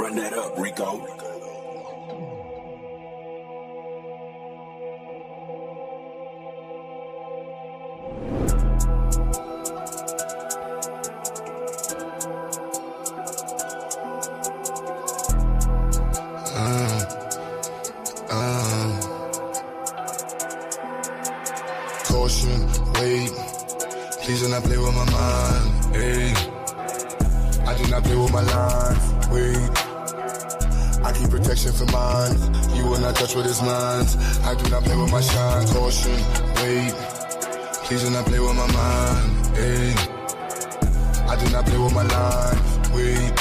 Run that up, Rico. Caution, wait, please do not play with my mind, ayy. I do not play with my lines, wait. I keep protection for mine, you will not touch what is mine. I do not play with my shine, caution, wait, please do not play with my mind, ayy. I do not play with my lines, wait.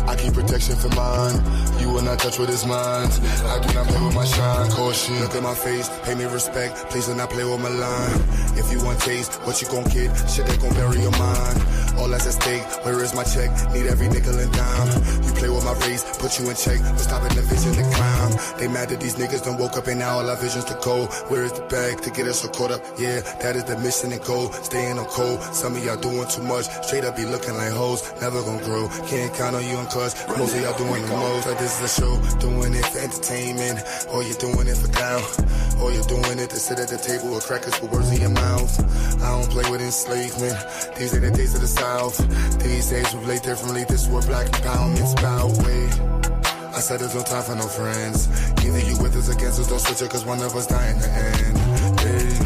I keep protection for mine, you will not touch what is mine. I do not play with my shine, caution. Look at my face, pay me respect, please do not play with my line. If you want taste, what you gon' get? Shit that gon' bury your mind. All that's at stake, where is my check? Need every nickel and dime. You play with my race, put you in check, but stopping the vision to climb. They mad that these niggas done woke up and now all our visions to go. Where is the bag to get us so caught up? Yeah, that is the mission and goal, staying on cold. Some of y'all doing too much, straight up be looking like hoes, never gon' grow. Can't count on you and cuz, most of y'all doing the most. Like this is a show, doing it for entertainment, or you're doing it for clout, or you're doing it to sit at the table with crackers for words in your mouth. I don't play with enslavement, these are the days of the South. These days we play differently, this is what black empowerment's about. Wait, I said there's no time for no friends, either you with us against us, don't switch it cause one of us die in the end. Hey,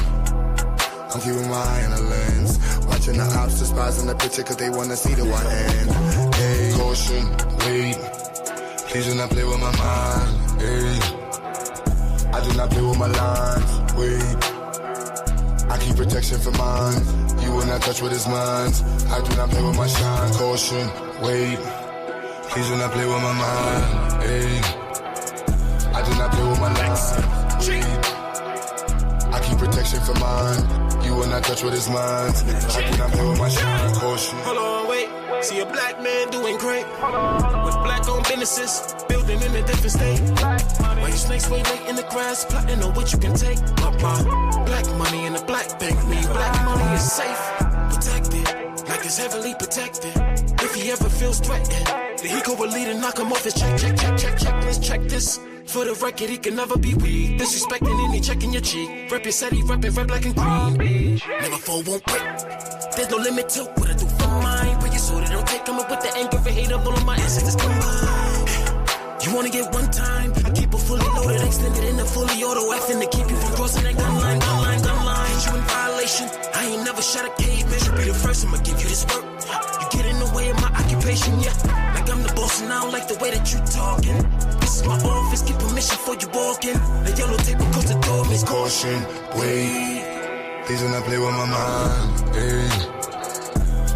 I'm keeping my eye on the lens, watching the ops despising the picture cause they wanna see the one end. Hey, caution, wait, please do not play with my mind, hey. I do not play with my lines, wait. I keep protection for mine, you will not touch what is mine. I do not play with my shine, caution, wait. Please do not play with my mind, hey. I do not play with my lines, wait. I keep protection for mine, you will not touch what is mine. I do not play with my shine, caution. Hold on, wait. See a black man doing great with black-owned businesses, building in a different state. Why you snakes way late in the grass, plotting on what you can take? My black money in the black bank, mean black money is safe, protected, like it's heavily protected. If he ever feels threatened, then he go a lead and knock him off his check. Let's check this. For the record, he can never be weak. Disrespecting any checking your cheek. Rep your set, he rep it, red, black, and green. Never fall, won't break. There's no limit to what I do for mine. But you so they don't take coming with the anger and hate up all of my ancestors combined. You wanna get one time? I keep it fully loaded, extended in the fully auto effing to keep you from crossing that gun line. Hit you in violation. I ain't never shot a caveman. You be the first, I'ma give you this work. You get in the way of my occupation, yeah. Like I'm the boss and I don't like the way that you talking. This is my office, get permission before you walk in. The yellow tape across the door, miss. Caution, wait. Please do not play with my mind, hey.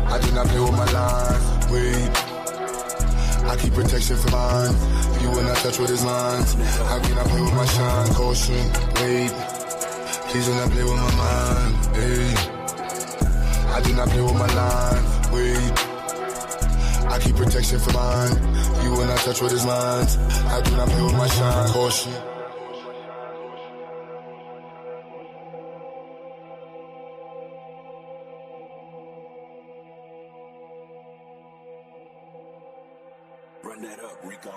I do not play with my life, wait. I keep protection for mine, you will not touch what is mine. I do not play with my shine, caution, wait. Please do not play with my mind, hey. I do not play with my life, wait. I keep protection for mine, you will not touch what is mine. I do not play with my shine, caution. Run that up, Rico.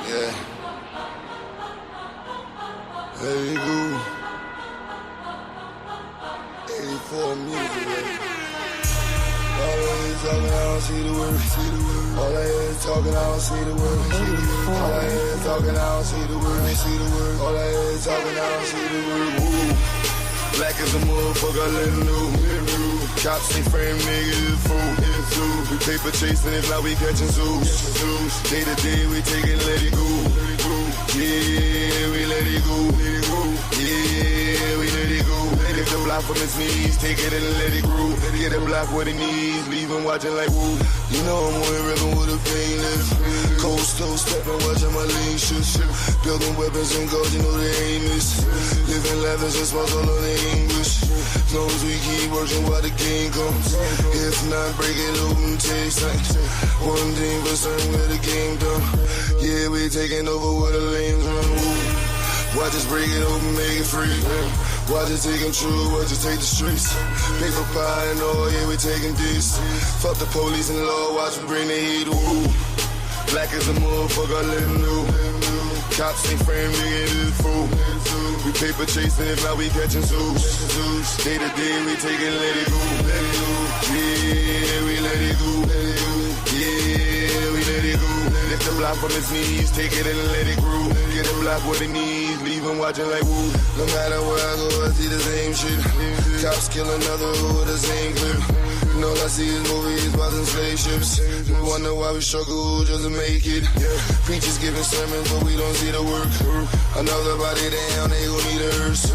Yeah. There you go. 84 music, baby. All I hear is talking, I don't see the word. All I hear is talking, I don't see the word. All I hear is talking, I don't see the word. All I hear is talking, I don't see the word. Woo. Black as a motherfucker, let him know. Cops ain't frame niggas, fool. We paper chasing, it's like we catching zoos. Day to day, we take it, let it go. Yeah, we let it go. Yeah, we let it go. Take the block from his knees, take it and let it grow. Get the block where it needs, leave him watching like woo. You know I'm on ribbon with a famous. Cold stove stepping, watching my lean shit. Building weapons and gold, you know they aim this. Living leathers and smells all of the English. As long as we keep working while the game comes. If not, break it open, take sight. One thing for certain, where the game done. Yeah, we taking over where the lanes run. Watch us break it open, make it free. Watch us take control, watch us take the streets. Paper pie and all, yeah, we taking this. Fuck the police and law, watch we bring the heat. Woo. Black as a motherfucker, let them know. Cops ain't frame, nigga, it is fool. We paper chasing, if not we catching zoos. Day to day, we take it, let it go. Yeah, we let it go. Yeah, we let it go. Lift the block from its knees, take it and let it grow. Get a block with the knees, leave him watching like woo. No matter where I go, I see the same shit. Cops kill another with the same clip. And all I see is movies, watching slave ships. We wonder why we struggle just to make it. Preachers giving sermons, but we don't see the work. Another body down, they gon' need a hearse.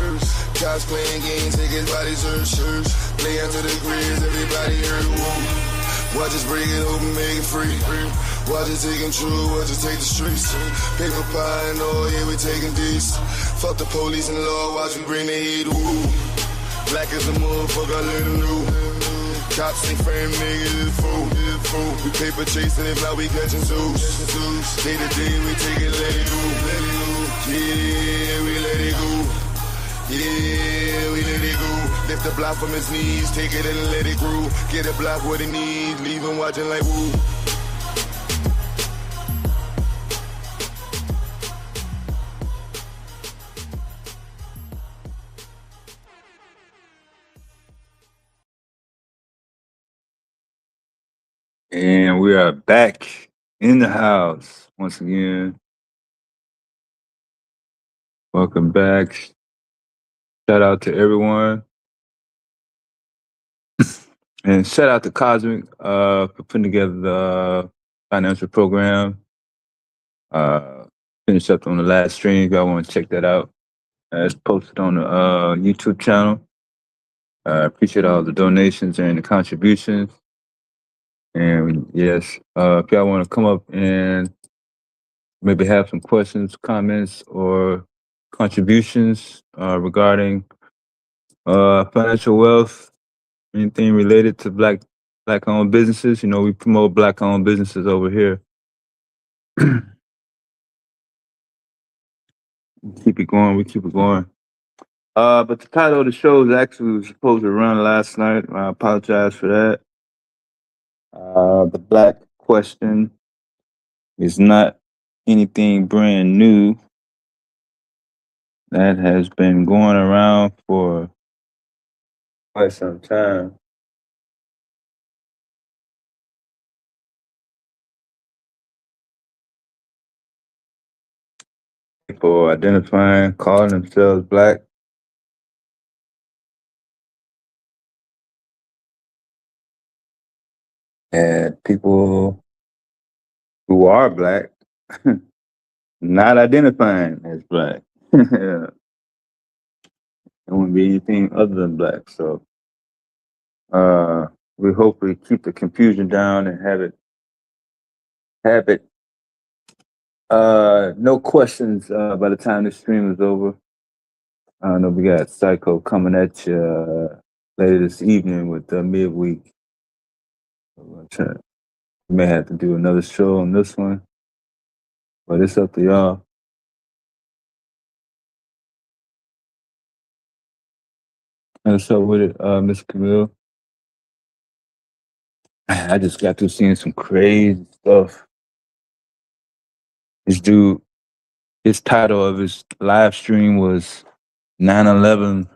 Cops playing games, take his body search. Play after the grizz, everybody hurt. Watch us break it open, make it free. Watch us take control, watch us take the streets. Paper pie and all, yeah, we taking this. Fuck the police and law, watch we bring the heat. Ooh. Black as a motherfucker, let them know. Cops ain't frame, nigga, it's fool. We paper chasing, if not we catching zoos. Day to day, we take it, let it go. Yeah, we let it go. Yeah, we let it go. Lift the block from his knees, take it and let it grow. Get a block what it needs, leave him watching like woo. And we are back in the house once again. Welcome back. Shout out to everyone. And shout out to Cosmic for putting together the financial program. Finished up on the last stream. If y'all want to check that out. It's posted on the YouTube channel. Appreciate all the donations and the contributions. And yes, if y'all want to come up and maybe have some questions, comments, or contributions regarding financial wealth, anything related to black-owned businesses. You know, we promote black-owned businesses over here. Keep it going. We keep it going. But the title of the show is actually supposed to run last night. I apologize for that. The black question is not anything brand new. That has been going around for quite some time. People identifying, calling themselves black. And people who are black not identifying as black. It wouldn't be anything other than black. So we hopefully keep the confusion down and have it no questions by the time the stream is over. I know we got Psycho coming at you later this evening with midweek. We may have to do another show on this one, but it's up to y'all. What's up with it, Miss Camille? I just got through seeing some crazy stuff. This dude, his title of his live stream was 9/11.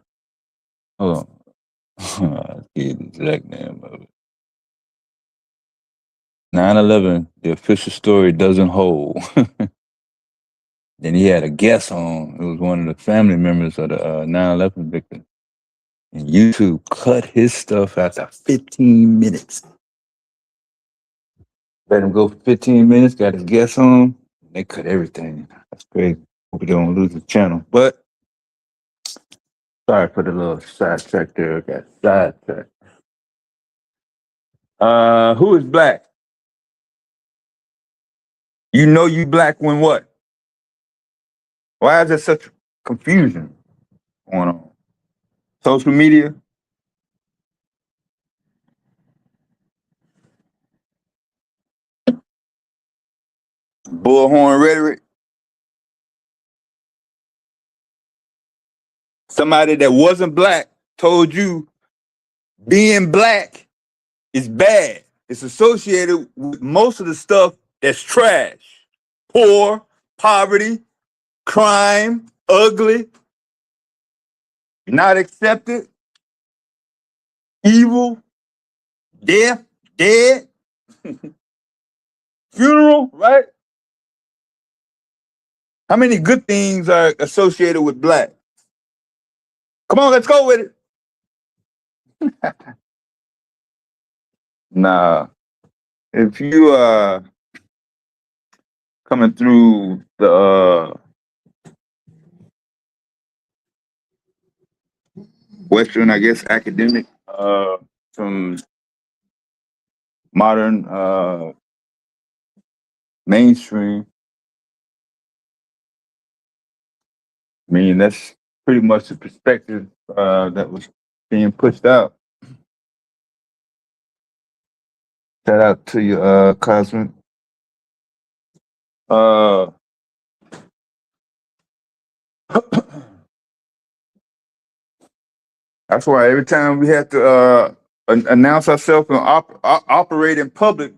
Oh, I get the exact name of it. 9/11, the official story doesn't hold. Then he had a guest on. It was one of the family members of the 9/11 victim. And YouTube cut his stuff after 15 minutes. Let him go for 15 minutes, got his guest on. They cut everything. That's crazy. Hope we don't lose the channel. But sorry for the little sidetrack there. Got sidetracked. Who is black? You know you black when what? Why is there such confusion going on? social media. Bullhorn rhetoric. Somebody that wasn't black told you being black is bad. It's associated with most of the stuff that's trash. Poor, poverty, crime, ugly, not accepted, evil, death, dead, funeral, right? How many good things are associated with black? Come on, let's go with it. Nah, if you coming through the Western, I guess, academic from modern mainstream, I mean, that's pretty much the perspective that was being pushed out. Shout out to you, Cosmic. That's why every time we have to announce ourselves and operate in public,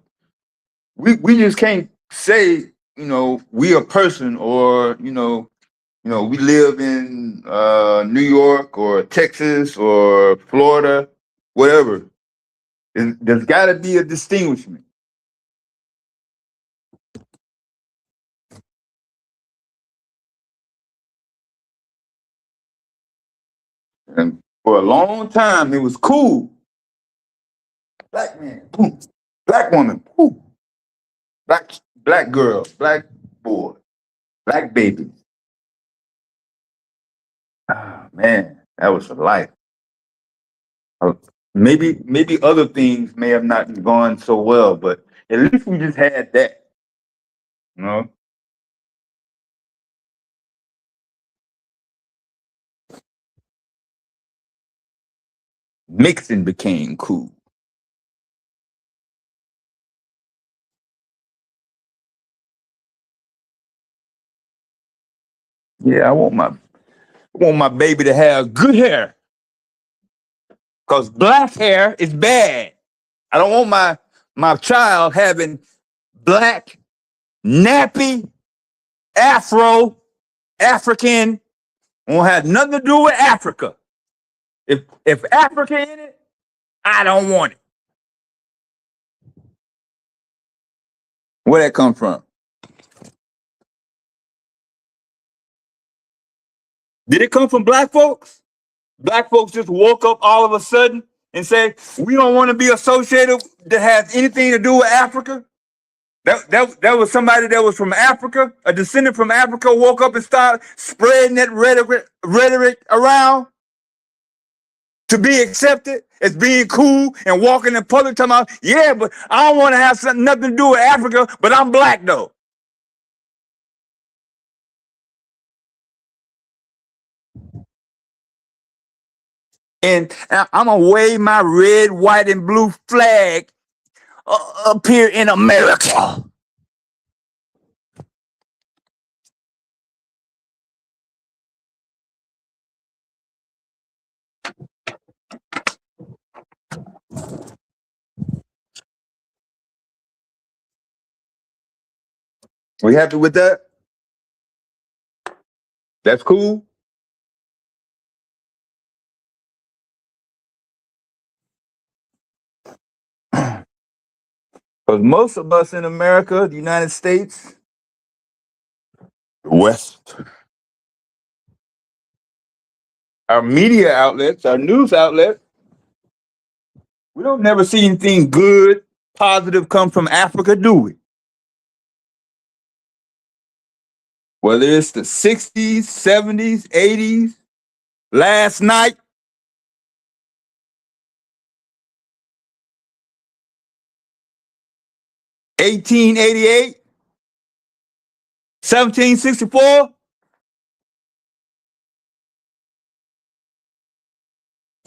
we just can't say, we a person, or we live in New York or Texas or Florida, whatever. There's got to be a distinguishment. And for a long time, it was cool. Black man, boom. Black woman, boom. Black girl, black boy, black baby. Ah, man, that was a life. Maybe other things may have not gone so well, but at least we just had that, you know. Mixing became cool. Yeah, I want my baby to have good hair, cause black hair is bad. I don't want my child having black, nappy, Afro, African. Won't have nothing to do with Africa. If Africa in it, I don't want it. Where that come from? Did it come from black folks? Black folks just woke up all of a sudden and say, we don't want to be associated that has anything to do with Africa? That was somebody that was from Africa, a descendant from Africa, woke up and started spreading that rhetoric around to be accepted as being cool and walking in public talking about, yeah, but I don't want to have nothing to do with Africa, but I'm black though. And I'm going to wave my red, white, and blue flag up here in America. We happy with that? That's cool? Because most of us in America, the United States, the West, our media outlets, our news outlets, we don't never see anything good, positive come from Africa, do we? Whether it's the 60s, 70s, 80s, last night, $18.88, 1764.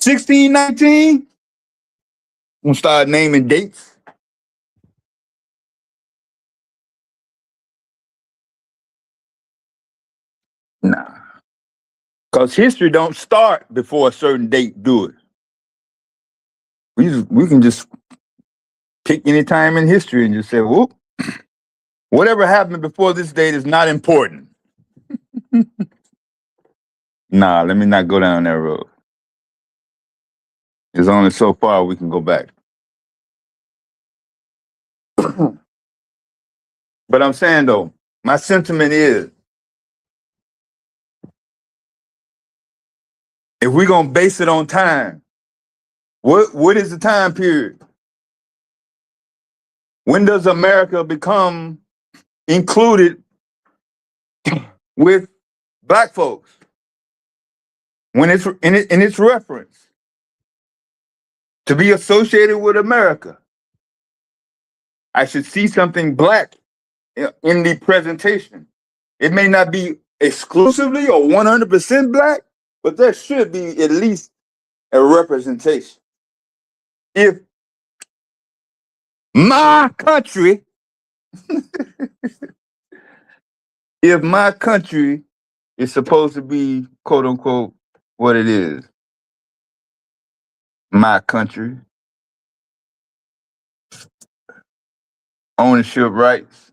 1619. We'll start naming dates. Nah. Because history don't start before a certain date, do it. We can just pick any time in history and just say, whoop, whatever happened before this date is not important. Nah, let me not go down that road. There's only so far we can go back. But I'm saying though, my sentiment is, if we're gonna base it on time, what is the time period? When does America become included with black folks? When it's in its reference to be associated with America, I should see something black in the presentation. It may not be exclusively or 100% black, but there should be at least a representation. If my country, if my country is supposed to be quote unquote what it is, my country, ownership rights,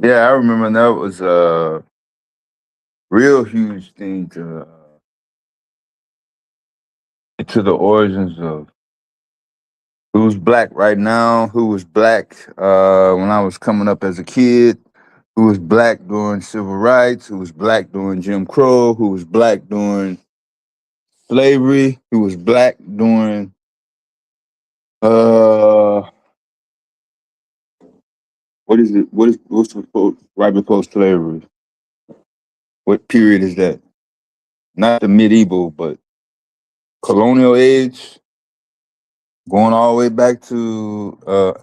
yeah, I remember that was a real huge thing to the origins of who's black right now, who was black when I was coming up as a kid, who was black during civil rights, who was black during Jim Crow, who was black during slavery, who was black during what is it? What's right before slavery? What period is that? Not the medieval, but colonial age, going all the way back to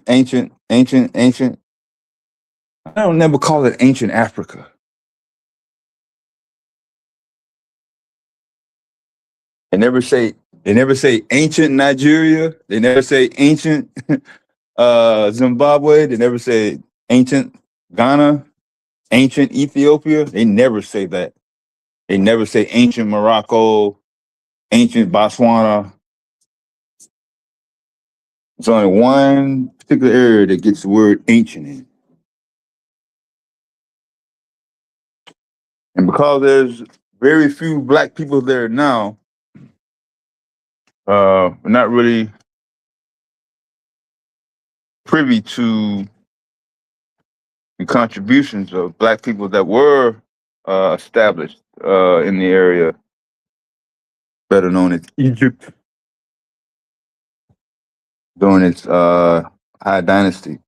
ancient. I don't never call it ancient Africa. They never say ancient Nigeria. They never say ancient Zimbabwe. They never say ancient Ghana, ancient Ethiopia. They never say that. They never say ancient Morocco, ancient Botswana. It's only one particular area that gets the word ancient in it. And because there's very few black people there now, we're not really privy to the contributions of black people that were established in the area, better known as Egypt, during its high dynasty.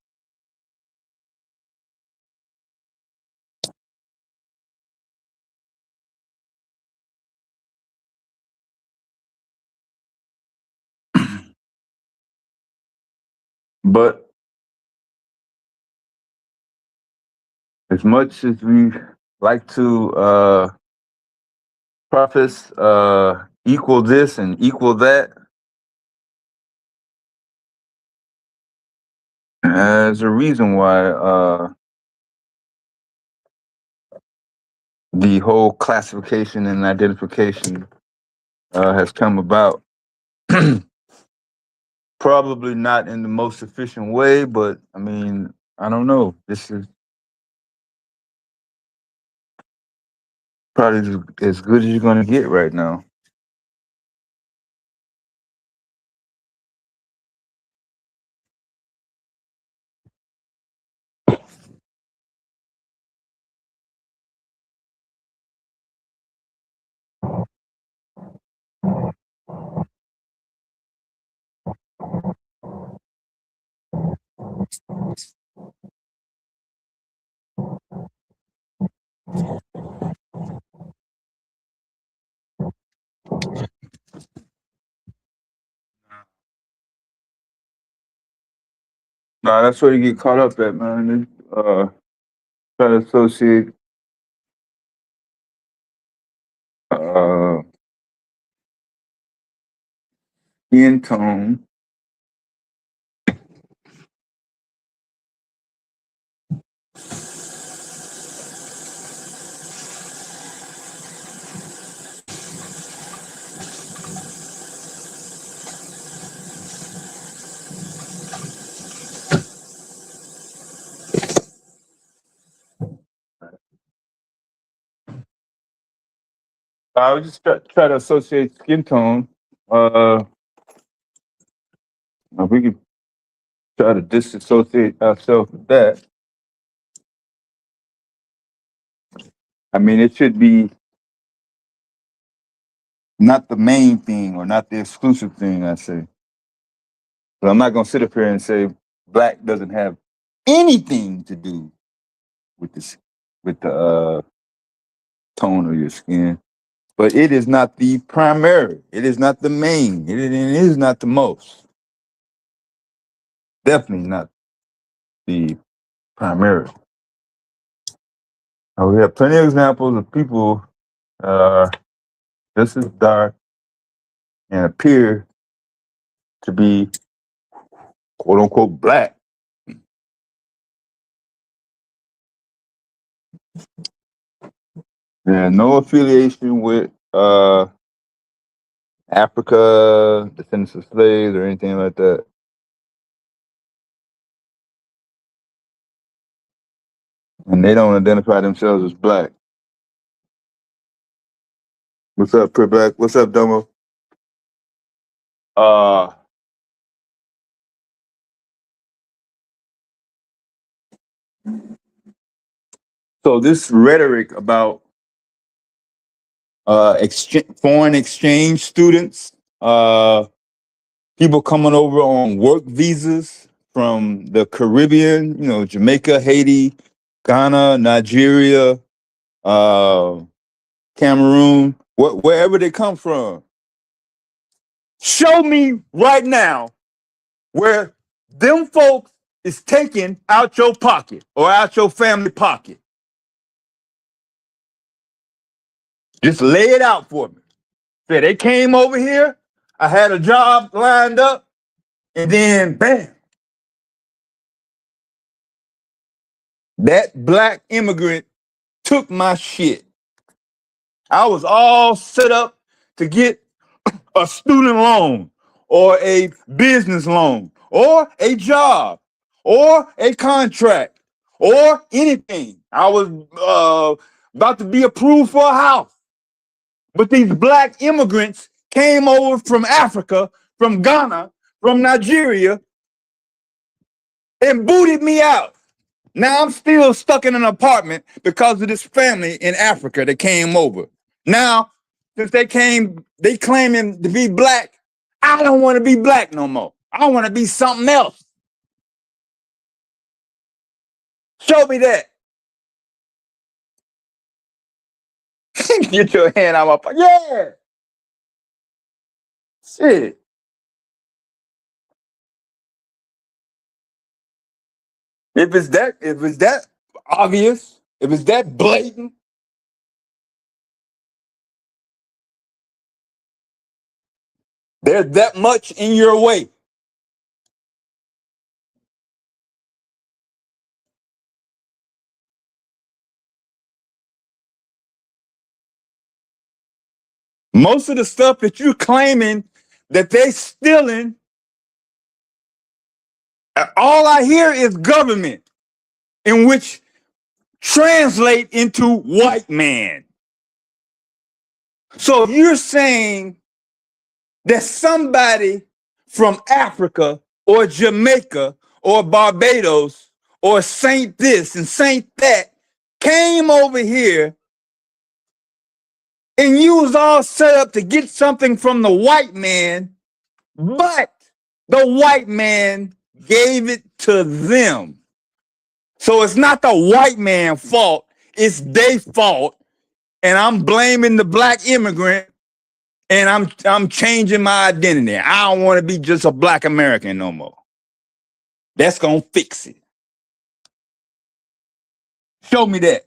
But as much as we like to preface equal this and equal that, there's a reason why the whole classification and identification has come about. Probably not in the most efficient way, but I mean, I don't know. This is probably as good as you're going to get right now. No, that's where you get caught up at, man. try to associate uh, skin tone. I would just try to associate skin tone. If we could try to disassociate ourselves with that. I mean, it should be not the main thing or not the exclusive thing, I say. But I'm not going to sit up here and say black doesn't have anything to do with this, with the tone of your skin. But it is not the primary. It is not the main. It is not the most. Definitely not the primary. We have plenty of examples of people just as dark and appear to be quote unquote black. Yeah, no affiliation with Africa, descendants of slaves, or anything like that. And they don't identify themselves as black. What's up, Pre Black? What's up, Domo? So this rhetoric about foreign exchange students, people coming over on work visas from the Caribbean, Jamaica, Haiti, Ghana, Nigeria, Cameroon, wherever they come from. Show me right now where them folks is taken out your pocket or out your family pocket. Just lay it out for me. Say they came over here, I had a job lined up, and then bam. That black immigrant took my shit. I was all set up to get a student loan or a business loan or a job or a contract or anything. I was about to be approved for a house. But these black immigrants came over from Africa, from Ghana, from Nigeria, and booted me out. Now I'm still stuck in an apartment because of this family in Africa that came over. Now, since they claiming to be black, I don't want to be black no more. I want to be something else. Show me that. Get your hand out my pocket. Yeah. Shit. If it's that obvious, if it's that blatant, they're that much in your way. Most of the stuff that you're claiming that they stealing, all I hear is government, in which translate into white man. So if you're saying that somebody from Africa or Jamaica or Barbados or Saint this and Saint that came over here and you was all set up to get something from the white man, but the white man gave it to them. So it's not the white man's fault, it's their fault. And I'm blaming the black immigrant, and I'm changing my identity. I don't want to be just a black American no more. That's gonna fix it. Show me that.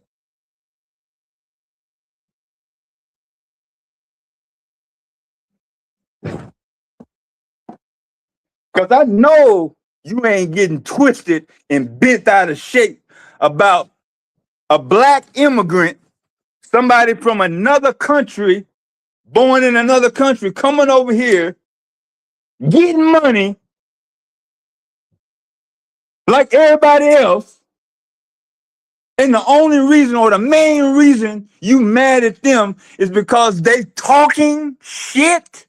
Because I know you ain't getting twisted and bent out of shape about a black immigrant, somebody from another country, born in another country, coming over here, getting money like everybody else. And the only reason or the main reason you mad at them is because they talking shit.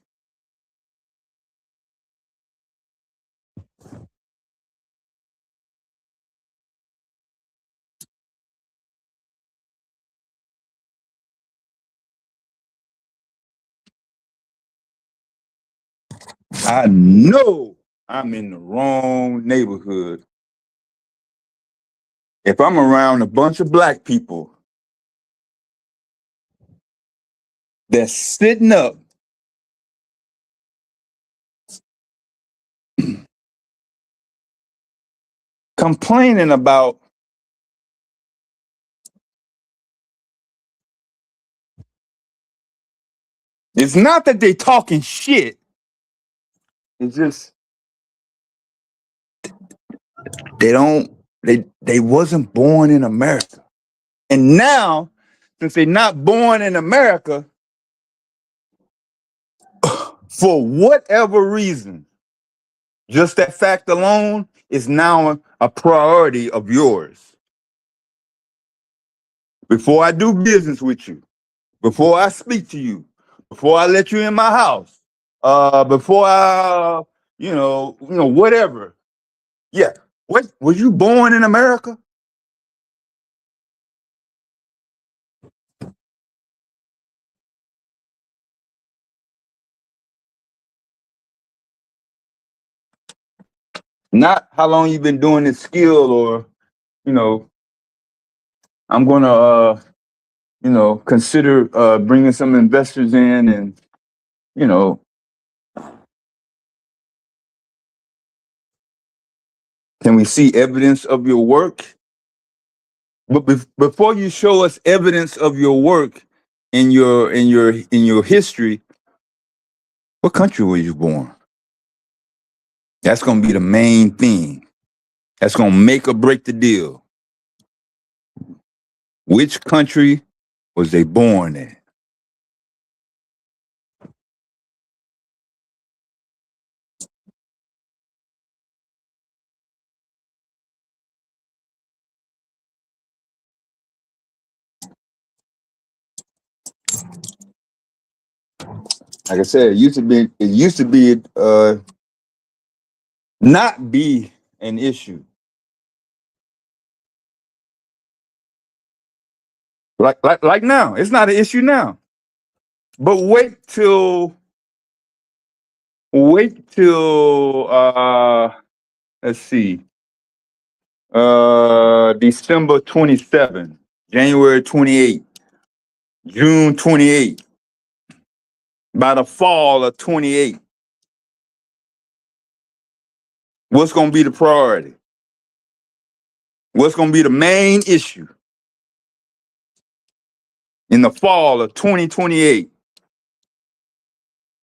I know I'm in the wrong neighborhood if I'm around a bunch of black people that's sitting up complaining about it's not that they talking shit. It's just they wasn't born in America. And now, since they're not born in America, for whatever reason, just that fact alone is now a priority of yours. Before I do business with you, before I speak to you, before I let you in my house, before I, whatever. Yeah. What, was you born in America? Not how long you've been doing this skill, or, I'm gonna, consider bringing some investors in, and, can we see evidence of your work? But before you show us evidence of your work in your history, what country were you born? That's gonna be the main thing. That's gonna make or break the deal. Which country was they born in? Like I said, it used to be not be an issue. Like now, it's not an issue now. But wait till let's see, December 27, January 28, June 28, by the fall of 28. What's gonna be the priority? What's gonna be the main issue in the fall of 2028? It's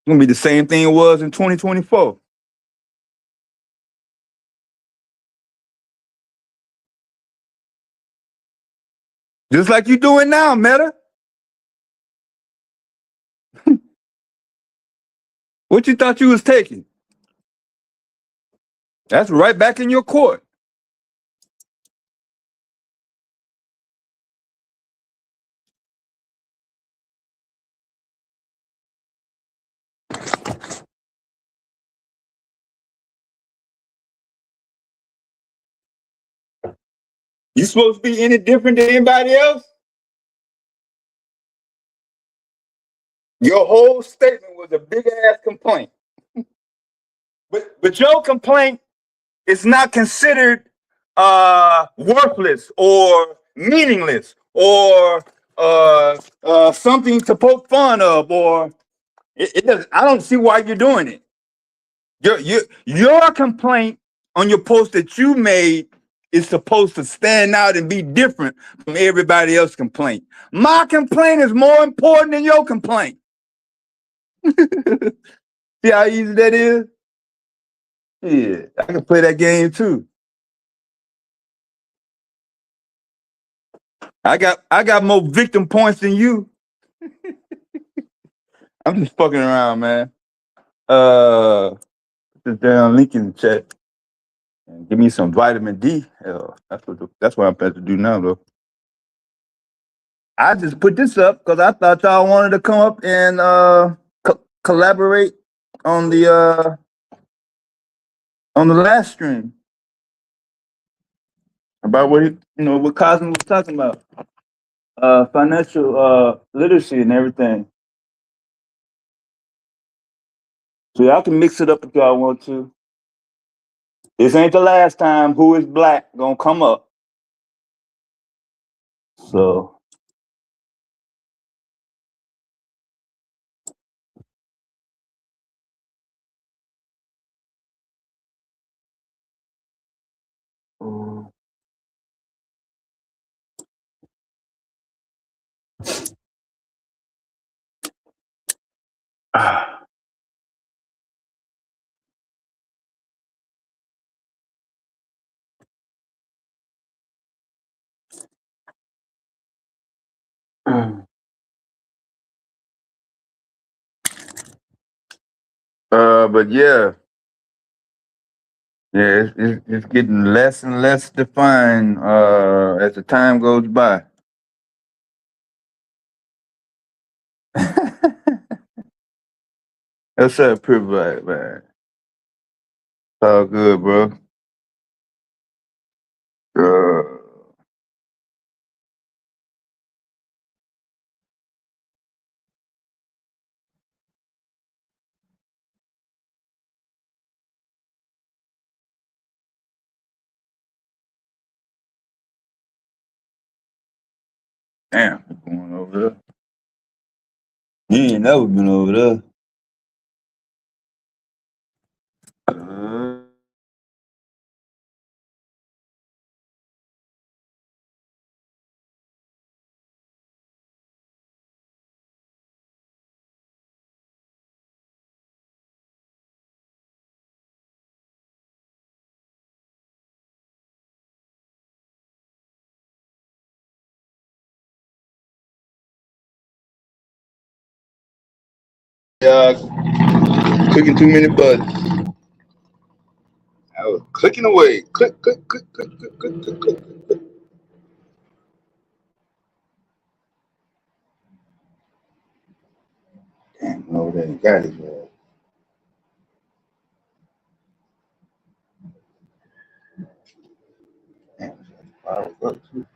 gonna be the same thing it was in 2024. Just like you're doing now, Meta. What you thought you was taking? That's right back in your court. You supposed to be any different than anybody else? Your whole statement was a big ass complaint. But your complaint is not considered worthless or meaningless or something to poke fun of, or it doesn't. I don't see why you're doing it. Your complaint on your post that you made is supposed to stand out and be different from everybody else's complaint. My complaint is more important than your complaint. See how easy that is? Yeah, I can play that game too. I got more victim points than you. I'm just fucking around, man. This damn link in the chat and give me some vitamin D. Hell, that's what I'm about to do now, though. I just put this up because I thought y'all wanted to come up and collaborate on the last stream about what Cosmo was talking about, financial literacy and everything. So y'all can mix it up if y'all want to. This ain't the last time Who is Black gonna come up. So but yeah, it's getting less and less defined as the time goes by. That's a privilege, man. It's all good, bro. Damn, what's going over there? You ain't never been over there. Yeah, clicking too many buttons. I was clicking away. Click, click, click, click, click, click, click, click. Damn, no, they ain't got it, man. Damn, I was up too.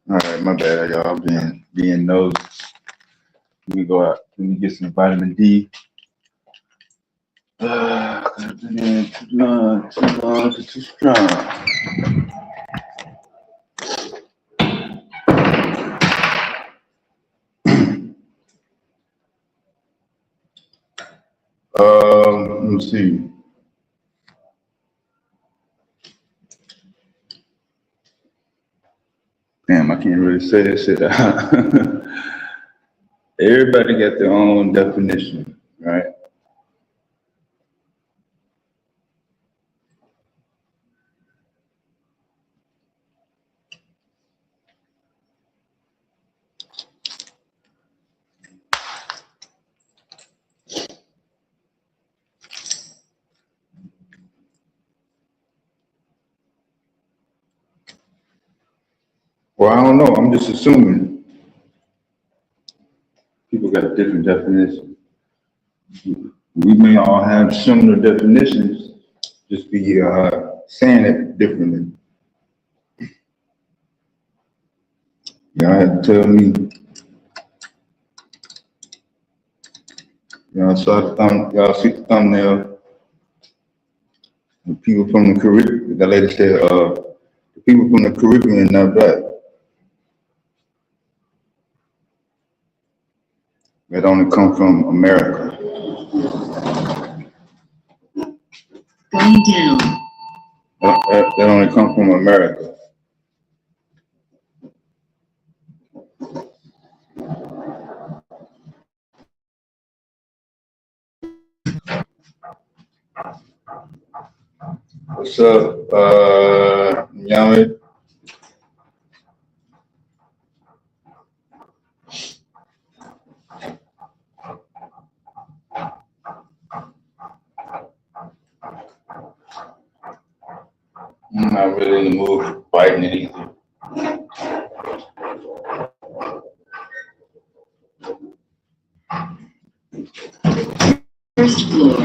All right, my bad, y'all. I'm being nosy. Let me go out. Let me get some vitamin D. Too long, too strong. Let me see. Damn, I can't really say that shit out. Everybody got their own definition, right? Well, I don't know. I'm just assuming people got a different definition. We may all have similar definitions, just be saying it differently. Y'all had to tell me. Y'all see the thumbnail. The people from the Caribbean, the lady said, the people from the Caribbean not black. It only come from America. Going down. That only come from America. What's up, Yami? I'm not really in the mood for fighting it either. First floor.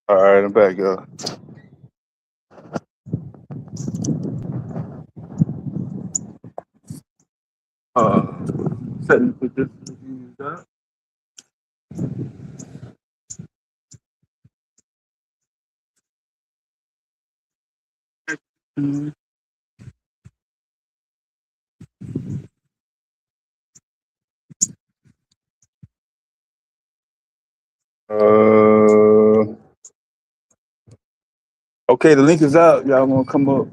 All right, I'm back, y'all. Setting for this. Okay, the link is out. Y'all want to come up?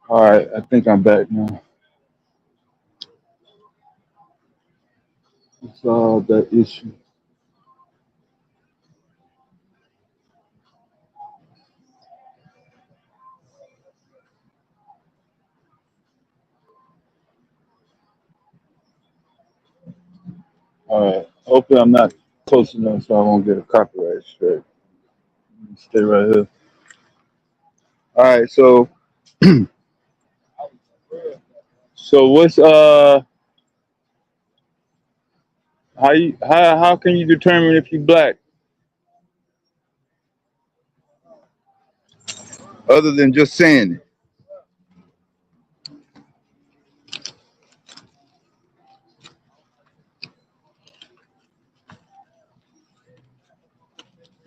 All right, I think I'm back now. Solve that issue. All right. Hopefully, I'm not close enough so I won't get a copyright strike. Stay right here. All right. So what's how can you determine if you black other than just saying it?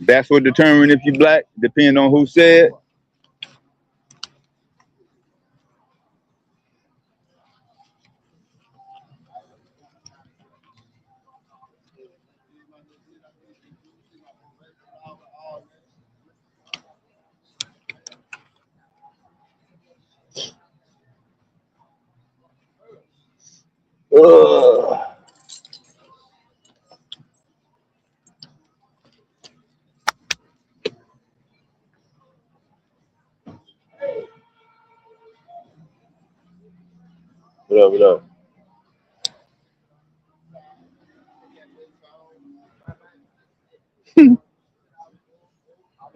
That's what determine if you black, depending on who said. Ugh. What up?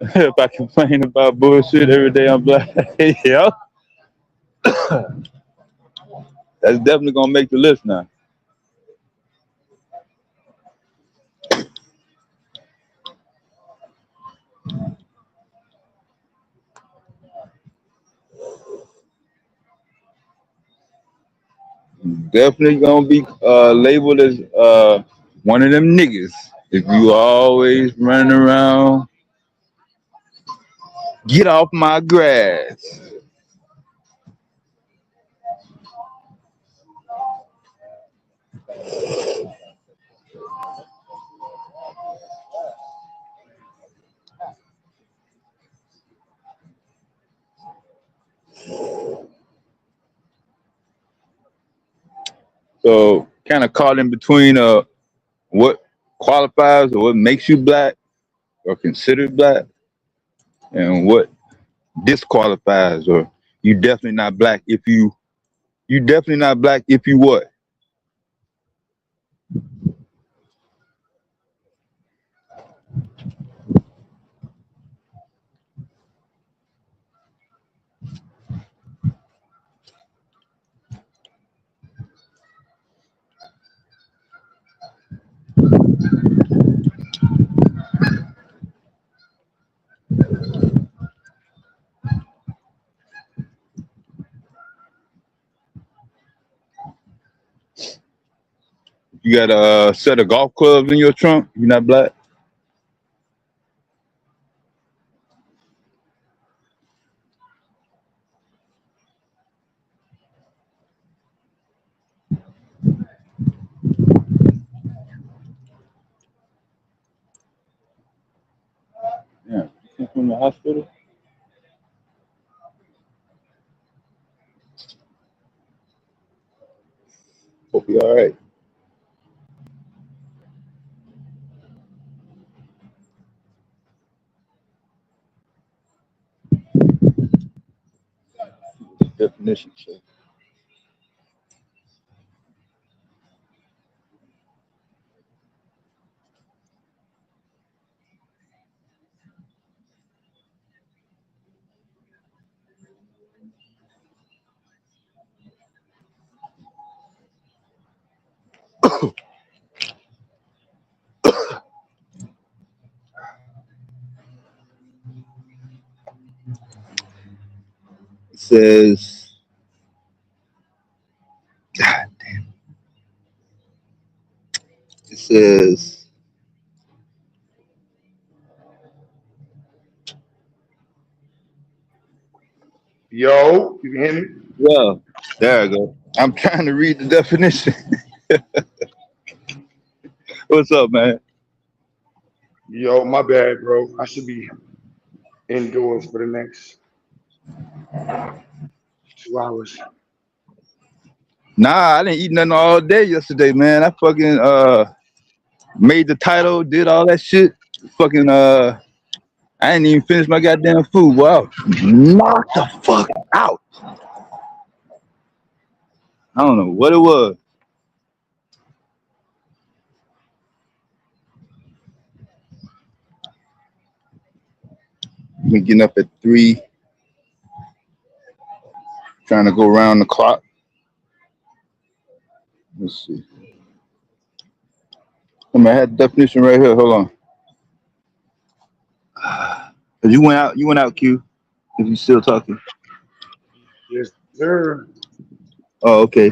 If I complain about bullshit every day, I'm black. Yeah, that's definitely gonna make the list now. Definitely gonna be labeled as one of them niggas if you always running around. Get off my grass. So kind of caught in between what qualifies or what makes you black or considered black and what disqualifies or you definitely not black if you definitely not black if you what? You got a set of golf clubs in your trunk, you're not black? Yeah. You came from the hospital? Hope you all right. Definition. So. It says, God, it says, Yo, you can hear me? yeah, there I go. I'm trying to read the definition. What's up, man? Yo, my bad, bro. I should be indoors for the next 2 hours. Nah, I didn't eat nothing all day yesterday, man. I fucking made the title, did all that shit. Fucking I didn't even finish my goddamn food. Wow, knocked the fuck out. I don't know what it was. Been getting up at 3, trying to go around the clock. Let's see. I had the definition right here. Hold on. You went out. You went out, Q. If you still talking. Yes, sir. Oh, okay.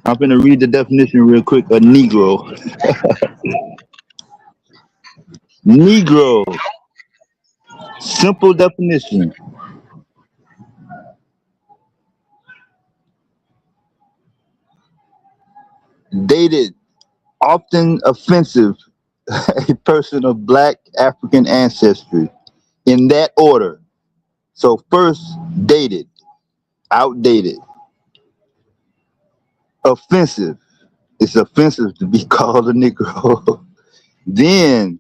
I'm gonna read the definition real quick. A Negro. Negro. Simple definition. Dated, often offensive, a person of black African ancestry. In that order. So first, dated, outdated. Offensive. It's offensive to be called a Negro. Then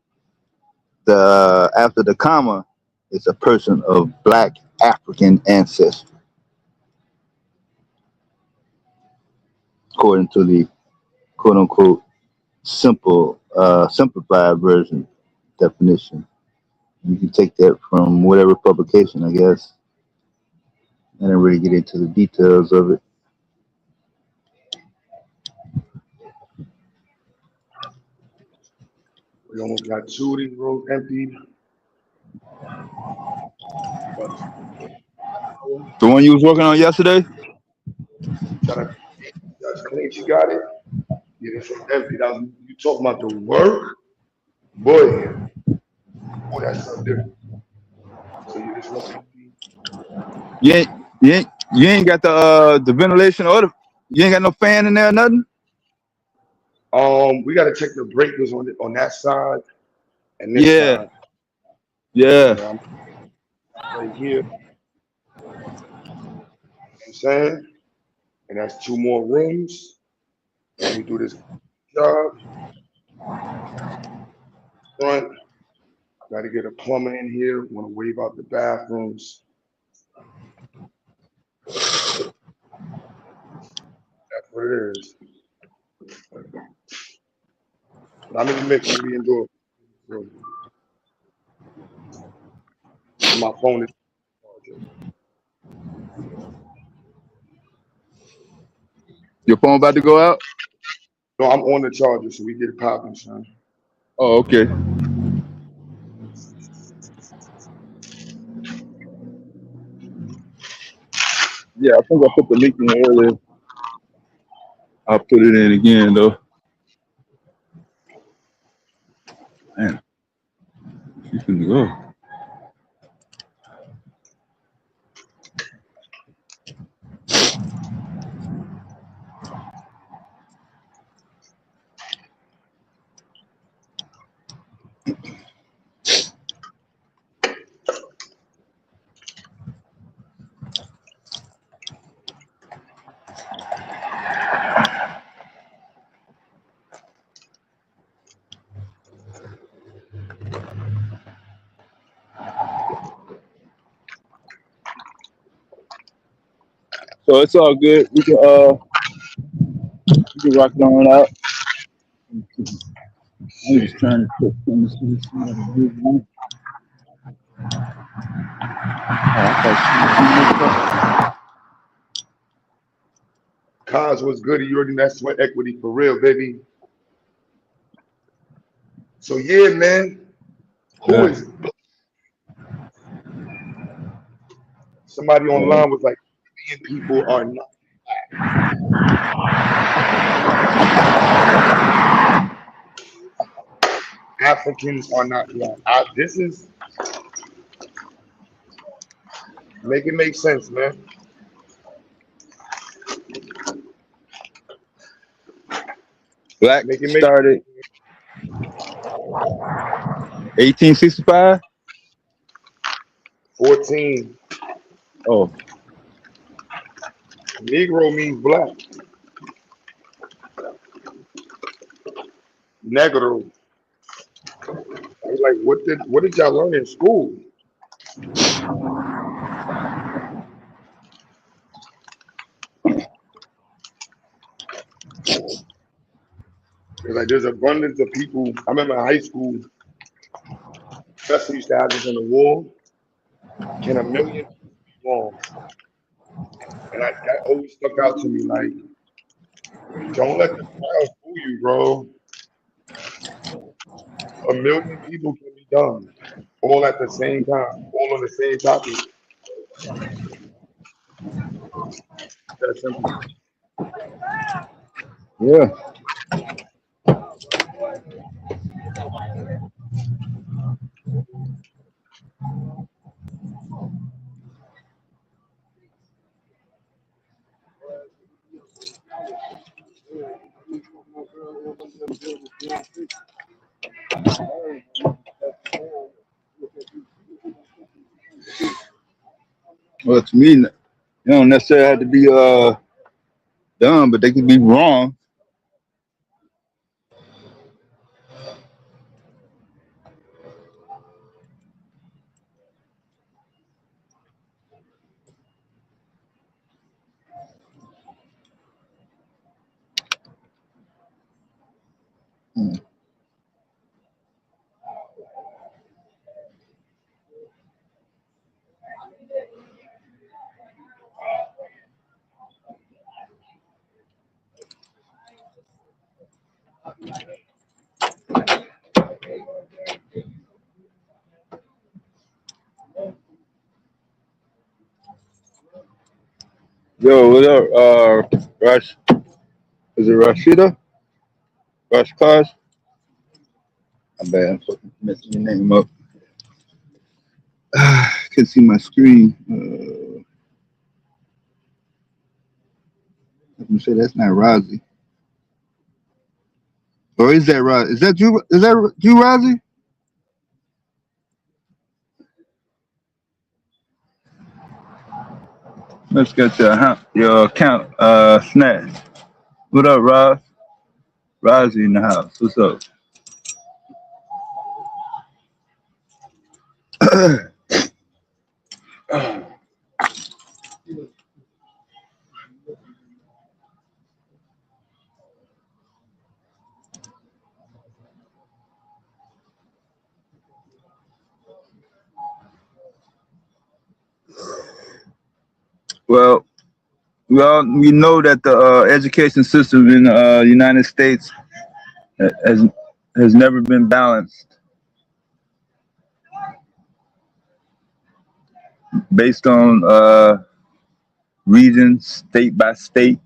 after the comma, it's a person of black African ancestry, according to the quote unquote simplified version definition. You can take that from whatever publication, I guess. I didn't really get into the details of it. We almost got 2 of these rows emptied. The one you was working on yesterday? That's clean. She got it. Yeah, this one's empty. You talking about the work? Boy. Oh, that's something different. So you just want empty. You ain't got the ventilation or you ain't got no fan in there or nothing? We gotta check the breakers on that side and this side. Yeah. Right here. You know what I'm saying? And that's 2 more rooms. Let me do this job. Front. Gotta get a plumber in here. Want to wave out the bathrooms. That's what it is. I'm in the mix. I'm being doing. My phone is. Your phone about to go out? No, I'm on the charger, so we get it popping, son. Oh, okay. Yeah, I think I put the link in earlier. I'll put it in again, though. Man, she's gonna go. So it's all good. We can rock it on out. I'm just trying to put things in. Cos was good. You already know that's sweat equity for real, baby. So yeah, man. Who is somebody online was like, people are not Africans are not black. This is make it make sense, man. Black started 1865. 14. Oh. Negro means black. Negro. I was like, what did y'all learn in school? It's like there's abundance of people. I remember in high school, especially used to have this in the war. Can a million people be wrong? And that always stuck out to me. Like, don't let the crowd fool you, bro. A million people can be done, all at the same time, all on the same topic. That simple. Yeah. Well, to me, you don't necessarily have to be dumb, but they can be wrong. Yo, what up, Rash? Is it Rashida? Rash Cars? I bet I'm fucking messing your name up. I can see my screen. I'm gonna say that's not Rozzy. Or is that Rozzy? Is that you? Is that you, Rozzy? Let's get your account snatched. What up, Roz? Rozzy in the house. What's up? Well, we know that the education system in the United States has has never been balanced based on region, state by state,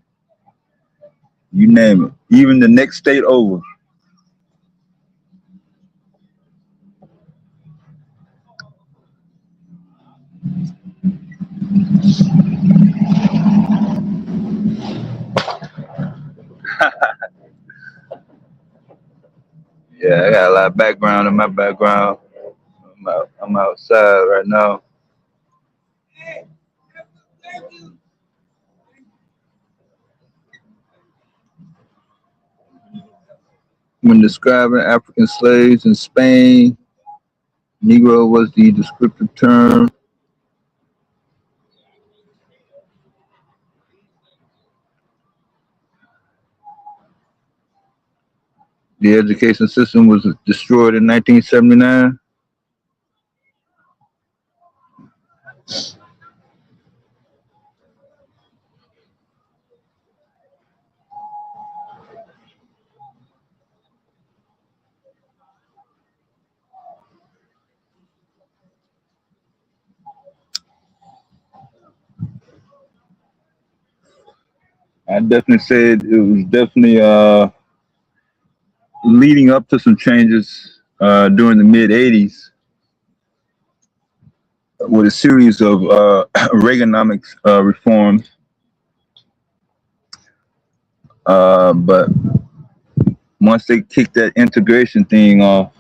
you name it. Even the next state over. Yeah, I got a lot of background in my background. I'm outside right now. When describing African slaves in Spain, Negro was the descriptive term. The education system was destroyed in 1979. I definitely said it was definitely leading up to some changes during the mid 80s with a series of Reaganomics reforms. But once they kicked that integration thing off,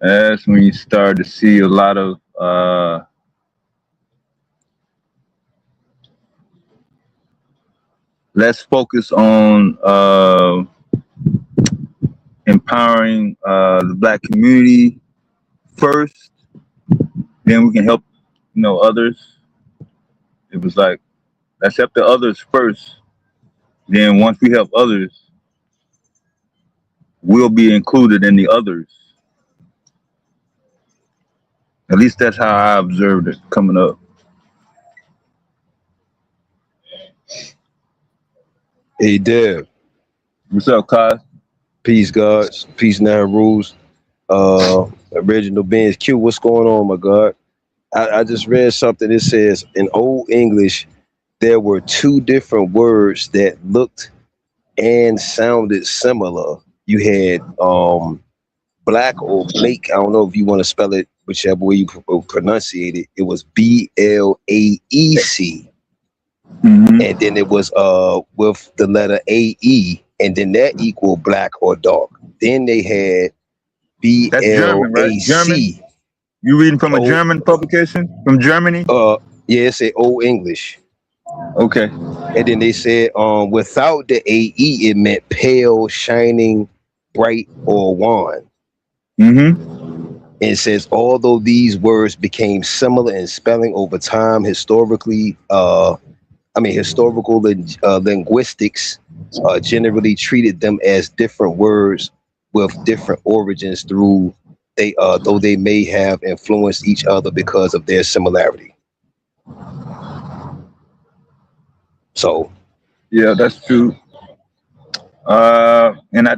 that's when you start to see a lot of let's focus on empowering the Black community first. Then we can help, others. It was like, let's help the others first. Then once we help others, we'll be included in the others. At least that's how I observed it coming up. Hey, Dev. What's up, Kai? Peace, gods. Peace, now rules. Original Beings Q. What's going on, my God? I just read something that says in Old English, there were two different words that looked and sounded similar. You had black or Blake. I don't know if you want to spell it whichever way you pronunciate it. It was BLAEC. Mm-hmm. And then it was with the letter AE, and then that equaled black or dark. Then they had That's German, right? German? BLAC. You reading from a German publication from Germany? Yeah, it said Old English. Okay. And then they said without the AE, it meant pale, shining, bright, or wan. Mm-hmm. And it says although these words became similar in spelling over time, historical linguistics generally treated them as different words with different origins though they may have influenced each other because of their similarity. So yeah, that's true. And I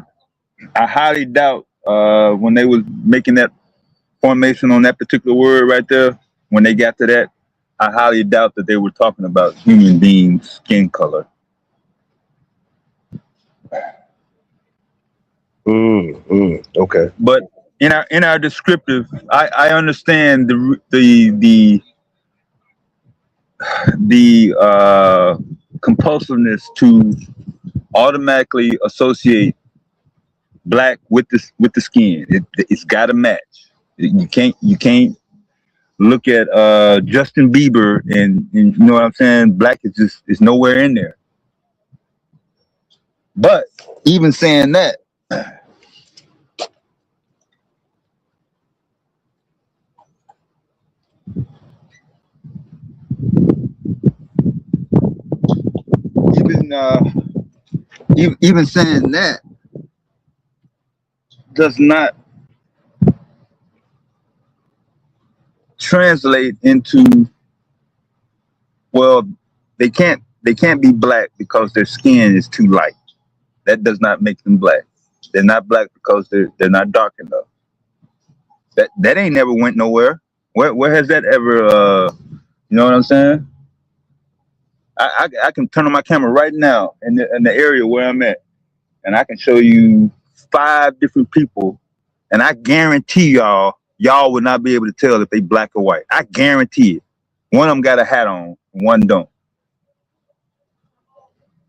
highly doubt when they was making that formation on that particular word right there, when they got to that, I highly doubt that they were talking about human beings' skin color. Okay. But in our descriptive, I understand the compulsiveness to automatically associate black with the skin. It's got to match. You can't look at Justin Bieber and you know what I'm saying. Black is nowhere in there. But even saying that, even saying that does not translate into, well, they can't be black because their skin is too light. That does not make them black. They're not black because they're not dark enough. That ain't never went nowhere. Where has that ever you know what I'm saying? I can turn on my camera right now in the area where I'm at, and I can show you 5 different people, and I guarantee y'all would not be able to tell if they black or white. I guarantee it. One of them got a hat on, one don't.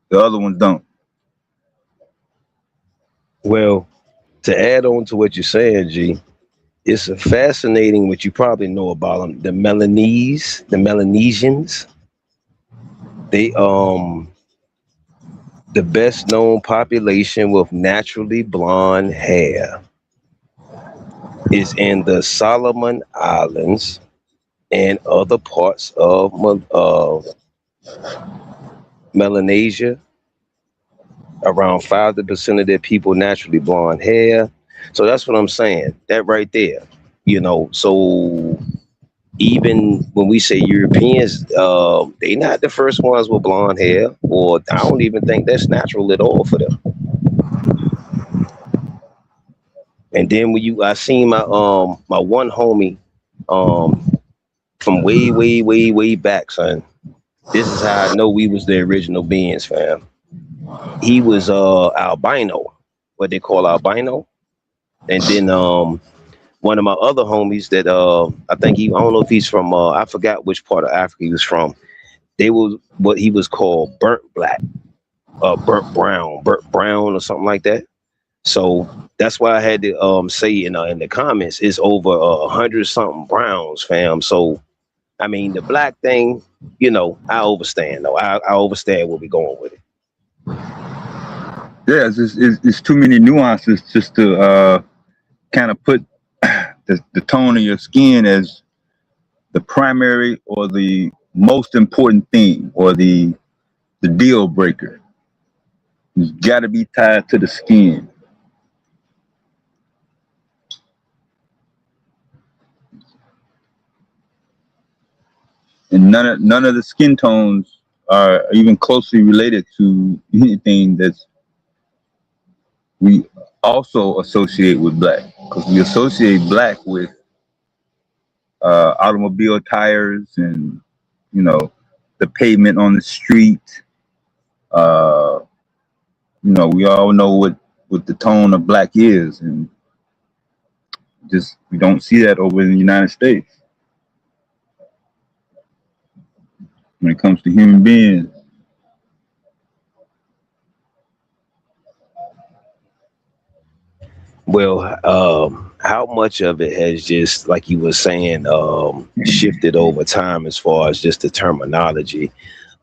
The other ones don't. Well, to add on to what you're saying, G, it's a fascinating what you probably know about them. The Melanesians. They the best known population with naturally blonde hair is in the Solomon Islands and other parts of Melanesia. Around 5% of their people naturally blonde hair. So that's what I'm saying. That right there, so even when we say Europeans, they not the first ones with blonde hair, or I don't even think that's natural at all for them. And then I seen my one homie from way back, son. This is how I know we was the original beings, fam. He was albino, what they call albino. And then one of my other homies that I don't know if he's from I forgot which part of Africa he was from. They was what he was called burnt black, burnt brown or something like that. So that's why I had to say in the comments it's over 100 something browns, fam. So I mean the black thing, I understand though. I understand where we're going with it. Yeah, it's too many nuances just to kind of put the tone of your skin as the primary or the most important thing or the deal breaker. It's got to be tied to the skin. And none of the skin tones are even closely related to anything that's we also associate with black, because we associate black with automobile tires and the pavement on the street. Uh, we all know what the tone of black is, and just we don't see that over in the United States when it comes to human beings. Well, how much of it has just, like you were saying, shifted over time as far as just the terminology?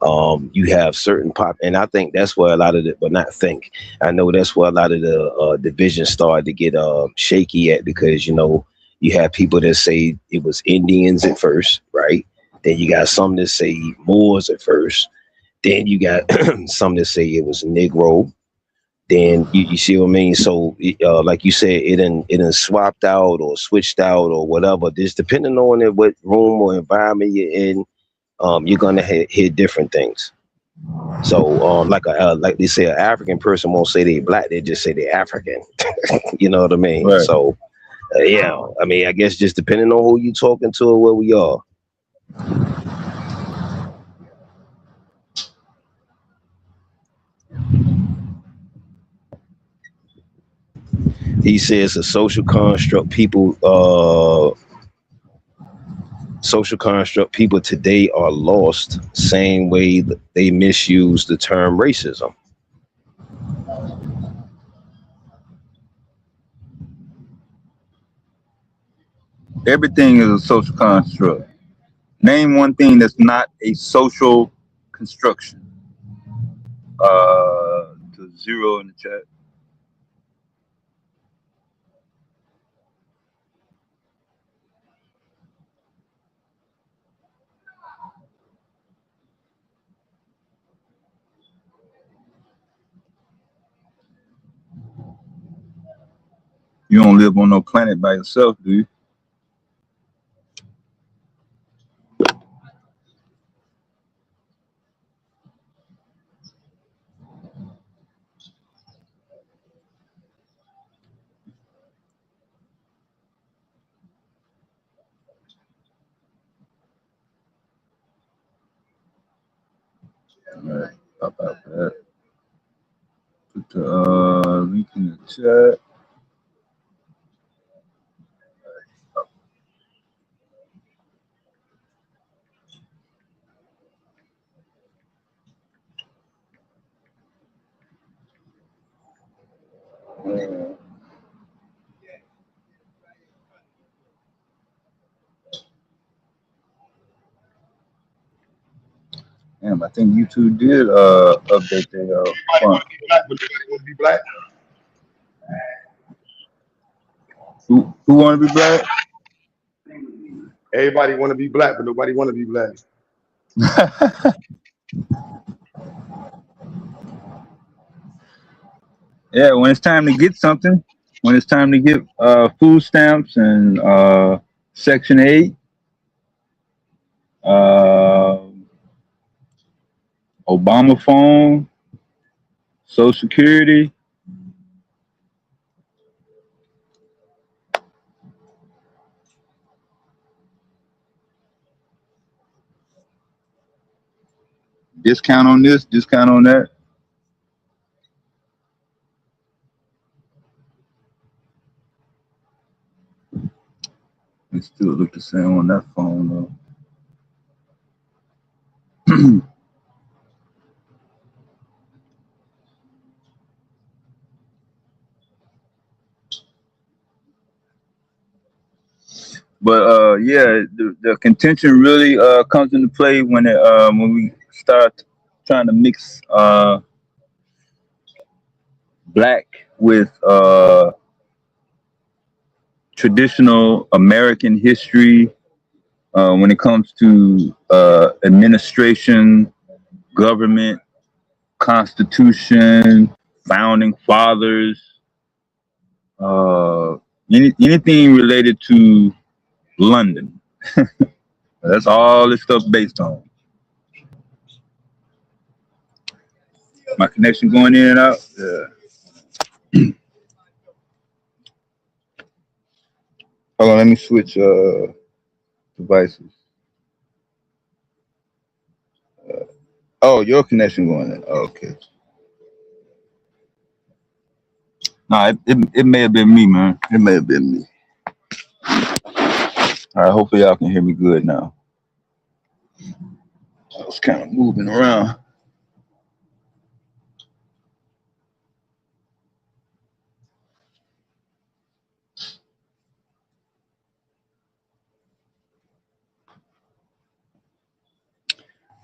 You have certain pop, and I think that's where a lot of the, but not think, I know that's where a lot of the division started to get shaky at, because you have people that say it was Indians at first, right? Then you got some that say Moors at first. Then you got some that say it was Negro. Then you see what I mean? So like you said, it done swapped out or switched out or whatever. Just depending on what room or environment you're in, you're gonna hear different things. So like they say, an African person won't say they black; they just say they African. You know what I mean? Right. So yeah, I mean, I guess just depending on who you talking to or where we are. He says a social construct people today are lost, same way that they misuse the term racism. Everything is a social construct. Name one thing that's not a social construction. To zero in the chat. You don't live on no planet by yourself, do you? All right, pop out that. Put the link in the chat. Damn, I think YouTube did update their font. Everybody want to be black, but nobody want to be black. Who want to be black? Everybody want to be black, but nobody want to be black. Yeah, when it's time to get something, when it's time to get food stamps and Section 8, Obama phone, Social Security. Discount on this, discount on that. It still look the same on that phone though. But yeah, the contention really comes into play when we start trying to mix black with traditional American history when it comes to administration, government, constitution, founding fathers, anything related to London. That's all this stuff based on. My connection going in and out. Yeah. Hold on, let me switch devices. Oh, your connection going in. Oh, okay. No, it may have been me, man. It may have been me. All right, hopefully y'all can hear me good now. I was kind of moving around.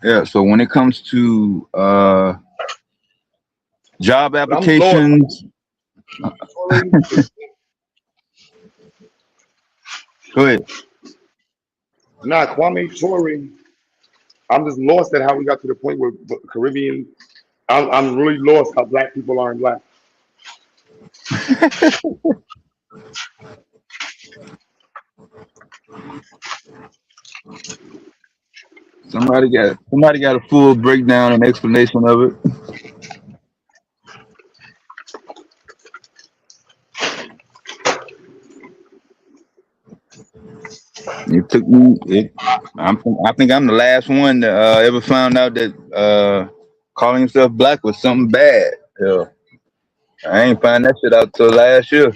Yeah, so when it comes to job applications, go ahead. Nah, Kwame Ture. I'm just lost at how we got to the point where the Caribbean. I'm really lost how black people aren't black. Somebody got a full breakdown and explanation of it. It took me. I think I'm the last one that ever found out that calling himself black was something bad. Yeah. I ain't find that shit out till last year.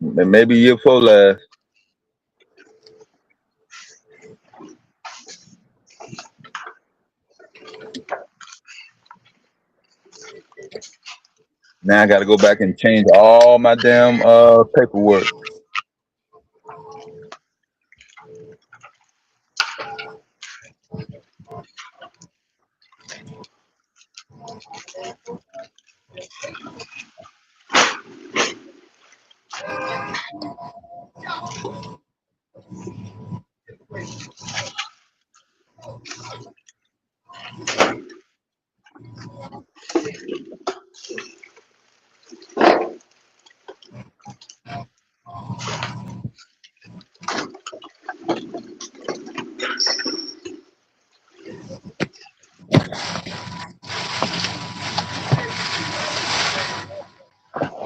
Maybe year before last. Now I got to go back and change all my damn paperwork.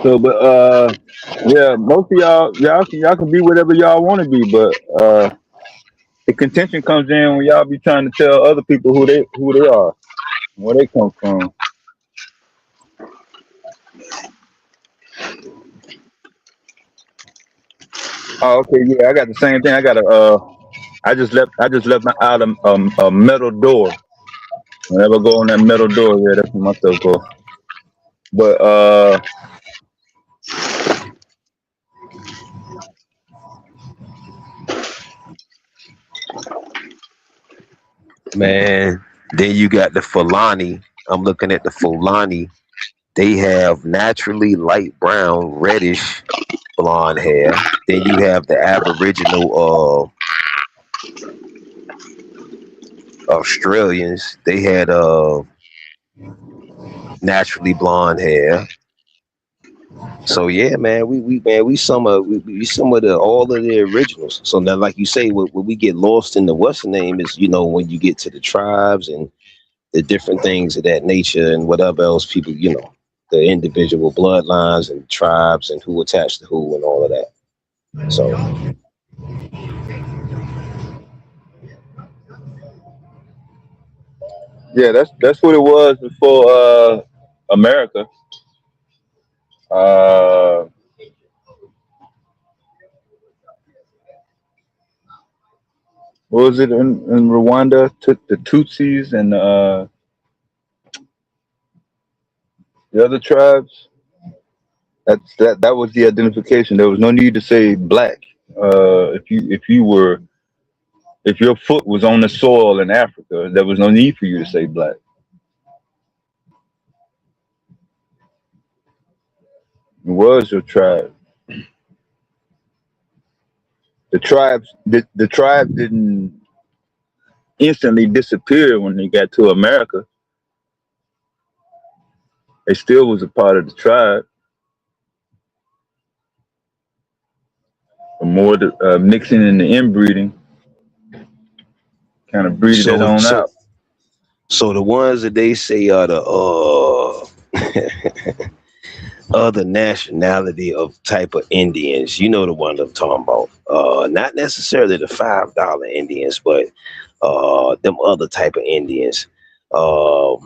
So, but yeah, most of y'all can be whatever y'all want to be, but the contention comes in when y'all be trying to tell other people who they are, where they come from. Oh, okay, yeah, I got the same thing. I just left out a metal door. Whenever I go on that metal door, yeah, that's what my stuff go. But Man, then you got the Fulani. I'm looking at the Fulani. They have naturally light brown, reddish blonde hair. Then you have the Aboriginal Australians. They had naturally blonde hair. So yeah, man, we some of the all of the originals. So now, like you say, what we get lost in the Western name is, when you get to the tribes and the different things of that nature and whatever else people, the individual bloodlines and tribes and who attached to who and all of that. So yeah, that's what it was before America. What was it in Rwanda? The Tutsis and the other tribes. That was the identification. There was no need to say black. If your foot was on the soil in Africa, there was no need for you to say black. It was your tribe. The tribe didn't instantly disappear when they got to America. They still was a part of the tribe. The more the mixing and the inbreeding kind of breeded it So on so out. so the ones that they say are the other nationality of type of Indians, you know the one I'm talking about. Not necessarily the $5 Indians, but them other type of Indians. Are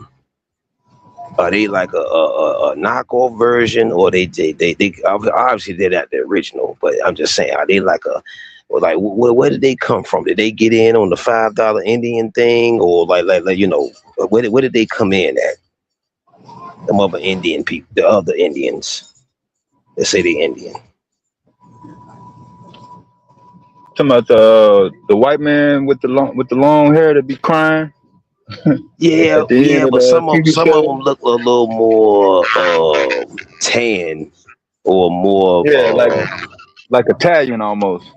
they like a knockoff version, or they obviously they're not the original? But I'm just saying, are they like where did they come from? Did they get in on the $5 Indian thing, or like you know, where did they come in at? Them other Indian people, the other Indians. They say they Indian. Talking about the white man with the long hair that be crying Yeah, at the yeah, end of but the TV some of show. them look a little more tan or more Yeah, like Italian almost.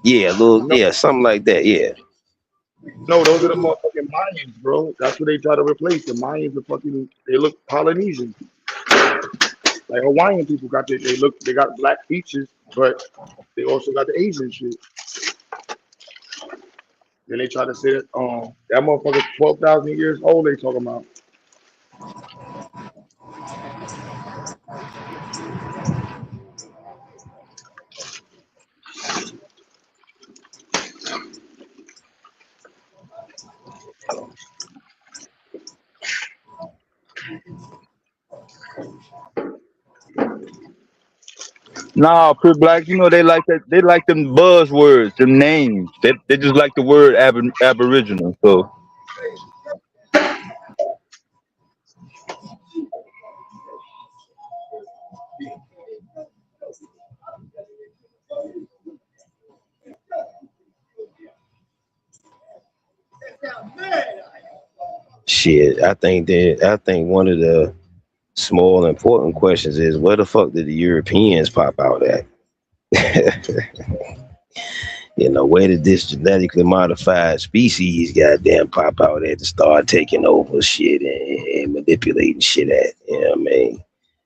yeah, a little No, yeah, something like that. Yeah. no, those are the motherfucking Mayans, bro. That's what they try to replace. The Mayans are fucking. They look Polynesian, like Hawaiian people got. They got black features, but they also got the Asian shit. Then they try to say that motherfucker 12,000 years old. They talking about. Nah, Pretty Black, you know they like that. They like them buzzwords, them names. They just like the word aboriginal. So Shit, I think one of the small important questions is where the fuck did the Europeans pop out at? You know, where did this genetically modified species goddamn pop out at to start taking over shit and manipulating shit at? You know what I mean?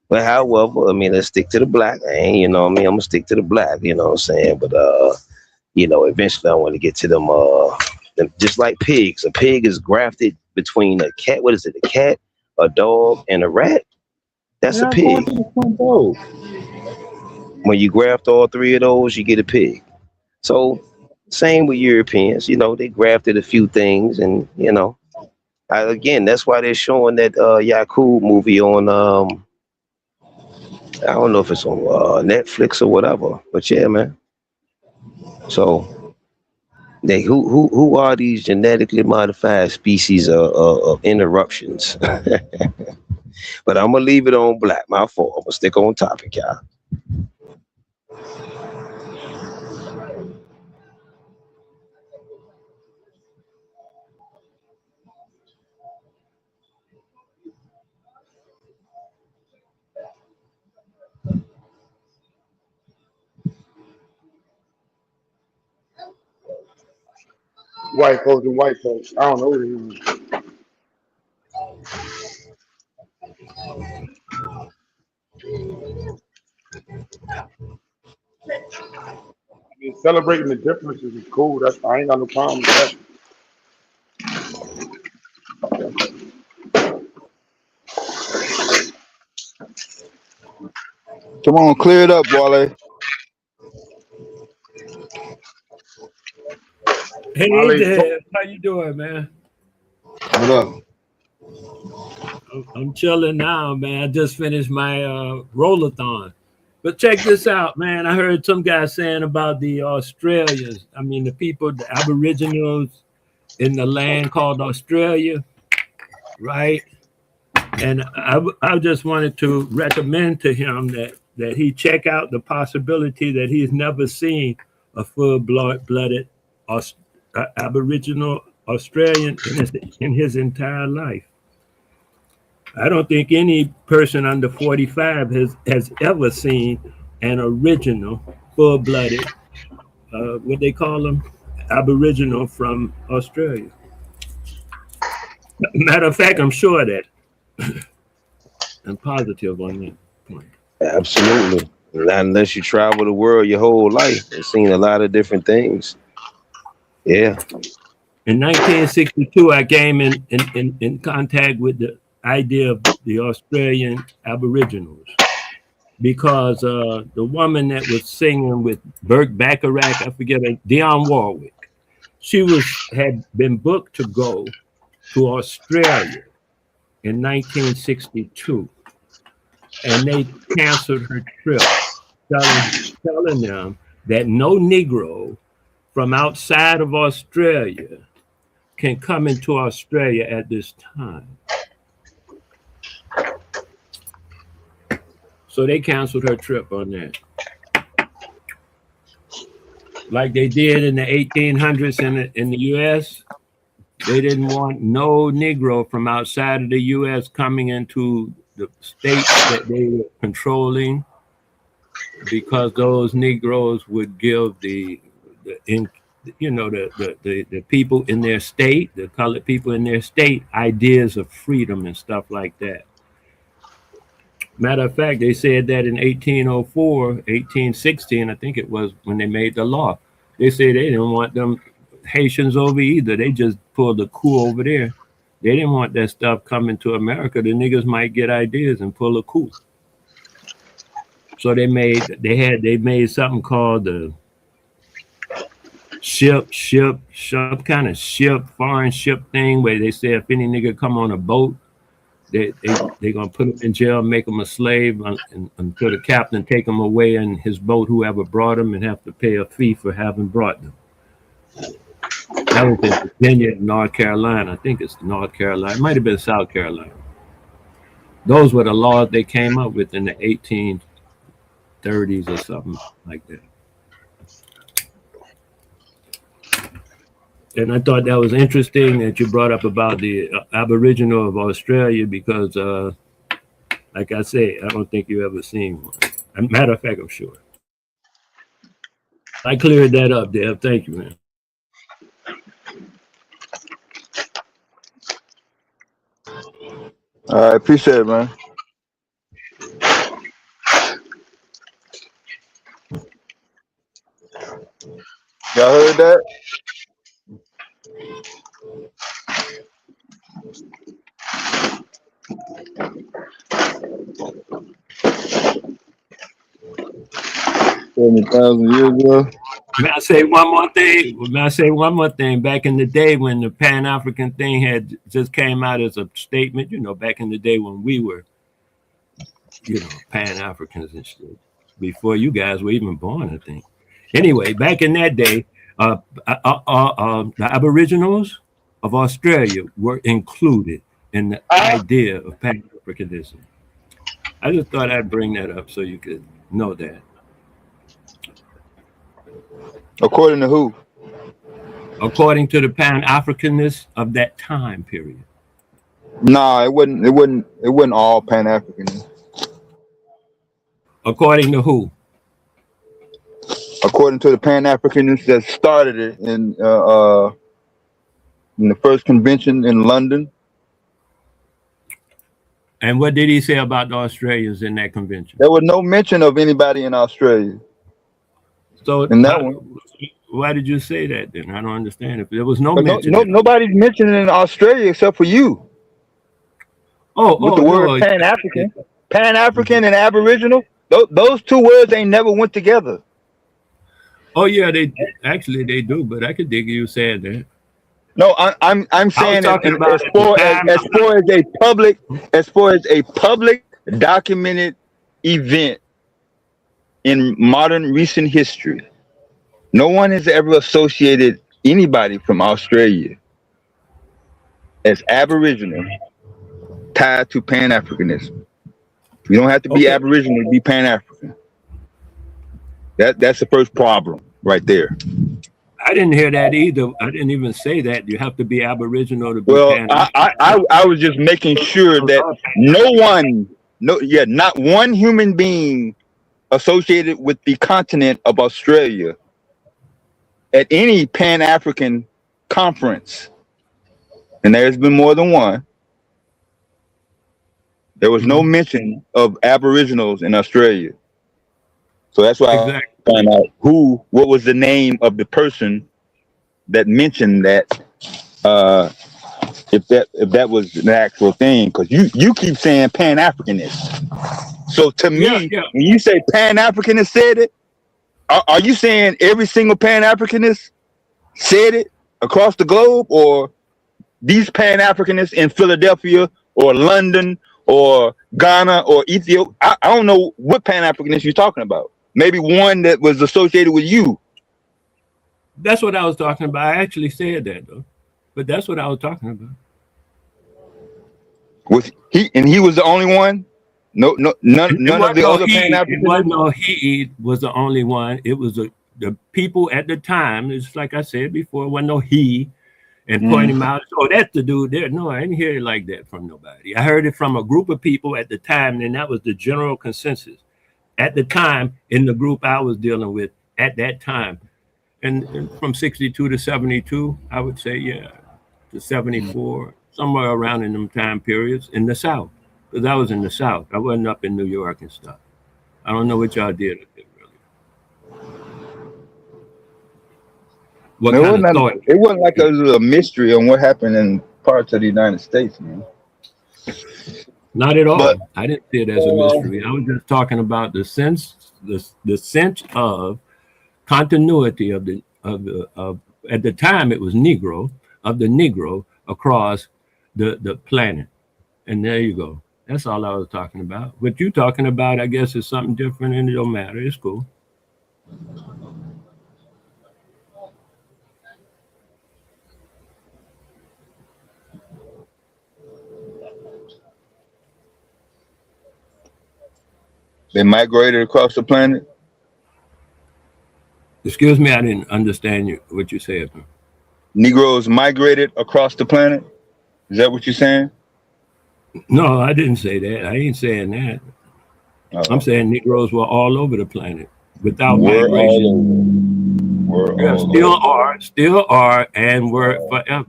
But however, I mean, let's stick to the black. You know what I mean? I'm gonna stick to the black, you know what I'm saying? But you know, eventually I want to get to them just like pigs. A pig is grafted between a cat, what is it, a cat, a dog, and a rat? That's a yeah, I'm going pig. to the front door. When you graft all three of those, you get a pig. So same with Europeans, you know, they grafted a few things, and you know, again, that's why they're showing that Yakub movie on I don't know if it's on Netflix or whatever, but yeah, man. So they who are these genetically modified species of interruptions? But I'm gonna leave it on black. My fault. I'm gonna stick on topic, y'all. White folks and white folks. I don't know what it is. I mean, celebrating the differences is cool. I ain't got no problem with that. Come on, clear it up, Wale. Hey Wale there, how you doing, man? What up? I'm chilling now, man. I just finished my rollathon. But check this out, man. I heard some guy saying about the Australians. I mean, the people, the Aboriginals in the land called Australia, right? And I just wanted to recommend to him that he check out the possibility that he's never seen a full-blooded Aboriginal Australian in his entire life. I don't think any person under 45 has ever seen an original, full-blooded, what they call them, Aboriginal from Australia. Matter of fact, I'm sure of that. I'm positive on that point. Absolutely. Not unless you travel the world your whole life and seen a lot of different things. Yeah. In 1962, I came in contact with the idea of the Australian Aboriginals because the woman that was singing with Burt Bacharach, I forget her, Dionne Warwick, she had been booked to go to Australia in 1962, and they canceled her trip, telling them that no Negro from outside of Australia can come into Australia at this time. So they canceled her trip on that. Like they did in the 1800s in the US, they didn't want no Negro from outside of the US coming into the states that they were controlling, because those Negroes would give the people in their state, the colored people in their state, ideas of freedom and stuff like that. Matter of fact, they said that in 1804, 1816, I think it was, when they made the law, they said they didn't want them Haitians over either. They just pulled the coup over there. They didn't want that stuff coming to America. The niggas might get ideas and pull a coup. So they made something called the foreign ship thing, where they say if any nigga come on a boat, they gonna put him in jail, make him a slave until the captain take him away in his boat, whoever brought him, and have to pay a fee for having brought them. That was in Virginia, North Carolina. I think it's North Carolina. It might have been South Carolina. Those were the laws they came up with in the 1830s or something like that. And I thought that was interesting that you brought up about the Aboriginal of Australia, because, like I say, I don't think you ever seen one. Matter of fact, I'm sure. I cleared that up, Dev. Thank you, man. All right, appreciate it, man. Y'all heard that? $70,000 years ago. May I say one more thing? Back in the day when the Pan-African thing had just came out as a statement, back in the day when we were, Pan-Africans and shit, before you guys were even born, I think. Anyway, back in that day, the Aboriginals of Australia were included in the idea of Pan-Africanism. I just thought I'd bring that up so you could know that. According to who? According to the Pan-Africanists of that time period. Nah, it wasn't all Pan-Africans. According to who? According to the Pan-Africanists that started it in the first convention in London. And what did he say about the Australians in that convention? There was no mention of anybody in Australia. So in that one. Why did you say that then? I don't understand. If there was no mention, nobody's mentioning in Australia except for you. With the word Pan-African, Pan-African and Aboriginal, those two words ain't never went together. Oh yeah, they do, but I could dig you saying that. No, I'm saying as far as a public documented event in modern recent history, no one has ever associated anybody from Australia as Aboriginal tied to Pan-Africanism. You don't have to be Aboriginal to be Pan-African. That's the first problem right there. I didn't hear that either. I didn't even say that. You have to be Aboriginal to be Well, Pan-African. I was just making sure that not one human being associated with the continent of Australia at any Pan-African conference, and there's been more than one, there was no mention of Aboriginals in Australia. So that's why Exactly. I found out what was the name of the person that mentioned that, if that was an actual thing, because you keep saying Pan-Africanist. So to me, Yeah. when you say Pan-Africanist said it, are you saying every single Pan-Africanist said it across the globe, or these Pan-Africanists in Philadelphia or London or Ghana or Ethiopia? I don't know what Pan-Africanist you're talking about. Maybe one that was associated with you. That's what I was talking about. I actually said that though, but that's what I was talking about. Was he was the only one? No, none of the other It wasn't Pan-Africanists. no he was the only one. It was the people at the time. It's like I said before, it wasn't no he, and point him out. Oh, that's the dude there. No, I didn't hear it like that from nobody. I heard it from a group of people at the time, and that was the general consensus at the time in the group I was dealing with at that time. And from 62 to 72, I would say, yeah, to 74, somewhere around in them time periods in the South. Because I was in the South. I wasn't up in New York and stuff. I don't know what y'all did up there, really. What kind of thought? It wasn't like it was a mystery on what happened in parts of the United States, man. Not at all. But, I didn't see it as a mystery. I was just talking about the sense of continuity of at the time it was Negro across the planet. And there you go. That's all I was talking about. What you talking about, I guess, is something different, and it don't matter. It's cool. They migrated across the planet. Excuse me, I didn't understand what you said. Negroes migrated across the planet. Is that what you're saying? No, I didn't say that. I ain't saying that. I'm saying Negroes were all over the planet without migration. Still are, and were forever,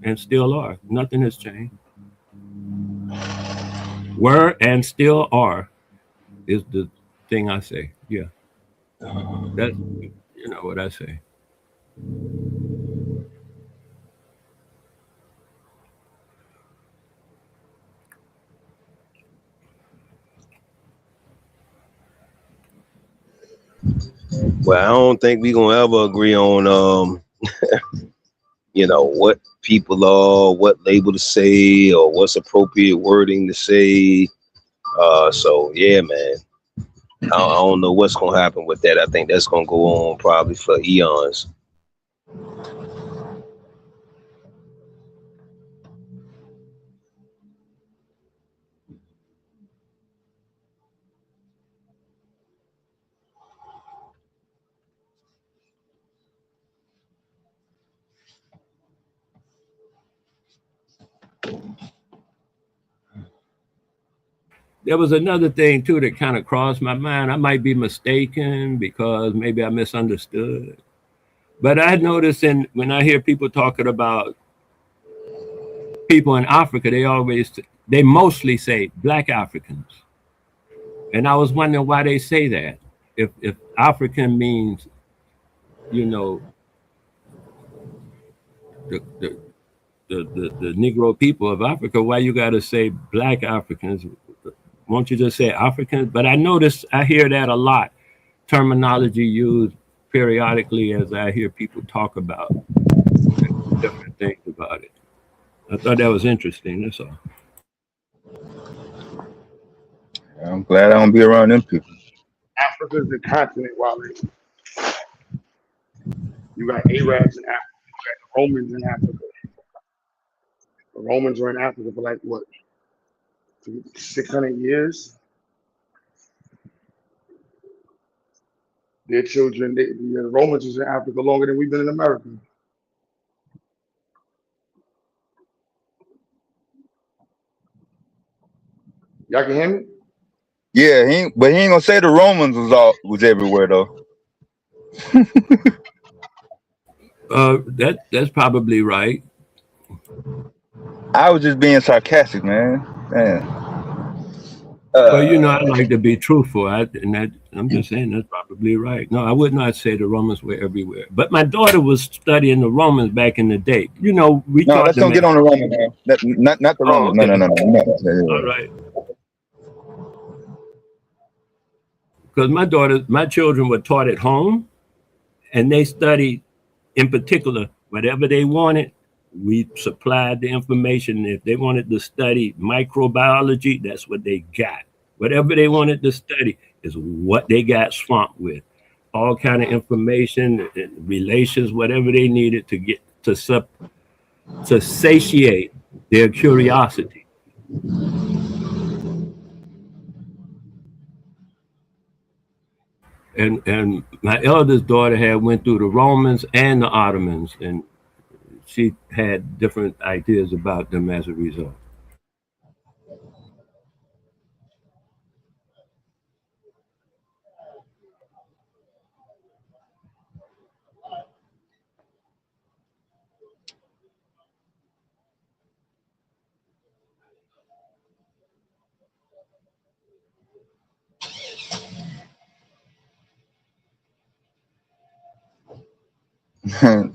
and still are. Nothing has changed. Were and still are is the thing I say. Yeah, that you know what I say. Well, I don't think we're gonna ever agree on what people are, what label to say, or what's appropriate wording to say. So yeah, man. I don't know what's gonna happen with that. I think that's gonna go on probably for eons. There was another thing too that kind of crossed my mind. I might be mistaken because maybe I misunderstood. But I noticed when I hear people talking about people in Africa, they mostly say Black Africans. And I was wondering why they say that. If African means, the Negro people of Africa, why you gotta say Black Africans? Won't you just say Africans? But I hear that a lot, terminology used periodically as I hear people talk about different things about it. I thought that was interesting, that's all. I'm glad I don't be around them people. Africa's the continent, Wale. You got Arabs in Africa. You got the Romans in Africa. The Romans were in Africa for like what, 600 years? their children. The Romans was in Africa longer than we've been in America. Y'all can hear me? Yeah, but he ain't gonna say the Romans was everywhere though. That's probably right. I was just being sarcastic, man. Well, you know, I like to be truthful. I'm just saying that's probably right. No, I would not say the Romans were everywhere. But my daughter was studying the Romans back in the day. You know, we No, taught let's them. don't get on the Romans, man. Not the Oh, Romans. okay. No. All right. Because my children were taught at home, and they studied, in particular, whatever they wanted. We supplied the information. If they wanted to study microbiology, that's what they got. Whatever they wanted to study is what they got swamped with. All kind of information, relations, whatever they needed to get to satiate their curiosity. And my eldest daughter had went through the Romans and the Ottomans, and she had different ideas about them as a result.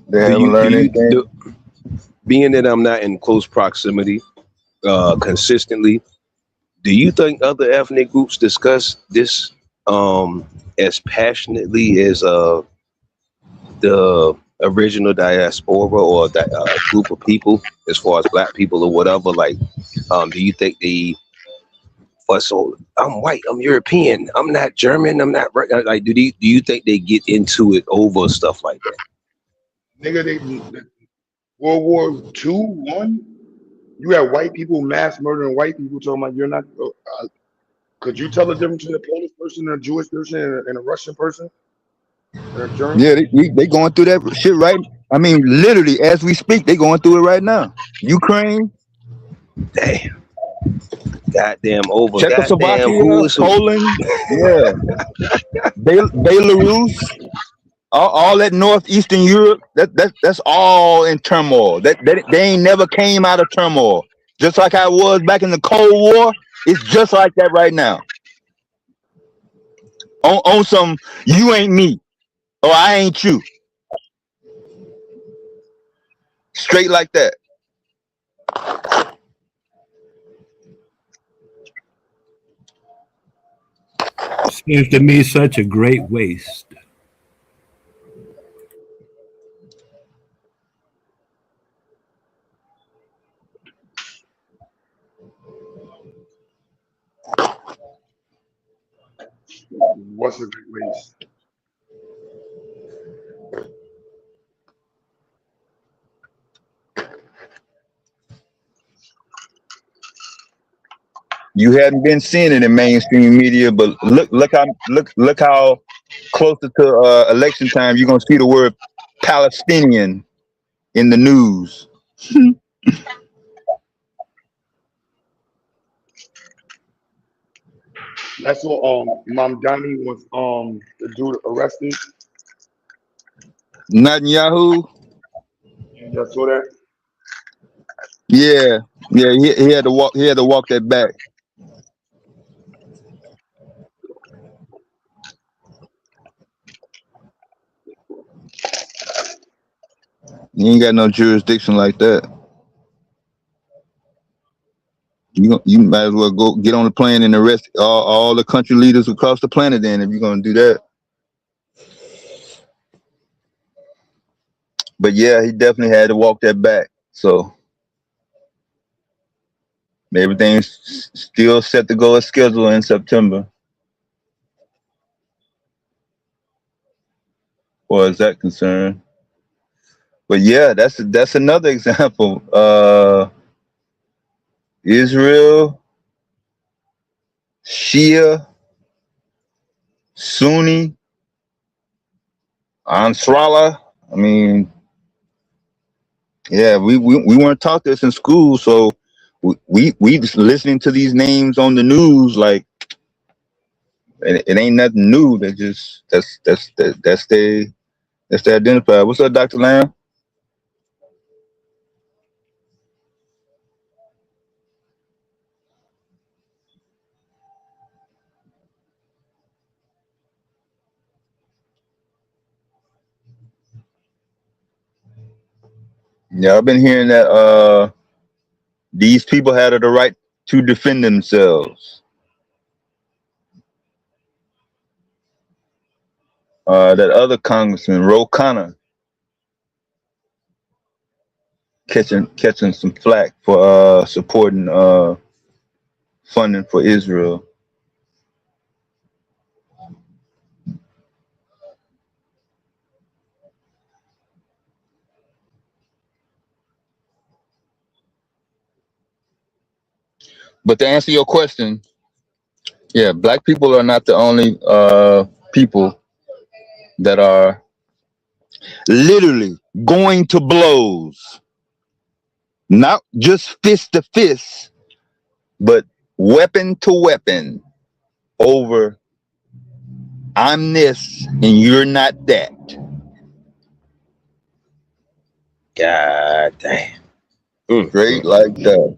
They Do haven't you do learned you anything. do, being that I'm not in close proximity consistently, do you think other ethnic groups discuss this as passionately as the original diaspora or that group of people, as far as black people or whatever? Like, do you think they so I'm white, I'm European, I'm not German, I'm not like do you think they get into it over stuff like that? Nigga, World War II, one, you had white people mass murdering white people talking about you're not. Could you tell the difference between a Polish person, a Jewish person, and a Russian person, and a German? Yeah, they going through that shit right. I mean, literally, as we speak, they going through it right now. Ukraine, Damn. Goddamn over. Goddamn Czechoslovakia, who is who? Poland, yeah, Belarus, all that northeastern Europe. That's all in turmoil. That they ain't never came out of turmoil. Just like I was back in the Cold War, it's just like that right now. On some, you ain't me, or I ain't you. Straight like that. Seems to me such a great waste. What's a good race? You hadn't been seeing it in mainstream media, but look how closer to election time you're gonna see the word Palestinian in the news. That's what Mamdani was the dude arrested. Netanyahu, You saw that? yeah, he had to walk that back. You ain't got no jurisdiction like that. You might as well go get on the plane and arrest all the country leaders across the planet. Then, if you're gonna do that. But yeah, he definitely had to walk that back. So everything's still set to go as scheduled in September. Or is that concerned? But yeah, that's another example. Israel, Shia, Sunni, Ansrallah. I mean, yeah, we weren't taught this in school, so we just listening to these names on the news like it ain't nothing new. They just that's they identify. What's up, Dr. Lamb? Yeah, I've been hearing that these people had the right to defend themselves. That other congressman, Ro Khanna, catching some flack for supporting funding for Israel. But to answer your question, yeah, black people are not the only people that are literally going to blows, not just fist to fist, but weapon to weapon over I'm this and you're not that. God damn. Straight like that.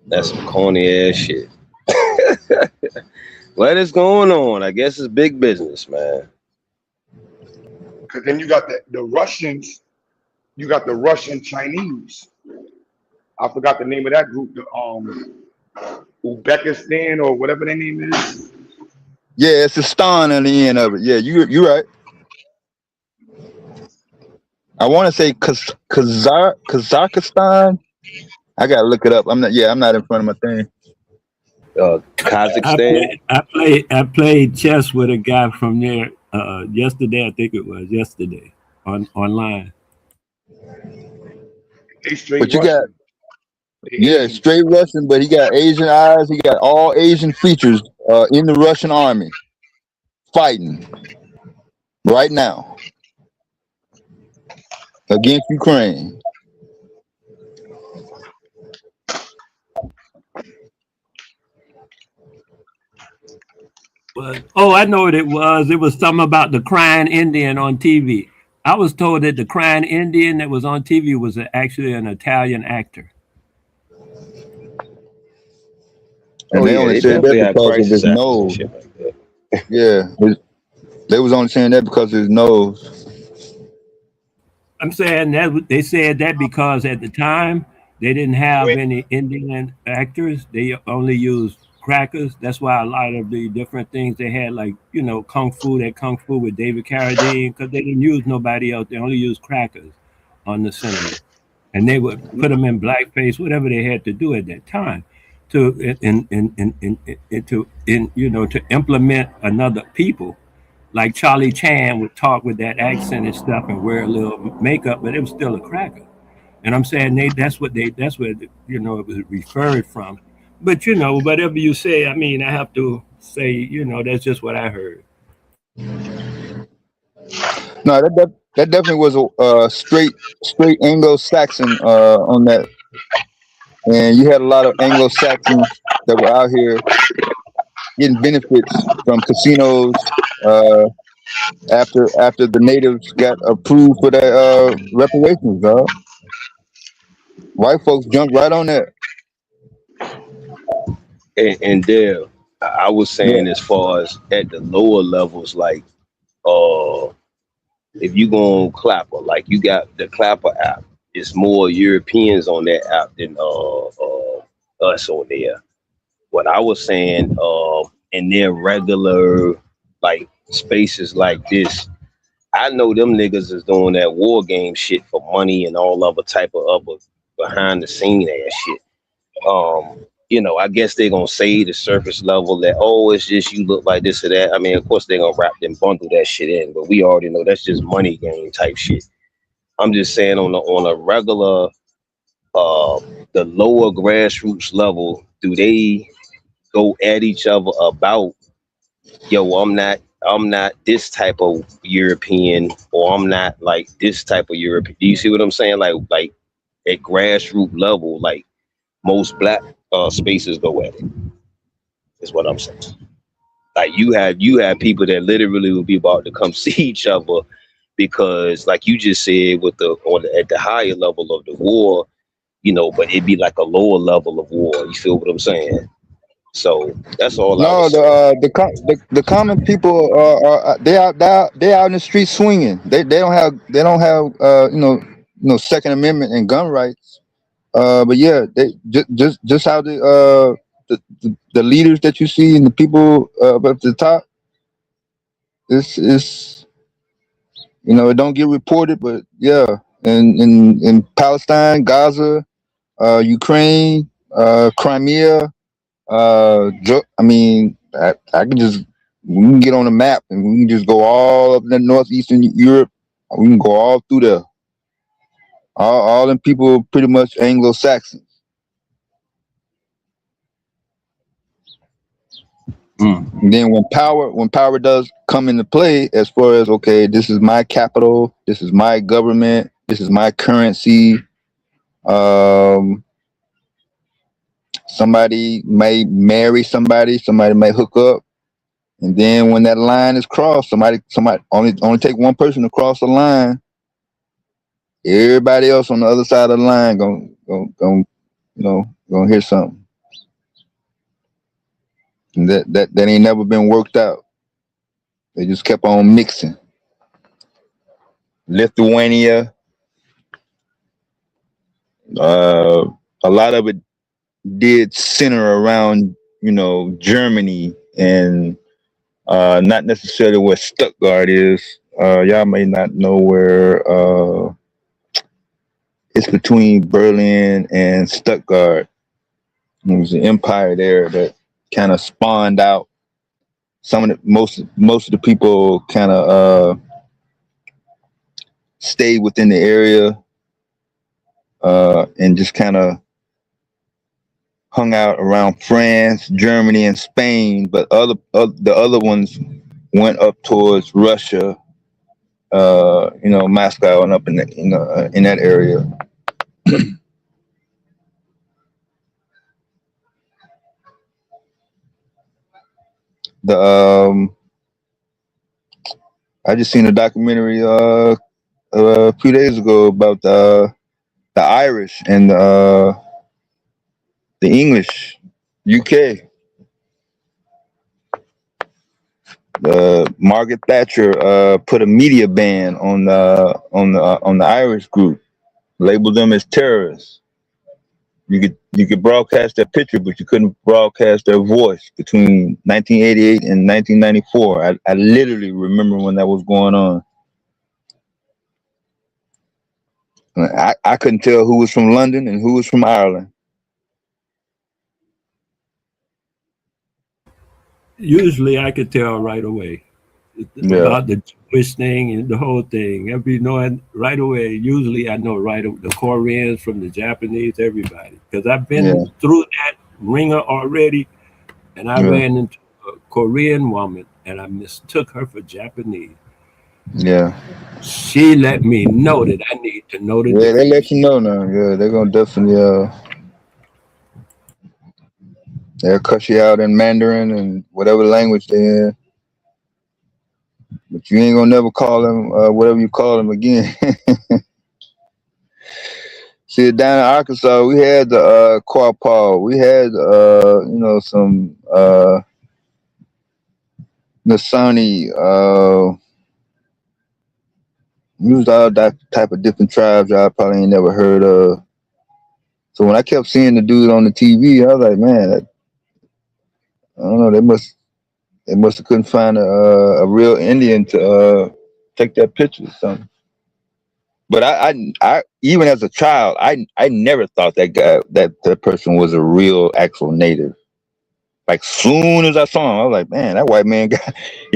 That's some corny ass shit. What is going on? I guess it's big business, man. Because then you got the Russians, you got the Russian Chinese. I forgot the name of that group, the Uzbekistan or whatever their name is. Yeah, it's a stan on the end of it. Yeah, you're right. I want to say Kazakhstan. I gotta look it up. I'm not in front of my thing. Kazakhstan. I played chess with a guy from there yesterday. I think it was yesterday online. They straight But you Russian. got straight Russian, but he got Asian eyes. He got all Asian features in the Russian army fighting right now against Ukraine. But I know what it was. It was something about the crying Indian on TV. I was told that the crying Indian that was on TV was actually an Italian actor. And they only said that because of his nose. Like yeah, they was only saying that because of his nose. I'm saying that they said that because at the time they didn't have any Indian actors. They only used crackers. That's why a lot of the different things they had, like kung fu with David Carradine, because they didn't use nobody else. They only used crackers on the cinema, and they would put them in blackface, whatever they had to do at that time, to implement another people. Like Charlie Chan would talk with that accent and stuff and wear a little makeup, but it was still a cracker. And I'm saying that's what it was referred from. But whatever you say, I mean, I have to say, that's just what I heard. No, that definitely was a straight Anglo-Saxon on that, and you had a lot of Anglo-Saxons that were out here getting benefits from casinos after the natives got approved for their reparations, dog. White folks jumped right on that. And Dale, I was saying as far as at the lower levels, like if you go on Clapper, like you got the Clapper app, it's more Europeans on that app than us on there. What I was saying, in their regular like spaces like this, I know them niggas is doing that war game shit for money and all other type of other behind the scene ass shit. I guess they're gonna say the surface level that, it's just you look like this or that. I mean, of course they're gonna wrap and bundle that shit in, but we already know that's just money game type shit. I'm just saying on a regular the lower grassroots level, do they go at each other about, yo, I'm not I'm not this type of European, or I'm not like this type of European. Do you see what I'm saying? Like at grassroots level, like most black spaces go at it. Is what I'm saying. Like you had people that literally would be about to come see each other because, like you just said, at the higher level of the war, but it'd be like a lower level of war. You feel what I'm saying? So that's all I No, was saying. the common people are they out in the street swinging. They don't have Second Amendment and gun rights. But yeah, they just how the leaders that you see and the people up at the top. This is it don't get reported, but yeah, in Palestine, Gaza, Ukraine, Crimea. I mean, I can just we can get on the map and we can just go all up in the northeastern Europe. We can go all through there. All them people pretty much Anglo-Saxons. And then when power does come into play, as far as okay, this is my capital, this is my government, this is my currency. Somebody may marry somebody may hook up. And then when that line is crossed, somebody only take one person to cross the line. Everybody else on the other side of the line gonna hear something. And that ain't never been worked out. They just kept on mixing. Lithuania, a lot of it did center around Germany and not necessarily where Stuttgart is. Y'all may not know where it's between Berlin and Stuttgart. There's an empire there that kind of spawned out some of the most of the people kind of stayed within the area and just kind of hung out around France, Germany, and Spain. But the other ones went up towards Russia, Moscow, and up in that area. I just seen a documentary a few days ago about the Irish and the English, UK. Margaret Thatcher put a media ban on the Irish group, labeled them as terrorists. You could broadcast their picture, but you couldn't broadcast their voice between 1988 and 1994. I literally remember when that was going on. I couldn't tell who was from London and who was from Ireland. Usually I could tell right away about the Jewish thing and the whole thing. I'd be knowing right away. Usually I know right away the Koreans from the Japanese, everybody. Because I've been through that ringer already, and I ran into a Korean woman and I mistook her for Japanese. Yeah. She let me know that I need to know the difference. They let you know now. Yeah, they're gonna definitely they'll cuss you out in Mandarin and whatever language they're in. But you ain't gonna never call them whatever you call them again. See, down in Arkansas, we had the Quapaw. We had some Nasani. Used all that type of different tribes I probably ain't never heard of. So when I kept seeing the dude on the TV, I was like, man, I don't know. They must have couldn't find a real Indian to take that picture or something. But I even as a child, I never thought that person was a real actual native. Like soon as I saw him, I was like, man, that white man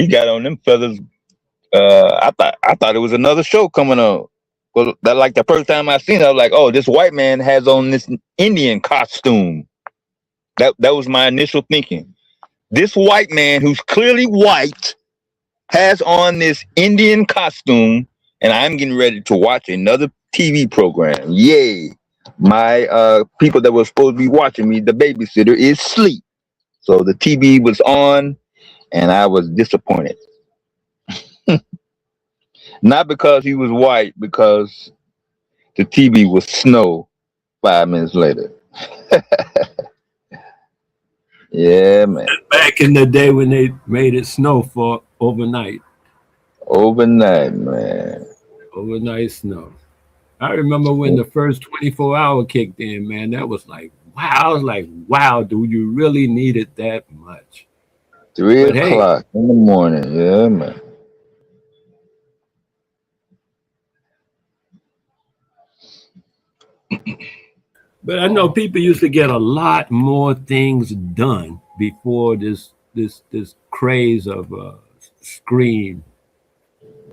got on them feathers. I thought it was another show coming up. Well, that like the first time I seen it, I was like, oh, this white man has on this Indian costume. That was my initial thinking. This white man who's clearly white has on this Indian costume, and I'm getting ready to watch another TV program. Yay! My people that were supposed to be watching me, the babysitter, is asleep. So the TV was on, and I was disappointed. Not because he was white, because the TV was snow 5 minutes later. Yeah, man. Back in the day when they made it snow for overnight. Overnight, man. Overnight snow. I remember when the first 24-hour kicked in, man. That was like, wow. I was like, wow, do you really need it that much? 3 But hey, o'clock in the morning. Yeah, man. but I know people used to get a lot more things done before this craze of screen,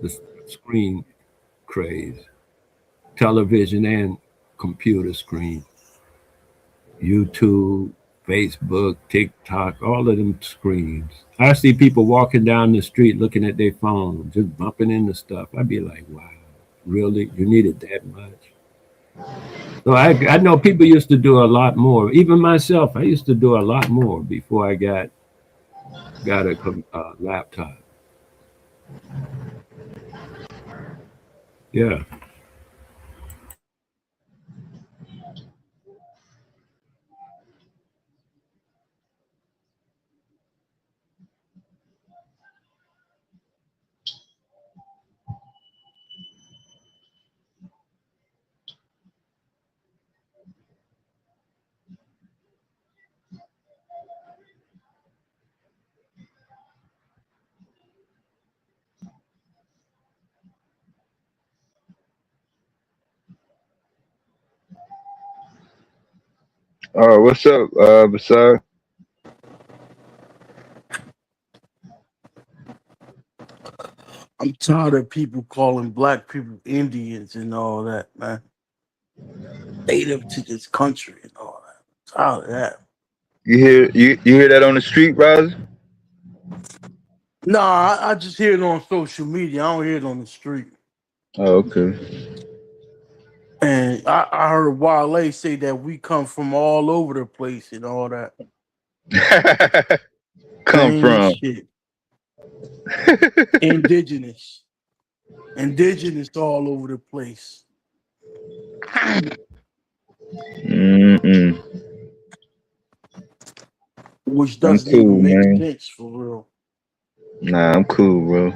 the screen craze, television and computer screen, YouTube, Facebook, TikTok, all of them screens. I see people walking down the street looking at their phone, just bumping into stuff. I'd be like, wow, really? You need it that much? So I know people used to do a lot more. Even myself, I used to do a lot more before I got a laptop. Yeah. Oh, what's up, Basar? I'm tired of people calling black people Indians and all that, man. Native to this country and all that. I'm tired of that. You hear that on the street, Roz? Nah, I just hear it on social media. I don't hear it on the street. Oh, okay. And I heard Wale say that we come from all over the place and all that. Come Same from. shit. Indigenous. Indigenous all over the place. Mm-mm. Which I'm doesn't cool, even make man. sense for real. Nah, I'm cool, bro.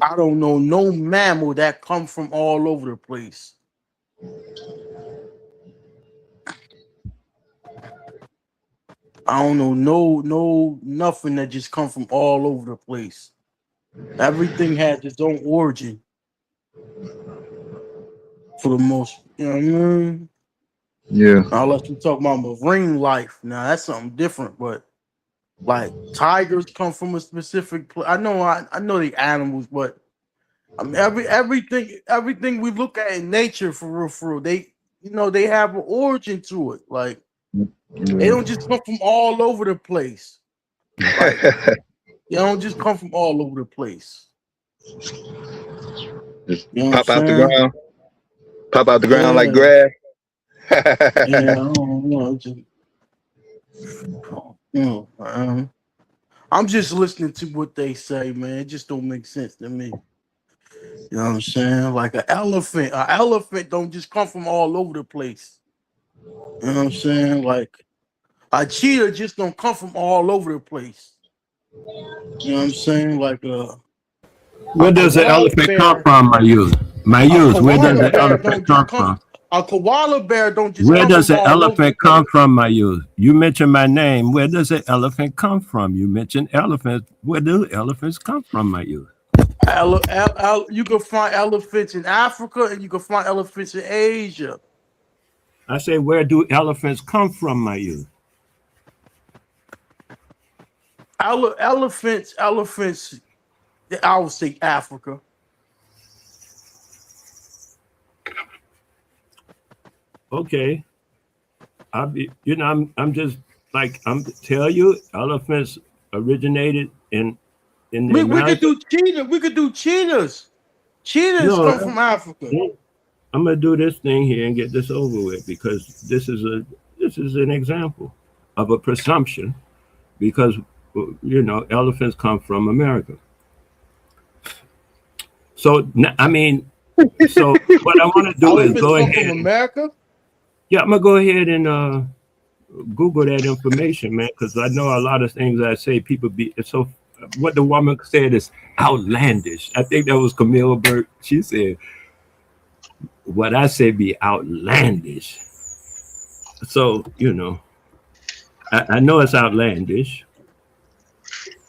I don't know no mammal that come from all over the place. I don't know nothing that just come from all over the place. Everything has its own origin for the most, you know what I mean? Yeah. Unless you talk about marine life, now that's something different. But like tigers come from a specific place. I know the animals, but I mean everything we look at in nature for real, they they have an origin to it. Like they Yeah. don't just come from all over the place. Like they don't just come from all over the place. Just You know what I'm pop out the saying? ground. Pop out the ground like Yeah, grass. yeah. I don't know. I'm just listening to what they say, man. It just don't make sense to me. You know what I'm saying? Like an elephant don't just come from all over the place. You know what I'm saying? Like a cheetah just don't come from all over the place. You know what I'm saying? Like Where does the elephant come from, my youth? My a youth, where does koala the bear elephant don't just come come. from? A koala bear don't just Where come does from the all over the elephant come place. from, my youth? You mentioned my name. Where does the elephant come from? You mentioned elephants. Where do elephants come from, my youth? You can find elephants in Africa and you can find elephants in Asia. I say, where do elephants come from, my youth? Elephants. I would say Africa. Okay. I'm just like I'm tell you, elephants originated in the We could America. do cheetah. We could do cheetahs. Cheetahs No, come from Africa. I'm gonna do this thing here and get this over with because this is an example of a presumption because elephants come from America. So I mean, so what I want to do is Elephants go come from ahead. America. Yeah, I'm gonna go ahead and Google that information, man, because I know a lot of things I say people be it's so. What the woman said is outlandish. I think that was Camille Burt. She said, "What I say be outlandish." So I know it's outlandish,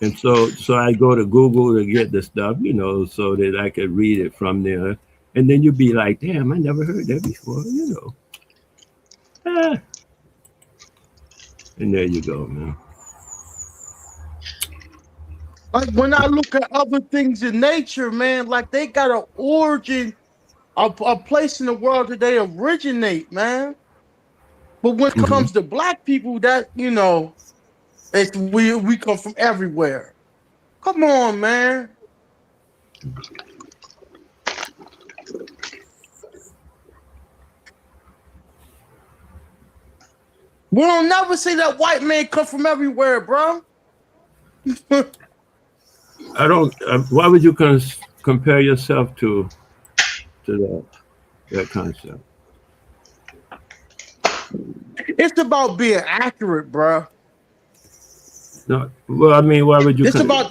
and so I go to Google to get the stuff, so that I could read it from there, and then you'd be like, "Damn, I never heard that before," And there you go, man. Like when I look at other things in nature, man, like they got an origin, a place in the world that they originate, man. But when it comes to black people, that it's we come from everywhere. Come on, man. We don't never say that white man come from everywhere, bro. I don't. Why would you compare yourself to that concept? It's about being accurate, bro. No, well, I mean, why would you? It's about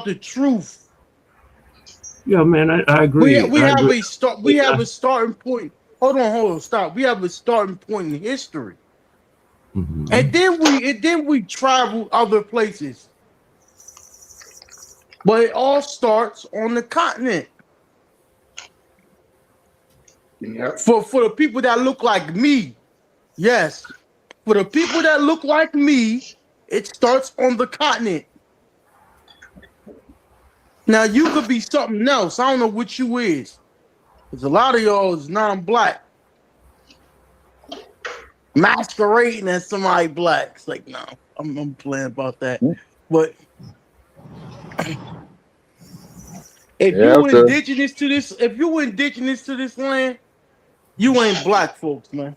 the truth. Yeah, man, I agree. We have a starting point. Hold on, stop. We have a starting point in history, and then we travel other places. But it all starts on the continent. Yeah. For the people that look like me, yes. For the people that look like me, it starts on the continent. Now you could be something else. I don't know what you is. Because a lot of y'all is non-black. Masquerading as somebody black. It's like, no, I'm playing about that. But if you were indigenous to this land, you ain't black folks, man.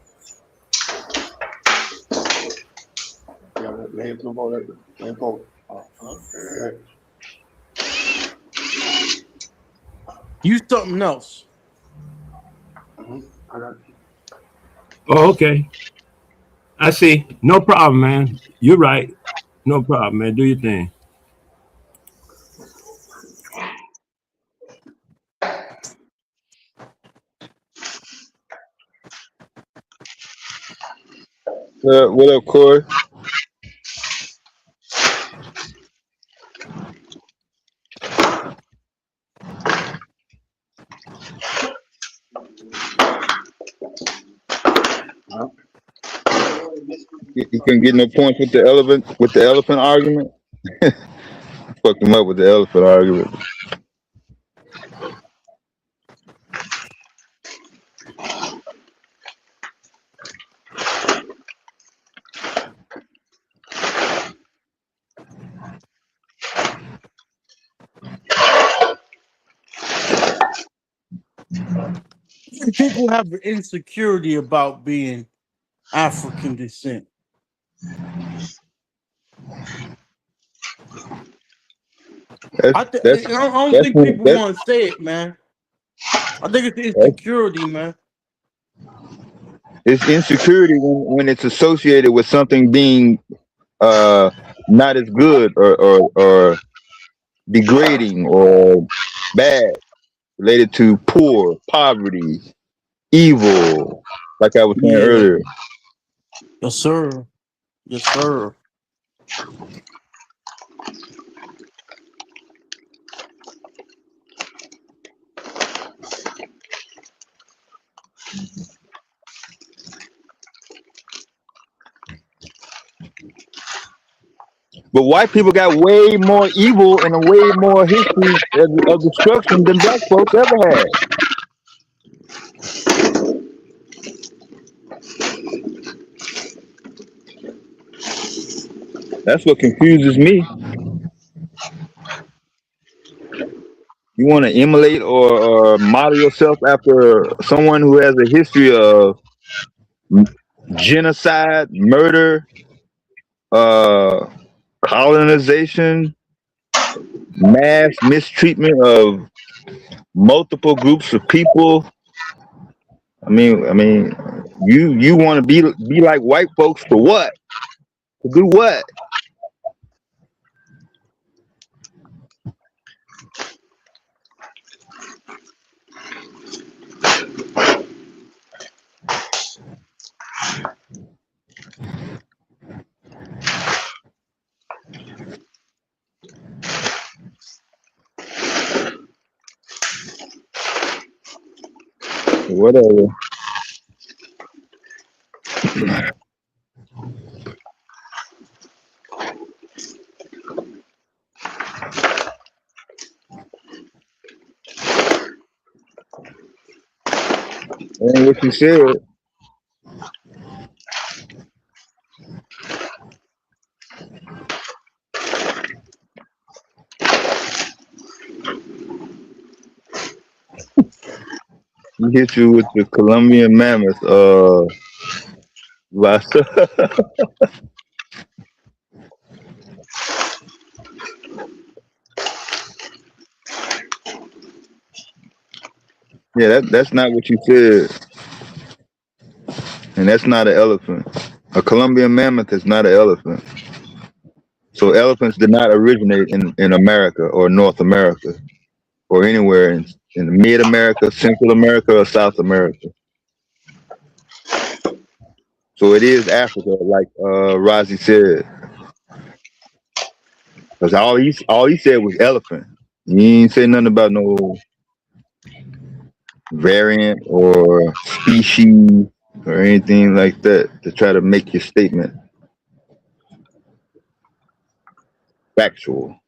You something else. Oh, okay. I see. No problem, man. You're right. No problem, man. Do your thing. What up, Corey? You couldn't get no points with the elephant argument. Fucked him up with the elephant argument. People have an insecurity about being African descent. I don't think people want to say it, man. I think it's insecurity, man. It's insecurity when it's associated with something being not as good or degrading or bad, related to poverty, evil, like I was saying earlier. Yes, sir. Yes, sir. But white people got way more evil and a way more history of destruction than black folks ever had. That's what confuses me. You want to emulate or model yourself after someone who has a history of genocide, murder, uh, colonization, mass mistreatment of multiple groups of people. I mean, you want to be like white folks for what? To do what? Whatever. And what you said, he hit you with the Colombian mammoth. Last, yeah, that's not what you said, and that's not an elephant. A Colombian mammoth is not an elephant. So elephants did not originate in America or North America or anywhere in Mid America, Central America, or South America. So it is Africa, like Razi said, because all he said was elephant. He ain't say nothing about no variant or species or anything like that to try to make your statement factual.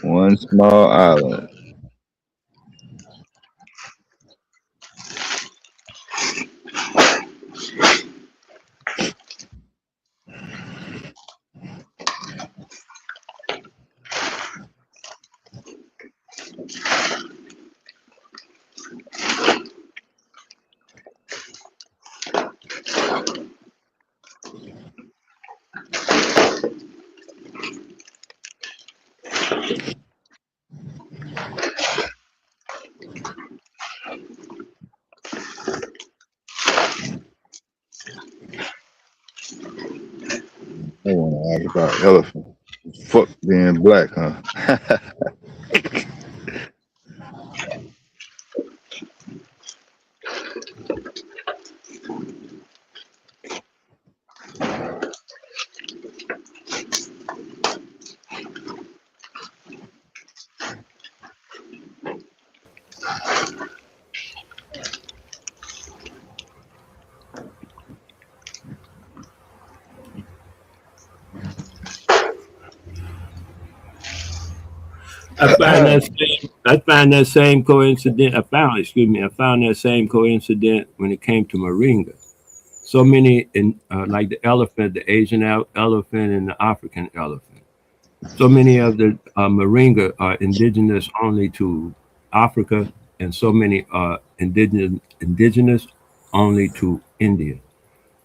One small island. I want to ask about elephant. Fuck being black, huh? I find that same coincidence. I found that same coincidence when it came to Moringa. So many in like the elephant, the Asian elephant, and the African elephant. So many of the Moringa are indigenous only to Africa, and so many are indigenous only to India.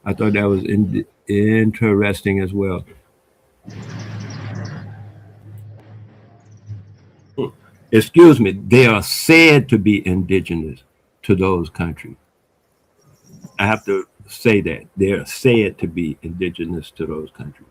I thought that was interesting as well. Excuse me, they are said to be indigenous to those countries. I have to say that they are said to be indigenous to those countries.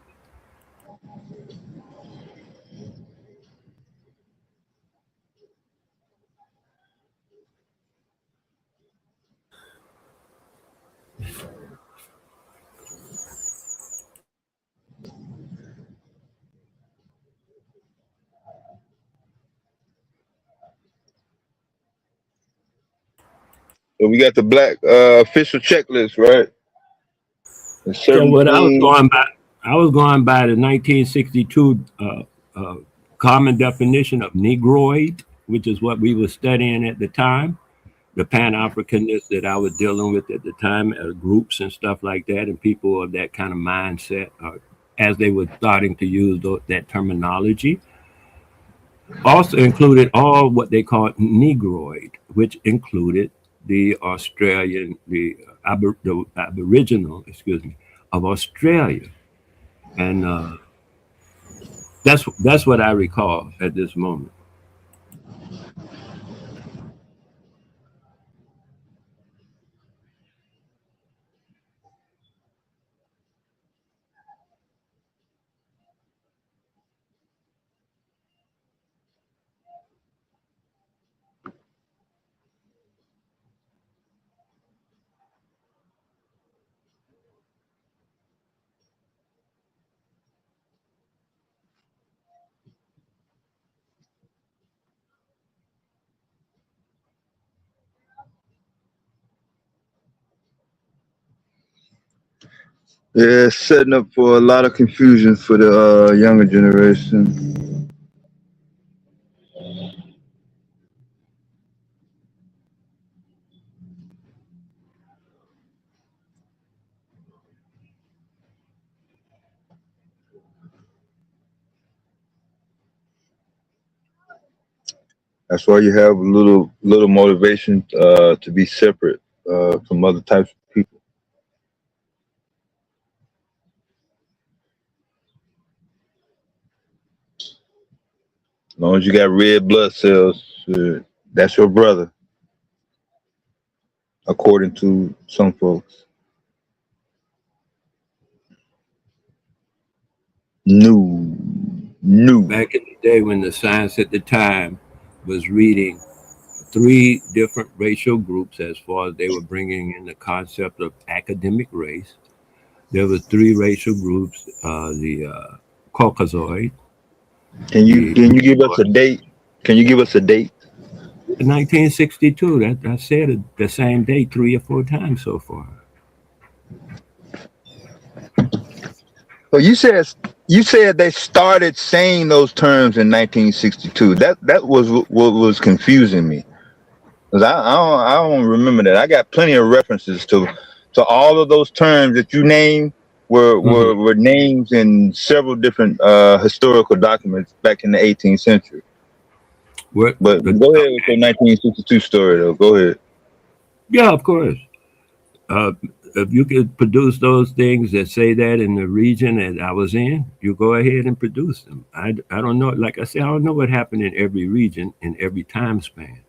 So we got the black official checklist, right? There's So certain what things. I was going by the 1962 common definition of Negroid, which is what we were studying at the time. The Pan-Africanists that I was dealing with at the time, groups and stuff like that, and people of that kind of mindset, as they were starting to use that terminology. Also included all what they called Negroid, which included the Australian, the Aboriginal, of Australia, and that's what I recall at this moment. Yeah, it's setting up for a lot of confusion for the younger generation. That's why you have a little motivation to be separate from other types of people. As long as you got red blood cells, that's your brother, according to some folks. No. Back in the day when the science at the time was reading 3 different racial groups as far as they were bringing in the concept of academic race. There were 3 racial groups, the Caucasoid. Can you give us a date? Can you give us a date? 1962. I said it the same day 3 or 4 times so far. So you said they started saying those terms in 1962. That was what was confusing me, because I don't remember that. I got plenty of references to all of those terms that you named were names in several different historical documents back in the 18th century. But go ahead with your 1962 story, though. Go ahead. Yeah, of course. If you could produce those things that say that in the region that I was in, you go ahead and produce them. I don't know. Like I said, I don't know what happened in every region in every time span.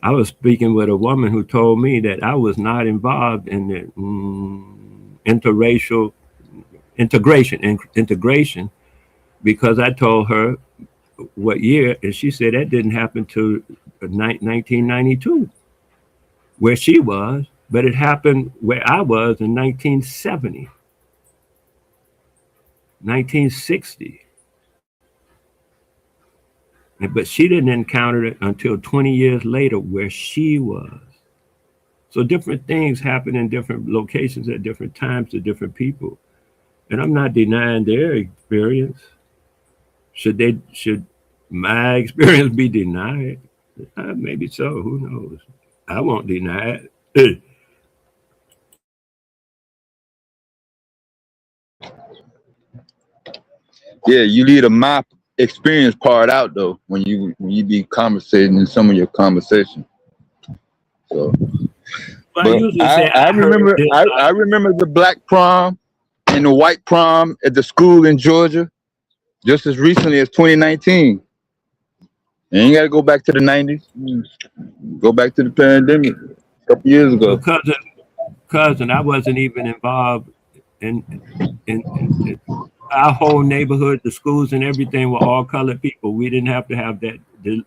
I was speaking with a woman who told me that I was not involved in the interracial integration because I told her what year, and she said that didn't happen till 1992, where she was. But it happened where I was in 1970, 1960. But she didn't encounter it until 20 years later where she was. So different things happen in different locations at different times to different people. And I'm not denying their experience. Should my experience be denied? Maybe so, who knows? I won't deny it. Yeah, you leave the my experience part out though when you be conversating in some of your conversation. So, but I remember the black prom and the white prom at the school in Georgia just as recently as 2019. And you got to go back to the 90s. Go back to the pandemic a couple years ago. Well, cousin, I wasn't even involved in our whole neighborhood. The schools and everything were all colored people. We didn't have to have that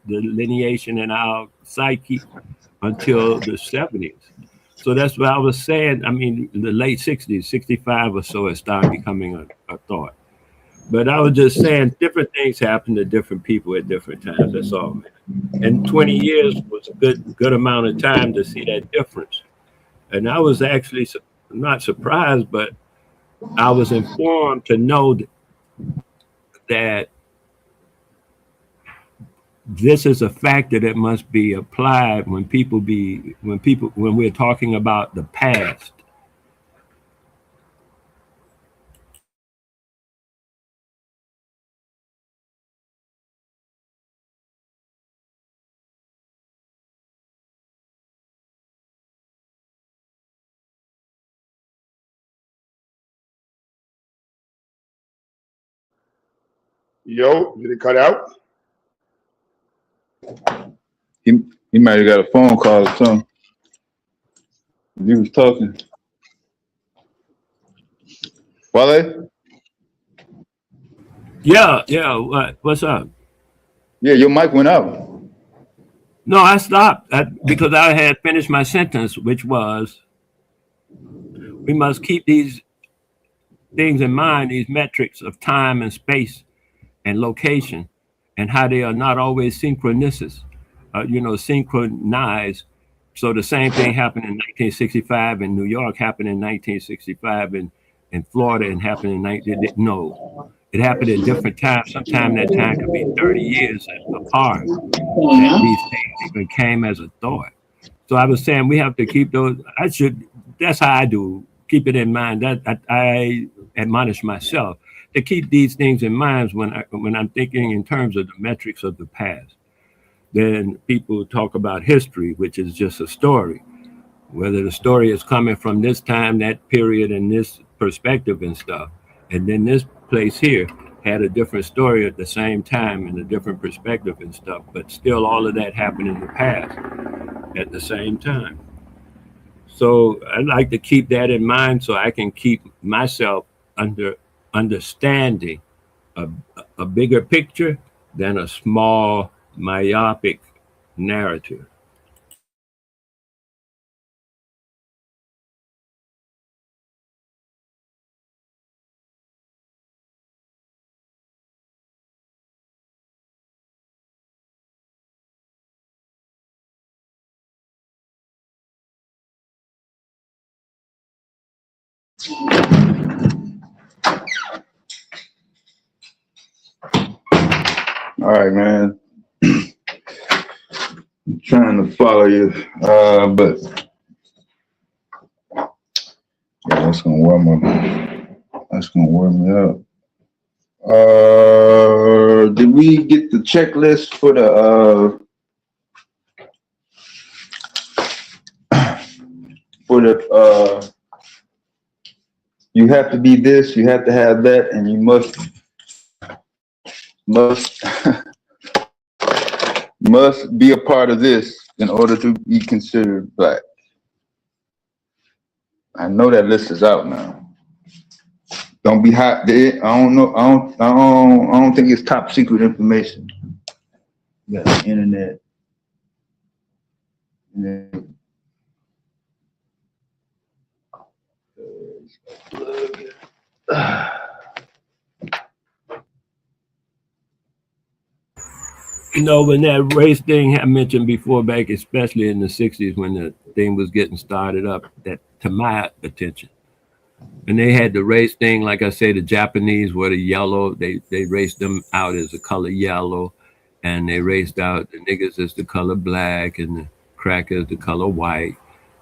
delineation in our psyche until the 70s. So that's what I was saying. I mean, the late 60s, 65 or so, it started becoming a thought. But I was just saying different things happen to different people at different times. That's all, man. And 20 years was a good amount of time to see that difference. And I was actually not surprised, but I was informed to know that this is a factor that must be applied when we're talking about the past. Yo, did it cut out? He might have got a phone call or something. He was talking. Wale? Yeah. What's up? Yeah, your mic went out. No, I stopped because I had finished my sentence, which was, we must keep these things in mind, these metrics of time and space and location, and how they are not always synchronous, synchronized. So the same thing happened in 1965 in New York, happened in 1965 in Florida, and happened in it happened at different times. Sometimes that time could be 30 years apart. That these things even came as a thought. So I was saying we have to keep those. That's how I do. Keep it in mind. That I admonish myself to keep these things in mind when I'm thinking in terms of the metrics of the past. Then people talk about history, which is just a story. Whether the story is coming from this time, that period, and this perspective and stuff. And then this place here had a different story at the same time and a different perspective and stuff. But still, all of that happened in the past at the same time. So I like to keep that in mind so I can keep myself understanding a bigger picture than a small myopic narrative. All right, man. I'm trying to follow you, but yeah, that's gonna warm me up. Did we get the checklist for the you have to be this, you have to have that, and you must must be a part of this in order to be considered black. I know that list is out now. Don't be hot. I don't know. I don't think it's top secret information. You got the internet. When that race thing I mentioned before, back especially in the 60s when the thing was getting started up, that to my attention. And they had the race thing, like I say, the Japanese were the yellow. They raced them out as the color yellow, and they raced out the niggas as the color black, and the crackers the color white,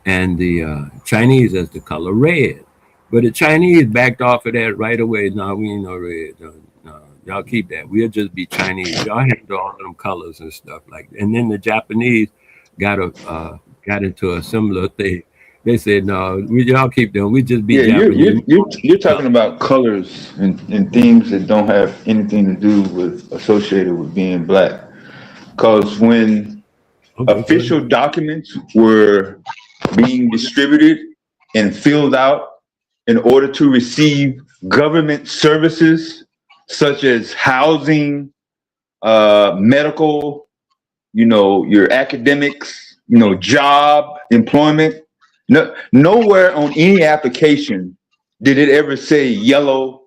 and the Chinese as the color red. But the Chinese backed off of that right away. No, we ain't no red. No, y'all keep that. We'll just be Chinese. Y'all handle all of them colors and stuff like that. And then the Japanese got into a similar thing. They said, no, y'all keep them. We just be Japanese. You're talking about colors and things that don't have anything to do with associated with being black. Because when official documents were being distributed and filled out in order to receive government services such as housing, medical, your academics, job, employment. Nowhere on any application did it ever say yellow,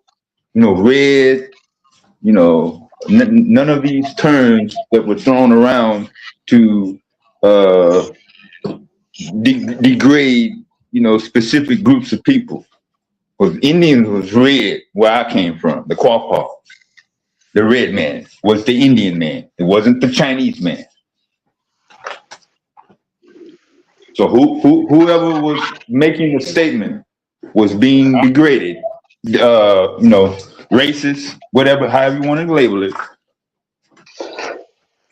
red, none of these terms that were thrown around to degrade, specific groups of people. Because Indians was red where I came from, the Quapaw. The red man was the Indian man. It wasn't the Chinese man. So whoever was making the statement was being degraded, racist, whatever, however you want to label it.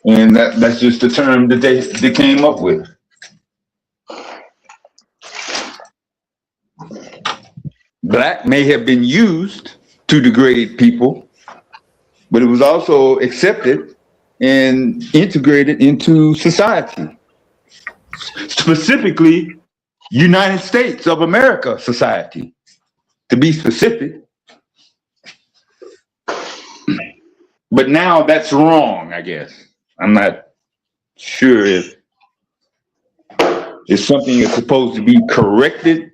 And that's just the term that they came up with. Black may have been used to degrade people, but it was also accepted and integrated into society. Specifically, United States of America society, to be specific. But now that's wrong, I guess. I'm not sure if something is supposed to be corrected.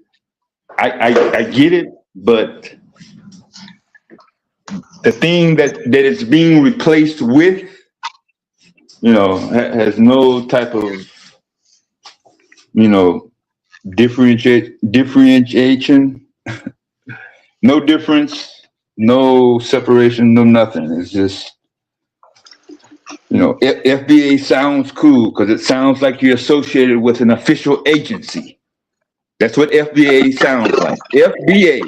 I get it, but the thing that it's being replaced with, has no type of, differentiation, no difference, no separation, no nothing. It's just, FBA sounds cool because it sounds like you're associated with an official agency. That's what FBA sounds like. FBA.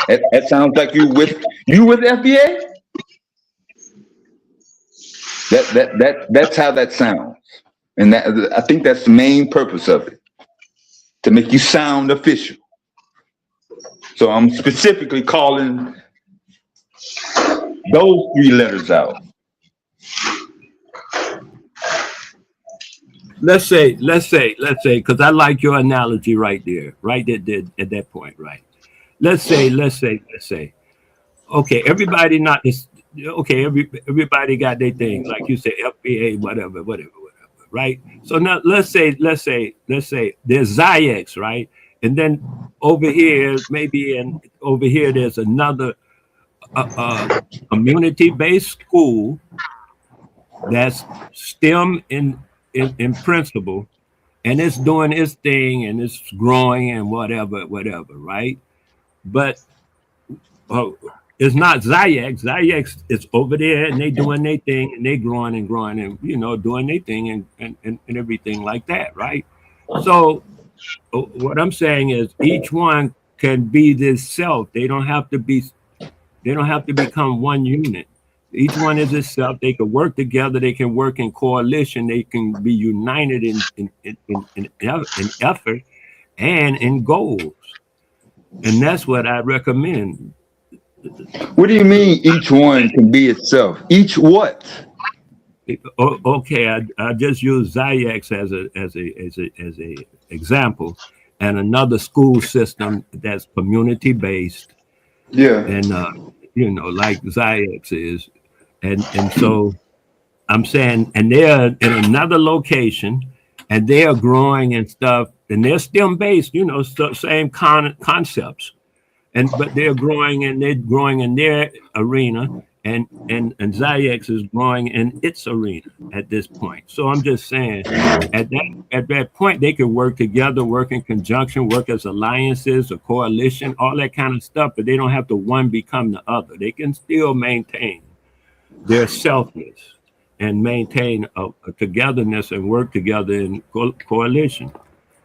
That sounds like you with FBA? That's how that sounds. And I think that's the main purpose of it, to make you sound official. So I'm specifically calling those three letters out. Let's say, because I like your analogy right there, right at that point, right? Let's say, okay, everybody not this, okay, everybody got their things, like you say, FBA, whatever, right? So now let's say there's Zayex, right? And then over here, there's another community-based school that's STEM in principle, and it's doing its thing and it's growing and whatever, right? But it's not Zayex. Zayex is over there and they doing their thing and they growing and doing their thing and everything like that, right? So what I'm saying is each one can be this self. They don't have to become one unit. Each one is itself. They can work together. They can work in coalition. They can be united in effort and in goals. And that's what I recommend. What do you mean each one can be itself? Each what? Okay, I just use Zayex as a example, and another school system that's community based. Yeah. And like Zayex is. And so I'm saying, and they're in another location and they are growing and stuff, and they're STEM based, same concepts. But they're growing in their arena, and Zayex is growing in its arena at this point. So I'm just saying, at that point, they could work together, work in conjunction, work as alliances, a coalition, all that kind of stuff, but they don't have to one become the other. They can still maintain their selfness and maintain a togetherness and work together in coalition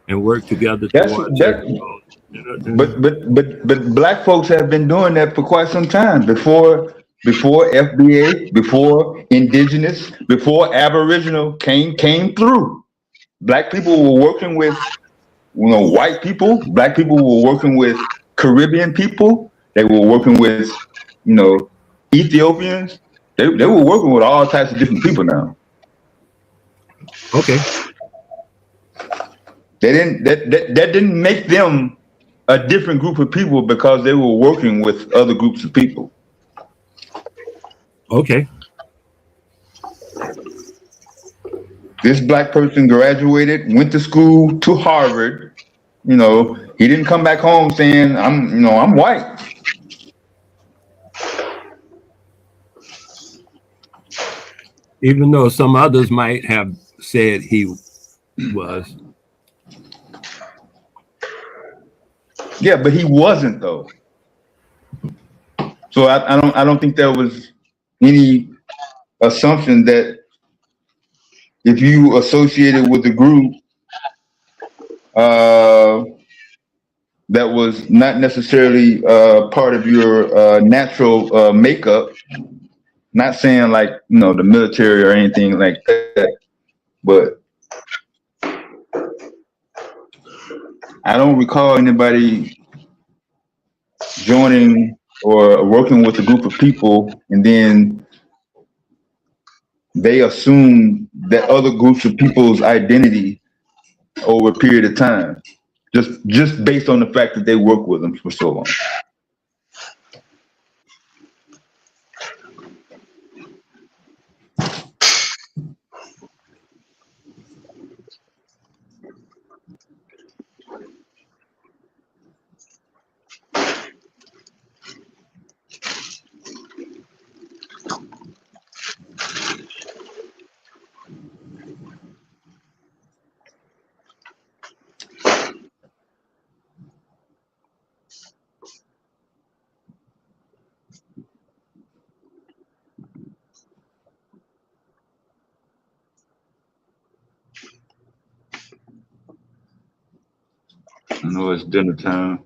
and work together towards But black folks have been doing that for quite some time. Before FBA, before indigenous, before Aboriginal came through. Black people were working with white people. Black people were working with Caribbean people. They were working with Ethiopians. They were working with all types of different people now. Okay. That didn't make them a different group of people because they were working with other groups of people. Okay. This black person graduated, went to school to Harvard. He didn't come back home saying, I'm white. even though some others might have said he was. Yeah, but he wasn't though. So I don't think there was any assumption that if you associated with the group that was not necessarily part of your natural makeup. Not saying like the military or anything like that, but I don't recall anybody joining or working with a group of people and then they assume that other groups of people's identity over a period of time, just based on the fact that they work with them for so long. I know it's dinner time.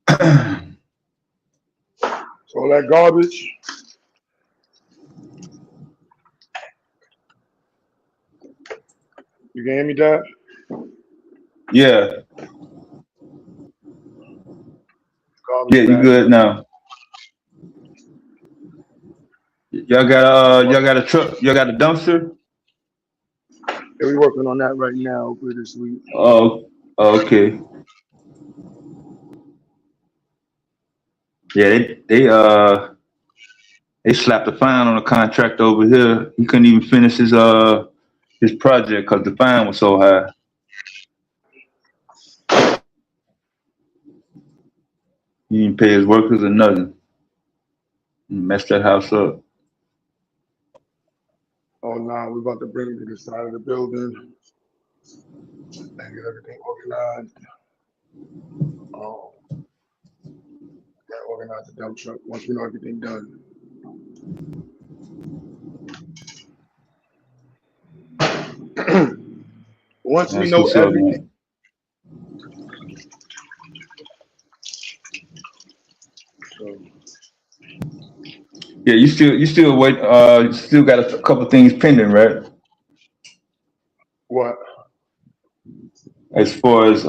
So all that garbage. You can hear me, Dad? Yeah. Garbage Yeah, you bag. good now. Y'all got a truck, y'all got a dumpster? Yeah, we working on that right now for this week. Oh, okay. Yeah, they slapped a fine on a contractor over here. He couldn't even finish his project because the fine was so high. He didn't pay his workers or nothing. He messed that house up. Oh no, we're about to bring it to the side of the building and get everything organized. Organize the dump truck once we know everything done. Once we That's know what's up, everything. man. So, Yeah, you still wait. You still got a couple things pending, right? what? As far as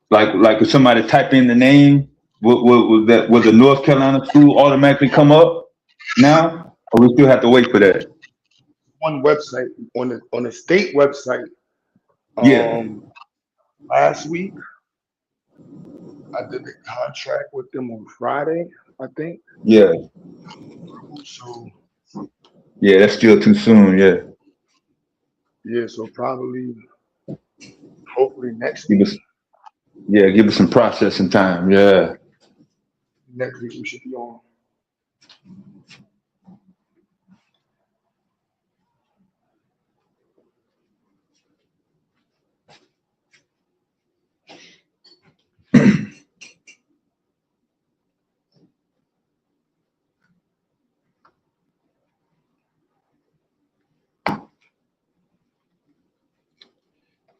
like if somebody type in the name, will the North Carolina school automatically come up now, or we still have to wait for that? One website on the state website. Yeah. Last week I did the contract with them on Friday, I think. Yeah. So Yeah, that's still too soon. Yeah. yeah, so probably hopefully next week. Give us some processing time. Yeah. Next week we should be on.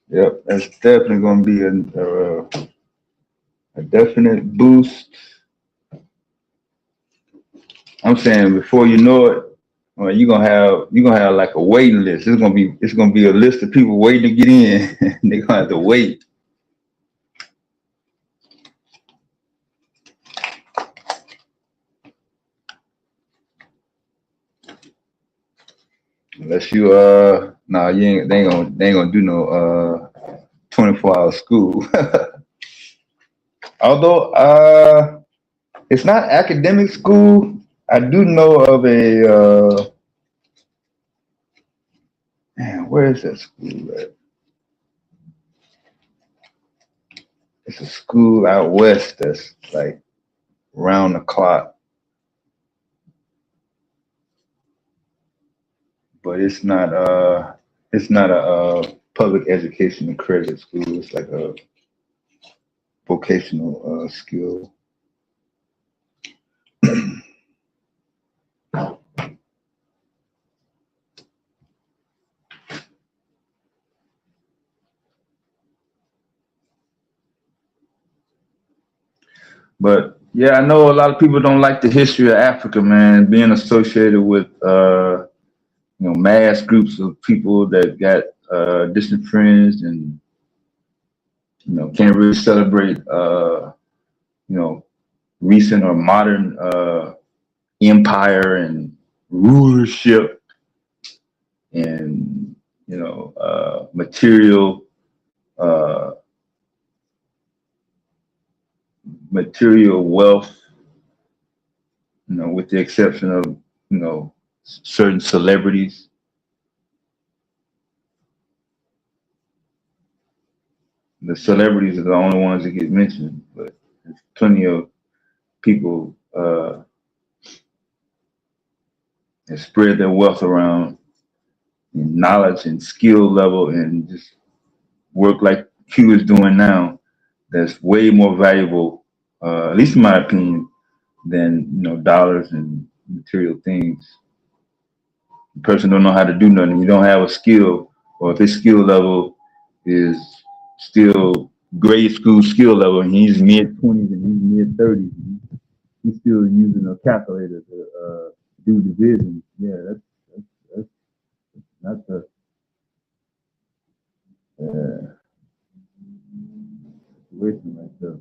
Yep, that's definitely going to be a definite boost. I'm saying before you know it, you're gonna have like a waiting list. It's gonna be a list of people waiting to get in. They're gonna have to wait. Unless you they ain't gonna do no 24-hour school. Although it's not academic school. I do know of a man, where is that school at? it's a school out west that's like round the clock, but it's not a public education accredited school. It's like a vocational skill. But yeah, I know a lot of people don't like the history of Africa, man, being associated with mass groups of people that got disenfranchised and can't really celebrate recent or modern empire and rulership and uh, material wealth, with the exception of certain celebrities. The celebrities are the only ones that get mentioned, but there's plenty of people that spread their wealth around in knowledge and skill level and just work like Q is doing now. That's way more valuable, at least in my opinion, than dollars and material things. The person don't know how to do nothing. You don't have a skill, or if his skill level is still grade school skill level, and he's mid-20s and he's mid-30s, he's still using a calculator to do division. Yeah, that's a situation right there.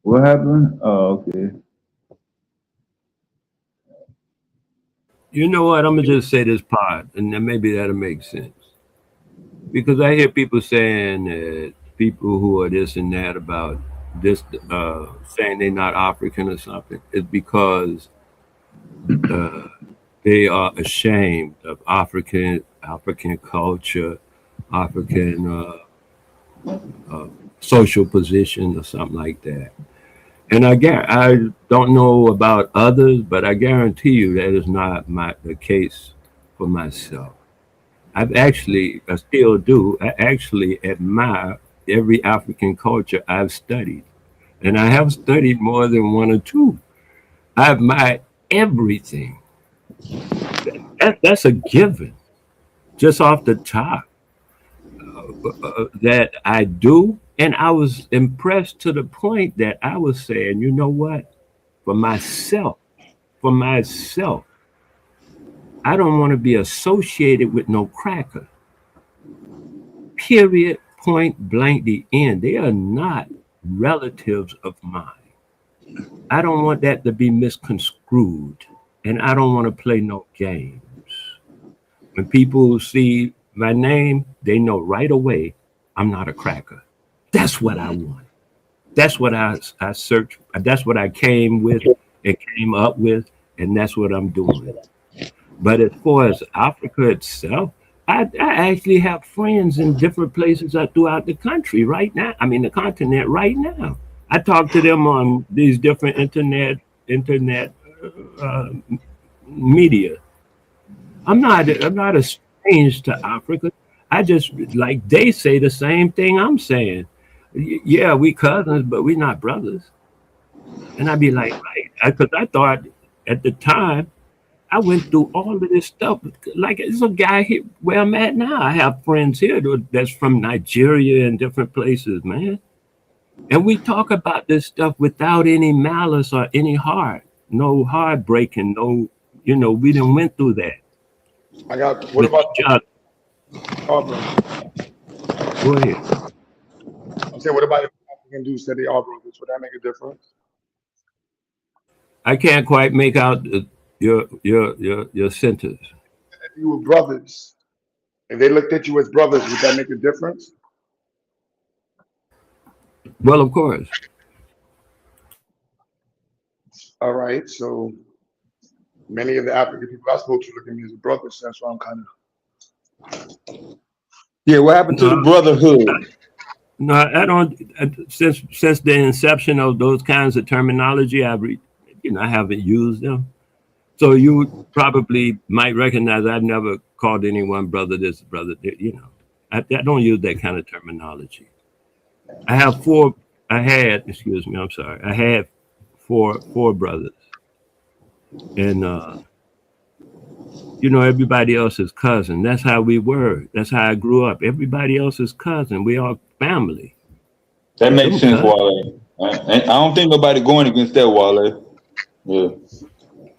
What happened? Oh, okay. You know what? I'm gonna just say this part, and then maybe that'll make sense. Because I hear people saying that people who are this and that about this, saying they're not African or something, is because uh, they are ashamed of African culture, African social position, or something like that. And I don't know about others, but I guarantee you that is not the case for myself. I still do. I actually admire every African culture I've studied, and I have studied more than one or two. I admire everything. That's a given, just off the top, that I do. And I was impressed to the point that I was saying, you know what? For myself, for myself, I don't want to be associated with no cracker. Period, point blank, the end. They are not relatives of mine. I don't want that to be misconstrued, and I don't want to play no games. When people see my name, they know right away I'm not a cracker. That's what I want. That's what I searched. That's what I came with and came up with, and that's what I'm doing. But as far as Africa itself, I actually have friends in different places throughout the country right now. I mean, the continent right now. I talk to them on these different internet uh, media. I'm not estranged to Africa. I just like they say the same thing I'm saying. Yeah, we cousins, but we not brothers. And I'd be like, right, because I thought at the time I went through all of this stuff. Like there's a guy here where I'm at now. I have friends here that's from Nigeria and different places, man. And we talk about this stuff without any malice or any heart, no heartbreaking, no, we didn't went through that. What about our brothers? Go ahead. I'm saying, what about if African dudes said they are brothers? Would that make a difference? I can't quite make out your sentence. you were brothers, if they looked at you as brothers, would that make a difference? Well, of course. All right, so many of the African people I spoke to look at me as a brother, so that's why I'm kind of. Yeah, what happened to the No, brotherhood? no, I don't. Since the inception of those kinds of terminology, I haven't used them. So you probably might recognize I've never called anyone brother this, brother that. I don't use that kind of terminology. I had, I had four brothers, and everybody else is cousin. That's how we were. That's how I grew up. Everybody else is cousin. We all family. That makes sense, Wale. I don't think nobody going against that, Wale. Yeah.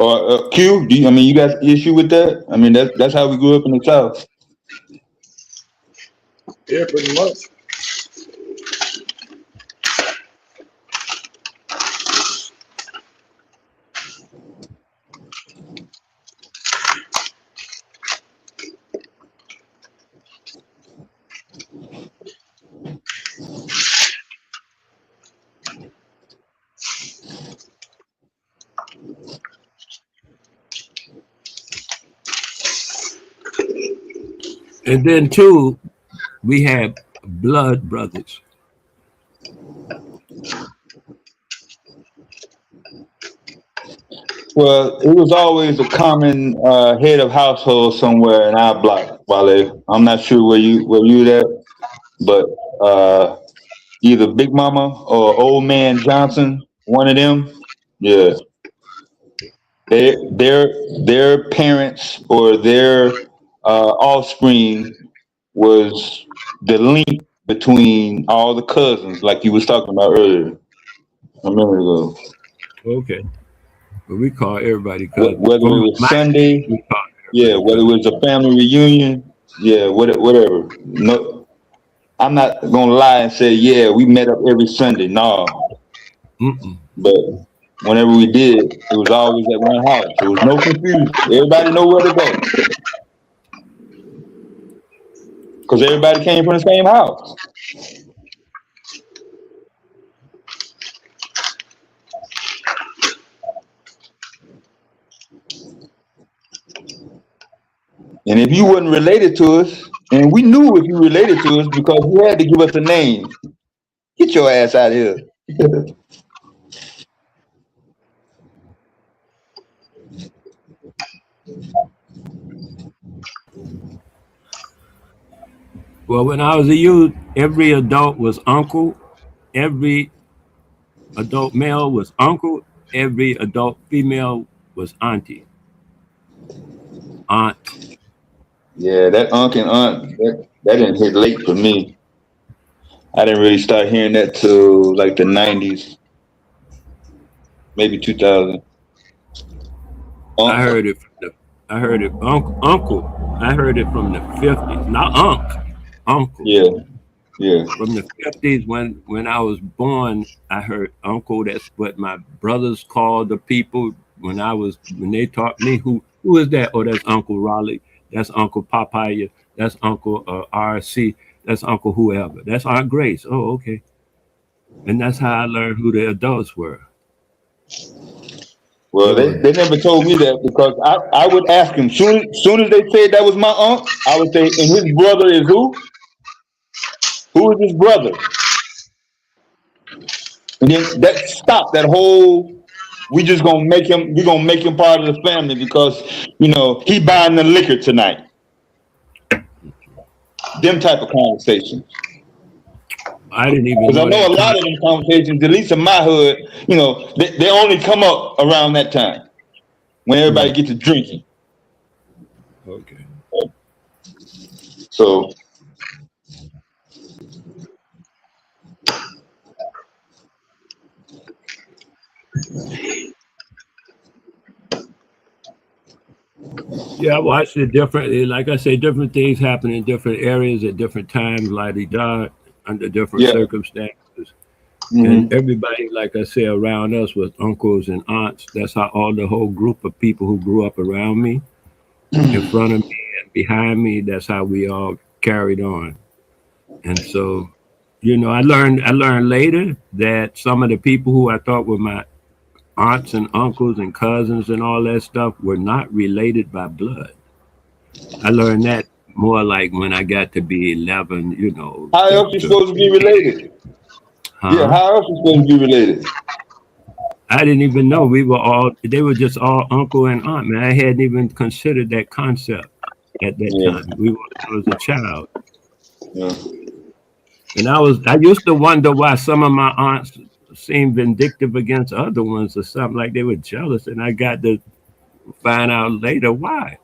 Or Q, you guys issue with that? I mean, that's how we grew up in the South. Yeah, pretty much. And then two, we had blood brothers. Well, it was always a common head of household somewhere in our block, Wale. I'm not sure where you at, but either Big Mama or Old Man Johnson, one of them. Yeah, their parents or their offspring was the link between all the cousins, like you was talking about earlier. A minute ago. Okay. But we call everybody cousins. Whether it was Sunday, whether it was a family reunion, whatever. No, I'm not gonna lie and say, we met up every Sunday. No. But whenever we did, it was always at one house. There was no confusion. Everybody know where to go. Because everybody came from the same house. And if you wasn't related to us, and we knew if you related to us because you had to give us a name. Get your ass out of here. Well, when I was a youth, every adult was uncle. Every adult male was uncle. Every adult female was auntie. Aunt. Yeah, that uncle and aunt, that didn't hit late for me. I didn't really start hearing that till like the 90s, maybe 2000. I heard it uncle. I heard it from the 50s, not uncle. Yeah. From the 50s, when I was born, I heard uncle. That's what my brothers called the people when they taught me who is that? Oh, that's Uncle Raleigh. That's Uncle Papaya. That's Uncle RC. That's Uncle whoever. That's Aunt Grace. Oh, okay. And that's how I learned who the adults were. Well, they never told me that because I would ask him soon as they said that was my aunt, I would say, and his brother is who? Who is his brother? And then that stopped that whole. We're gonna make him part of the family because he buying the liquor tonight. Them type of conversations. I didn't even. Because I know a lot of them conversations, at least in my hood, they only come up around that time when everybody gets to drinking. Okay. So. Yeah, I watched it differently. Like I say, different things happen in different areas at different times, under different circumstances. Mm-hmm. And everybody, like I say, around us was uncles and aunts. That's how all the whole group of people who grew up around me, in front of me, behind me, that's how we all carried on. And so, you know, I learned later that some of the people who I thought were my aunts and uncles and cousins and all that stuff were not related by blood. I learned that more like when I got to be 11, you know. How else you supposed to be related? Yeah, how else you supposed to be related? I didn't even know they were just all uncle and aunt, man. I hadn't even considered that concept at that time. I was a child. Yeah. And I used to wonder why some of my aunts seemed vindictive against other ones or something, like they were jealous. And I got to find out later why.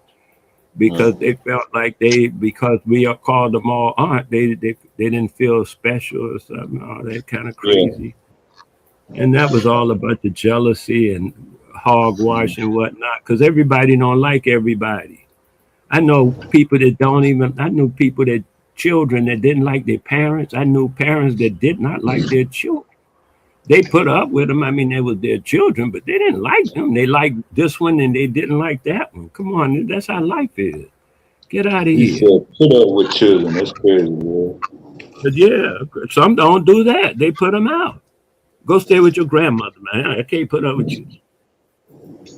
Because they felt like because we called them all aunt, they didn't feel special or something, all that kind of crazy. Yeah. And that was all about the jealousy and hogwash and whatnot, because everybody don't like everybody. I know people I knew people that children that didn't like their parents. I knew parents that did not like their children. They put up with them. I mean, they were their children, but they didn't like them. They liked this one and they didn't like that one. Come on, that's how life is. Get out of here. Said, put up with children. That's crazy, bro. But yeah, some don't do that. They put them out. Go stay with your grandmother, man. I can't put up with you.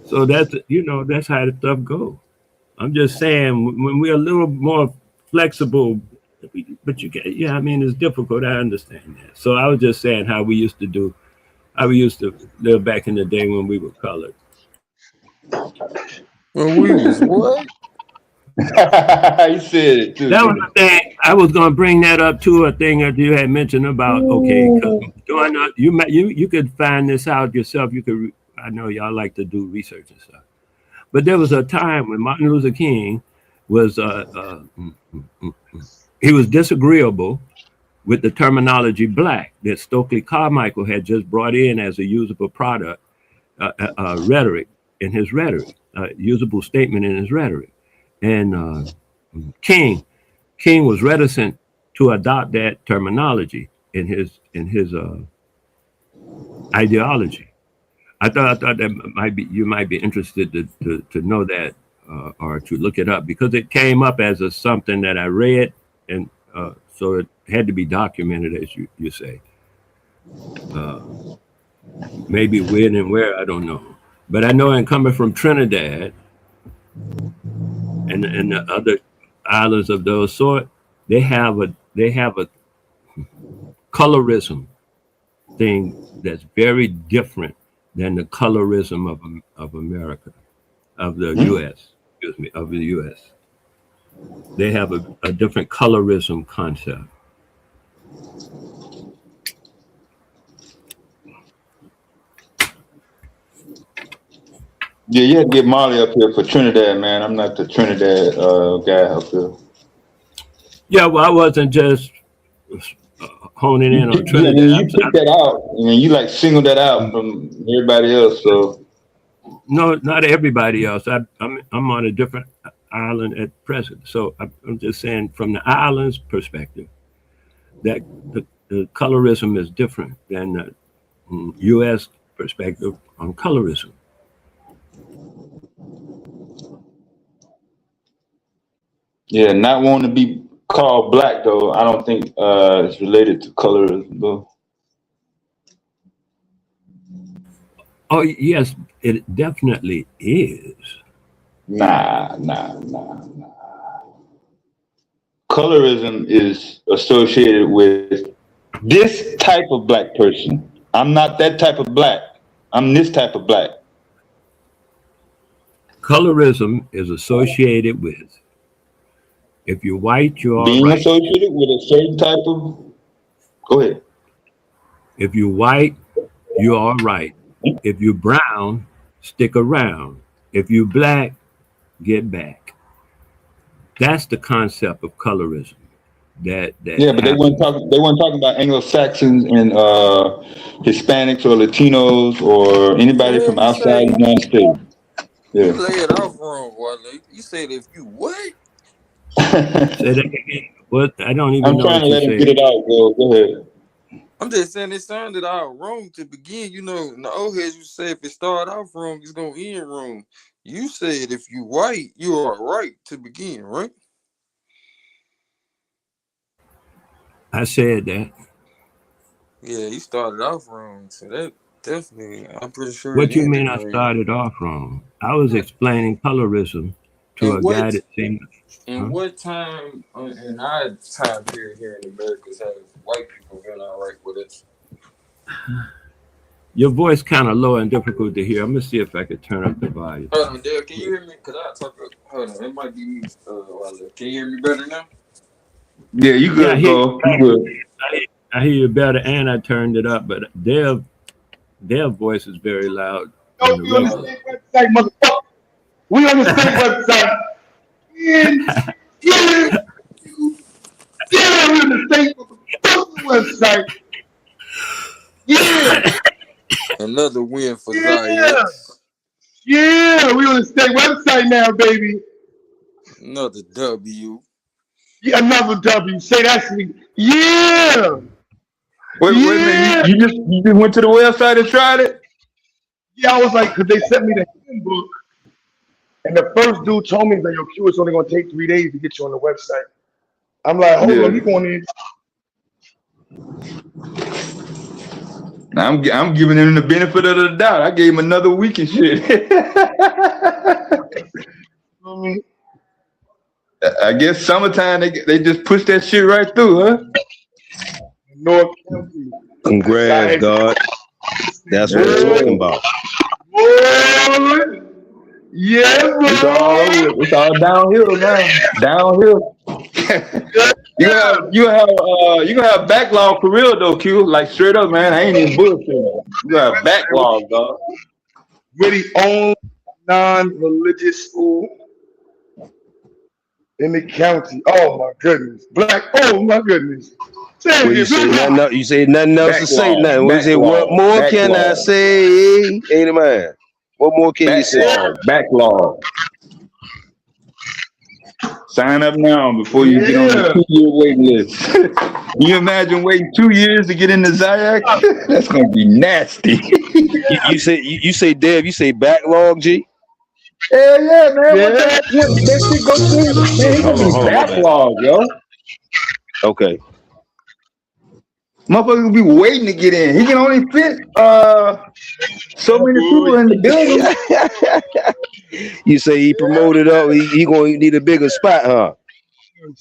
So that's how the stuff goes. I'm just saying, when we're a little more flexible, but I mean, it's difficult. I understand that. So I was just saying how we used to live back in the day when we were colored. When we was what? You said it too. That was the thing. I was going to bring that up to a thing that you had mentioned about. Okay, you could find this out yourself. I know y'all like to do research and stuff. But there was a time when Martin Luther King was he was disagreeable with the terminology black that Stokely Carmichael had just brought in as a usable product, rhetoric in his rhetoric, usable statement in his rhetoric. And King was reticent to adopt that terminology in his ideology. I thought that you might be interested to know that or to look it up, because it came up as something that I read, and so it had to be documented, as you say. Maybe when and where, I don't know. But I know, in coming from Trinidad and the other islands of those sort, they have a colorism thing that's very different than the colorism of America, of the U.S. Excuse me, of the U.S. They have a different colorism concept. Yeah, you had to get Molly up here for Trinidad, man. I'm not the Trinidad guy up here. Yeah, well, I wasn't just honing in on Trinidad. Yeah, you picked that out. I mean, you like singled that out from everybody else. So no, not everybody else. I'm on a different island at present. So I'm just saying, from the island's perspective, that the colorism is different than the U.S. perspective on colorism. Yeah, not wanting to be called black, though, I don't think it's related to colorism, though. Oh, yes, it definitely is. Nah. Colorism is associated with this type of black person. I'm not that type of black. I'm this type of black. Colorism is associated with, if you're white, you're all being right. Associated with a certain type of. Go ahead. If you're white, you're all right. If you're brown, stick around. If you're black, get back. That's the concept of colorism. That yeah, but they weren't talking about Anglo-Saxons and Hispanics or Latinos or anybody from outside the United States. Yeah. You lay it off wrong, Wale. You said if you what? Say that again. What? I don't even know. I'm trying to let him get it out, bro. Go ahead. I'm just saying it sounded all wrong to begin. You know, in the old heads, you say if it start off wrong, it's gonna end wrong. You said if you white, you are right to begin, right? I said that. Yeah, you started off wrong. So that definitely, I'm pretty sure it What you ended mean I wrong. started off wrong? I was explaining colorism to And a guy what that seemed, and huh? what time in our time period here in America have white people been all right with it? Your voice kind of low and difficult to hear. I'm gonna see if I could turn up the volume. Hold on, Dale, can you hear me? Cause I talk. Hold on, it might be me. Can you hear me better now? Yeah, you Yeah, I good, hear you. go. You good. I hear you better, and I turned it up. But their voice is very loud on No, the we on the regular. same website, motherfucker. We on the same website. Yeah, yeah, yeah, we on the same motherfucking website. Yeah, Another win for yeah, Zayex. yeah, we on the same website now, baby. Another W. Yeah, another W. Say that shit. Yeah, Wait a minute. yeah. You just went to the website and tried it? Yeah, I was like, because they sent me the handbook, and the first dude told me that your queue is only going to take 3 days to get you on the website. I'm like, hold on, Yeah. we going in. I'm giving him the benefit of the doubt. I gave him another week and shit. Mm, I guess summertime they just push that shit right through, huh? North County. Congrats, Zion. God. That's what I'm Yeah. talking about. Boy. Yeah, It's all boy. over. It's all downhill now. Downhill. Yeah. You gonna have backlog for real though, Q. Like straight up, man. I ain't even bullshit. You gonna have backlog, dog. We're the only non-religious school in the county. Oh my goodness. Black. Oh my goodness. Say Well, it you again. say nothing else. You say nothing else to say. Backlog. Nothing. We say, what Backlog. more can I Backlog. say? Ain't it, man? What more can you say? Backlog. Backlog. Sign up now before you get on the Yeah. 2-year wait list. Can you imagine waiting 2 years to get into Zayak? That's gonna be nasty. You say Dev. You say backlog, G. Hell yeah, man. What Yeah. that shit go through? Man, it's Hold gonna on, be hold on, my bad. backlog, yo. Okay. Motherfuckers will be waiting to get in. He can only fit so many people in the building. You say he promoted up. He gonna need a bigger spot, huh?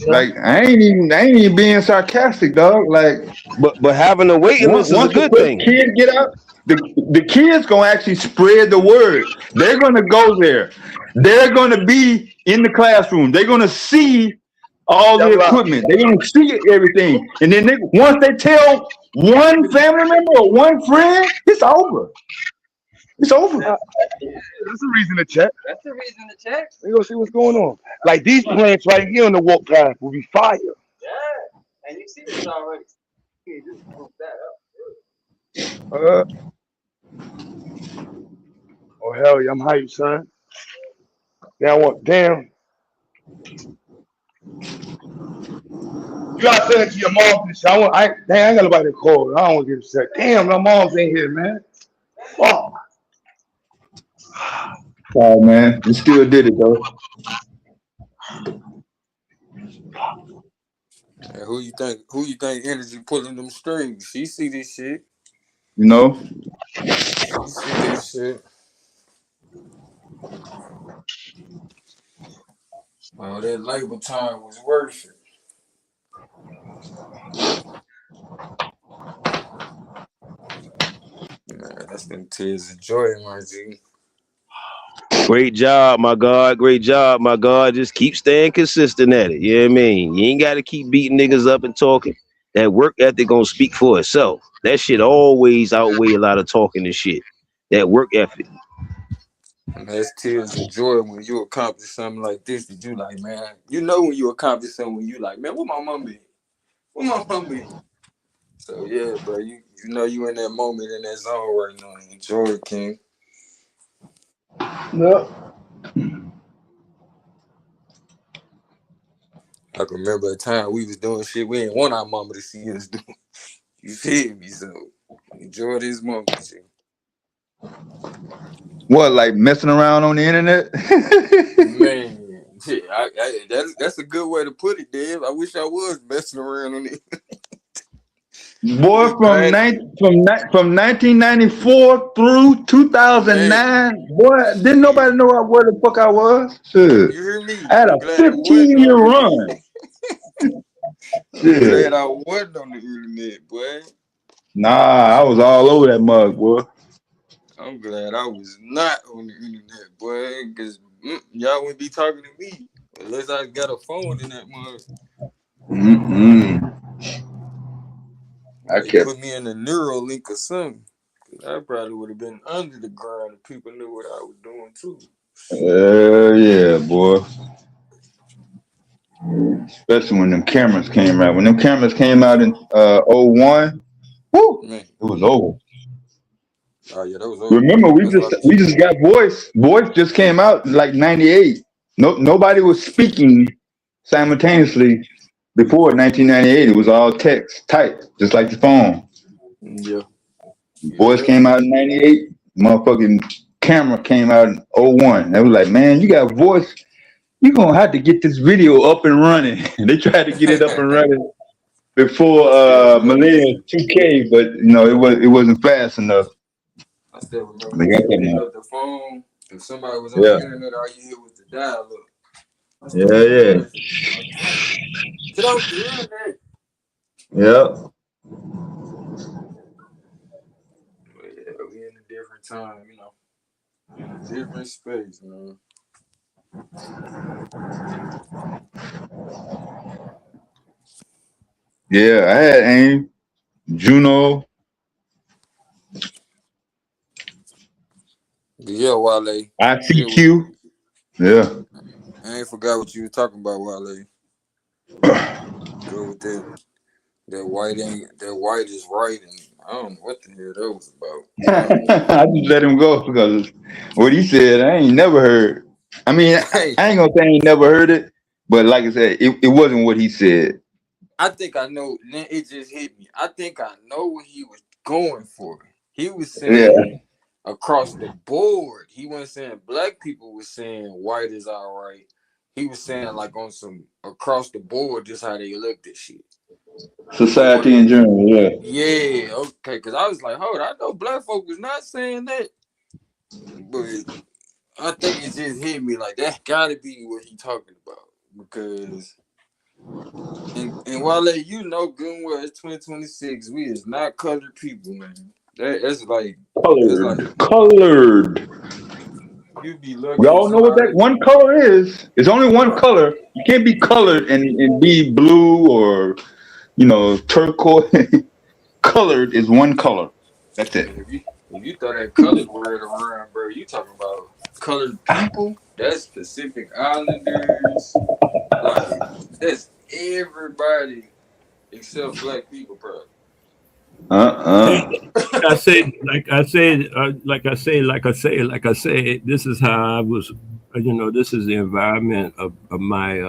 Like I ain't even being sarcastic, dog. Like But having a waiting list is a once the good first thing. kid get out, the kids gonna actually spread the word. They're gonna go there. They're gonna be in the classroom. They're gonna see all the equipment. They're gonna see everything. And then once they tell one family member or one friend, it's over. It's over. That's a reason to check. That's a reason to check. We gonna see what's going on. Like these plants right here on the walk path will be fire. Yeah, and you see this already. You just move that up. Oh hell yeah, I'm hyped, son. Damn. You gotta send it to your mom. I ain't got nobody to call. I don't want to get upset. Damn, my mom's ain't here, man. Fuck. Oh man, you still did it though. And who you think energy pulling them strings? She see this shit. You know? She see this shit. Oh, that labor time was worth it. Man, that's them tears of joy, my G. Great job, my God. Great job, my God. Just keep staying consistent at it. You know what I mean? You ain't got to keep beating niggas up and talking. That work ethic gonna speak for itself. That shit always outweigh a lot of talking and shit. That work ethic. And that's tears of joy when you accomplish something like this that you like, man. You know when you accomplish something when you like, man, what my mom be? What my mom be? So yeah, bro, you know you in that moment in that zone right now. Enjoy it, King. Yep. I can remember a time we was doing shit we didn't want our mama to see us do. You feel me? So enjoy this moment, G. What, like messing around on the internet? Man, yeah, that's a good way to put it, Dave. I wish I was messing around on it. Boy, from 1994 through Man, 2009, boy, didn't nobody know where the fuck I was. Shit. you hear me? I had I'm a glad I wasn't on 15-year the run. I'm glad Shit. I wasn't on the internet, boy. Nah, I was all over that mug, boy. I'm glad I was not on the internet, boy, because y'all wouldn't be talking to me unless I got a phone in that mug. They put me in a Neuralink or something. I probably would have been under the ground if people knew what I was doing too. Yeah, boy. Especially when them cameras came out. When them cameras came out in 01, whoo, Man. it was over. Oh yeah, that was over. Remember, we just got voice. Voice just came out in like 98. Nobody was speaking simultaneously before 1998. It was all text, type, just like the phone. Yeah. Voice came out in 98. Motherfucking camera came out in 01. They was like, man, you got voice. You're going to have to get this video up and running. They tried to get it up and running before Millennium 2K, but it wasn't fast enough. I still remember when you pick up the phone. If somebody was on the internet, all you hear was the dial up. Yeah. Get off the internet. Yep. But yeah, we in a different time, in a different space, man. Yeah, I had AIM, Juno. Yeah, Wale. ICQ. Yeah. I ain't forgot what you were talking about, Wale. Go with that white is right, and I don't know what the hell that was about. I just let him go because what he said, I ain't never heard. I mean, I ain't gonna say I ain't never heard it, but like I said, it wasn't what he said. I think I know. Then it just hit me. I think I know what he was going for. He was saying across the board. He wasn't saying black people was saying white is all right. He was saying like on some across the board, just how they looked at shit. Society in general, yeah. Yeah, okay. Because I was like, hold on, I know black folk was not saying that, but I think it just hit me like that. Got to be what he talking about because. And Wale, you know good and well, it's 2026. We is not colored people, man. That's like colored. You be lucky. Y'all know what that one color is? It's only one color. You can't be colored and be blue or turquoise. Colored is one color. That's it. If you throw that colored word around, bro, you talking about colored people? That's Pacific Islanders. Like that's everybody except black people, bro. Like I say, this is how I was, this is the environment of my,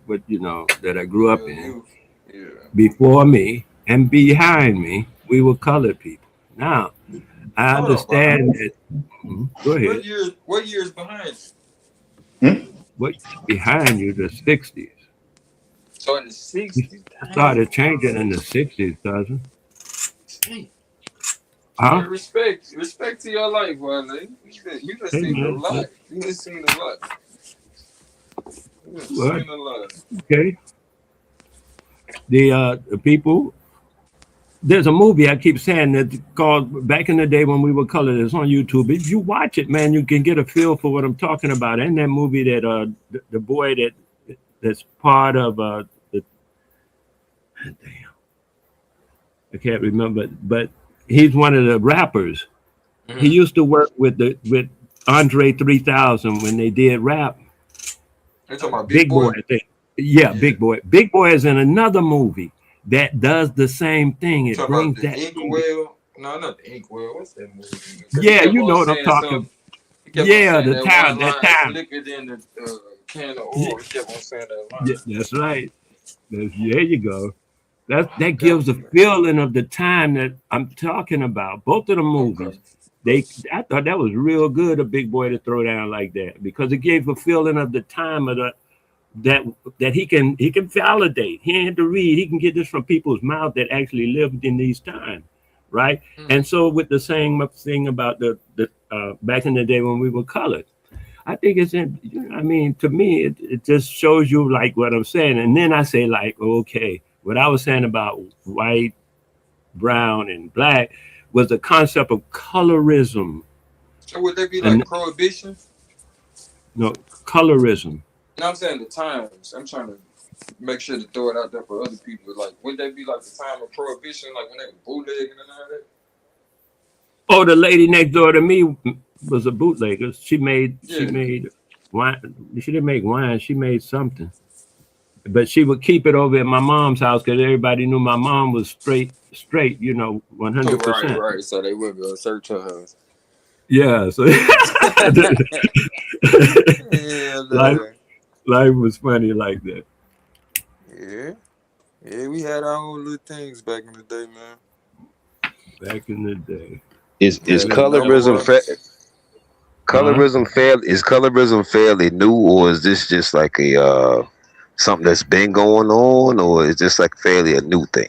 that I grew up in. Yeah. Before me and behind me, we were colored people. Now, I understand that. Go ahead. What years behind you? What behind you? The 60s. So in the 60s, started changing in the 60s, cousin. Huh? Respect to your life, Wale. You done seen a lot. You done seen a lot. Seen a lot. Okay. The people. There's a movie I keep saying that called back in the day when we were colored. It's on YouTube. If you watch it, man, you can get a feel for what I'm talking about. And that movie that the boy that's part of damn, I can't remember, but he's one of the rappers. Mm-hmm. He used to work with Andre 3000 when they did rap. You're talking about Big Boy? I think. Yeah, Big Boy. Big Boy is in another movie that does the same thing. It brings that. Inkwell? No, not the Inkwell. What's that movie? Yeah, you know what I'm talking. Yeah, the town. That time. Slicker than the can of oil. He kept on saying that line. Yeah, that's right. There you go. That gives a feeling of the time that I'm talking about. Both of the movies, I thought that was real good, a big boy to throw down like that, because it gave a feeling of the time of that he can validate. He ain't had to read. He can get this from people's mouth that actually lived in these times, right? And so with the same thing about the back in the day when we were colored, I think it's in, I mean, to me, it just shows you like what I'm saying. And then I say like, okay, what I was saying about white, brown, and black was the concept of colorism. So would that be like prohibition? No, colorism. No, I'm saying the times. I'm trying to make sure to throw it out there for other people. Like, would that be like the time of prohibition, like when they were bootlegging and all that? Oh, the lady next door to me was a bootlegger. She made wine. She didn't make wine. She made something, but she would keep it over at my mom's house because everybody knew my mom was straight. You know, 100%. Right. So they would go search her house. Yeah. So life was funny like that. Yeah, we had our own little things back in the day, man. Back in the day. Is colorism fairly new, or is this just like a something that's been going on, or is this like fairly a new thing?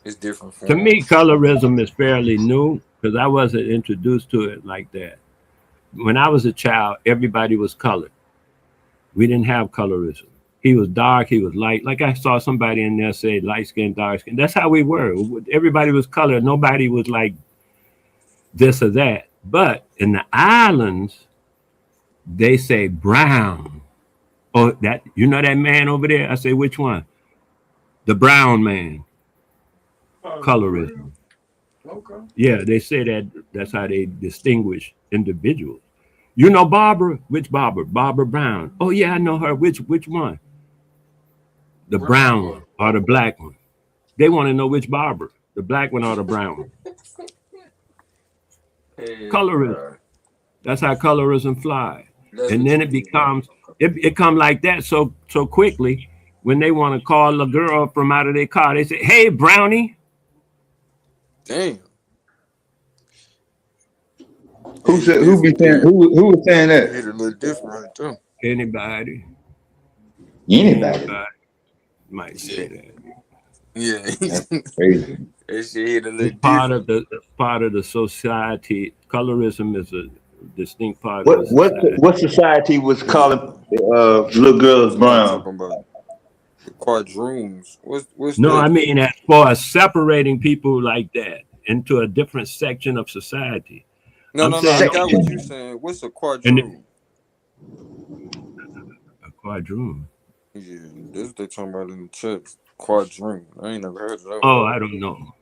It's different. To me, colorism is fairly new because I wasn't introduced to it like that. When I was a child, everybody was colored. We didn't have colorism. He was dark, he was light. Like I saw somebody in there say light skin, dark skin. That's how we were. Everybody was colored. Nobody was like this or that. But in the islands, they say brown. Oh, that, you know that man over there? I say, which one? The brown man. Colorism. Okay. Yeah, they say that that's how they distinguish individuals. You know Barbara? Which Barbara? Barbara Brown. Oh yeah, I know her. Which one? The brown one or the black one? They want to know which Barbara, the black one or the brown one. Colorism. That's how colorism fly. And then it becomes it come like that so quickly. When they want to call a girl from out of their car, they say, "Hey, Brownie." Damn. Who was saying that? Hit a little different right there. Anybody might say that. Yeah. That's crazy. That shit hit a little It's part of the society. Colorism is a distinct part What of the society. what society was calling little girls brown? The quadroons. What's No, that? I mean as far as separating people like that into a different section of society. No, I got what you're saying. What's a quadroon? A quadroon. Yeah, this is they talking about in the church. Quadroon. I ain't never heard of that. Oh, I don't know.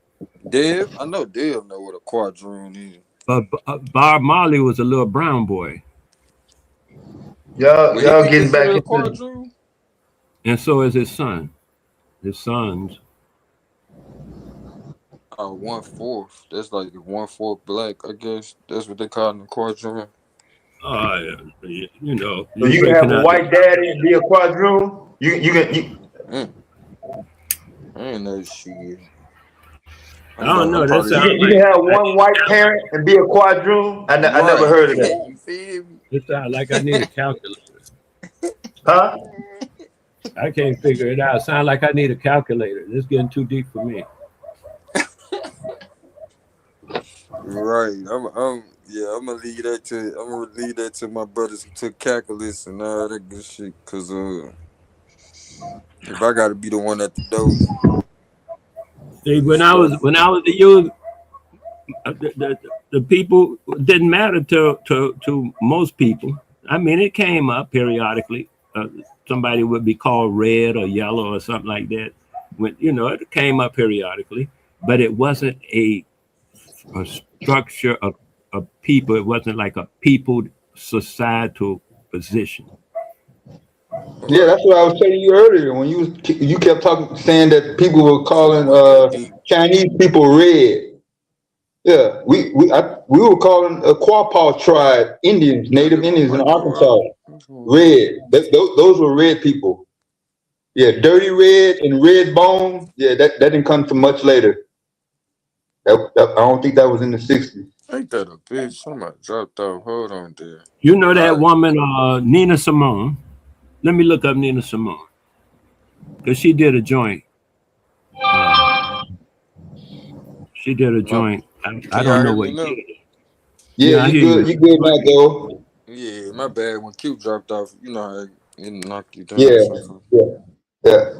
Dev? I know Dev know what a quadroon is. But Bob Marley was a little brown boy. Y'all getting back into quadroon? And so is his son. His sons. 1/4. That's like 1/4 black, I guess. That's what they call them, quadroon. You know. So you can have a white daddy and be a quadroon? You can I ain't know shit. I don't know. You can have one white parent and be a quadroon? I never heard of that. It sounds like I need a calculator. Huh? I can't figure it out. Sound like I need a calculator. This is getting too deep for me. Right. I'm gonna leave that to my brothers who took calculus and all that good shit. Cause if I gotta be the one at the door. See, when I was a youth, the people didn't matter to most people. I mean, it came up periodically. Somebody would be called red or yellow or something like that. When it came up periodically, but it wasn't a structure of people. It wasn't like a people societal position. Yeah, that's what I was telling you earlier when you kept saying that people were calling Chinese people red. Yeah, we were calling a Quapaw tribe Indians, Native Indians in Arkansas red. Those were red people. Yeah, Dirty Red and Red Bone. Yeah, that didn't come to much later. I don't think that was in the 60s. Ain't that a bitch? Somebody dropped off. Hold on there. You know that All woman, Nina Simone. Let me look up Nina Simone because she did a joint. Uh, she did a right. joint. I Can don't y'all know hear what me year. now? Yeah, Yeah, I you hear good. you. You good now, though. Yeah, my bad. When Q dropped off, you know how it knocked you down. Yeah, So, yeah, yeah.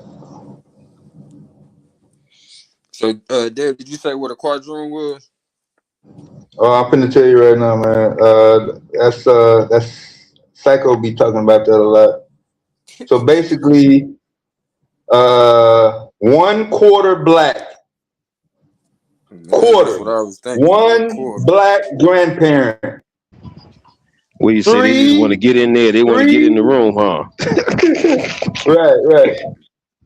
Dad, did you say what a quadroon was? I'm finna tell you right now, man. That's Psycho be talking about that a lot. So basically, 1/4 black, Yeah, that's what quarter, I was thinking. One one quarter. black grandparent, What you say? They just want to three, get in there. They want to get in the three, room, huh? right,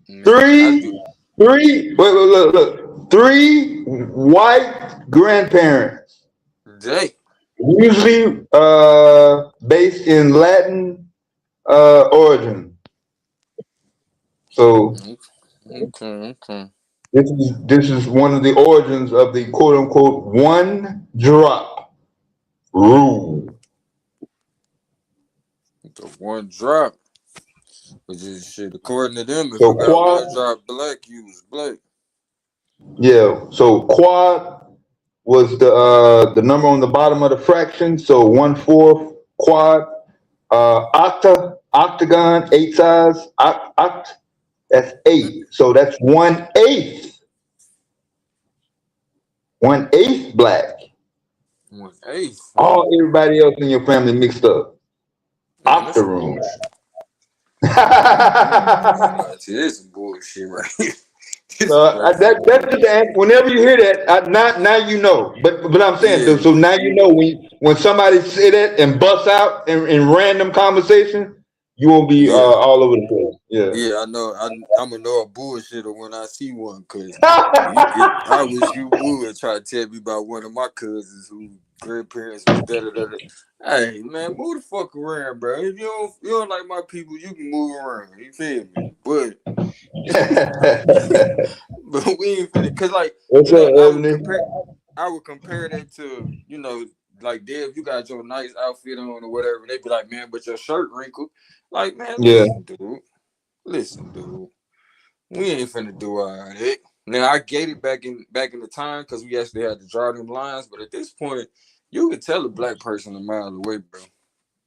Man, I do. three, three. Wait, look. 3 white grandparents, Jake. usually based in Latin origin. So Okay. this is one of the origins of the quote unquote one drop rule. The one drop. Which is shit. According to them, if So you got quad, one drop black, you was black. yeah. So quad was the number on the bottom of the fraction. So 1/4 quad. Octagon, 8 sides. That's 8. So that's 1/8. 1/8 black. 1/8, All man. everybody else in your family mixed up. Man, that's some Octoroon. bullshit. Nah, see, this some bullshit right here. This straight some That's just bullshit. the answer. Whenever you hear that, now you know. But I'm saying Yeah, so now you know when somebody say that and bust out in random conversation, you won't be yeah. all over the place. Yeah, I know. I'm gonna know a bullshitter when I see one, cause Yeah. I wish you would try to tell me about one of my cousins who grandparents was da da da. Da. Hey man, move the fuck around, bro. If you don't like my people, you can move around. You feel me? But but we ain't finna, cause like What's up, Ebony? I would compare that to like Dave, you got your nice outfit on or whatever. They be like, man, but your shirt wrinkled. Like man, Yeah. listen, dude. We ain't finna do all that. Now I get it back in the time because we actually had to draw them lines, but at this point, you can tell a black person a mile away, bro.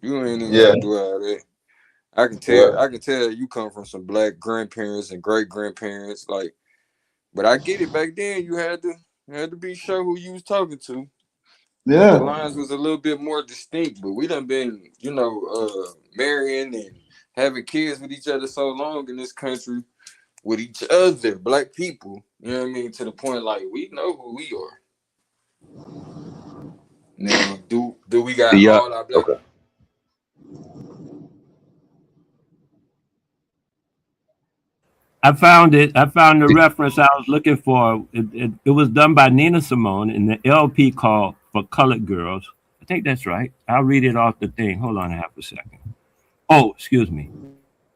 You ain't even Yeah. gotta do all that. I can tell. Right. I can tell you come from some black grandparents and great grandparents, like. But I get it. Back then, you had to be sure who you was talking to. But the Yeah. lines was a little bit more distinct. But we done been, marrying and having kids with each other so long in this country with each other, black people. You know what I mean? To the point like we know who we are. Now, do we got Yeah. all our black? Okay. I found it. I found the reference I was looking for. It was done by Nina Simone in the LP called For Colored Girls. I think that's right. I'll read it off the thing. Hold on half a second. Oh, excuse me.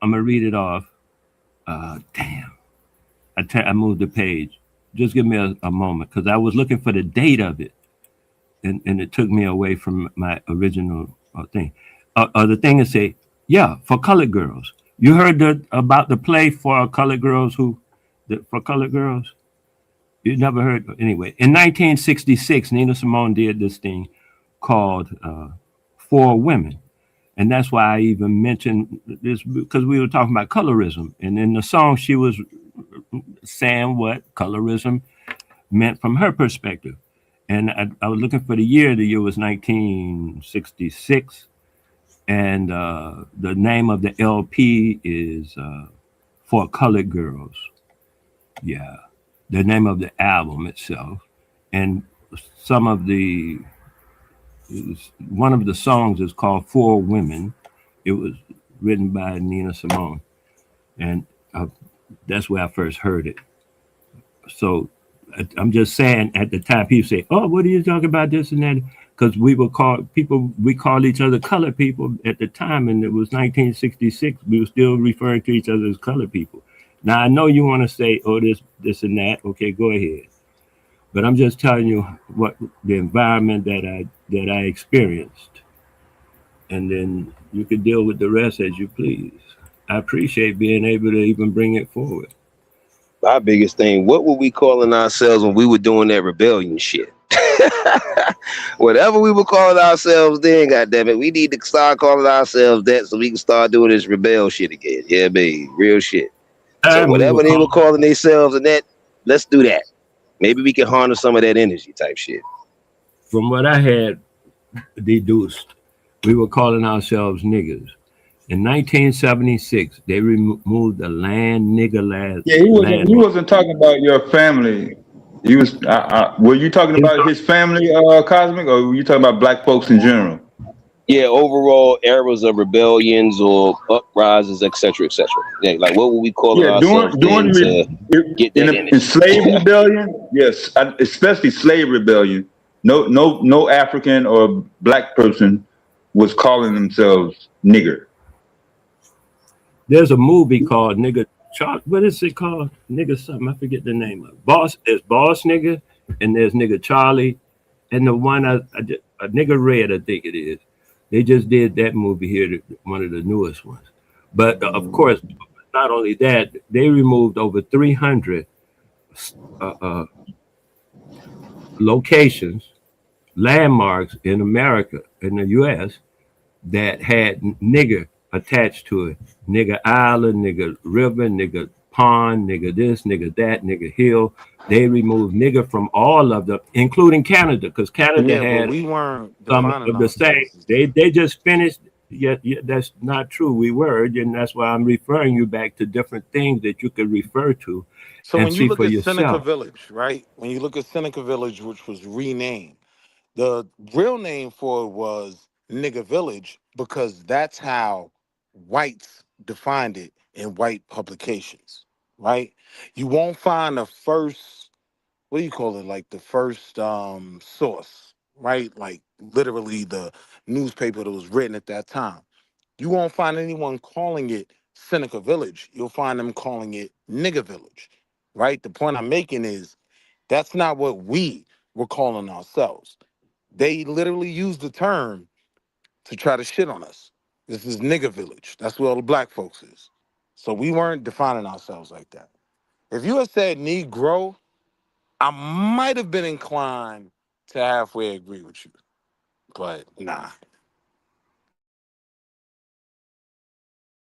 I'm gonna read it off. Damn. I moved the page. Just give me a moment because I was looking for the date of it, and it took me away from my original thing. The thing is say, yeah, For Colored Girls. You heard about the play for colored girls for colored girls? You never heard anyway. In 1966, Nina Simone did this thing called For Women. And that's why I even mentioned this because we were talking about colorism. And in the song, she was saying what colorism meant from her perspective. And I was looking for the year. The year was 1966. And the name of the LP is For Colored Girls. Yeah. The name of the album itself. And some of one of the songs is called For Women. It was written by Nina Simone. And that's where I first heard it. So I'm just saying at the time, people say, oh, what are you talking about this and that? Because we called each other colored people at the time, and it was 1966. We were still referring to each other as colored people. Now I know you want to say, "Oh, this, and that." Okay, go ahead. But I'm just telling you what the environment that I experienced, and then you can deal with the rest as you please. I appreciate being able to even bring it forward. My biggest thing, what were we calling ourselves when we were doing that rebellion shit? Whatever we were calling ourselves then, goddammit, we need to start calling ourselves that so we can start doing this rebel shit again. Yeah, baby, real shit. So And we were whatever they were called, calling themselves and that, let's do that. Maybe we can harness some of that energy type shit. from what I had deduced, we were calling ourselves niggers. In 1976, they removed the land nigger Yeah, he wasn't. He landmark. wasn't talking about your family. He was. Were you talking about his family, Cosmic, or were you talking about black folks in general? Yeah, overall eras of rebellions or uprises, etc., etc. Yeah, like what were we calling Yeah, ourselves during then to get in that the in energy? slave rebellion. Yes, especially slave rebellion. No African or black person was calling themselves nigger. There's a movie called Nigga. What is it called? Nigga something. I forget the name of it. Boss. There's Boss Nigga, and there's Nigga Charlie, and the one a Nigga Red, I think it is. They just did that movie here, one of the newest ones. But of course, not only that, they removed over 300 uh, uh, locations, landmarks in America, in the U.S. that had nigger attached to it. Nigger Island, nigger River, nigger Pond, nigger this, nigger that, nigger Hill. They removed nigger from all of them, including Canada, because Canada Yeah, but had we weren't some defining of the same. ourselves as that. They just finished. Yet that's not true. We were, and that's why I'm referring you back to different things that you could refer to So and when you see look for at Seneca yourself. Village, right? When you look at Seneca Village, which was renamed, the real name for it was Nigger Village because that's how whites defined it in white publications, right? You won't find the first, what do you call it, like the first source, right? Like literally the newspaper that was written at that time. You won't find anyone calling it Seneca Village. You'll find them calling it Nigger Village, right? The point I'm making is that's not what we were calling ourselves. They literally used the term to try to shit on us. This is Nigger Village. That's where all the black folks is. So we weren't defining ourselves like that. If you had said Negro, I might have been inclined to halfway agree with you, but nah.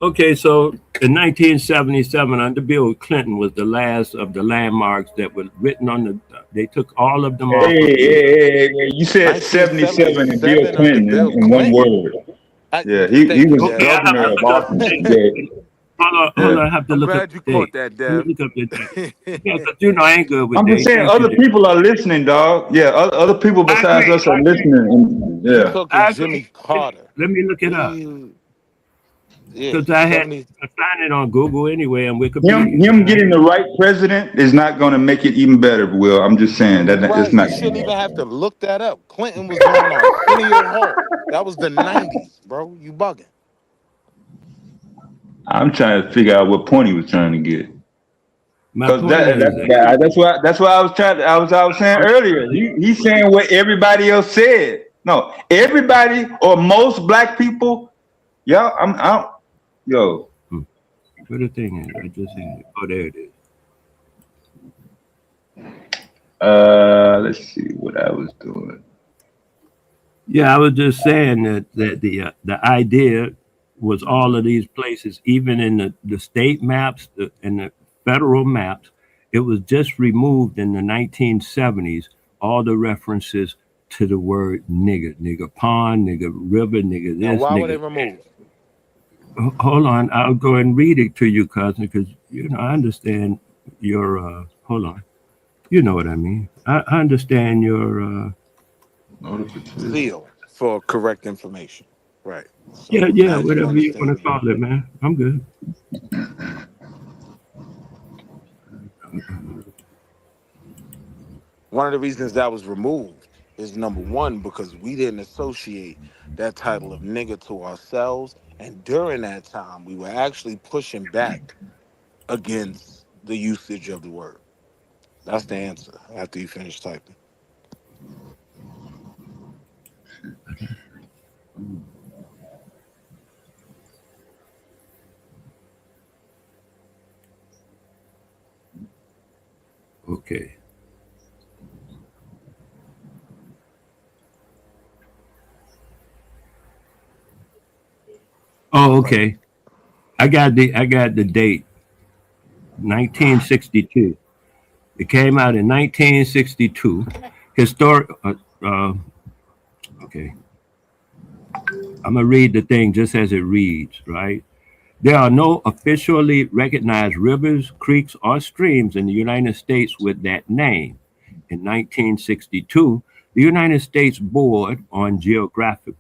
Okay, so in 1977, under Bill Clinton was the last of the landmarks that were written on the. They took all of them off of the. You said 77 and Bill 1977 under Clinton Bill in one Clinton. word. Yeah, he Thank you, was Okay, Dez. I have governor to of look up Washington the date. State. Hold Yeah. on, I have to I'm look up glad the you caught date. that, Let Dev. me look up the date. Yeah, because I ain't good with I'm just dates. saying, Thank you, other Dave. people are listening, dog. Yeah, other people I besides agree. us are I agree. listening. And, You yeah, talking I agree. Jimmy Carter. Let me look it up We, yeah, because '70. I found it on Google anyway and Wikipedia. him getting the right president is not going to make it even better. Will, I'm just saying that it's Right. not You going shouldn't to even happen. have to look that up. Clinton was on Arsenio Hall. That was the 90s, bro. You bugging. I'm trying to figure out what point he was trying to get. My Because point is that that's why I was saying earlier. He's saying what everybody else said. No, everybody or most black people. Yo, I'm yo. where the thing is. I just had it. Oh, there it is. Let's see what I was doing. Yeah, I was just saying that the idea was all of these places, even in the state maps and the federal maps, it was just removed in the 1970s. All the references to the word nigger, nigger pond, nigger river, nigger Now, this, why were they nigger. removed? Hold on, I'll go and read it to you, cousin, because I understand your. Hold on, you know what I mean. I understand your. Notification. Zeal for correct information. Right. Yeah, So yeah, now you whatever you want understand to me. call it, man. I'm good. One of the reasons that was removed is number one, because we didn't associate that title of nigger to ourselves. And during that time, we were actually pushing back against the usage of the word. That's the answer after you finish typing. Okay. Oh, okay. I got the date, 1962. It came out in 1962. Historic. Okay. I'm gonna read the thing just as it reads. Right. There are no officially recognized rivers, creeks, or streams in the United States with that name. In 1962, the United States Board on Geographic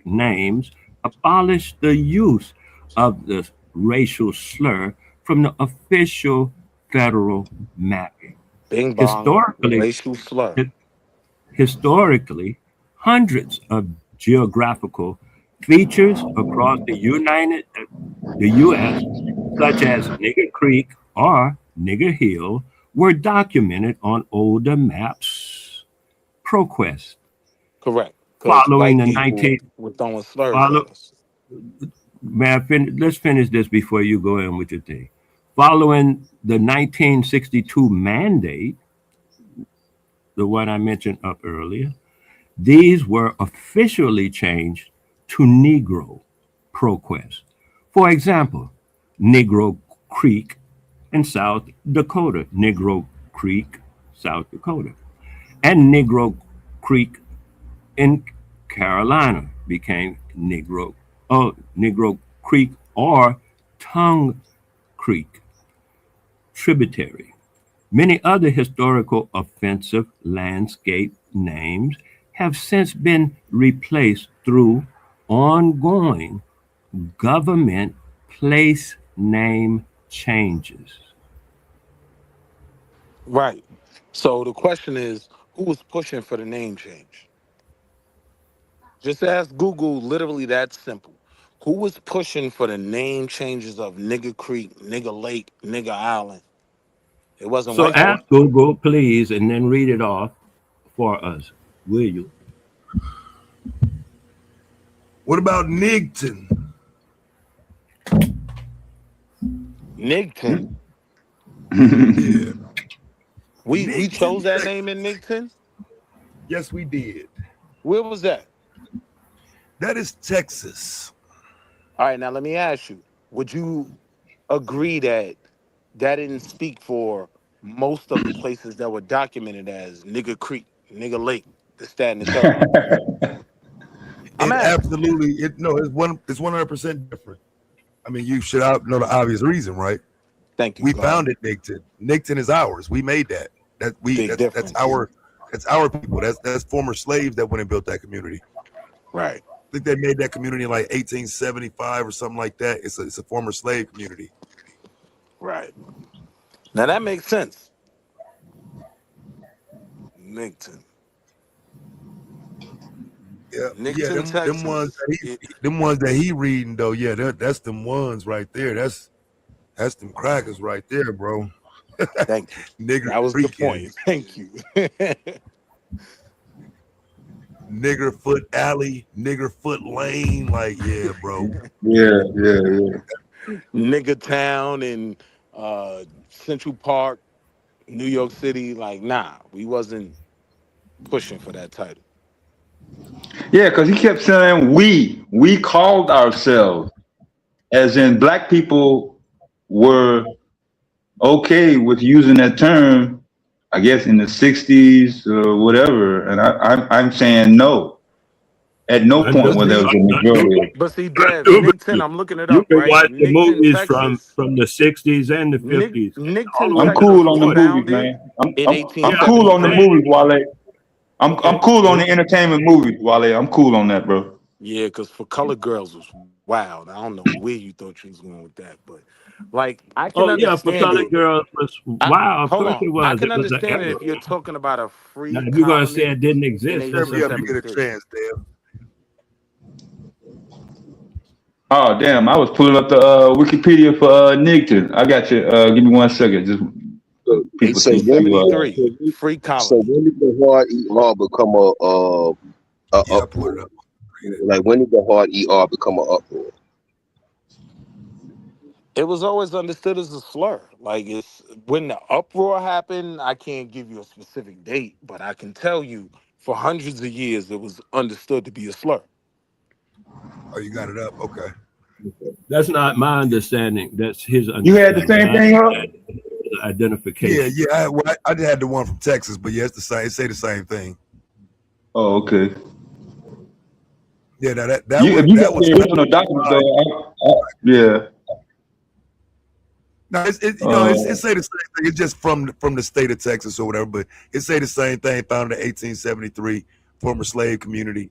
Names abolished the use of the racial slur from the official federal mapping. Bing bong, Historically, racial slur. historically, hundreds of geographical features across the U.S., such as Nigger Creek or Nigger Hill, were documented on older maps. ProQuest. Correct. Because Following white the people 19 were throwing slurs follow at us. let's finish this before you go in with your thing. Following the 1962 mandate, the one I mentioned up earlier, these were officially changed to Negro. ProQuest. For example, Negro Creek in South Dakota, Negro Creek, South Dakota, and Negro Creek in Carolina became Negro Creek or Tongue Creek tributary. Many other historical offensive landscape names have since been replaced through ongoing government place name changes. Right. So the question is, who was pushing for the name change? Just ask Google, literally that simple. Who was pushing for the name changes of Nigger Creek, Nigger Lake, Nigger Island? It wasn't So white ask folks. Google, please, and then read it off for us, will you? What about Nigton? Nigton. Yeah. We chose Nigton, that Texas. name in Nigton? Yes, we did. Where was that? That is Texas. All right, now let me ask you, would you agree that that didn't speak for most of the places that were documented as Nigger Creek, Nigger Lake, this, that, and the third? I'm It asking. absolutely it's 100% different. I mean, you should know the obvious reason, right? Thank you, We God. founded Nigton. Nigton is ours. We made that. Big That's difference. our people. That's former slaves that went and built that community. Right. I think they made that community in like 1875 or something like that. It's a former slave community. Right. Now that makes sense. Nigton. Yeah, yeah. Nigton, Them Texas. them ones that he reading though. Yeah, that's them ones right there. That's them crackers right there, bro. Thank you. Nigger That was the Creek and point. Thank you. Nigger Foot Alley, Nigger Foot Lane. Like, yeah, bro. Yeah, yeah, yeah. Nigger Town in Central Park, New York City. Like, nah, we wasn't pushing for that title. Yeah, because he kept saying we called ourselves, as in black people were okay with using that term, I guess in the 60s or whatever. And I'm saying no. At no point But where there see, was a majority. but see, Dev, Nigton, I'm looking it You up, can right? watch the Nigton, movies from Texas. the 60s and the 50s. All Nigton, the way I'm to the Texas cool on the was forties. movies, founded man. I'm in I'm I'm Yeah, cool on the 1873. movies, Wale. I'm Okay. cool on the entertainment movies, Wale. I'm cool on that, bro. Yeah, because For Colored Girls was wild. I don't know where you thought you was going with that, but like I can Oh yeah, for understand Colored it. Girls was wow. Of Hold course on, it I was. can It was an understand it era. if you're talking about a Now, free if you're gonna say colony it didn't in exist, Serve me up. You get a 1873. chance, Dave. Oh damn! I was pulling up the Wikipedia for Nigton. I got you. Give me 1 second. Just people see you. 1873, free So colony. when did the hard ER become a Yeah, I pulled it uproar? up. Like when did the hard ER become an uproar? It was always understood as a slur. Like it's when the uproar happened, I can't give you a specific date, but I can tell you for hundreds of years it was understood to be a slur. Oh, you got it up. Okay. That's not my understanding. That's his You had the understanding. same thing, huh? Identification. Yeah. I just had the one from Texas, but yeah, it's the same. It say the same thing. Oh, okay. Yeah, that If was you that got was the original document, though, yeah. no, it say the same thing. It's just from the state of Texas or whatever, but it say the same thing. Founded in 1873, former slave community.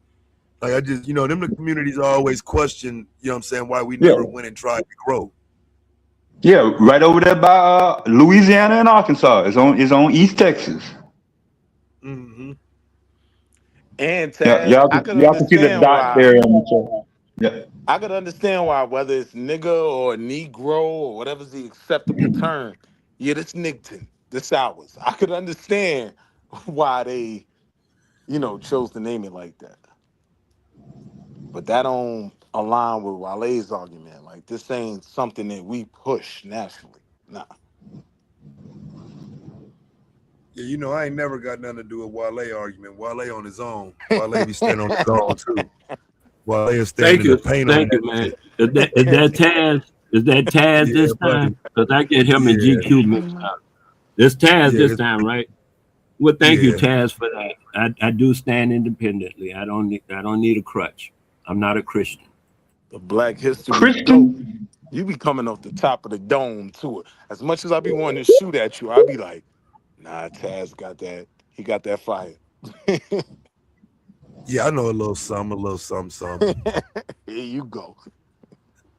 Like I just, them the communities always question, you know what I'm saying, why we Yeah. never went and tried to grow. Yeah, right over there by Louisiana and Arkansas. It's on East Texas. Mm-hmm. And Yeah, Taz, I could y'all can see the understand dot why. there on the chart. Yeah. I could understand why, whether it's nigga or negro or whatever's the acceptable term. Yeah, this Nigton, this ours. I could understand why they, chose to name it like that. But that don't align with Wale's argument. Like this ain't something that we push naturally. Nah. Yeah, I ain't never got nothing to do with Wale argument. Wale on his own. Wale be standing on his own too. Wale is standing in the paint on Thank you, man. Is that Taz? Is that Taz this time? Because I get him and GQ mixed up. It's Taz this time, right? Well, thank you, Taz, for that. I do stand independently. I don't need a crutch. I'm not a Christian. The Black History Christian. GOAT. You be coming off the top of the dome to it. As much as I be wanting to shoot at you, I be like, nah, Taz got that. He got that fire. Yeah, I know a little something. Here you go.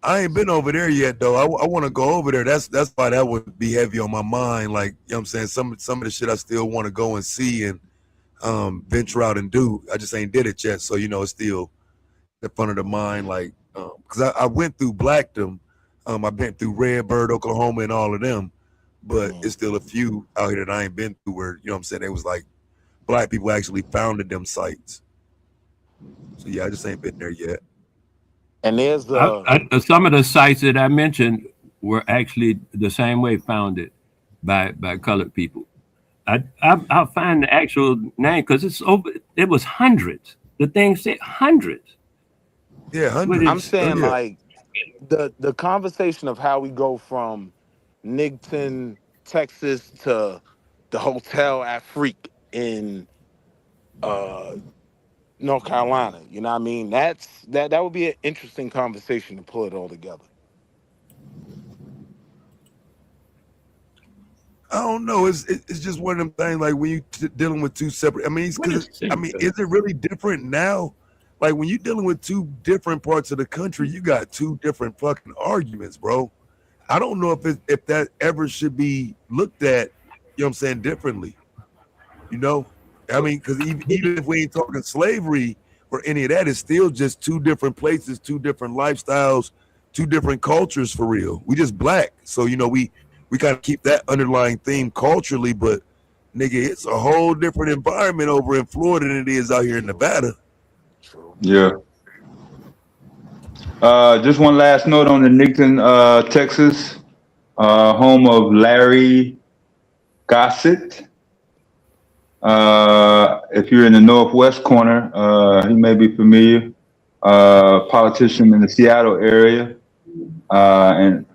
I ain't been over there yet though. I want to go over there. That's why that would be heavy on my mind. Like, you know what I'm saying? Some of the shit I still want to go and see and venture out and do. I just ain't did it yet. So, it's still in front of the mind. Like, because I went through Blackdom. I've been through Redbird, Oklahoma, and all of them. But it's still a few out here that I ain't been through where, you know what I'm saying, it was like black people actually founded them sites. So yeah, I just ain't been there yet. And there's some of the sites that I mentioned were actually the same way founded by colored people. I'll find the actual name because it was hundreds. The thing said hundreds. Yeah, hundreds. I'm saying like the conversation of how we go from Nigton, Texas to the Hotel Afrique in North Carolina. You know what I mean? That would be an interesting conversation to pull it all together. I don't know. It's just one of them things. Like when you dealing with two separate. I mean, is it really different now? Like when you're dealing with two different parts of the country, you got two different fucking arguments, bro. I don't know if that ever should be looked at. You know what I'm saying? Differently. I mean, because even if we ain't talking slavery or any of that, it's still just two different places, two different lifestyles, two different cultures for real. We just black, so we gotta keep that underlying theme culturally. But nigga, it's a whole different environment over in Florida than it is out here in Nevada. Yeah. Just one last note on the Nigton, Texas, home of Larry Gossett. If you're in the northwest corner, he may be familiar. Politician in the Seattle area, and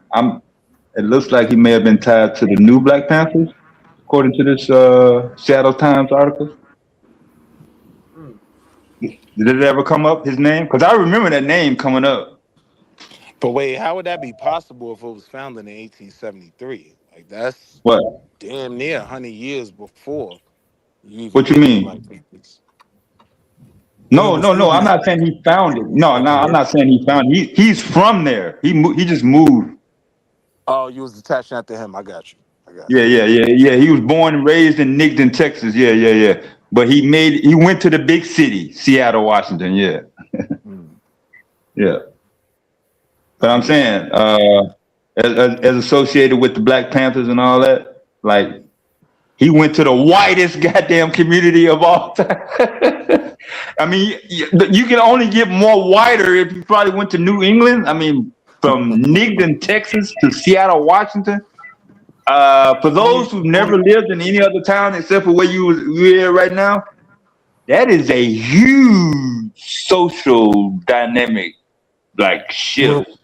it looks like he may have been tied to the new Black Panthers, according to this Seattle Times article. Did it ever come up, his name? Because I remember that name coming up. But wait, how would that be possible if it was founded in 1873? Like that's What? Damn near 100 years before you even What you get to mean? Black Panthers. No. I'm not saying he found it. No, I'm not saying he found it. He's from there. He just moved. Oh, you was attaching that to him. I got you. Yeah. He was born and raised in Nigton, Texas. Yeah. But he went to the big city, Seattle, Washington. Yeah. Yeah. But I'm saying, as associated with the Black Panthers and all that, like he went to the whitest goddamn community of all time. I mean, you can only get more whiter if you probably went to New England. I mean, from Nigton, Texas to Seattle, Washington. For Only, those who've never only, lived in any other town except for where you're at right now, that is a huge social dynamic like Well, shift.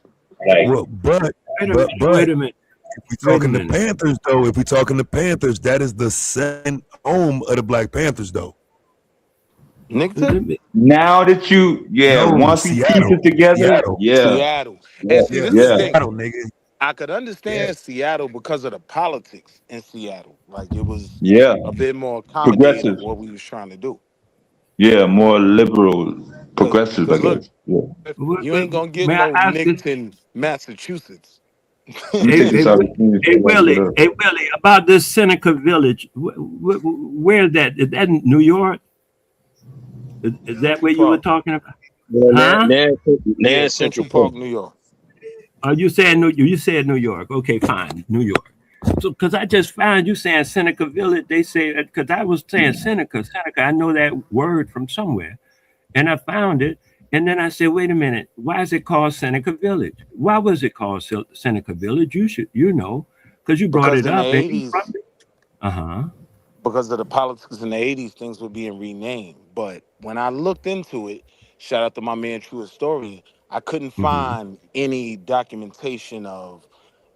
Like, well, but wait a but minute, but wait a minute, if we wait a talking the minute. Panthers though, if we talking the Panthers, that is the second home of the Black Panthers though. Nixon? now that No, once we piece Seattle, it together, Seattle, Seattle. And yeah, see, yeah, this is the yeah, thing. Seattle, nigga. I could Yeah, understand Seattle because of the politics in Seattle. Like it was yeah, a bit more accommodating progressive, of what we was trying to do. yeah, more liberal, progressive, I Cause look, guess. Yeah. you ain't gonna get May I no ask you, Nixon, Massachusetts. Let me hey, take hey, this opportunity hey, to look it Willie, up. hey, Willie, about this Seneca Village, where is that? Is that in New York? Is that Central where you were Park. talking about? Yeah, Huh? now Yeah, in Central Central Park. Park, New York. You said you said New York. Okay, fine, New York. So, because I just found you saying Seneca Village, they say because I was saying Seneca, Seneca. I know that word from somewhere, and I found it, and then I said, wait a minute, why is it called Seneca Village? Why was it called Seneca Village? You know, because you brought Because it in the up, and you '80s, probably, uh huh. because of the politics in the '80s, things were being renamed. But when I looked into it, shout out to my man True Historian, I couldn't Mm-hmm. find any documentation of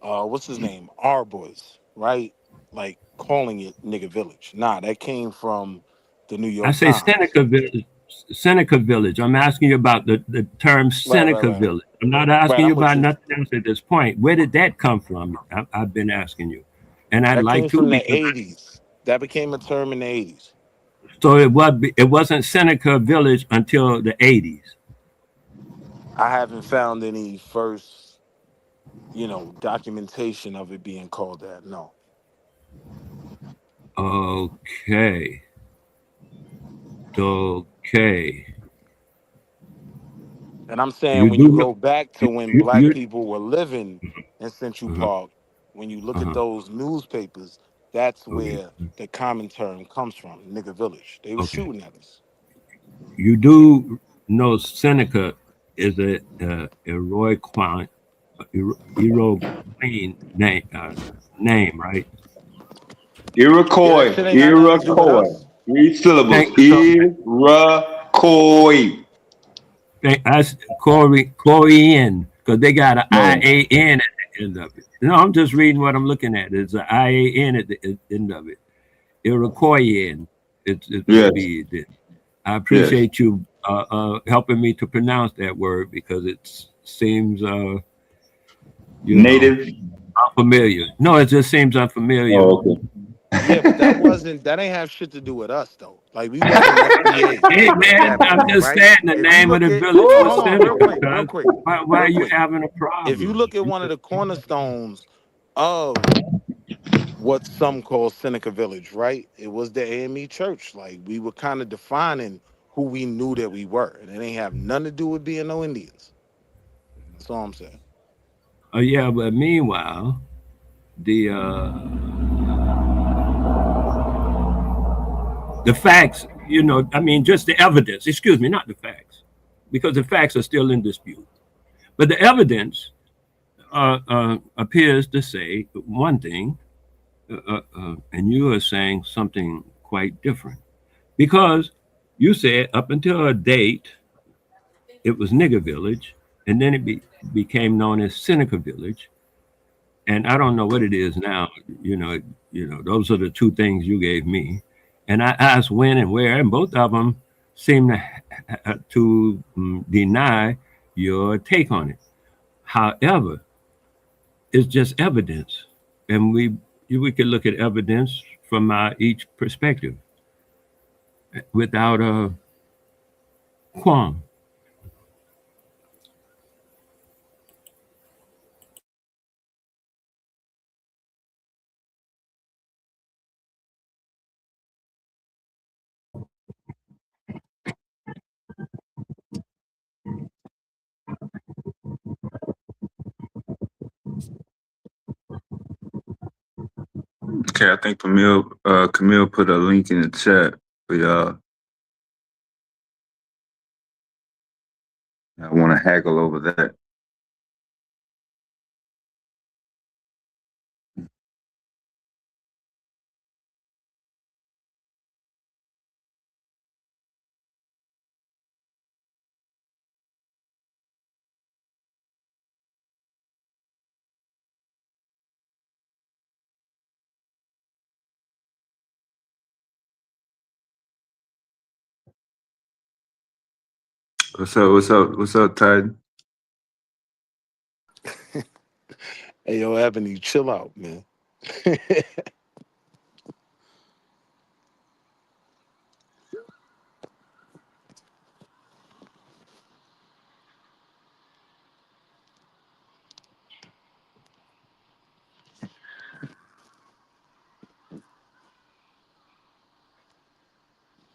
what's his name, Arbors, right? Like calling it nigga village. Nah, that came from the New I York say Times. Seneca Village. Seneca Village. I'm asking you about the term Right, right, Seneca right. Village. I'm not Right, asking you I'm with about you. nothing else at this point. Where did that come from? I've been asking you, and I'd That like came to from the because '80s. That became a term in the '80s. so it wasn't Seneca Village until the 80s. I haven't found any first, documentation of it being called that. No. Okay, okay. And I'm saying You when you do go back to when black you people were living in Central uh-huh, Park, when you look at uh-huh. those newspapers, that's Okay, where the common term comes from, nigga village. They were okay. shooting at us. You do know Seneca is a Iroquois Iroquois name, right? Yeah, that Iroquois, shit ain't got nothing to do with Iroquois, us. 3 syllables. Thank so. Iroquois. That's Korean because they got an No, IAN at the end of it. No, I'm just reading what I'm looking at. There's an IAN at the end of it. Iroquoian. It would yes, be. I yes. appreciate you helping me to pronounce that word because it seems, you know, Native. unfamiliar. No, it just seems unfamiliar. Oh, okay. Yeah, but that ain't have shit to do with us though. Like we wasn't FBA Hey at man, that I'm point, just right? saying the If you name of look the at village was hold on, real Seneca. quick, real Cuz quick, why are real you quick. having a If you problem? look at one of the cornerstones of what some call Seneca Village, right? It was the AME church. Like we were kind of defining who we knew that we were. And it ain't have nothing to do with being no Indians. That's all I'm saying. Yeah, but meanwhile, the facts, I mean, just the evidence. Excuse me, not the facts, because the facts are still in dispute. But the evidence appears to say one thing, and you are saying something quite different. Because you said up until a date, it was Nigger Village, and then became known as Seneca Village. And I don't know what it is now. Those are the two things you gave me. And I asked when and where, and both of them seem to deny your take on it. However, it's just evidence, and we could look at evidence from each perspective without a qualm. Okay, I think Camille put a link in the chat for y'all. I want to haggle over that. What's up, Titan? Hey, yo, Ebony, chill out, man.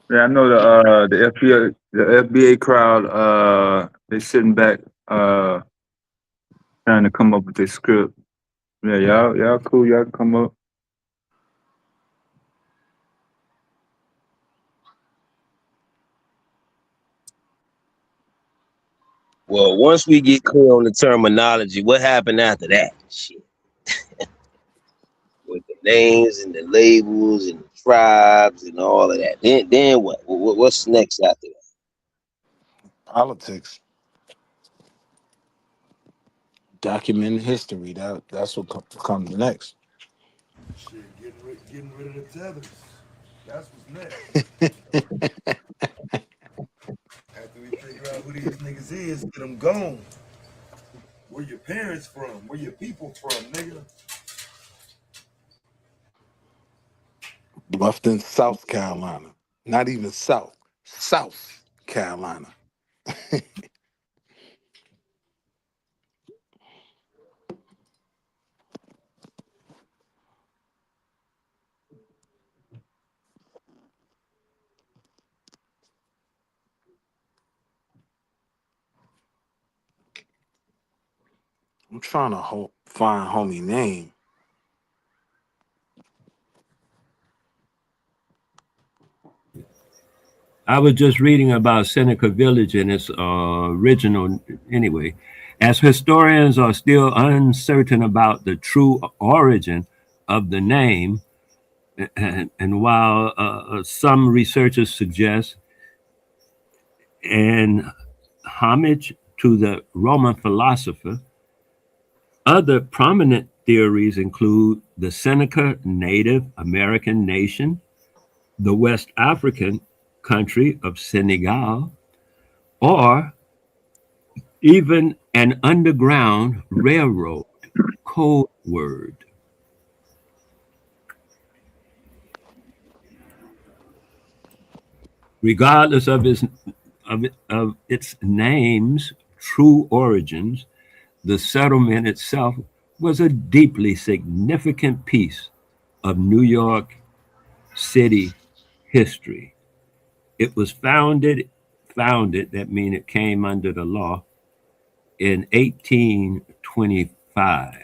Yeah, I know the FBA crowd, they sitting back trying to come up with their script. Yeah, y'all cool, y'all can come up. Well, once we get clear on the terminology, what happened after that? Shit. With the names and the labels and the tribes and all of that. Then what? What's next after that? Politics, documenting history. That's what comes next. Shit, getting rid of the tethers. That's what's next. After we figure out who these niggas is, get them gone. Where your parents from? Where your people from, nigga? Bluffton, South Carolina. Not even South Carolina. I'm trying to find homie name. I was just reading about Seneca Village and its original, anyway. As historians are still uncertain about the true origin of the name, and while some researchers suggest an homage to the Roman philosopher, other prominent theories include the Seneca Native American nation, the West African country of Senegal, or even an underground railroad code word. Regardless of its name's true origins, the settlement itself was a deeply significant piece of New York City history. It was founded, that means it came under the law, in 1825.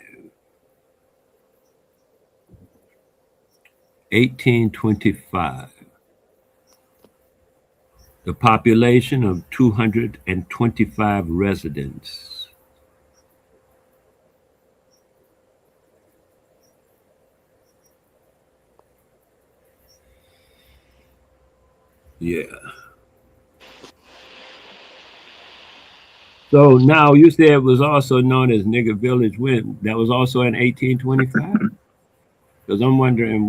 1825. The population of 225 residents. Yeah. So now you said it was also known as Nigger Village. When that was also in 1825? Because I'm wondering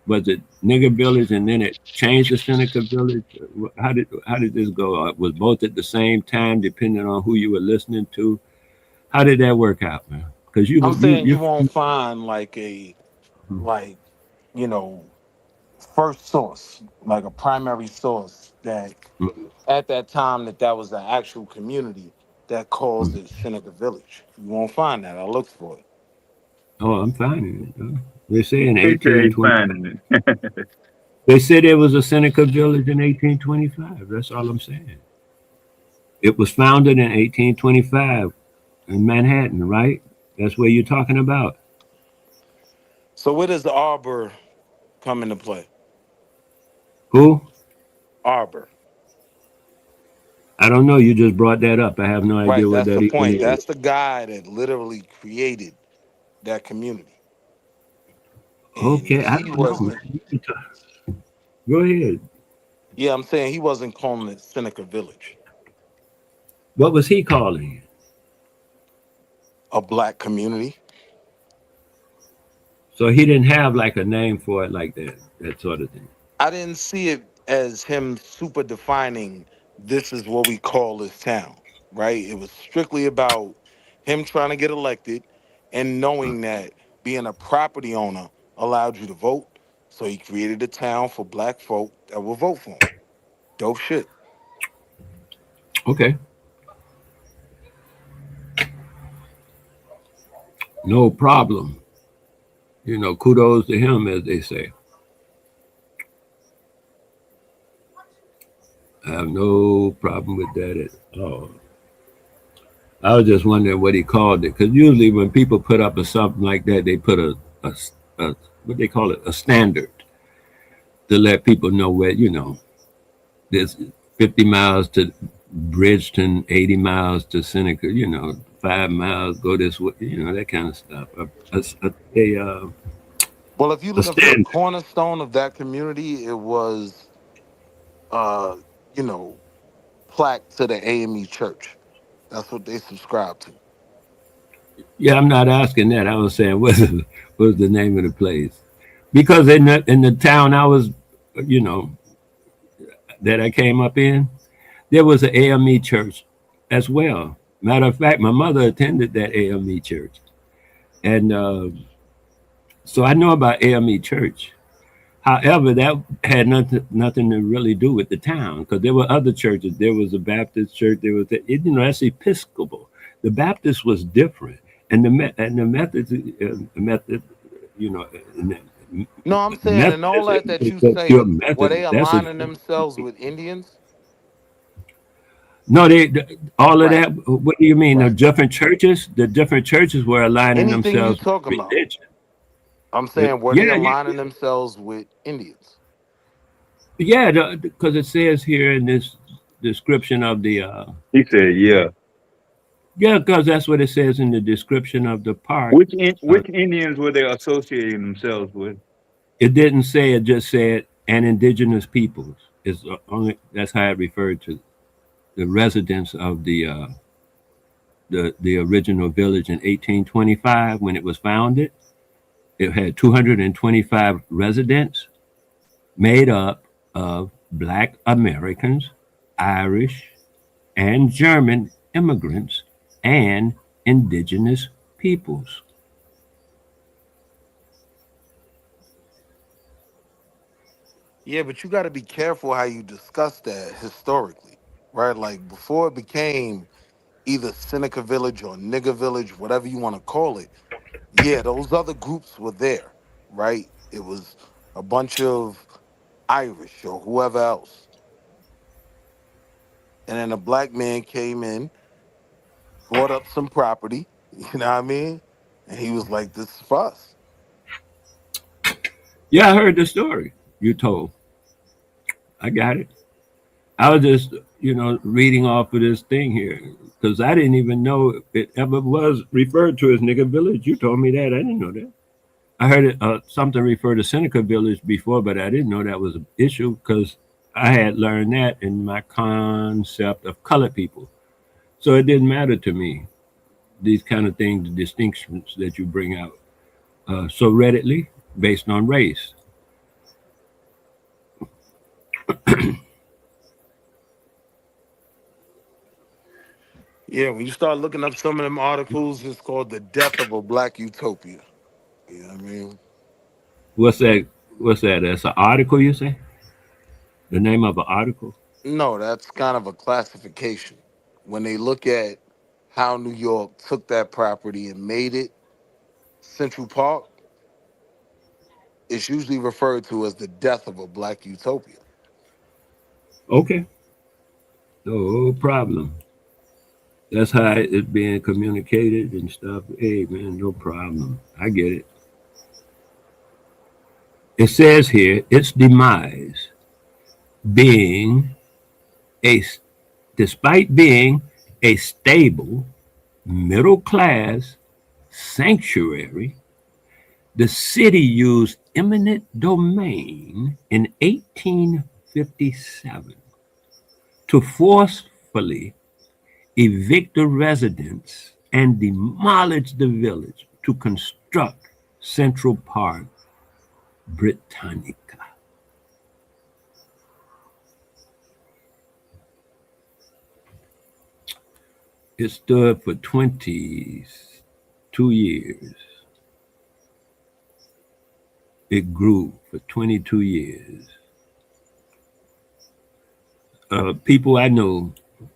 was it Nigger Village and then it changed to Seneca Village? How did this go? Was both at the same time, depending on who you were listening to? How did that work out, man? Because I'm saying you you won't find like you know, first source, like a primary source that at that time that was the actual community that calls it Seneca Village. You won't find that. I looked for it. Oh, I'm finding it. They say in They say he 1820. finding it. They said there was a Seneca Village in 1825. That's all I'm saying. It was founded in 1825 in Manhattan, right? That's where you're talking about. So where does the Arbor come into play? Who? Arbor. I don't know. You just brought that up. I have no Right, idea what that's that the even point. is. That's the guy that literally created that community. And Okay, I he don't know, wasn't, man. You can talk. Go ahead. yeah, I'm saying he wasn't calling it Seneca Village, What was he calling it? a black community. So he didn't have like a name for it like that sort of thing. I didn't see it as him super defining this is what we call this town, right? It was strictly about him trying to get elected and knowing that being a property owner allowed you to vote. So he created a town for black folk that will vote for him. Dope shit. Okay, no problem. You know, kudos to him, as they say. I have no problem with that at all. I was just wondering what he called it, because usually when people put up a something like that, they put a what they call it, a standard to let people know where, you know, there's 50 miles to Bridgeton, 80 miles to Seneca, you know, 5 miles go this way, you know, that kind of stuff. Well, if you're A looking for the standard. cornerstone of that community, it was uh, you know, plaque to the AME church. That's what they subscribe to. Yeah, I'm not asking that. I was saying, what's the name of the place? Because in the town I was, you know, that I came up in, there was an AME church as well. Matter of fact, my mother attended that AME church, and so I know about AME church. However, that had nothing to really do with the town, because there were other churches. There was a Baptist church. There was, you know, that's Episcopal. The Baptist was different, and the Methodist, you know, and No, I'm saying, and all Methodist, that you everybody pure say, were they Methodist. That's a aligning themselves with Indians? no. All of Right, that. What do you mean? The right. different churches. The different churches were aligning Anything you themselves with talking about? religion. I'm saying, were they Yeah, aligning themselves with Indians? yeah. Because it says here in this description of the He said, "Yeah." yeah, because that's what it says in the description of the park. Which Indians were they associating themselves with? It didn't say, it just said and indigenous peoples. Is only that's how it referred to the residents of the original village in 1825 when it was founded. It had 225 residents made up of Black Americans, Irish, and German immigrants and indigenous peoples. Yeah, but you got to be careful how you discuss that historically, right? Like before it became either Seneca Village or Nigger Village, whatever you want to call it. Yeah, those other groups were there, right? It was a bunch of Irish or whoever else. And then a black man came in, bought up some property, you know what I mean? And he was like, this is for us. Yeah, I heard the story you told. I got it. I was just, you know, reading off of this thing here because I didn't even know it ever was referred to as Nigger Village. You told me that. I didn't know that. I heard it, something referred to Seneca Village before, but I didn't know that was an issue because I had learned that in my concept of colored people. So it didn't matter to me, these kind of things, the distinctions that you bring out so readily based on race. Yeah, when you start looking up some of them articles, it's called The Death of a Black Utopia. You know what I mean? What's that? What's that? That's an article, you say? The name of an article? No, that's kind of a classification. When they look at how New York took that property and made it Central Park, it's usually referred to as the death of a black utopia. Okay, no problem. That's how it's being communicated and stuff. Hey, man, no problem. I get it. It says here its demise being a, despite being a stable middle class sanctuary, the city used eminent domain in 1857 to forcefully evict the residents and demolish the village to construct Central Park Britannica. It stood for 22 years. It grew for 22 years. People I know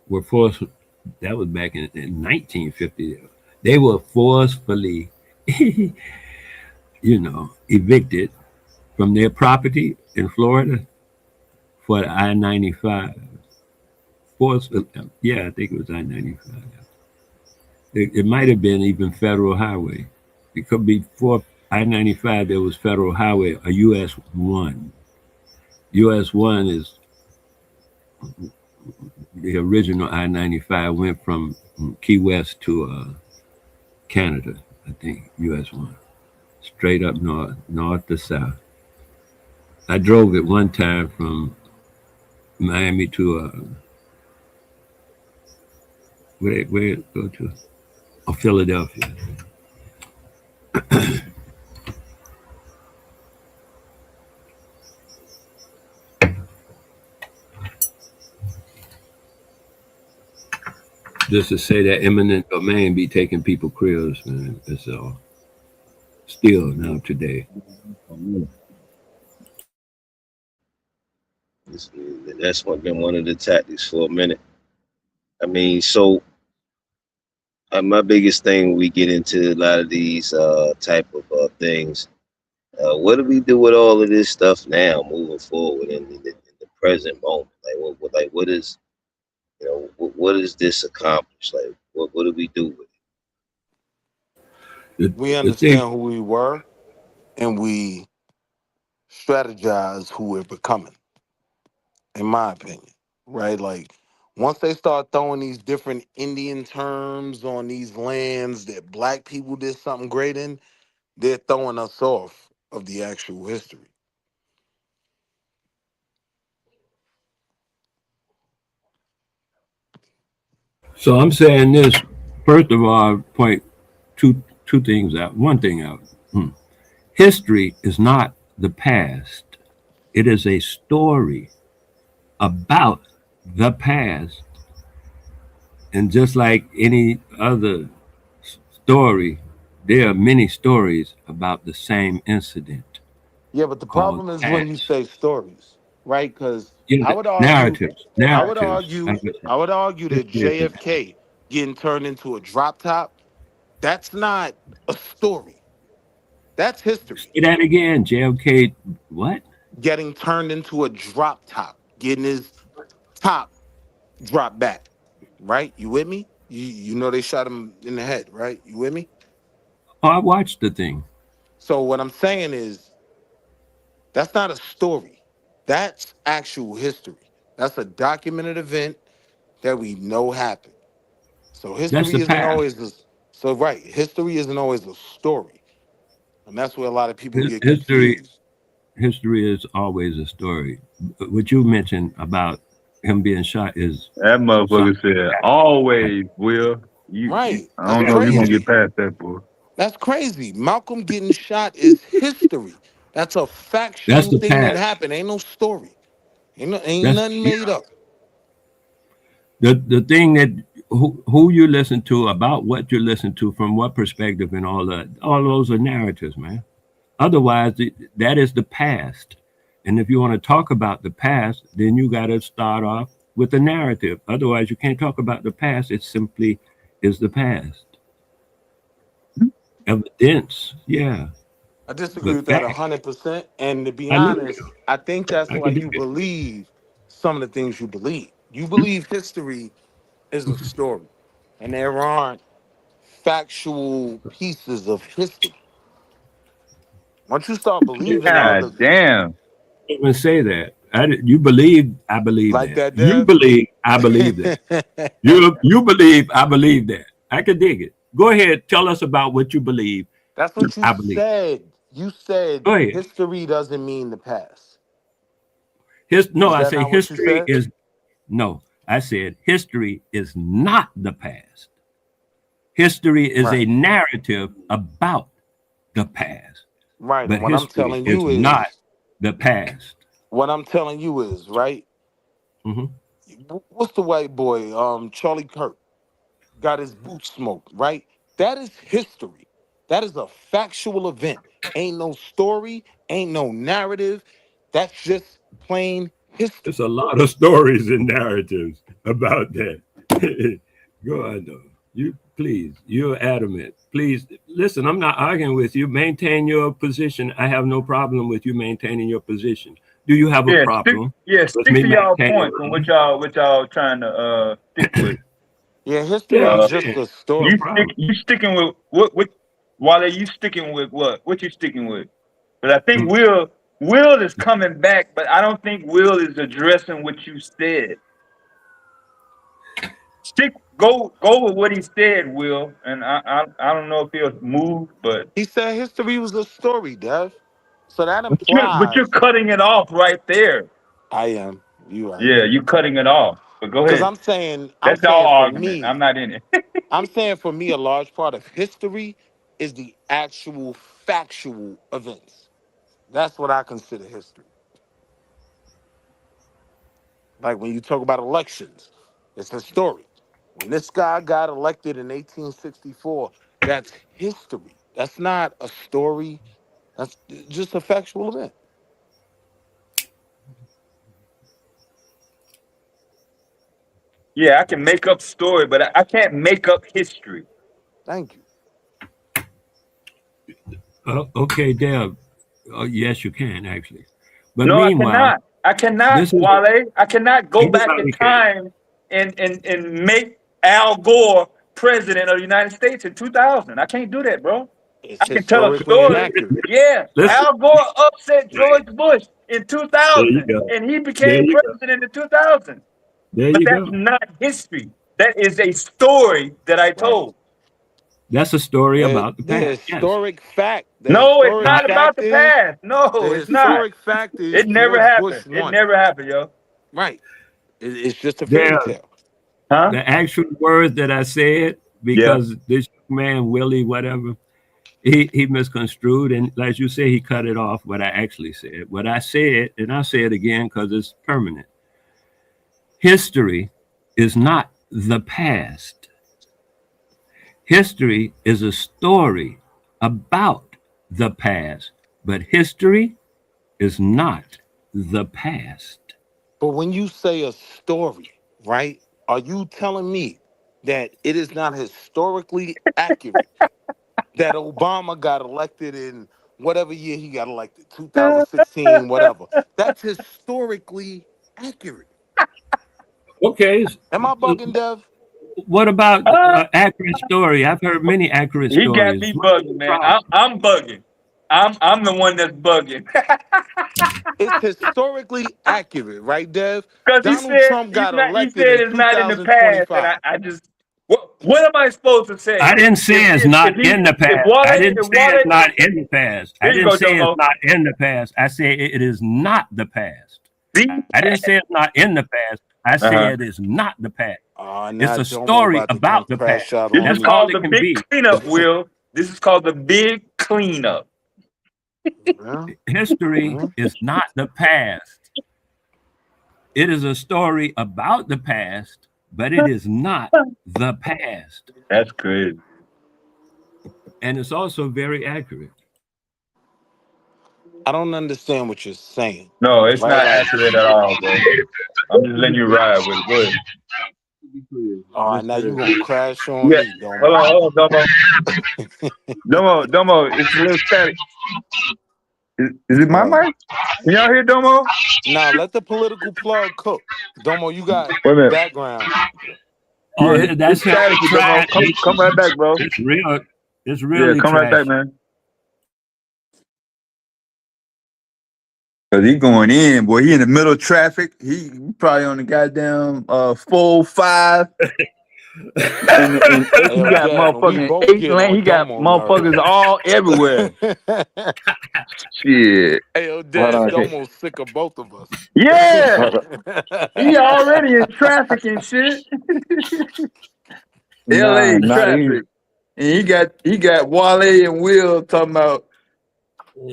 were forced, that was back in 1950. They were forcefully, evicted from their property in Florida for the I-95. Yeah, I think it was I-95. It might have been even federal highway. It could be before I-95, there was federal highway, a US 1. US 1 is the original I-95 went from Key West to Canada, I think, US 1. Straight up north to south. I drove it one time from Miami to where it go to? Oh, Philadelphia. Just to say that eminent domain be taking people cribs, man. It's still now today. That's been one of the tactics for a minute. I mean, so my biggest thing when we get into a lot of these type of things, what do we do with all of this stuff now, moving forward in the present moment? Like what is, what does this accomplish? Like, what do we do with it? We The thing, understand who we were, and we strategize who we're becoming, in my opinion, right? Like, once they start throwing these different Indian terms on these lands that black people did something great in, they're throwing us off of the actual history. so I'm saying this. First of all, I point two things out. One thing out. History is not the past. It is a story about the past. And just like any other story, there are many stories about the same incident Yeah, but the called problem is when you past. say stories, right? Because Yeah, I would argue, narratives, I would narratives. argue, I would argue that History is a- JFK getting turned into a drop top, that's not a story. That's history. Say that again, JFK. What? Getting turned into a drop top, getting his top dropped back, right? You with me? You know they shot him in the head, right? You with me? Oh, I watched the thing. So what I'm saying is that's not a story. That's actual history. That's a documented event that we know happened. So That's history the isn't past. always this. So right, history isn't always a story, and that's where a lot of people get History, confused. history is always a story. What you mentioned about him being shot is That motherfucker something. said, always, Will. Right, I that's don't know if you're gonna get crazy. past that, boy. That's crazy. Malcolm getting shot is history. That's a That's factual the thing that past. happened. Ain't no story. Ain't That's nothing yeah. made up. The thing that who you listen to, about what you listen to, from what perspective, and all that. All those are narratives, man. Otherwise, that is the past. And if you want to talk about the past, then you got to start off with a narrative. Otherwise, you can't talk about the past. It simply is the past. Evidence, yeah, I disagree but with that fact. 100%. And to be I know. honest, I think that's I why can you dig it. believe some of the things you believe. You believe history is a story, and there aren't factual pieces of history. Once you start believing other, God damn. Even say that. You believe, I believe like that. that, You Dev. believe, I believe that. You believe, I believe that. I can dig it. Go ahead, tell us about what you believe. That's what you I believe. said. You said Go ahead. history doesn't mean the past. No, Is I that say not what you history said? is no. I said history is not the past. History is a Right. narrative about the past, Right. but And what I'm history telling is you not is, the past. right. Hmm. What's the white boy? Charlie Kirk got his boots smoked. Right. That is history. That is a factual event. Ain't no story. Ain't no narrative. That's just plain There's history. a lot of stories and narratives about that. Go on, though. You please, you're adamant. Please listen. I'm not arguing with you. Maintain your position. I have no problem with you maintaining your position. Do you have a Yeah, problem with stick me to y'all maintaining points on mine? what y'all trying to stick with. Yeah, history Yeah, is I'm just saying a no story. problem. You sticking with what Wale, you sticking with what? What you sticking with? But I think Mm. Will is coming back, but I don't think Will is addressing what you said. Go with what he said, Will. And I don't know if he'll move, but He said history was a story, Dev. So that you're implies cutting it off right there. I am. You right. Yeah, you cutting it off. But go Because ahead. I'm That's our saying for argument. me, I'm not in it. I'm saying for me, a large part of history is the actual factual events. That's what I consider history. Like when you talk about elections, it's historic. When this guy got elected in 1864, that's history. That's not a story. That's just a factual event. Yeah, I can make up story, but I can't make up history. Thank you. Okay, Deb. Yes, you can actually. But No, I meanwhile, cannot. I cannot, this is Wale. I cannot go back in anybody can. time and make Al Gore president of the United States in 2000. I can't do that, bro. It's I can tell a historically story. inaccurate. Yeah, Listen, Al Gore upset George Bush in there you 2000, go. and he There became you go. president in 2000. There But you that's go. not history. That is a story that I Right. told. That's a story about the The past. Yes. historic fact, No, it's Uh, not about the past. the No, it's not. historic fact is It never George Bush happened. It won. never happened, yo. Right. It's just a fairy there, tale. Huh? the actual words that I said, Yeah. because this man, Willie, whatever, he misconstrued. And as you say, he cut it off what I actually said. What I said, and I'll say it again because it's permanent. History is not the past. History is a story about the past, but history is not the past. But when you say a story, right, are you telling me that it is not historically accurate that Obama got elected in whatever year he got elected, 2016, whatever? That's historically accurate. Okay, Am I bugging, Dev? what about Uh, accurate story? I've heard many accurate he got stories. me What's bugging, the man. problem? I'm bugging. I'm the one that's bugging. It's historically accurate, right, Dev? Because Donald Trump got he elected said in it's not in the past, and 2025. I just what am I supposed to I say? didn't say it's not in the If past. I didn't say it's not in the past. I here you didn't go, say it's Domo. not in the past. I said it is not the past. The I didn't say it's not in the past. I uh-huh. said it is not the past. Now It's a Domo story about to come about the crash past. out This on is That's me. all called it the can big be. cleanup, Will. This is called the big cleanup. Yeah. History Yeah. is not the past. It is a story about the past, but it is not the past. That's crazy. And it's also very accurate. I don't understand what you're saying, No, it's right? not Like, accurate at all, bro. I'm just letting you ride with it. Go ahead. now you gonna crash on Yeah. me, Domo. Hold on, Domo, it's a little static. Is it my Right. mic? Can y'all hear Domo? Now let the political plug cook. Domo, you got Wait a minute. background. Oh, Yeah, that's it's him static, Domo. trying. Come right back, bro. It's real. It's Yeah, really come right back, trash. man. Cause he going in, boy. He in the middle of traffic. He probably on the goddamn 405. And Hey, he yo, got Dad, when we motherfucking both 8 get lane. He on got Domo motherfuckers nervous. all everywhere. Shit. Hey, yo, Hold Dad, on, okay. Domo's sick of both of us. Yeah. Hold on. He already in traffic and shit. Nah, LA not even. traffic. And he got Wale and Will talking about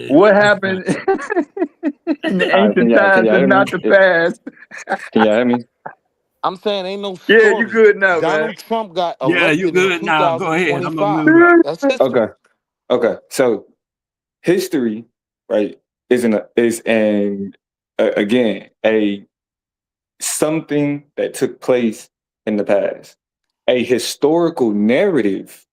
what happened in the All right, ancient can times y'all is hear me? not the past. Can y'all hear me? I'm saying ain't no Yeah, you story. good now, man. Donald Trump got Yeah, you elected in good now. Go ahead. I'm gonna 2025. mute up. That's Okay. history. Okay. So history, right, again a something that took place in the past. A historical narrative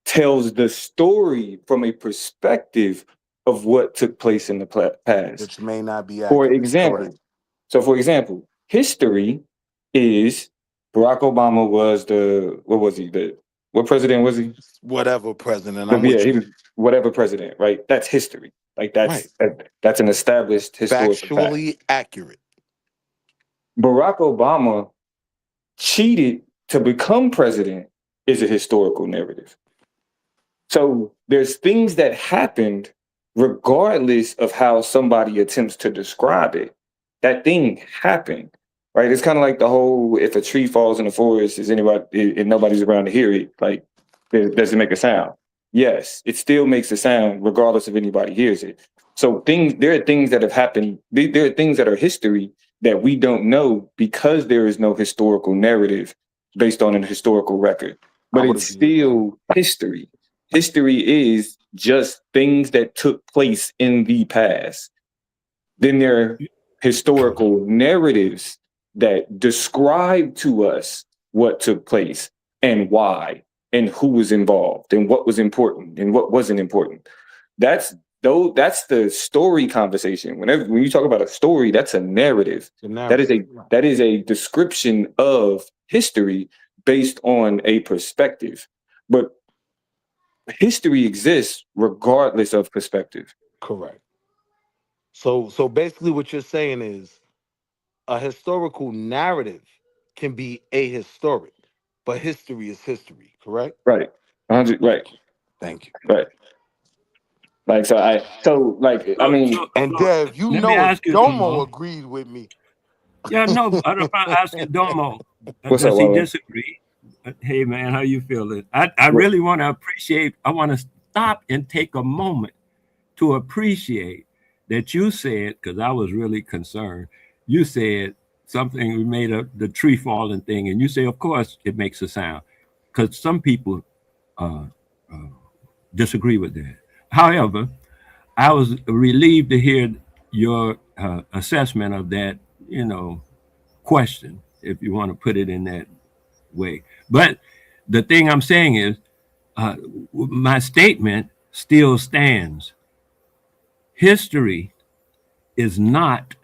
tells the story from a perspective of what took place in the past. Which may not be For accurate. Correct. example, history is Barack Obama was what was he? What president was he? Whatever, President. But I'm yeah, with he you. was whatever president, right? That's history. Like Right. that's an established historical fact. Factually accurate. Barack Obama cheated to become president is a historical narrative. So there's things that happened regardless of how somebody attempts to describe it. That thing happened, right? It's kind of like the whole if a tree falls in the forest, is anybody and nobody's around to hear it, like does it make a sound? Yes, it still makes a sound regardless if anybody hears it. So there are things that have happened. There are things that are history that we don't know because there is no historical narrative based on an historical record. I But would it's agree with that. still history. History is just things that took place in the past. Then there are historical narratives that describe to us what took place and why and who was involved and what was important and what wasn't important. That's the story conversation. When you talk about a story, that's a narrative. The That is narrative. a description of history based on a perspective. But history exists regardless of perspective. Correct. So basically what you're saying is a historical narrative can be ahistoric, but history is history, correct? Right. 100, right. Thank you. Thank you. Right. Like I mean, And Dev, you Let me know if ask you, Domo Domo. agreed with me. Yeah, no, I'm asking Domo. what's up, Does he Wale? disagree? Hey, man, how you feeling? I What? really want to appreciate. I want to stop and take a moment to appreciate that you said, because I was really concerned. You said something. We made the tree falling thing, and you say, of course, it makes a sound, because some people uh, disagree with that. However, I was relieved to hear your assessment of that, question, if you want to put it in that way. But the thing I'm saying is, my statement still stands. History is not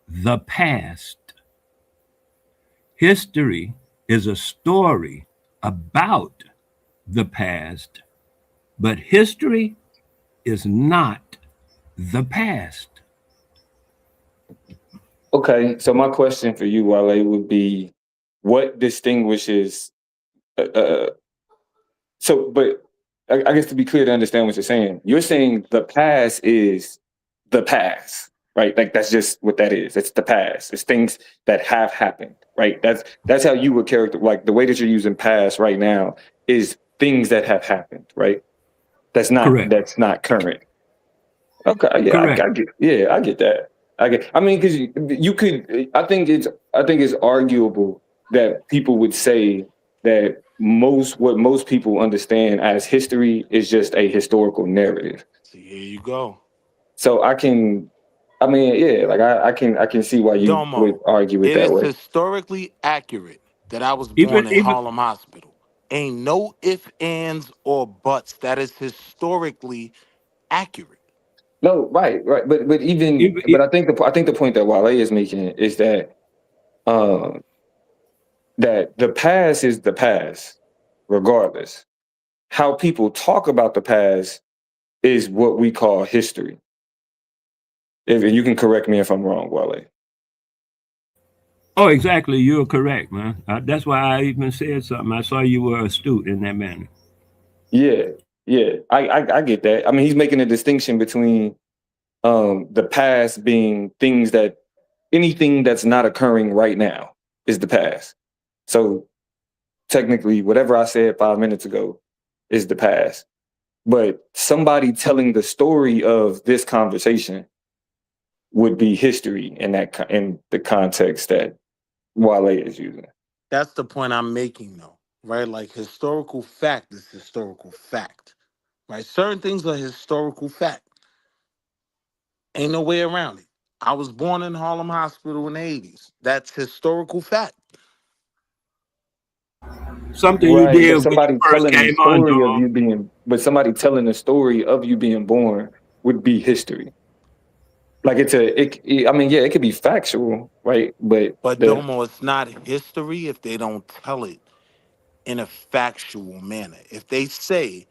the past. History is a story about the past, but history is not the past. Okay, so my question for you, Wale, would be, what distinguishes? Uh, but I guess to be clear to understand what you're saying the past is the past, right? Like that's just what that is. It's the past. It's things that have happened, right? That's how you would character, like the way that you're using past right now is things that have happened, right? Correct. That's not current. Okay, yeah, Correct. I get that. I mean, because you could. I think it's arguable that people would say that what most people understand as history is just a historical narrative. See, here you go. So I mean, yeah, like I can see why you would Domo, argue it it that is way. historically accurate that I was Even born in even Harlem Hospital. Ain't no ifs, ands, or buts. That is historically accurate. No, right, right, even, but I think the point that Wale is making is that um that the past is the past, regardless. How people talk about the past is what we call history. If you can correct me if I'm wrong, Wale. Oh, exactly. You're correct, man. That's why I even said something. I saw you were astute in that manner. Yeah, yeah. I get that. I mean, he's making a distinction between the past being things that anything that's not occurring right now is the past. So technically, whatever I said 5 minutes ago is the past. But somebody telling the story of this conversation would be history in the context that Wale is using. That's the point I'm making, though, right? Like historical fact is historical fact, right? Certain things are historical fact. Ain't no way around it. I was born in Harlem Hospital in the 80s. That's historical fact. Something you Right, did but when you somebody first telling the came on, story of dog. you being, but somebody telling the story of you being born would be history. Like I mean, yeah, it could be factual, right? But But Domo, it's not history if they don't tell it in a factual manner. If they say,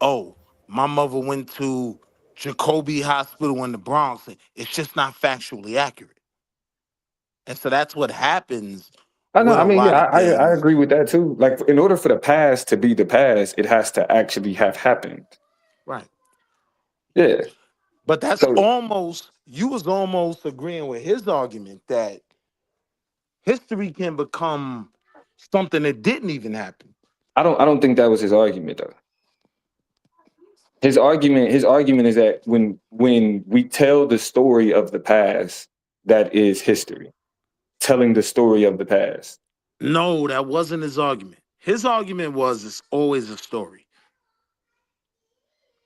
oh, my mother went to Jacoby Hospital in the Bronx, it's just not factually accurate. And so that's what happens I know, with I a mean, lot yeah, of I things. agree with that too. Like, in order for the past to be the past, it has to actually have happened. Right. Yeah. But that's So almost, you was almost agreeing with his argument that history can become something that didn't even happen. I don't think that was his argument though. His argument is that when we tell the story of the past, that is history. Telling the story of the past. No, that wasn't his argument. His argument was it's always a story.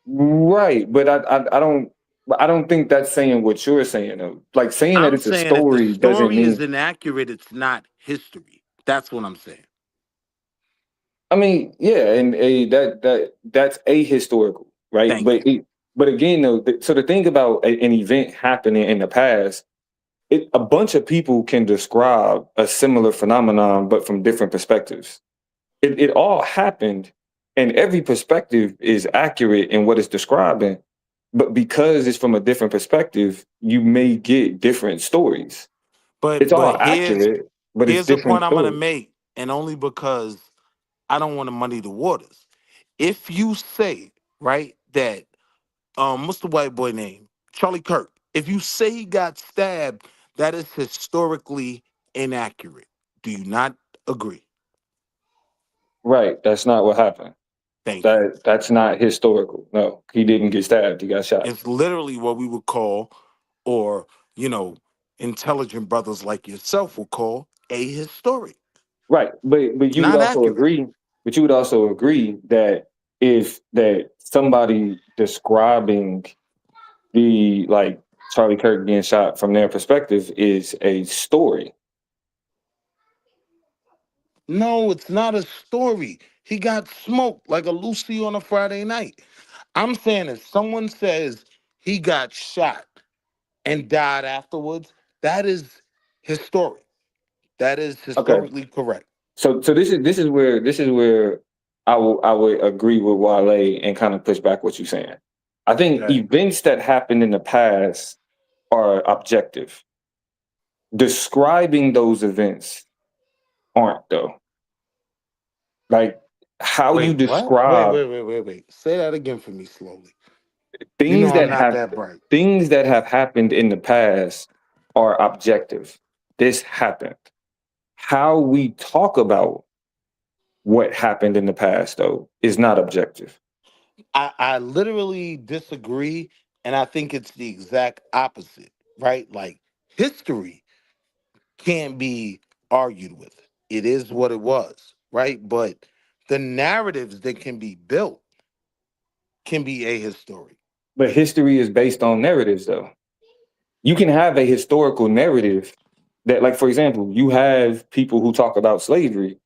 Right, but I don't think that's saying what you're saying though. Like saying that I'm it's a saying if the story doesn't story is mean. inaccurate, it's not history. That's what I'm saying. I mean, yeah, and that's ahistorical, right? Thank you. But again though, so the thing about an event happening in the past, a bunch of people can describe a similar phenomenon, but from different perspectives. It all happened, and every perspective is accurate in what it's describing. But because it's from a different perspective, you may get different stories. It's But all accurate, but it's here's the different point I'm gonna stories. make, and only because I don't want to muddy the waters. If you say, right, that what's the white boy name? Charlie Kirk. If you say he got stabbed, that is historically inaccurate. Do you not agree? Right. That's not what happened. Thank you. That's not historical. No, he didn't get stabbed. He got shot. It's literally what we would call, or you know, intelligent brothers like yourself will call a historic. Right. But It's you would not also accurate. agree. But you would also agree that if that somebody describing the like Charlie Kirk getting shot from their perspective is a story. No, it's not a story. He got smoked like a Lucy on a Friday night. I'm saying if someone says he got shot and died afterwards, that is historic. That is Okay. historically correct. So this is where I would agree with Wale and kind of push back what you're saying. I think Okay. events that happened in the past are objective. Describing those events aren't though. Like how you Wait, what? Wait, describe wait, wait, wait, wait. Say that again for me slowly. You know things I'm that not have that bright. things that have happened in the past are objective. This happened. How we talk about what happened in the past though is not objective. I literally disagree, and I think it's the exact opposite, right? Like history can't be argued with. It is what it was, right? But the narratives that can be built can be ahistoric. But history is based on narratives though. You can have a historical narrative that, like, for example, you have people who talk about slavery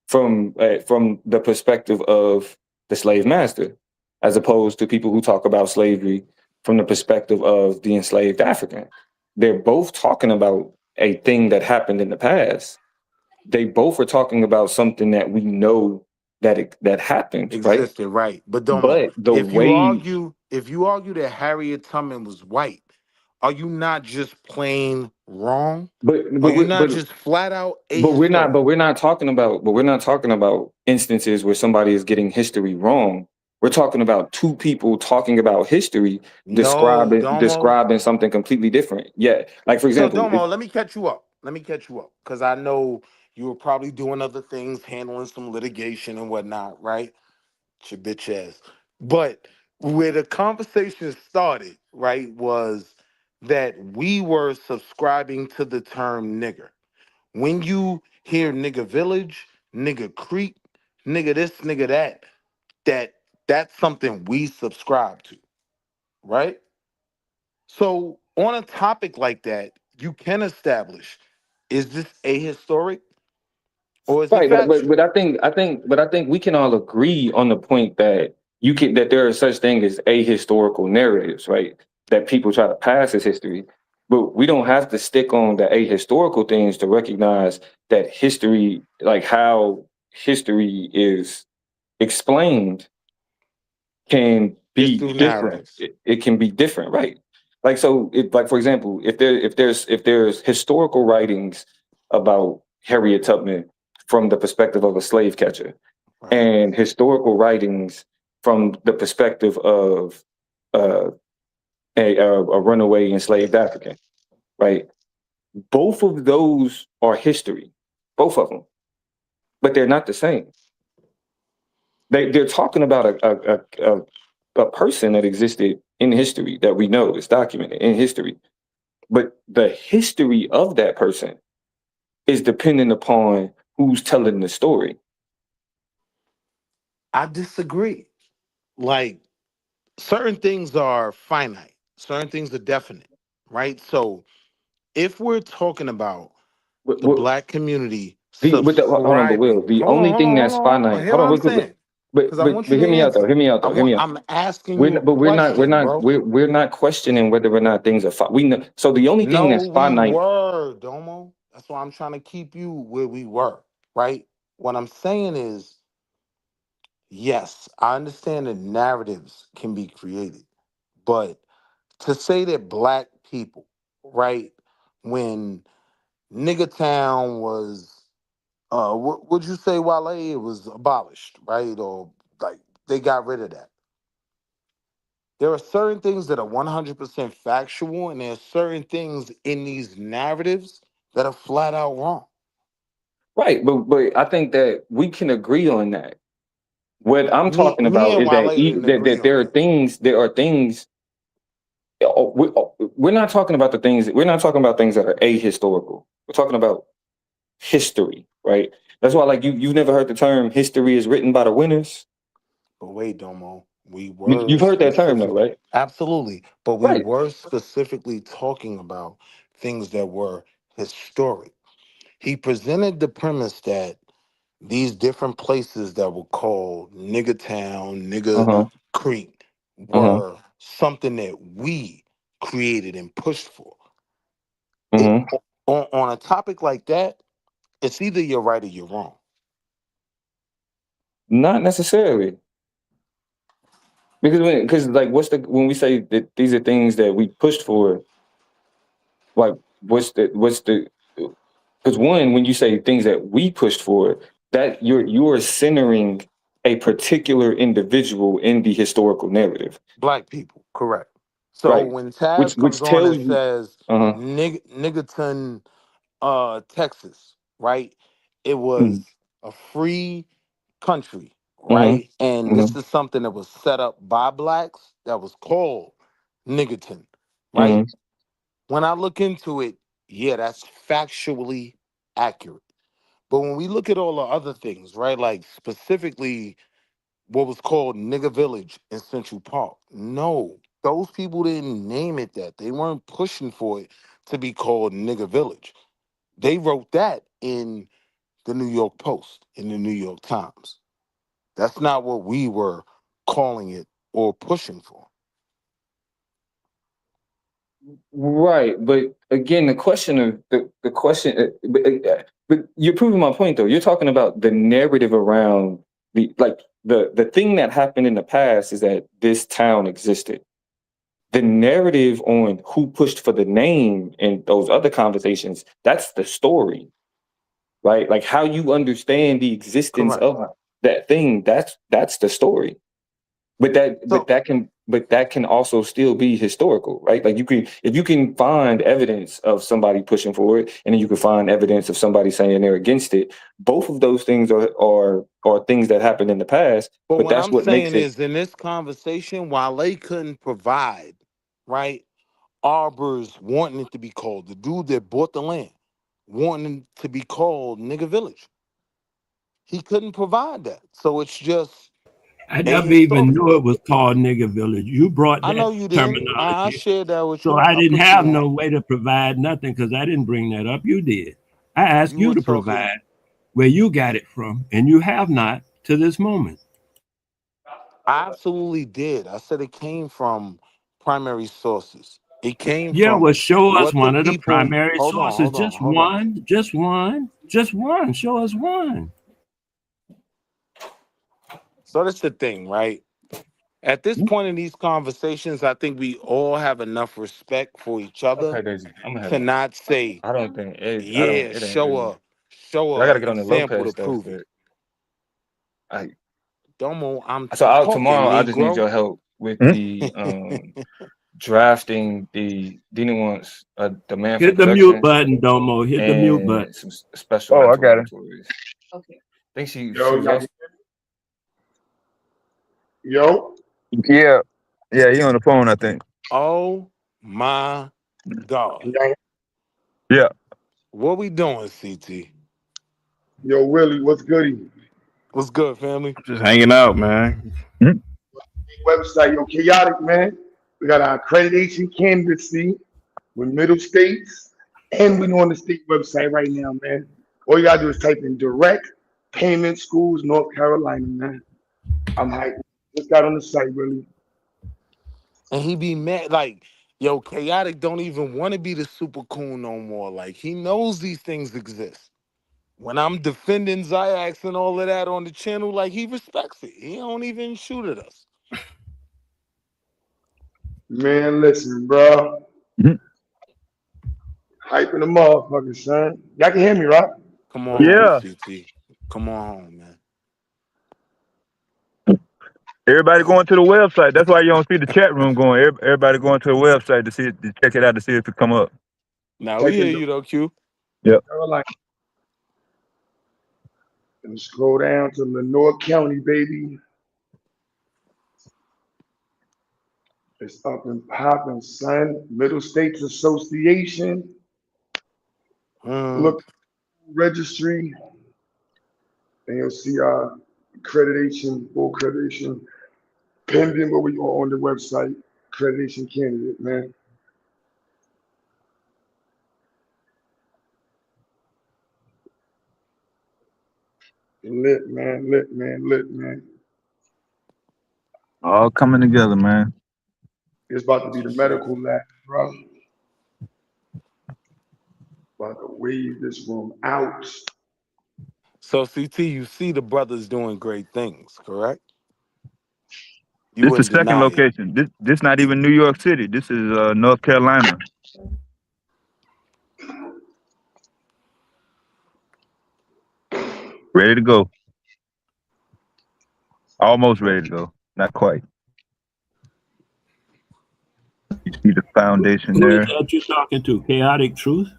from the perspective of the slave master, as opposed to people who talk about slavery from the perspective of the enslaved African. They're both talking about a thing that happened in the past. They both are talking about something that we know that happened, right? Existed, right? But Domo, But the way if you argue that Harriet Tubman was white, are you not just plain wrong? But Are but you we- not but just flat out but we're not ahistorical? we're not talking about instances where somebody is getting history wrong. We're talking about two people talking about history, No, Domo. describing something completely different. Yeah, like for So example, Domo, let me catch you up. Let me catch you up. Because I know you were probably doing other things, handling some litigation and whatnot, right? Your bitch ass. But where the conversation started, right, was that we were subscribing to the term nigger. When you hear nigga village, nigga creek, nigga this, nigga that, that that's something we subscribe to, right? So on a topic like that, you can establish, is this ahistoric or is it right, factual? but I think we can all agree on the point that that there are such thing as ahistorical narratives, right? That people try to pass as history, but we don't have to stick on the ahistorical things to recognize that history, like how history is explained, can It's be through different. narratives. It can be different, right? Like so, like for example, if there's historical writings about Harriet Tubman from the perspective of a slave catcher, Right. and historical writings from the perspective of uh, a runaway enslaved African, right? Both of those are history, both of them, but they're not the same. They're talking about a person that existed in history that we know is documented in history, but the history of that person is dependent upon who's telling the story. I disagree. Like certain things are finite, certain things are definite, right? So if we're talking about the What, black community hold on, but Will, subscribing, the only thing that's hold on. finite. Hear Hold what on, I'm saying? Because I want you but to hear me out though. answer. Hear me out though. Hear me out. I'm asking you a But question, bro. we're not questioning whether or not things are we know. So the only thing No, that's we finite. were, Domo. That's why I'm trying to keep you where we were, right? What I'm saying is, yes, I understand that narratives can be created, but to say that black people, right, when Nigga Town was, what would you say, Wale? It was abolished, right? Or like they got rid of that. There are certain things that are 100% factual, and there are certain things in these narratives that are flat out wrong. Right, but I think that we can agree on that. What I'm Me, talking me about and is that Wale didn't agree that on that. there are things. We're not talking about the things. We're not talking about things that are ahistorical. We're talking about history, right? That's why, like you've never heard the term "history is written by the winners." But wait, Domo, we You've were heard that term, though, specific, right? absolutely, but we Right. were specifically talking about things that were historic. He presented the premise that these different places that were called Nigga Town, Uh Nigga huh. Creek Uh huh. were something that we created and pushed for. It Hmm. on a topic like that, it's either you're right or you're wrong. Not necessarily, because like when we say that these are things that we pushed for, like what's the because one, when you say things that we pushed for, that you're centering a particular individual in the historical narrative, Black people, correct. So right? when Taz comes Which on tells and you, says uh Niggerton, Texas, right? It huh, was a free country, mm-hmm, right? And mm-hmm, this is something that was set up by blacks that was called Niggerton, right? mm-hmm. When I look into it, yeah, that's factually accurate. But when we look at all the other things, right, like specifically what was called Nigger Village in Central Park, no, those people didn't name it that. They weren't pushing for it to be called Nigger Village. They wrote that in the New York Post, in the New York Times. That's not what we were calling it or pushing for. Right, but again, the question, but you're proving my point though. You're talking about the narrative around the thing that happened in the past is that this town existed. The narrative on who pushed for the name and those other conversations, that's the story, right? Like how you understand the existence of that thing, that's the story. But that can also still be historical, right? Like if you can find evidence of somebody pushing for it, and then you can find evidence of somebody saying they're against it. Both of those things are things that happened in the past. But what that's I'm what makes saying it. is, in this conversation, while they couldn't provide, right, Arbors wanting it to be called, the dude that bought the land wanting it to be called Nigga Village. He couldn't provide that. So it's just I a never even historical. knew it was called Nigga Village. You brought I know that you didn't. I terminology. shared that with So you. I I didn't put you have on. no way to provide nothing because I didn't bring that up. You did. I asked You you were to talking. provide where you got it from, and you have not to this moment. I absolutely did. I said it came from primary sources. It came Yeah, from well, show us what the one of the people. primary Hold on, sources. hold on, hold on. Just one. Show us one. So that's the thing, right? At this point in these conversations, I think we all have enough respect for each other Okay, Daisy, I'm gonna have to one. not say, I don't think yeah, it ain't really. show I gotta a get on the example Lopez to stuff, prove it. but I Domo, I'm talking, tomorrow I just need Negro. your help with the drafting the Dina wants the man for Hit the mute productions button, Domo. Hit the mute button. and some special Oh, I got it. interrogatories. I think she Yo, was off. yo. Yeah, he on the phone, I think. Oh my God. Yeah. What we doing, CT? Yo, Willie, what's goody? What's good, family? Just hanging out, man. Mhm. Website, yo, chaotic, man. We got our accreditation candidacy with middle states, and we're on the state website right now, man. All you gotta do is type in direct payment schools, North Carolina, man. I'm hyped. Just got on the site, really. And he be mad, like, yo, chaotic don't even want to be the super cool no more. Like, he knows these things exist. When I'm defending Zayax and all of that on the channel, like, he respects it. He don't even shoot at us. Man, listen, bro. Mhm. Hyping the motherfucker, son. Y'all can hear me, right? Come on home, Yeah. CT. Come on home, man. Everybody going to the website. That's why you don't see the chat room going. Everybody going to the website to check it out to see if it come up. Now we Type hear in you though, Q. Yep. Carolina. And scroll down to Lenore County, baby. It's up and popping, son. Middle States Association. Look, registry, and you'll see our accreditation, full accreditation, pending, but we are on the website. Accreditation candidate, man. Lit, man, lit, man, lit, man. All coming together, man. It's about to be the medical lab, bro. About to wave this room out. So CT, you see the brothers doing great things, correct? You This is the wouldn't second deny it. location. This not even New York City. This is North Carolina. Ready to go. Almost ready to go. Not quite. You see the foundation Who is there? that you're talking to? Chaotic Truth?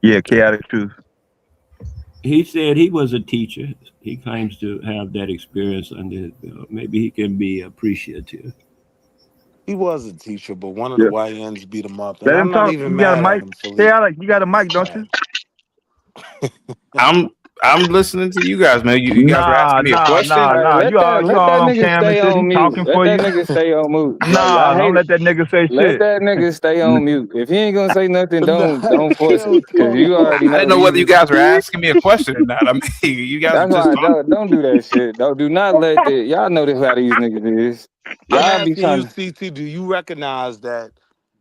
Yeah, Chaotic Truth. He said he was a teacher. He claims to have that experience under his belt. Maybe he can be appreciative. He was a teacher, but one of the Yeah. YNs beat him up. And Let I'm him not talk. even You got a mad at mic? him, so leave. Chaotic, you got a mic, don't you? I'm listening to you guys, man. You guys were Nah. asking me a question. Hey, You all let that on nigga camera stay shit. He on mute. talking Let for that you. nigga stay on mute. Like I Nah, don't hate let it. that nigga say Let shit. that nigga stay on mute. If he ain't gonna say nothing, don't force Yo, it. Cause you already I didn't know know whether you you. guys were asking me a question or not. I mean, you guys were That's just why talking. don't do that shit. Do not let the y'all know this how these niggas is. I'm Y'all be asking you, trying to CT, do you recognize that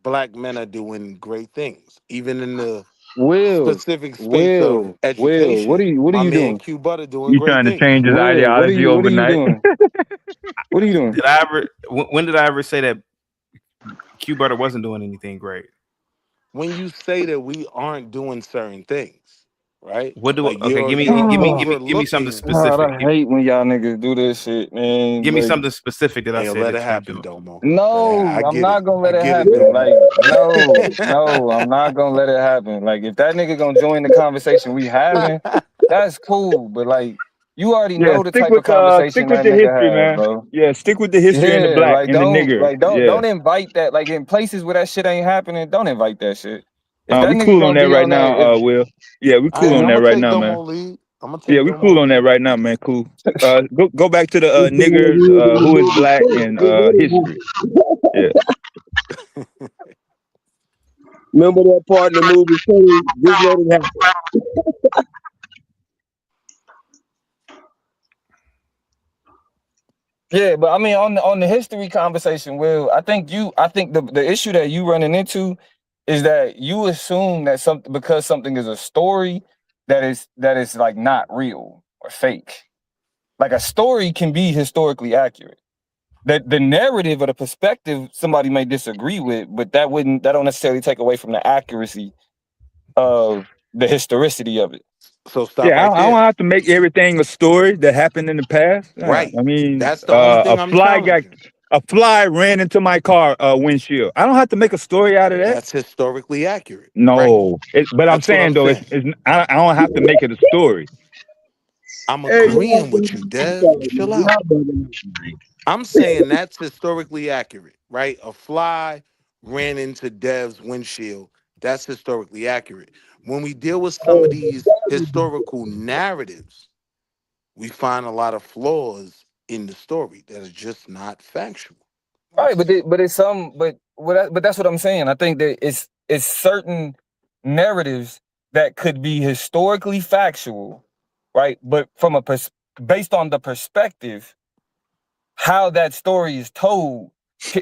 black men are doing great things, even in the Will. specific space of Will. What are education? you My man doing? Q Butter doing You great trying to things. change his Will, ideology what are you overnight? doing? What are you doing? Did I ever? When did I ever say that Q Butter wasn't doing anything great. When you say that we aren't doing certain things, right? What do Like okay? you're Give me something overlooking. God, specific. I hate when y'all niggas do this shit, man. Give me Like, something specific that I Hey, said let it that you happen, do. Domo. Let it no, I I'm get it. not gonna I let it get it, happen. Like, Domo. no, I'm not gonna let it happen. Like, if that nigga gonna join the conversation we having, that's cool. But like, you already Yeah, know the type of stick conversation with that the nigga history, has, man. bro. Yeah, stick with the history and the Yeah, black like and the nigger. Yeah. don't invite that. Like in places where that shit ain't happening, don't invite that shit. If that We nigga cool on gonna that be right on that, now, Will. Yeah, we All cool right, on I'm that gonna right take now, man. Domo lead. I'm gonna Yeah, take we Domo cool on that lead. right now, man. Cool. Go back to the niggers, who is black and history. Yeah. Remember that part in the movie? Just let it happen. yeah, but I mean on the history conversation, Will, I think the issue that you running into is that you assume that something because something is a story that is like not real or fake. Like a story can be historically accurate. That the narrative or the perspective somebody may disagree with, but that don't necessarily take away from the accuracy of the historicity of it. So stop Yeah, right I don't there. have to make everything a story that happened in the past. Yeah, Right. I mean, That's the only thing I'm challenging. a fly ran into my car windshield. I don't have to make a story out of that. That's historically accurate. Right. No, but I'm That's what saying I'm though, saying. I don't have to make it a story. I'm Hey, agreeing with you, Dev. Chill out. I'm saying that's historically accurate, right? A fly ran into Dev's windshield. That's historically accurate. When we deal with some of these historical narratives, we find a lot of flaws in the story that are just not factual. Right, but that's what I'm saying. I think that it's certain narratives that could be historically factual, right? But from based on the perspective, how that story is told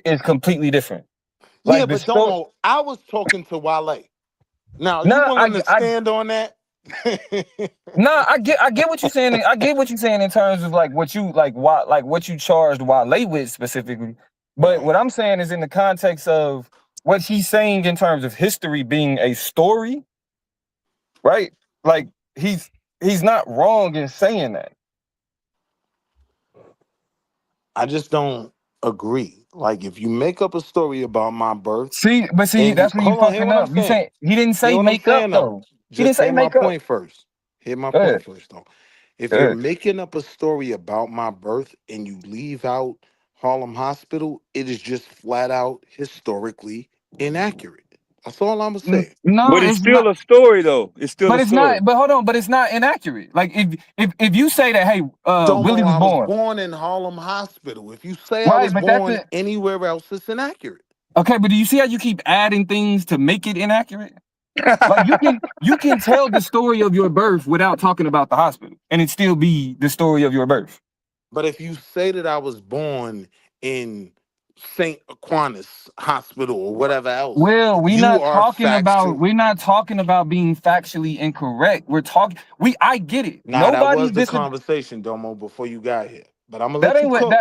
is completely different. Yeah, Like the but story. Domo, I was talking to Wale. Now, are you Nah, willing to stand on that? I get what you're saying. I get what you're saying in terms of like what you what you charged Wale with specifically. But Right. what I'm saying is in the context of what he's saying in terms of history being a story, right? Like he's not wrong in saying that. I just don't agree. Like, if you make up a story about my birth See, and you that's where you hold on, hear fucking what I'm up. You saying. saying he didn't Hear say what I'm make up saying though. though. He didn't Just say hear my make up. point first. Hear my Go point ahead. first though. If Go you're ahead. making up a story about my birth and you leave out Harlem Hospital, it is just flat out historically inaccurate. That's all I'm gonna say. No, But it's it's not. still a story, though. It's still a But it's story. not. But hold on. But it's not inaccurate. Like if you say that, hey, Willie Domo, was I was born, born in Harlem Hospital. If you say I right? was But that's born it. anywhere else, it's inaccurate. Okay. But do you see how you keep adding things to make it inaccurate? Like you can tell the story of your birth without talking about the hospital, and it still be the story of your birth. But if you say that I was born in St. Aquinas Hospital or whatever else, Well, you are factual. we're not talking about being factually incorrect. We're talking I get it. Nah, that Nobody's was the disagree. conversation, Domo, before you got here. But I'm gonna That let you ain't what cook.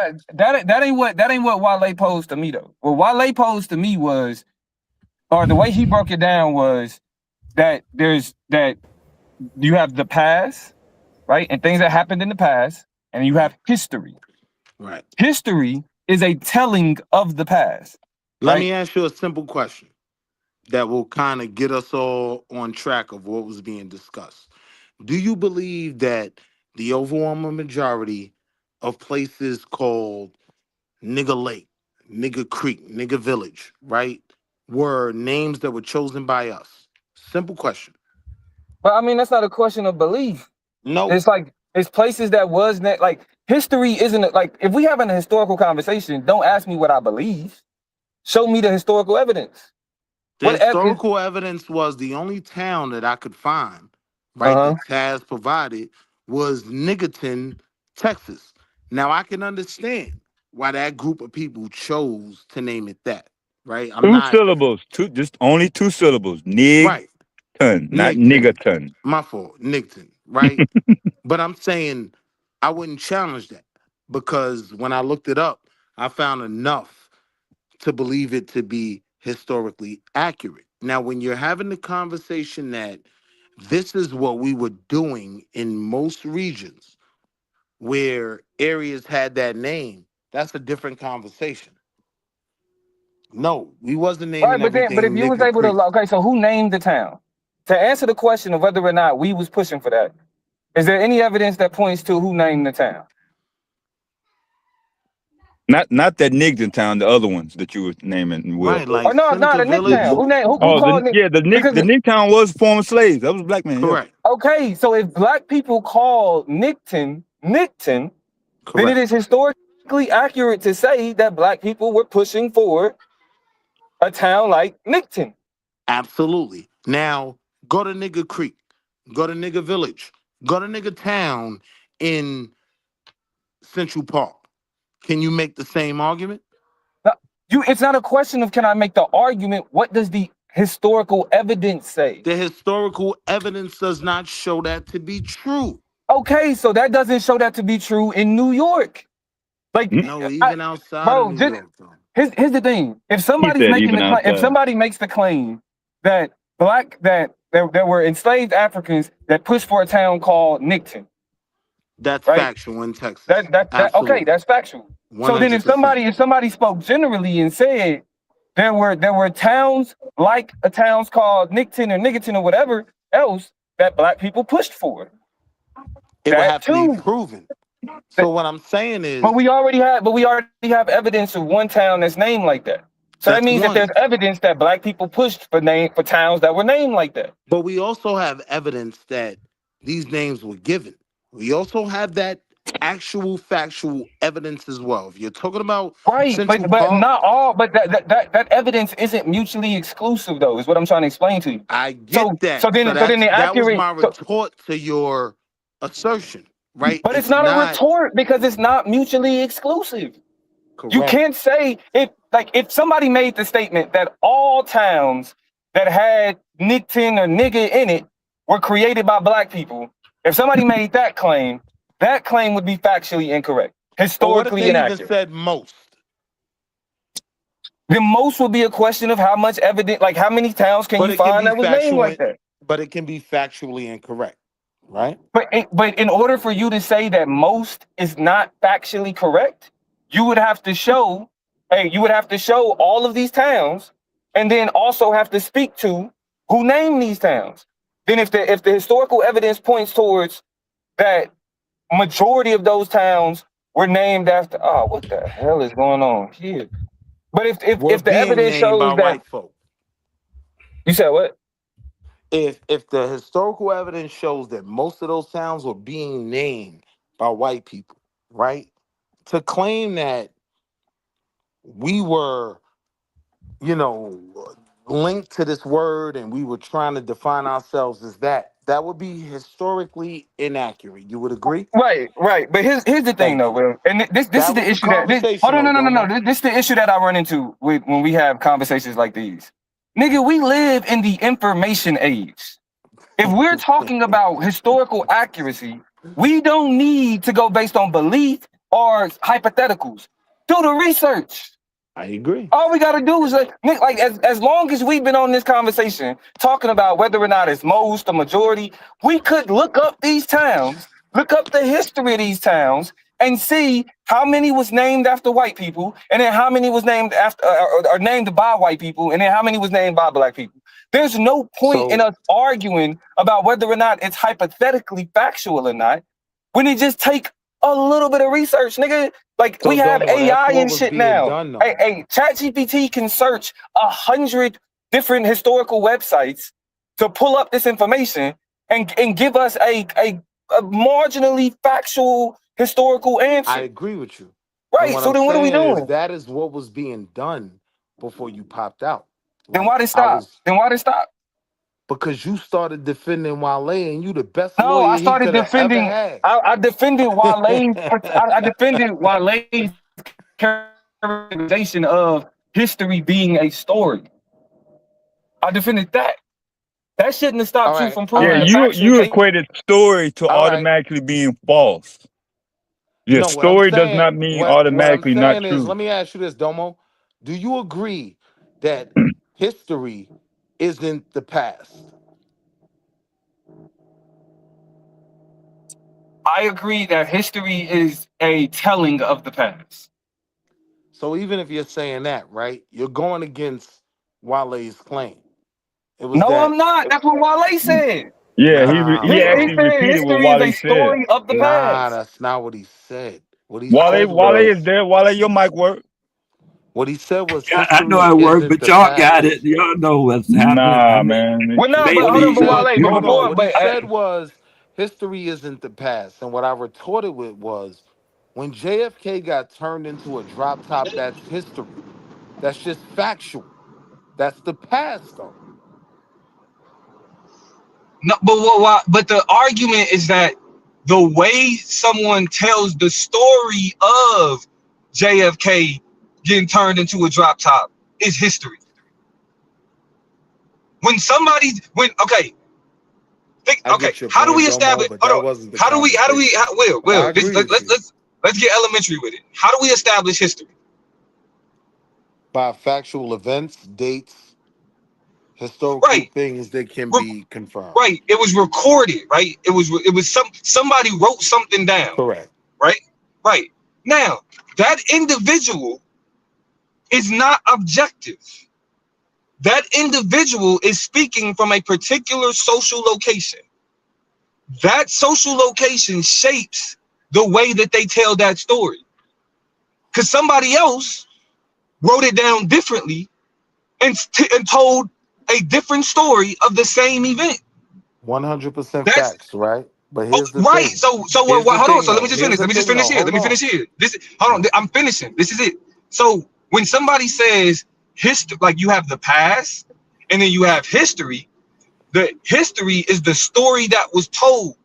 that ain't what Wale posed to me though. What Wale posed to me was, or the way he broke it down was that that you have the past, right? And things that happened in the past, and you Right. have history. Right. History is a telling of the past, Let right? me ask you a simple question that will kind of get us all on track of what was being discussed. Do you believe that the overwhelming majority of places called Nigga Lake, Nigga Creek, Nigga Village, right, were names that were chosen by us? Simple question. But I mean, that's not a question of belief. No. It's like it's places that like history isn't like if we having a historical conversation, don't ask me what I believe. Show me the historical evidence. The What evidence? historical evidence was the only town that I could find, right, Uh-huh. that Taz provided was Niggerton, Texas. Now I can understand why that group of people chose to name it that, right? I'm Two not syllables. Just only two syllables. Nigton, right. not Nigton, niggerton. my fault, Nigton, right? But I'm saying I wouldn't challenge that because when I looked it up, I found enough to believe it to be historically accurate. Now, when you're having the conversation that this is what we were doing in most regions where areas had that name, that's a different conversation. No, we wasn't Right, naming but if everything you was Nigger able to, Creek. okay, so who named the town? To answer the question of whether or not we was pushing for that, is there any evidence that points to who named the town? Not that Nigton town, the other ones that you were naming, Will. Right, Oh like no, Seneca the Nick Village. town. Who Oh, called Nick? Because the Nick town was former slaves. That was black man. Yeah. Correct. okay, so if black people call Nickton, then it Correct. is historically accurate to say that black people were pushing for a town like Nickton. Absolutely. Now, go to Nigger Creek, go to Nigger Village, go to Nigger Town in Central Park. Can you make the same argument? Now, it's not a question of can I make the argument. What does the historical evidence say? The historical evidence does not show that to be true. Okay, so that doesn't show that to be true in New York. Like, No, even outside of New York, though. Here's the thing: if somebody's making the claim, if somebody makes the claim that there were enslaved Africans that pushed for a town called Nickton, that's right? factual in Texas. That okay, that's factual. 100%. So then, if somebody spoke generally and said there were towns like towns called Nickton or Niggerton or whatever else that black people pushed for, it would have to be proven. So what I'm saying is, but we already have evidence of one town that's named like that. So that means that there's evidence that black people pushed for towns that were named like that. But we also have evidence that these names were given. We also have that actual factual evidence as well. If you're talking about right, but not all, but that evidence isn't mutually exclusive though, is what I'm trying to explain to you. I get that. So then the that was accurate my retort to your assertion, right? But it's not a retort because it's not mutually exclusive. Correct. You can't say if somebody made the statement that all towns that had Nickton or nigger in it were created by black people. If somebody made that claim would be factually incorrect, historically inaccurate. What if they even said most? Then most would be a question of how much evidence, like how many towns can you find that was named like that? But it can be factually incorrect, right? But in order for you to say that most is not factually correct, you would have to show all of these towns, and then also have to speak to who named these towns. Then if the historical evidence points towards that majority of those towns were named after, what the hell is going on here? But if the evidence shows that white folk. You said what? If the historical evidence shows that most of those towns were being named by white people, right? To claim that we were, linked to this word and we were trying to define ourselves as that would be historically inaccurate. You would agree? Right. But here's the thing though, Will. And this is the issue no. This is the issue that I run into when we have conversations like these. Nigga, we live in the information age. If we're talking about historical accuracy, we don't need to go based on belief or hypotheticals. Do the research. I agree. All we gotta do is as long as we've been on this conversation talking about whether or not it's most or majority, we could look up these towns, look up the history of these towns, and see how many was named after white people, and then how many was named after or named by white people, and then how many was named by black people. There's no point in us arguing about whether or not it's hypothetically factual or not when it just take a little bit of research, nigga. Like we have AI and shit now. Hey, ChatGPT can search 100 different historical websites to pull up this information and give us a marginally factual historical answer. I agree with you. Right. So then what are we doing? That is what was being done before you popped out. Then why did it stop? Because you started defending Wale, and you the best lawyer. No, I started defending. I defended Wale. I defended Wale's characterization of history being a story. I defended that. That shouldn't have stopped you from proving. Yeah, you equated story to automatically being false. Yeah, story does not mean automatically not true. Let me ask you this, Domo. Do you agree that history isn't the past. I agree that history is a telling of the past. So even if you're saying that, right, you're going against Wale's claim. It was No, that I'm not. That's what Wale said. Yeah, nah, he He actually bro. said repeated what history is a Wale said. story of the Nah, past. that's not what he said. What he said Wale was is there. Wale, your mic work. I know history I work, isn't but the y'all got it. past. Y'all know what's happening. Nah, man. Well, nah, but What hold he on, but Maybe said, Wale, but hold on. before, What he but said was history isn't the past. And what I retorted with was when JFK got turned into a drop top, that's history. That's just factual. That's the past, though. no, but the argument is that the way someone tells the story of JFK getting turned into a drop top is history. Okay, I okay, get your how do we point, Domo, establish? but that Hold on, wasn't the conversation. But I Will, agree with you. let's get elementary with it. How do we establish history? By factual events, dates, historical Right, things that can re- be confirmed. right. It was recorded, right? It was somebody wrote something down, Correct. right? Right. Now, that individual is not objective. That individual is speaking from a particular social location. That social location shapes the way that they tell that story. Because somebody else wrote it down differently and told a different story of the same event. 100% That's facts, right? But here's the right. thing. Hold Here's the on. thing, So let me though. just Here's finish. the thing, though. Here. Hold Let me on. finish here. Hold on. I'm finishing. This is it. So when somebody says history, like you have the past and then you have history, the history is the story that was told,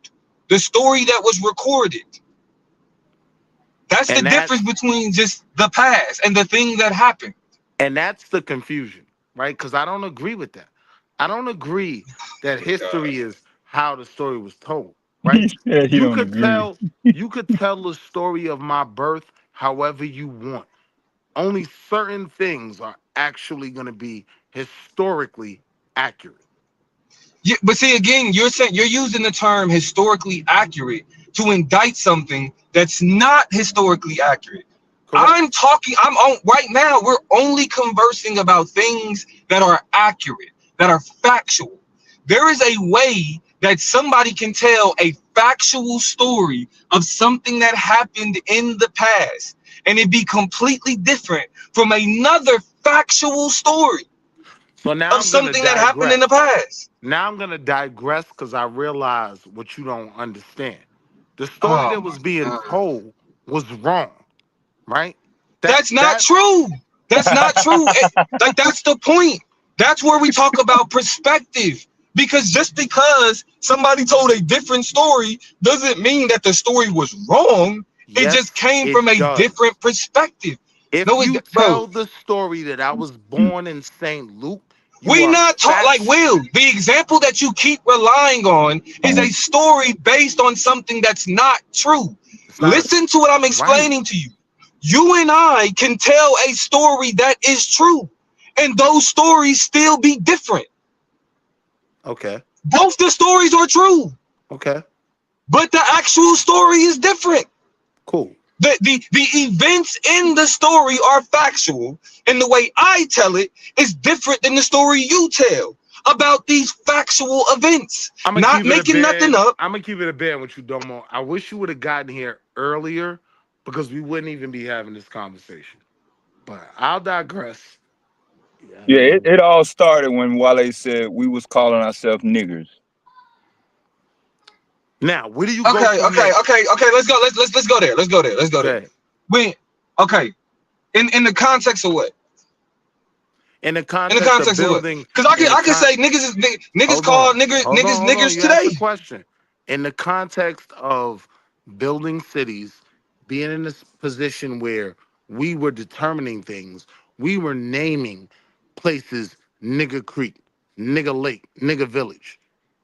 the story that was recorded. That's the And difference that's between just the past and the thing that happened. and that's the confusion, right? Because I don't agree with that. I don't agree that history is how the story was told, right? He said he You don't could agree. tell you could tell the story of my birth however you want. Only certain things are actually going to be historically accurate. Yeah, but see again, you're using the term historically accurate to indict something that's not historically accurate. Correct. I'm on right now, we're only conversing about things that are accurate, that are factual. There is a way that somebody can tell a factual story of something that happened in the past, and it be completely different from another factual story So now of I'm going to something that happened in digress. the past. Now I'm going to digress because I realize what you don't understand. The story Oh that my was being God. told was wrong, right? That That's not that true. That's not true. Like that's the point. That's where we talk about perspective. Because just because somebody told a different story doesn't mean that the story was wrong. It yes, just came it from a does. different perspective. If No, you bro. tell the story that I was born in St. Luke, you We are not talk like facts. Will. The example that you keep relying on is a story based on something that's not true. It's not a Listen to what I'm right. explaining to you. You and I can tell a story that is true, and those stories still be different. Okay. Both the stories are true, Okay. but the actual story is different. Cool. The events in the story are factual, and the way I tell it is different than the story you tell about these factual events. I'm gonna Not keep it a making nothing band. up. I'm gonna keep it a band with you, Domo. I wish you would have gotten here earlier because we wouldn't even be having this conversation. But I'll digress. Yeah, I Yeah, mean, it all started when Wale said we was calling ourselves niggers. now where do you go Okay, from there? Let's go. Let's go there. Let's go there. Okay. When okay, in the context of what? In the In the context of context of what? building, Because in the I can con say niggas hold call on, niggas You asked today. a question. In the context of building cities, being in this position where we were determining things, we were naming places nigga creek, nigga lake, nigga village,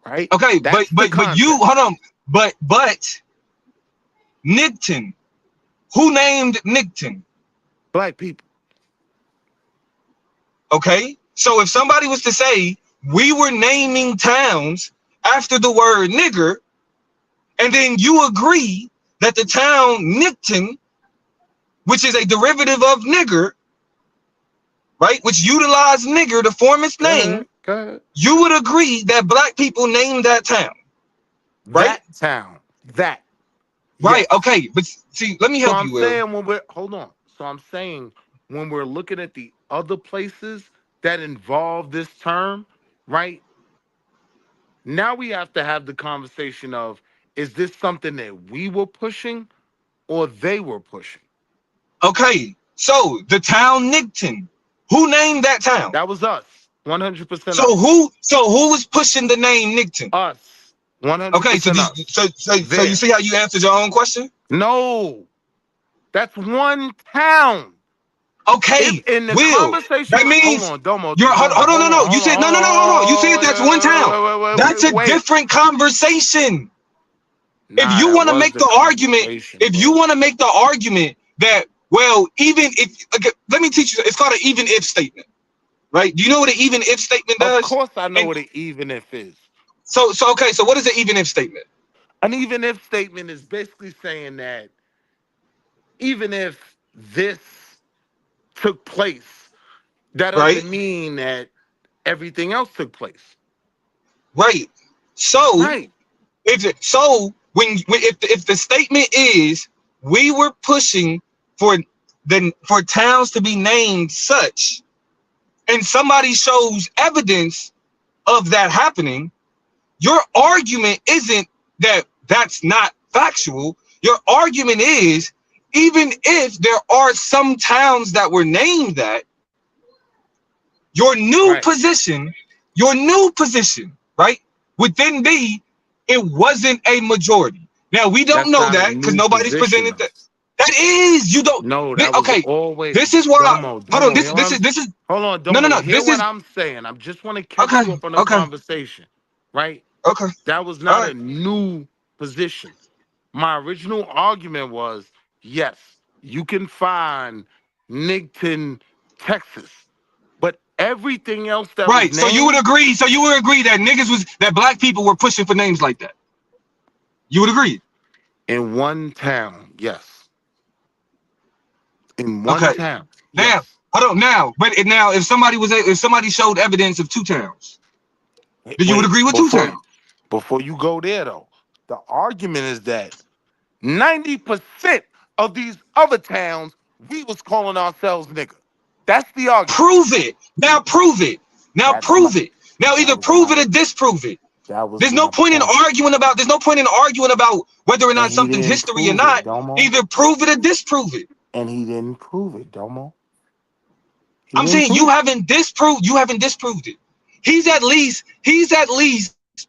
right? Okay, That's the but you context. hold on. But Nigton, who named Nigton? Black people. Okay, so if somebody was to say we were naming towns after the word nigger, and then you agree that the town Nickton, which is a derivative of nigger, right, which utilized nigger to form its name, you would agree that black people named that town, right? That town. That. Right. Yes. Okay. But see, let me So help I'm you, Will. saying when we're hold on. So I'm saying when we're looking at the other places that involve this term, right? Now we have to have the conversation of, is this something that we were pushing or they were pushing? Okay. So the town Nickton, who named that town? That was us. 100% us. So who was pushing the name Nickton? Us. 100% Okay, so us. So you see how you answered your own question? No. That's one town. Okay, If in the Will, conversation, that means hold on, Domo. hold on, no. You said no. You said that's one town. That's a Wait. different conversation. Nah, If you that want to was make the the argument, conversation, if bro. you want to make the argument that, well, even if, okay, let me teach you, it's called an even if statement, right? Do you know what an even if statement does? Of course I know And what an even if is. so okay, so what is an even if statement? An even if statement is basically saying that even if this took place, that Right? doesn't mean that everything else took place. Right. So Right. if the statement is we were pushing for towns to be named such, and somebody shows evidence of that happening, your argument isn't that that's not factual. Your argument is, even if there are some towns that were named that, your new position, right, would then be it wasn't a majority. Now we don't That's know not a that because new nobody's position. presented that. That is, you don't. No, that was Okay, always this is why. Domo. Hold on. Hear what This is. hold on, No, Domo. Hear This what is I'm saying. I just want to catch okay. you up on the conversation, right? Okay. That was All not right. a new position. My original argument was, yes, you can find Nigton, Texas, but everything else that was Right. So you would named agree. So you would agree that that black people were pushing for names like that. You would agree. in one town, yes. In one Okay. town, Now, yes. hold on. Now, if somebody showed evidence of 2 towns, then you would Wait, agree with 2 towns. before you go there though, the argument is that 90% of these other towns, we was calling ourselves nigga. That's the argument. Prove it. Now prove it. Now That's my prove it. Now either that was prove my it or disprove it. that was There's no my point in point. arguing about. There's no point in arguing about whether or And not he something's didn't history or prove it, not. Domo. Either prove it or disprove it. And he didn't prove it, Domo. I'm saying you haven't disproved. You haven't disproved it. He's at least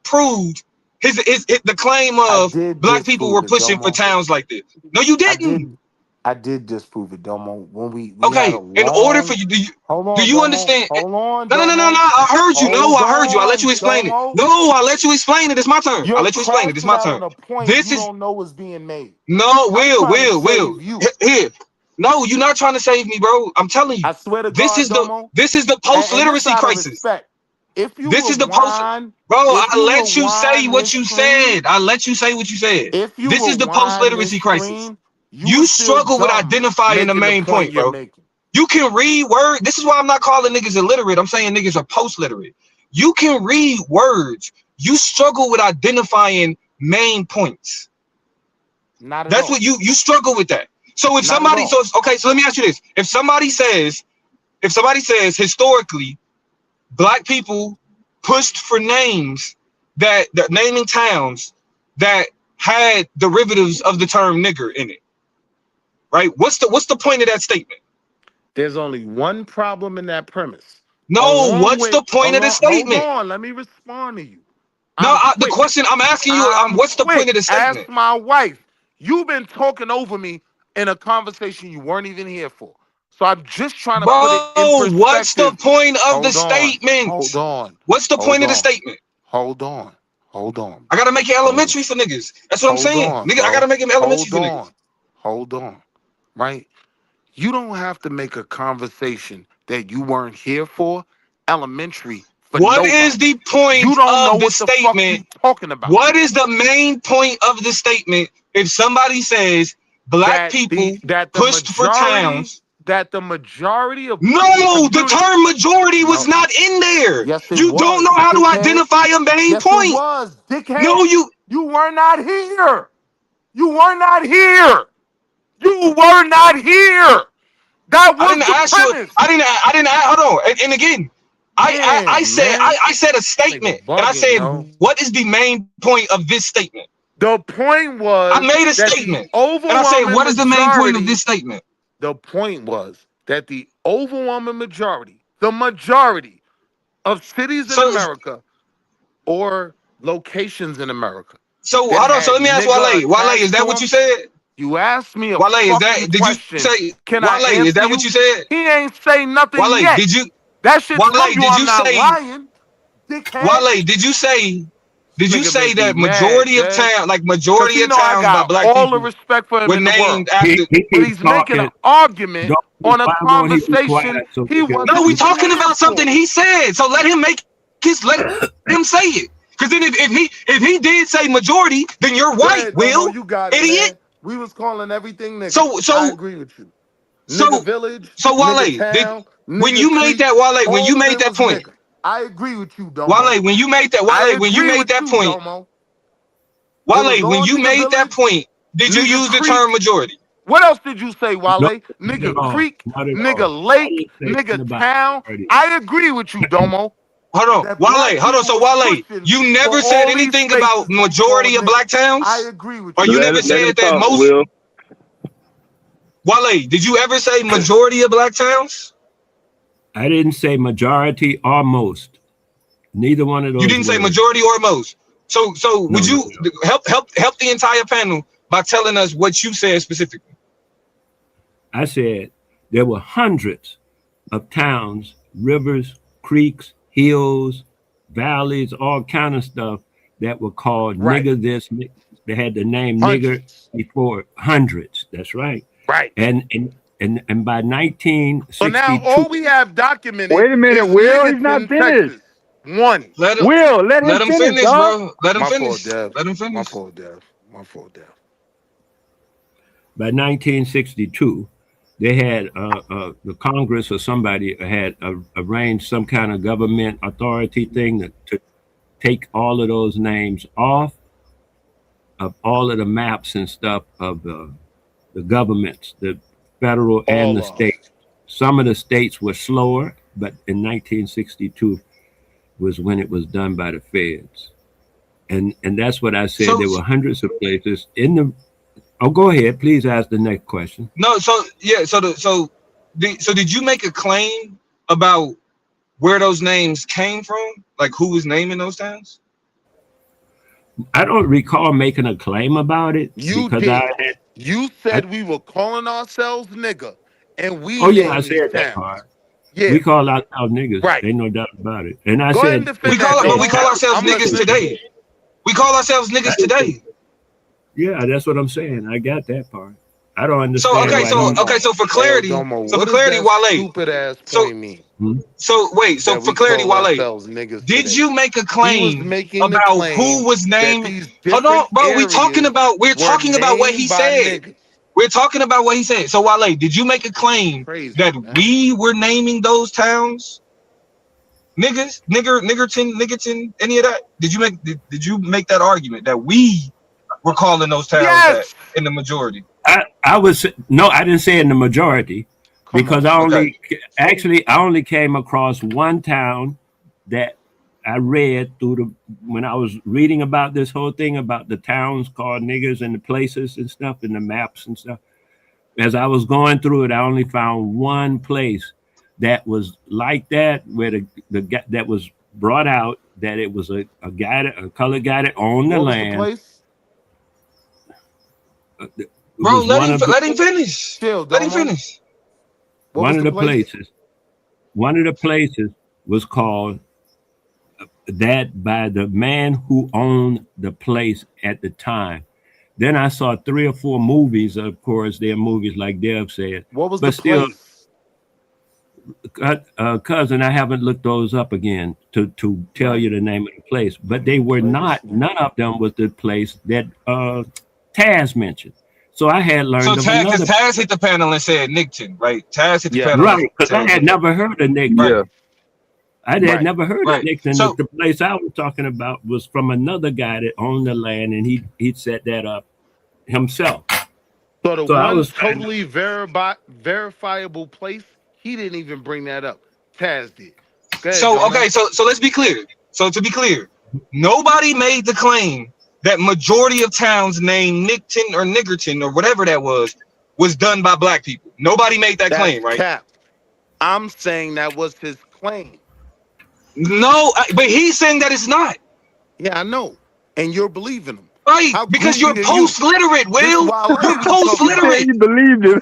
proved the claim I of did black people disprove were it, pushing for Domo. towns like this. No, you didn't. I did disprove it, Domo. When we had Okay. a In order for long you, hold do on, you Domo. understand? Hold on, No. Domo. I heard you. No, Hold I heard you. I'll let you on, explain it. Domo. No, I'll let you explain it. It's my turn. I'll You're let you explain it. It's crashing my out turn. on a point This you is don't know is being made. no, I'm trying to Will. save you. Here. No, you're not trying to save me, bro. I'm telling you. I swear to This God, is the Domo. post And this literacy out of crisis. respect. If you This is the post. rewind, Bro, if I you let you say rewind what this you screen, said. I let you say what you said. if you This is the post rewind this literacy crisis. screen, you You were still struggle with dumb identifying the making the main point point, you're bro. making. You can read words. This is why I'm not calling niggas illiterate. I'm saying niggas are post literate. You can read words. You struggle with identifying main points. Not at That's all. what you struggle with that. So if Not at somebody all. so let me ask you this. If somebody says historically black people pushed for names that naming towns that had derivatives of the term nigger in it, right? What's the point of that statement? There's only one problem in that premise. No, what's the point of the Hold statement? on, let me respond to you. No, I'm the quick. question I'm asking you, what's the point of the Ask statement? my wife. You've been talking over me in a conversation you weren't even here for. So I'm just trying to put it in Bro, what's the perspective. point of the Hold on. statement? Hold on. What's the Hold point of the on. statement? Hold on. Hold on. I gotta make it Hold on. elementary for niggas. That's what I'm Hold saying. on, Nigga, I bro. gotta make it elementary Hold for niggas. on. Hold on. Right? You don't have to make a conversation that you weren't here for? Elementary. For What nobody. is the point You don't know of the what the fuck you statement? talking about. What is the main point of the statement if somebody says black people pushed for towns? That the majority of No, the term majority was not in there. Yes, it You was, don't know how to dickhead. identify a main Yes, point. it was, dickhead. No, you were not here. You were not here. You were not here. That was didn't the ask premise. you. I didn't. Hold on. And again, I said a statement, and I said, what is the main point of this statement? The point was I made a statement, and I said, what is the main point of this statement? The point was that the overwhelming majority, the majority of cities in America or locations in America. So hold on. So let me ask Wale. Wale, is that what you said? You asked me a Wale, is that? fucking Did question. you say? Can Wale, I answer is that you? what you said? He ain't say nothing Wale, yet. did you? That shit Wale, told you did I'm you not say? lying. Dickhead. Wale, did you say? Did you Nigga say make me that mad, majority of Dad. town, like majority of I towns by got black all the people, respect for him were in the world. named after? But he's making an argument on a conversation he wasn't. No, we talking here about something for. he said. So let him say it. Because then if he did say majority, then you're white, Ahead, Will. Domo, you got it, Idiot. man. We was calling everything nigga. So I agree with you. So Nigga village, so nigga Wale, town, when nigga you made creek, that Wale, when you all of made it that was point, nigga. I agree with you, Domo. Wale, when you made that Wale, when you agree made with that you, point, Domo. It was Wale, when all you nigga made that village, point, did you nigga use the creek. term majority? What else did you say, Wale? Not Nigga at all. creek, Not at nigga all. lake, I didn't say nigga nothing about town. majority. I agree with you, Domo. Hold on, That Wale, black hold on. people So was Wale, pushing you for never said all these anything spaces about to be called majority of nigga. black towns? I agree with Or you. you never Let him said that talk, most? Will. Wale, did you ever say majority of black towns? I didn't say majority or most. Neither one of those You didn't say words. majority or most. So would No, you help the entire panel by telling us what you said specifically? I said there were hundreds of towns, rivers, creeks, hills, valleys, all kind of stuff that were called Right. nigger this. They had the name Hundreds. nigger before. Hundreds. That's right. Right. And by 1962. So now all we have documented Wait a minute, is Will. He's not Niggerton, finished. Texas. One. Will, let him finish, finish, dog. bro. Let him My finish. fault, Dev. Let him My finish. fault, Dev. My fault, Dev. By 1962, they had the Congress or somebody had arranged some kind of government authority thing to take all of those names off of all of the maps and stuff of the governments, the federal and the state. Some of the states were slower, but in 1962 was when it was done by the feds. And that's what I said. So- There were hundreds of places in the. Oh, go ahead. Please ask the next question. No, so yeah, so did you make a claim about where those names came from? Like who was naming those towns? I don't recall making a claim about it You because did. You said we were calling ourselves nigga, and we Oh yeah, I named said these that towns. part. Yeah. We call ourselves niggas. Right. Ain't no doubt about it. And I Go ahead said and defend that, But we call ourselves I'm niggas listening. today. We call ourselves niggas today. Yeah, that's what I'm saying. I got that part. I don't understand. So for clarity, Domo, so what for clarity, does that Wale. stupid ass So point mean? so wait, so That for we clarity, call Wale, ourselves niggas did today. you make a He was claim making the about claim who was that named? these Hold on, different bro. We're areas talking about were what he named by said. niggas. We're talking about what he said. So Wale, did you make a claim Crazy, that man. we were naming those towns? Niggas, niggerton, any of that? Did you make that argument that we were calling those towns that in the majority? I was no, I didn't say in the majority because I only came across one town that I read through when I was reading about this whole thing about the towns called niggers and the places and stuff and the maps and stuff. As I was going through it, I only found one place that was like that, where the guy that was brought out that it was a colored guy that owned the What was land. the place? Bro, let him finish. Chill, let him finish. One of the places was called that by the man who owned the place at the time. Then I saw 3 or 4 movies. Of course, there are movies like Dev said. What was but the still, place? cousin, I haven't looked those up again to tell you the name of the place, but they were not. None of them was the place that Taz mentioned. So I had So learned of another. Taz hit the panel and said Nickton, right? Taz hit the Yeah. panel and Right, because said I had Nickton. never heard of Nickton. Right. Yeah. I had Right. never heard Right. of Nickton. So- The place I was talking about was from another guy that owned the land, and he set that up himself. So the So I one was trying to- totally verifiable place, he didn't even bring that up. Taz did. Go ahead, So Domo. okay, so let's be clear. So to be clear, nobody made the claim that majority of towns named Nickton or Niggerton or whatever that was done by black people. Nobody made that That's claim, right? cap. I'm saying that was his claim. No, but he's saying that it's not. Yeah, I know. And you're believing him. Right, How because goofy you're are you? Post-literate, Will. This Wale You're we talking post-literate. You believed him.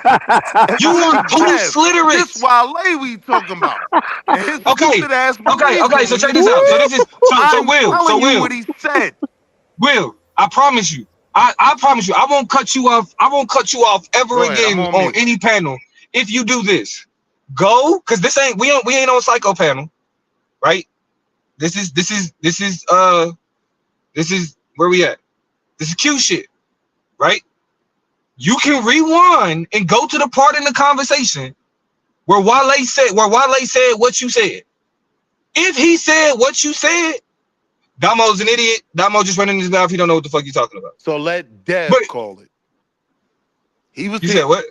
You are Dev, post-literate. This Wale we talking about. And his Okay, stupid ass okay. So believing check me. this out. So this is I'm Will. telling So you Will. what he said. Will, I promise you. I promise you. I won't cut you off. I won't cut you off ever Go ahead, again I'm on on mute. any panel if you do this. Go, because this ain't we ain't on psycho panel, right? This is where we at. This is Q shit, right? You can rewind and go to the part in the conversation where Wale said what you said. If he said what you said, Damo's an idiot. Damo just running his mouth. He don't know what the fuck you're talking about. So let Dev But- call it. He was You here. said what?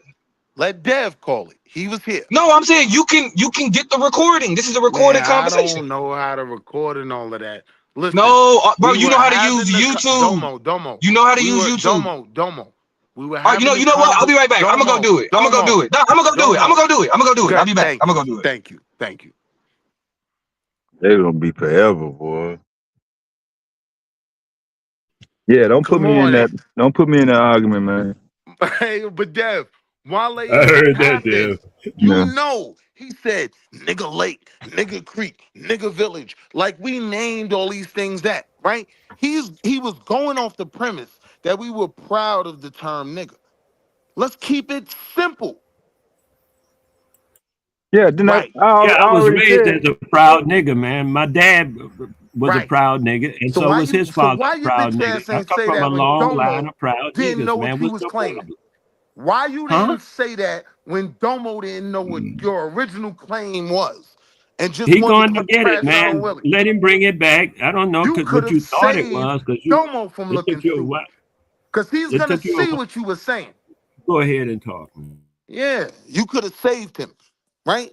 Let Dev call it. He was here. No, I'm saying you can get the recording. This is a recorded Man, conversation. I don't know how to record and all of that. Listen, No, bro, we you were know how to having use the YouTube. Domo. You know how to We use were- YouTube. Domo. We were All right, having you know what? I'll be right back. I'm gonna go do it. I'm gonna go do it. No, I'm gonna go do it. I'm gonna go do it. I'm gonna go do it. I'll be back. I'm gonna go do it. Thank you. They gonna be forever, boy. Yeah, don't put Come me in on, that. Don't put me in that argument, man. Hey, but Dev, Wale I heard that, tapped Dev. in. You No. know, he said nigga lake, nigga creek, nigga village. Like we named all these things that, right? He was going off the premise that we were proud of the term nigga. Let's keep it simple. Yeah, then Right. I Yeah, I was already raised said. as a proud nigga, man. My dad was a Right. proud nigga, and so why was you- his so father why a your proud bitch ass nigga. I ain't come say from that a when long Domo line of proud didn't know niggas, what man. you What's was the claiming? problem? Why you Huh? didn't say that when Domo didn't know what your original claim was and just He wanted going to to get it, crash out on man. Willie? Let him bring it back. I don't know You could what have you thought it saved was, because Domo from it looking took you a stupid. while. Because he's It going to took you a see while. what you were saying. Go ahead and talk. Yeah, you could have saved him, right?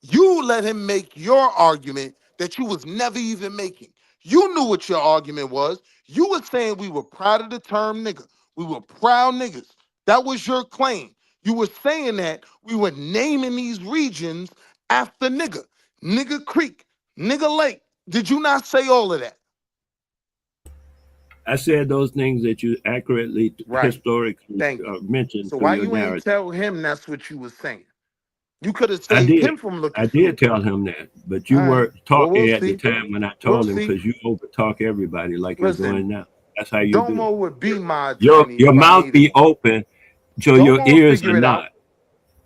You let him make your argument that you was never even making. You knew what your argument was. You were saying we were proud of the term nigga. We were proud niggas. That was your claim. You were saying that we were naming these regions after nigga. Nigga Creek, nigga Lake. Did you not say all of that? I said those things that you accurately, Right. historically Thank you. mentioned So through why your you ain't narrative. tell him that's what you was saying? You could have I saved did. him from looking I stupid. did tell him that, but you All right. weren't Well, talking we'll at the see. time when I We'll told him, see. because you overtalk everybody like Listen, you're doing now. That's how you Domo do. would be my Your attorney if I mouth needed be him. open, so Domo your will ears figure are it out. not.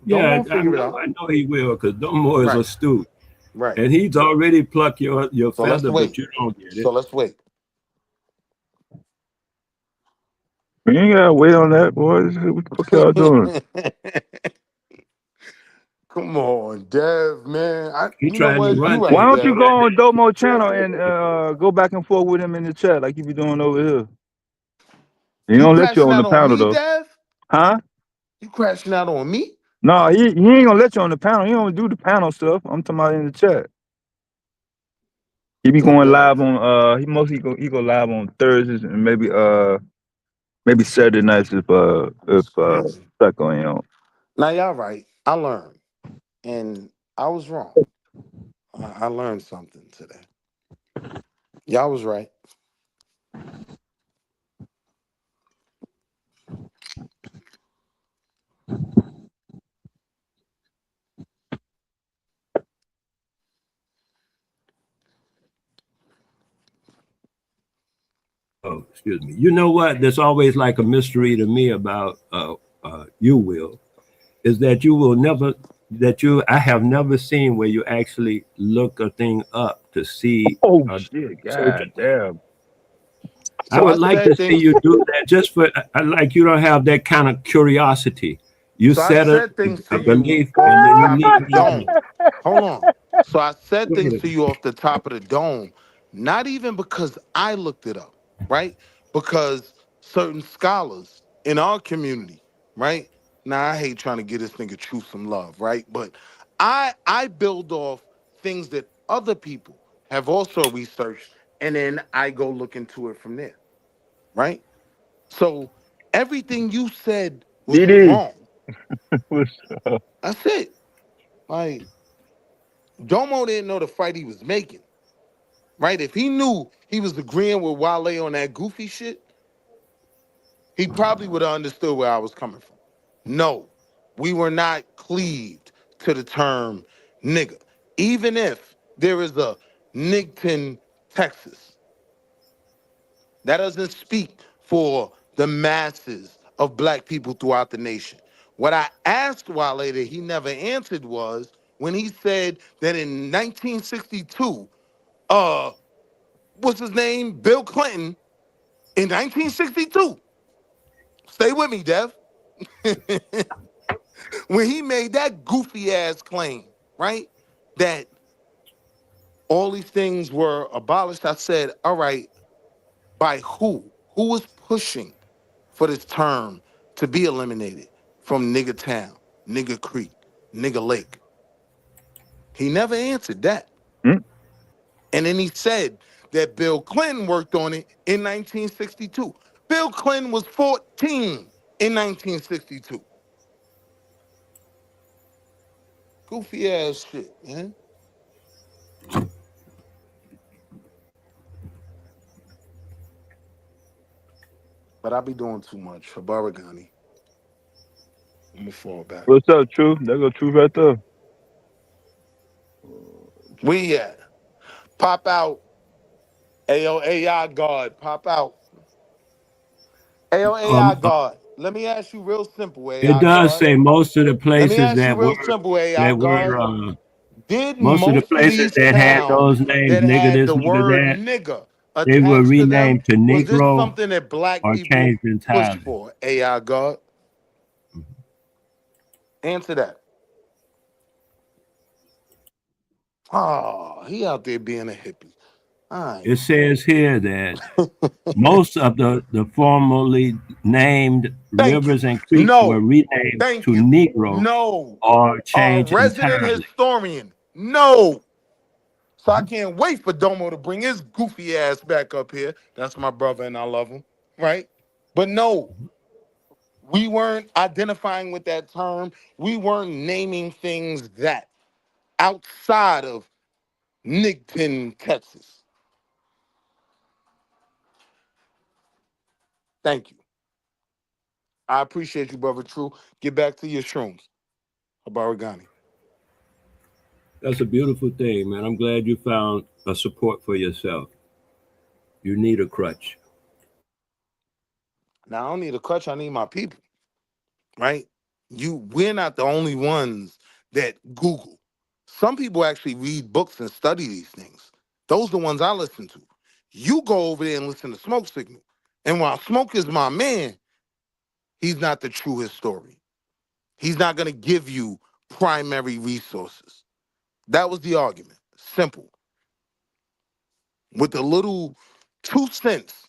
Yeah, Domo will figure it out. I know he will, because Domo is Right. astute, Right. and he's already plucked your So let's feather, wait. but you don't get it. So let's wait. You ain't gotta wait on that, boys. What the fuck y'all doing? Come on, Dev, man. He You know trying to what? run You Why right, things. don't you Dev. go on Domo channel and go back and forth with him in the chat like you be doing over here? He You don't let you crashing on the out on panel me, though, Dev? huh? You crashing out on me? No, he ain't gonna let you on the panel. He don't do the panel stuff. I'm talking about in the chat. He be So going Dev. live on he go live on Thursdays and maybe Saturday nights if It's crazy. Psycho ain't on. Now y'all right. I learned. And I was wrong. I learned something today. Y'all was right. Oh, excuse me. You know what? There's always like a mystery to me about you, Will, is that you will never that I have never seen where you actually look a thing up to see. Oh shit! Search a God thing. damn. I So I would like to said see things. you do that just for, like you don't have that kind of curiosity. You So I set said things to a you belief off and the then you top of the leave me alone. dome. Hold on. So I said Go things ahead. to you off the top of the dome, not even because I looked it up, right? Because certain scholars in our community, right? Now I hate trying to get this nigga Truth some love, right? But I build off things that other people have also researched, and then I go look into it from there, right? So everything you said was DD, wrong. what's up? That's it. Like Domo didn't know the fight he was making, right? If he knew he was agreeing with Wale on that goofy shit, he probably would have understood where I was coming from. No, we were not cleaved to the term nigga. Even if there is a Nigton, Texas, that doesn't speak for the masses of black people throughout the nation. What I asked Wale that he never answered was when he said that in 1962, what's his name? Bill Clinton in 1962. Stay with me, Dev. When he made that goofy ass claim, right? That all these things were abolished, I said, all right, by who? Who was pushing for this term to be eliminated from nigga town, nigga creek, nigga lake? He never answered that. Hmm? And then he said that Bill Clinton worked on it in 1962. Bill Clinton was 14 in 1962. Goofy ass shit, man. But I be doing too much for Baragani. I'm gonna fall back. What's up, Truth? There go Truth right there. We at pop out. Ayo AI God, pop out. Ayo AI Um, uh, God. Let me ask you real simple, it AI does God. say most of the Let me places ask you real simple, AI that God. were Did most of the most of places these that had towns those names, that nigga had this, the nigga word that, nigga they were attached to them? renamed to Was this Negro something that black or people changed pushed entirely. for? AI God, answer that. Oh, he out there being a hippie. All right. It says here that most of the formerly named Thank you. rivers and creeks were No. renamed to Thank you. Negro No. or A changed resident entirely. historian. No. So I can't wait for Domo to bring his goofy ass back up here. That's my brother and I love him. Right? But no, we weren't identifying with that term. We weren't naming things that outside of Nigton, Texas. Thank you. I appreciate you, brother True. Get back to your shrooms. Abaragani. That's a beautiful thing, man. I'm glad you found a support for yourself. You need a crutch. Now I don't need a crutch, I need my people. Right? We're not the only ones that Google. Some people actually read books and study these things. Those are the ones I listen to. You go over there and listen to Smoke Signal. And while Smoke is my man, he's not the true historian. He's not going to give you primary resources. That was the argument. Simple. With the little 2 cents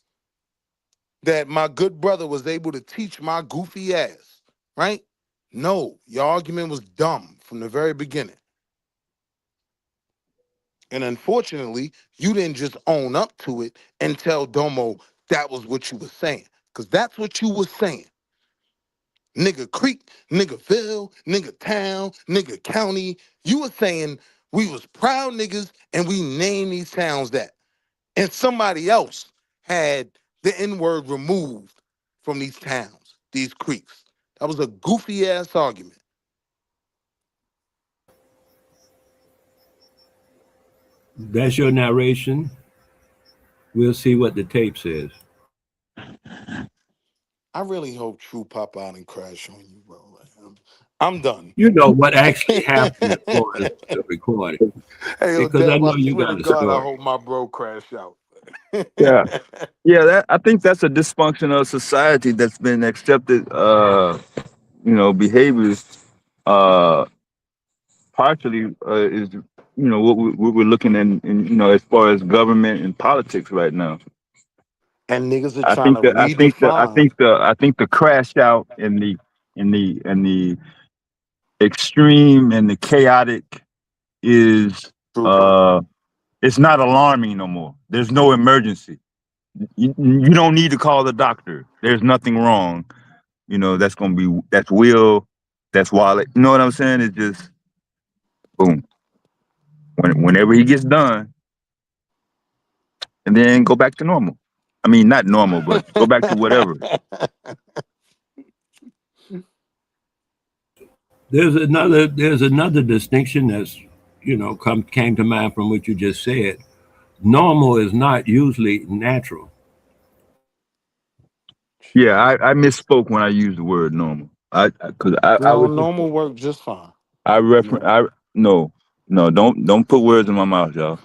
that my good brother was able to teach my goofy ass, right? No, your argument was dumb from the very beginning. And unfortunately, you didn't just own up to it and tell Domo that was what you were saying. Because that's what you were saying. Nigga Creek, nigga Ville, nigga Town, nigga County. You were saying we was proud niggas and we named these towns that. And somebody else had the N-word removed from these towns, these creeks. That was a goofy ass argument. That's your narration. We'll see what the tape says. I really hope True pop out and crash on you, bro. I'm done. You know what actually happened as far as the recording, Hey, yo, because I Dev, I know you swear to got a God, I story. hope my bro crash out. Yeah. Yeah, I think that's a dysfunction of society that's been accepted behaviors uh partially is what we're looking in as far as government and politics right now. And niggas are I trying think to that redefine. I think the crash out and the extreme and the chaotic is Trooper. uh it's not alarming no more. There's no emergency. You don't need to call the doctor. There's nothing wrong. That's Will, that's Wallet. You know what I'm saying? It's just boom. Whenever he gets done, and then go back to normal. I mean, not normal, but go back to whatever. There's another distinction that's came to mind from what you just said. Normal is not usually natural. Yeah, I misspoke when I used the word normal. Because I No, was just normal work just fine. I reference No. I no no don't put words in my mouth, y'all.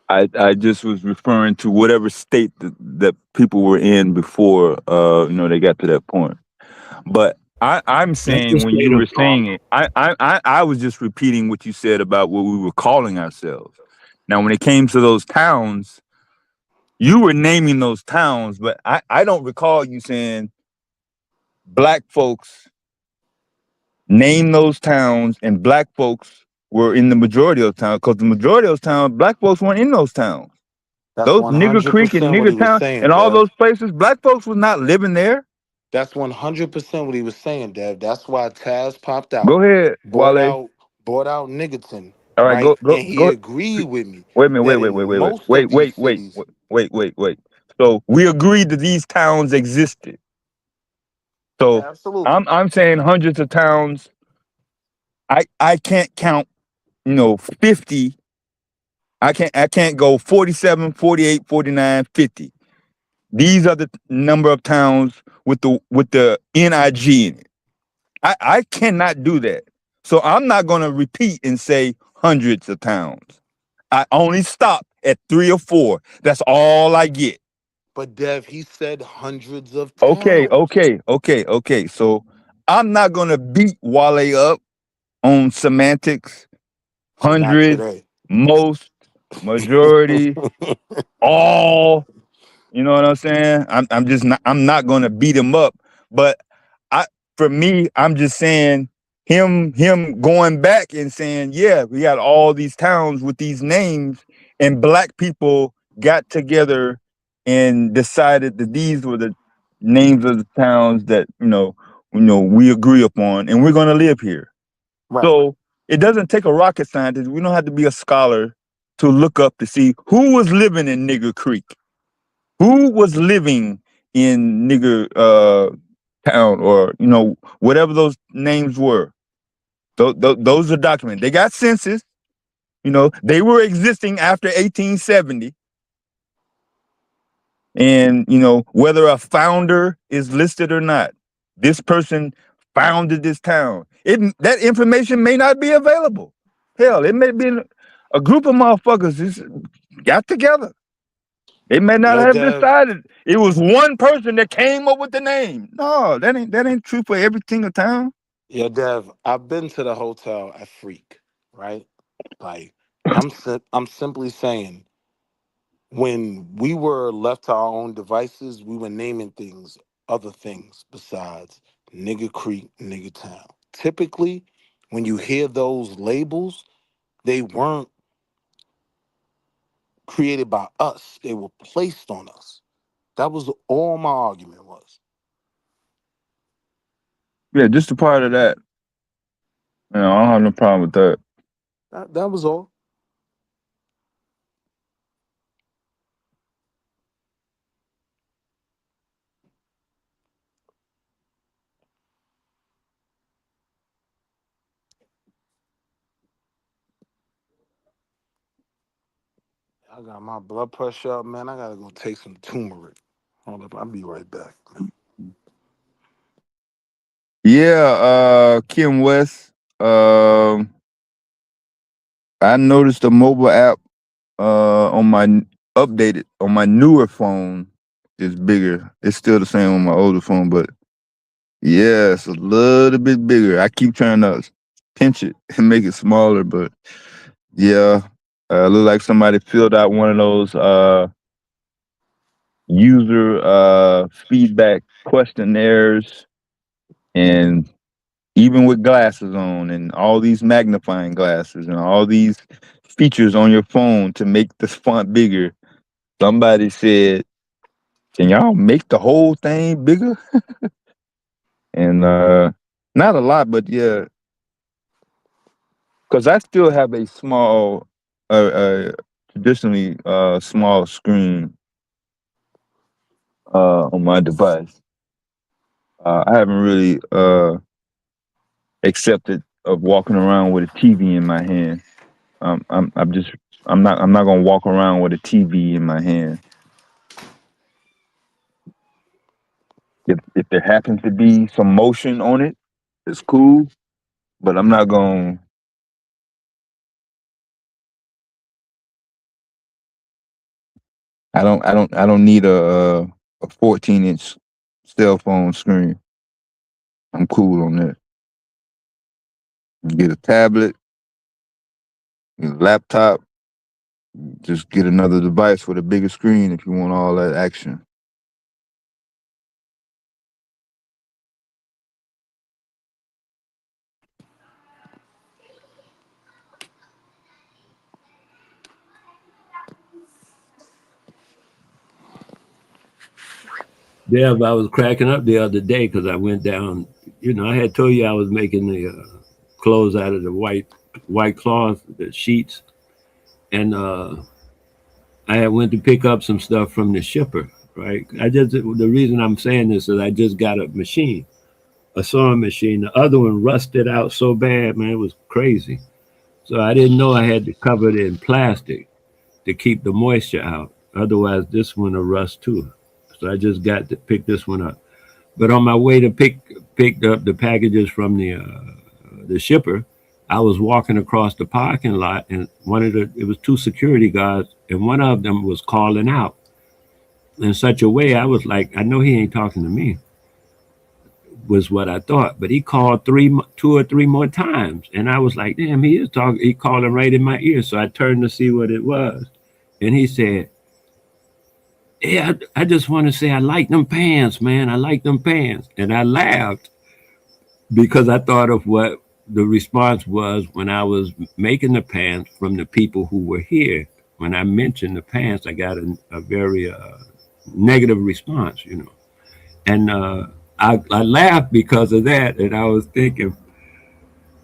I just was referring to whatever state that people were in before they got to that point. But I'm That's the saying when you state of were saying normal. it, I was just repeating what you said about what we were calling ourselves. Now, when it came to those towns, you were naming those towns, but I don't recall you saying black folks name those towns and black folks were in the majority of towns because the majority of those towns, black folks weren't in those towns. That's Those Nigger Creek and 100% what he Nigger was Town saying, and all Dev. those places, black folks was not living there. That's 100% what he was saying, Dev. That's why Taz popped Go out, ahead, bought Wale. out, bought out Niggerton, All right, right? go go And he go. agreed with me Wait a minute. Wait that wait in wait wait wait most wait of these wait wait cities, wait wait wait. So we agreed that these towns existed. So absolutely. I'm saying hundreds of towns. I can't count 50. I can't go 47, 48, 49, 50. These are the number of towns with the NIG in it. I cannot do that. So I'm not gonna repeat and say hundreds of towns. I only stop at 3 or 4. That's all I get. But Dev, he said hundreds of Okay, towns. okay, okay, okay. So I'm not gonna beat Wale up on semantics, Not hundreds, today. most, majority, all. You know what I'm saying? I'm not gonna beat him up. But I for me, I'm just saying him going back and saying, yeah, we got all these towns with these names, and black people got together and decided that these were the names of the towns that we agree upon, and we're gonna live here. Right. So it doesn't take a rocket scientist. We don't have to be a scholar to look up to see who was living in Nigger Creek, who was living in Nigger town, or whatever those names were. Those are documented. They got census. They were existing after 1870, and whether a founder is listed or not, this person founded this town. That information may not be available. Hell, it may be a group of motherfuckers just got together. They may not Yo, have Dev. decided it was one person that came up with the name. No, that ain't true for every single town. Yo, Dev, I've been to the hotel at Freak, right? Like, I'm simply saying, when we were left to our own devices, we were naming things, other things besides Nigger Creek, Nigger Town. Typically, when you hear those labels, they weren't created by us. They were placed on us. That was all my argument was. Yeah, just a part of that. I don't have no problem with that. That was all. I got my blood pressure up, man. I gotta go take some turmeric. Hold up, I'll be right back. Yeah, Kim West. I noticed the mobile app on my newer phone is bigger. It's still the same on my older phone, but yeah, it's a little bit bigger. I keep trying to pinch it and make it smaller, but yeah, look like somebody filled out one of those user feedback questionnaires, and even with glasses on and all these magnifying glasses and all these features on your phone to make the font bigger, somebody said, can y'all make the whole thing bigger? And not a lot, but yeah, because I still have a small, traditionally small screen on my device. I haven't really accepted of walking around with a TV in my hand. I'm not gonna walk around with a TV in my hand. If there happens to be some motion on it, it's cool, but I'm not gonna. I don't need a 14-inch cell phone screen. I'm cool on that. Get a tablet, get a laptop, just get another device with a bigger screen if you want all that action. Yeah, but I was cracking up the other day because I went down. You know, I had told you I was making the clothes out of the white cloth, the sheets, and I had went to pick up some stuff from the shipper. Right. The reason I'm saying this is I just got a machine, a sewing machine. The other one rusted out so bad, man, it was crazy. So I didn't know I had to cover it in plastic to keep the moisture out. Otherwise, this one will rust too. So I just got to pick this one up. But on my way to pick up the packages from the shipper, I was walking across the parking lot, and it was two security guards, and one of them was calling out in such a way I was like, I know he ain't talking to me, was what I thought. But he called two or three more times, and I was like, damn, he is talking. He calling right in my ear. So I turned to see what it was, and he said, yeah, I just want to say I like them pants, man. I like them pants. And I laughed because I thought of what the response was when I was making the pants from the people who were here. When I mentioned the pants, I got a very negative response, you know. And I laughed because of that. And I was thinking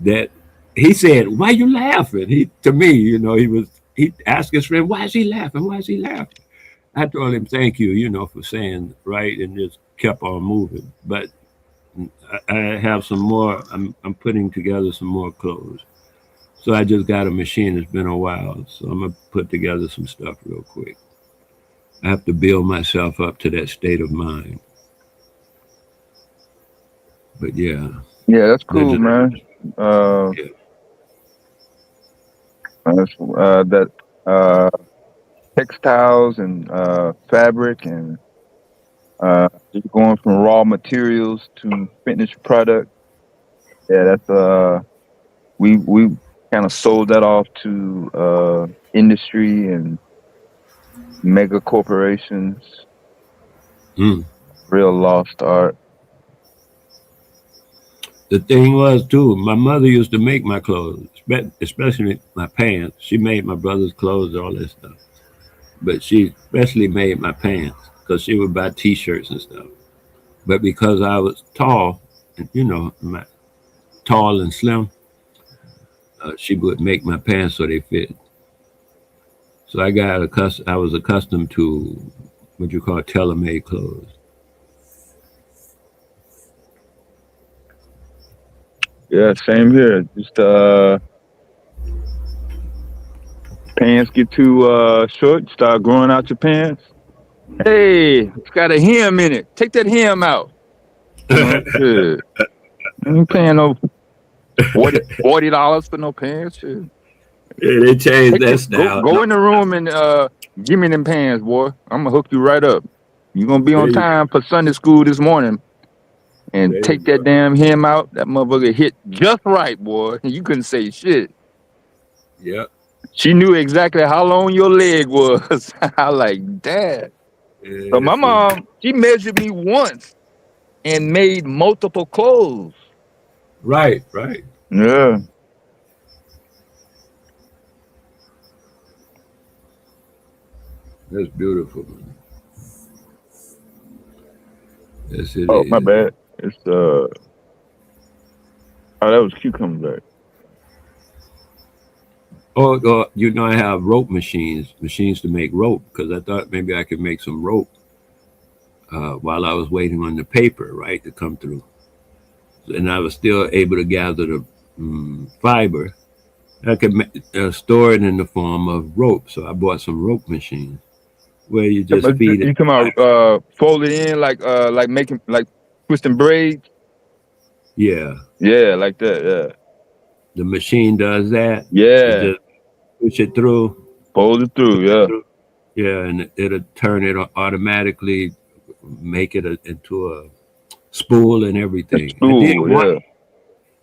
that he said, why you laughing? To me, you know, he asked his friend, why is he laughing? Why is he laughing? I told him, thank you, you know, for saying right, and just kept on moving. But I have some more, I'm putting together some more clothes. So I just got a machine. It's been a while. So I'm going to put together some stuff real quick. I have to build myself up to that state of mind. But yeah. Yeah, that's cool, man. Yeah. That textiles and fabric and just going from raw materials to finished product. Yeah, that's we kind of sold that off to industry and mega corporations. Real lost art. The thing was too, my mother used to make my clothes, especially my pants. She made my brother's clothes, all that stuff. But she especially made my pants because she would buy T-shirts and stuff. But because I was tall, and you know, tall and slim, she would make my pants so they fit. So I was accustomed to what you call tailor-made clothes. Yeah, same here. Just pants get too short, start growing out your pants. Hey, it's got a hem in it. Take that hem out. You know, You ain't paying no $40 for no pants. Shit. Yeah, they changed that style. Go in the room and give me them pants, boy. I'm gonna hook you right up. You gonna be on time for Sunday school this morning. And take that damn hem out. That motherfucker hit just right, boy. You couldn't say shit. Yep. She knew exactly how long your leg was. I like, Dad. So my mom, she measured me once and made multiple clothes. Right. Yeah. That's beautiful, man. Yes, it Oh, is. my bad. It's oh, that was cucumber. Oh, I have rope machines to make rope, because I thought maybe I could make some rope while I was waiting on the paper, right, to come through. And I was still able to gather the fiber. I could store it in the form of rope. So I bought some rope machines where you just feed it. You come out fold it in like making like twisting braids. Yeah. Yeah, like that. Yeah. The machine does that. Yeah. You just push it through. Fold it through. Yeah. Yeah, and it'll turn it automatically, make it into a spool and everything. Spool,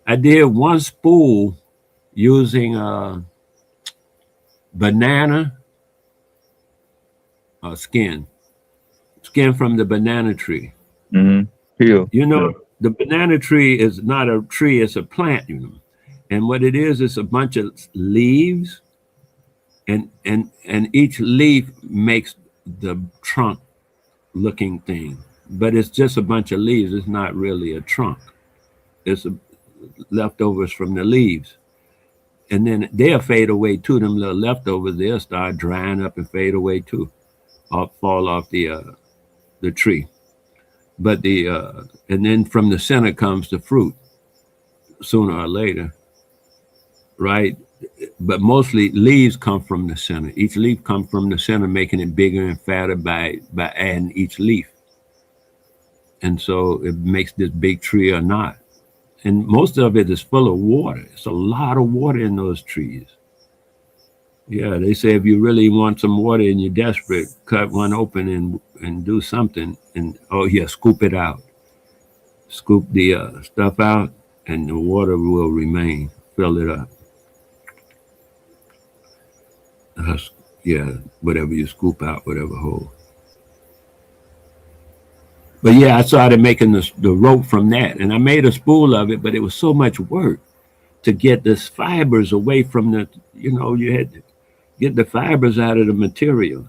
I did one spool using banana skin from the banana tree. Mm-hmm. Peel. The banana tree is not a tree; it's a plant. And what it is a bunch of leaves, and each leaf makes the trunk looking thing, but it's just a bunch of leaves. It's not really a trunk. It's leftovers from the leaves, and then they'll fade away too. Them little leftovers, they'll start drying up and fade away too, or fall off the tree. But and then from the center comes the fruit, sooner or later, right? But mostly leaves come from the center. Each leaf comes from the center, making it bigger and fatter by adding each leaf. And so it makes this big tree or not. And most of it is full of water. It's a lot of water in those trees. Yeah, they say if you really want some water and you're desperate, cut one open and do something. And scoop it out. Scoop the stuff out, and the water will remain. Fill it up. Whatever you scoop out, whatever hole. But yeah, I started making the rope from that, and I made a spool of it, but it was so much work to get the fibers away from you had to get the fibers out of the material.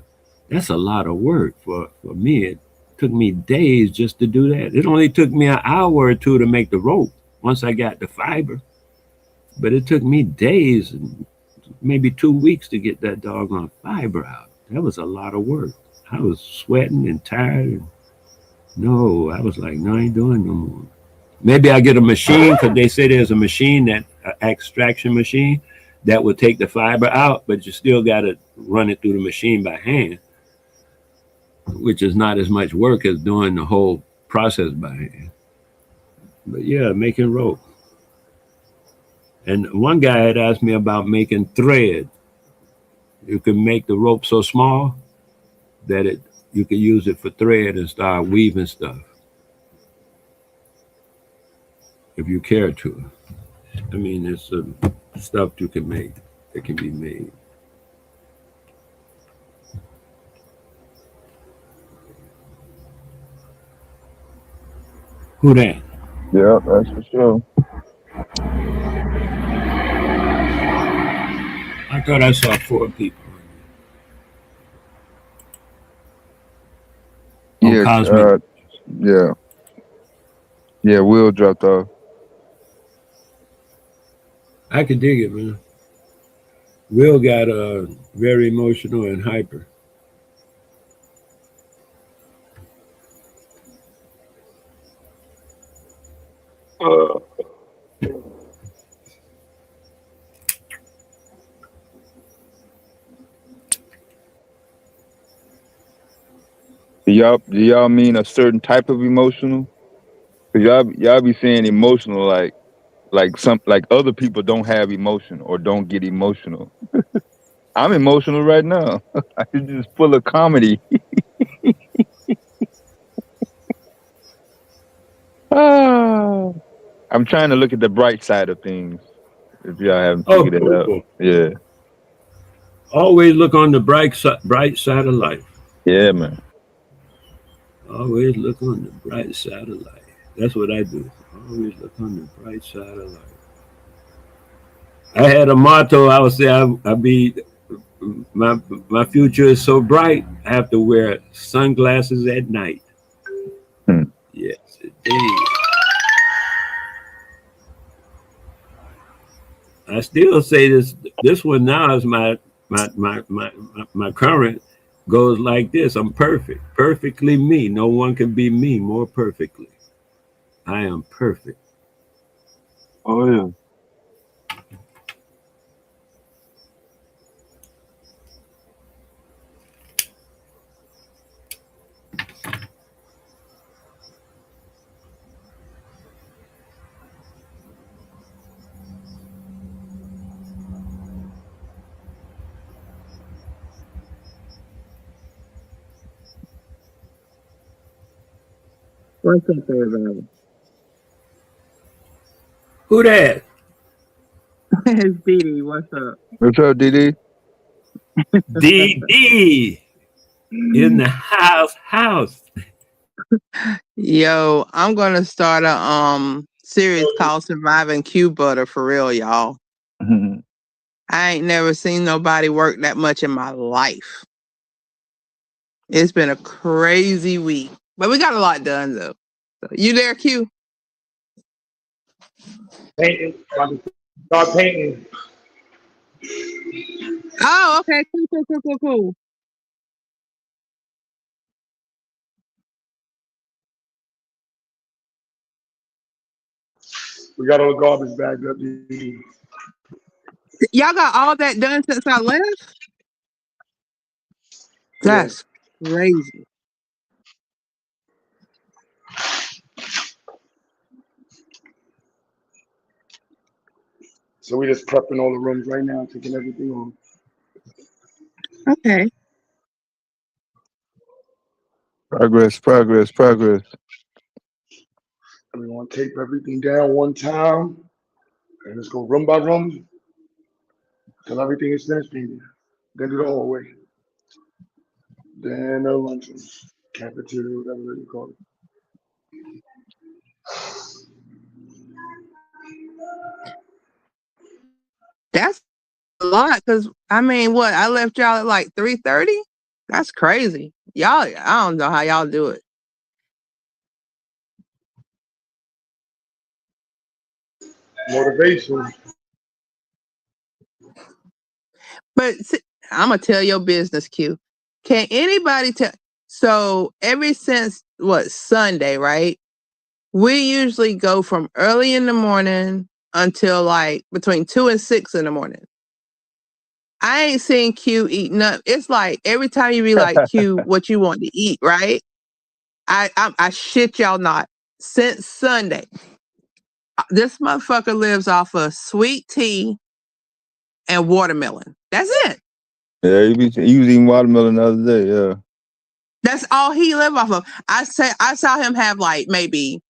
That's a lot of work for me. It took me days just to do that. It only took me an hour or two to make the rope once I got the fiber, but it took me days, maybe 2 weeks to get that doggone fiber out. That was a lot of work. I was sweating and tired. No, I was like, no, I ain't doing no more. Maybe I get a machine, because they say there's a machine, that extraction machine, that will take the fiber out, but you still got to run it through the machine by hand, which is not as much work as doing the whole process by hand. But yeah, making rope. And one guy had asked me about making thread. You can make the rope so small that you can use it for thread and start weaving stuff, if you care to. I mean, it's stuff you can make that can be made. Who that? Yeah, that's for sure. I thought I saw 4 people. Yeah, yeah. Will dropped off. I can dig it, man. Will got very emotional and hyper. Do y'all mean a certain type of emotional? Cause y'all be saying emotional like other people don't have emotion or don't get emotional. I'm emotional right now. It's just full of comedy. Ah, I'm trying to look at the bright side of things. If y'all haven't Oh, figured it out, cool. yeah, Always look on the bright side of life. yeah, man. Always look on the bright side of life. That's what I do. Always look on the bright side of life. I had a motto. I would say I be my my future is so bright. I have to wear sunglasses at night. Hmm. Yes, indeed. I still say this one now is my current goes like this. I'm perfect. Perfectly me. No one can be me more perfectly. I am perfect. Oh yeah. What's up, everybody? Who that? It's Didi. What's up? What's up, DD? DD in the house. Yo, I'm gonna start a series called Surviving Q Butter for real, y'all. I ain't never seen nobody work that much in my life. It's been a crazy week, but we got a lot done though. So, you there, Q? Painting. About to start painting. Oh, okay, cool. We got all the garbage bagged up. Y'all got all that done since I left? Yeah. That's crazy. So we just prepping all the rooms right now, taking everything on. Okay. Progress. And we want to tape everything down one time, and let's go room by room till everything is finished. Then do the hallway. Then the lunchroom, cafeteria, whatever you call it. That's a lot because I mean, what I left y'all at like 3:30. That's crazy. Y'all, I don't know how y'all do it. Motivation. But see, I'm gonna tell your business, Q. Can anybody tell? So ever since what Sunday, right? We usually go from early in the morning until like between 2 and 6 in the morning. I ain't seen Q eat nothing. It's like every time you be like, Q, what you want to eat, right? I shit y'all not. Since Sunday, this motherfucker lives off of sweet tea and watermelon. That's it. Yeah, he was eating watermelon the other day. Yeah. That's all he live off of. I saw him have like maybe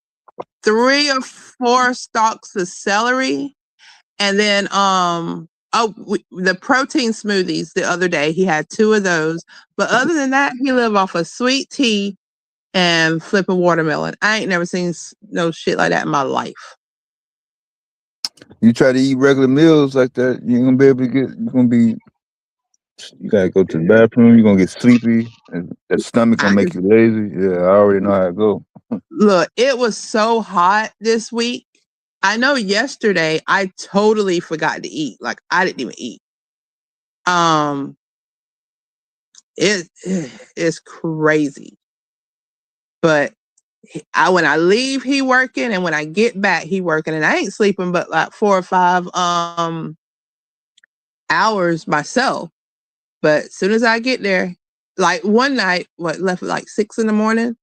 3 or 4 stalks of celery, and then the protein smoothies the other day. He had 2 of those, but other than that, he live off of sweet tea and flipping watermelon. I ain't never seen no shit like that in my life. You try to eat regular meals like that, you ain't gonna be able to get. You gotta go to the bathroom. You're gonna get sleepy, and that stomach gonna make you lazy. Yeah, I already know how it go. Look, it was so hot this week. I know yesterday I totally forgot to eat. Like I didn't even eat. It's crazy. But when I leave, he working, and when I get back, he working, and I ain't sleeping but like 4 or 5 hours myself. But as soon as I get there, like one night, left at like 6 in the morning.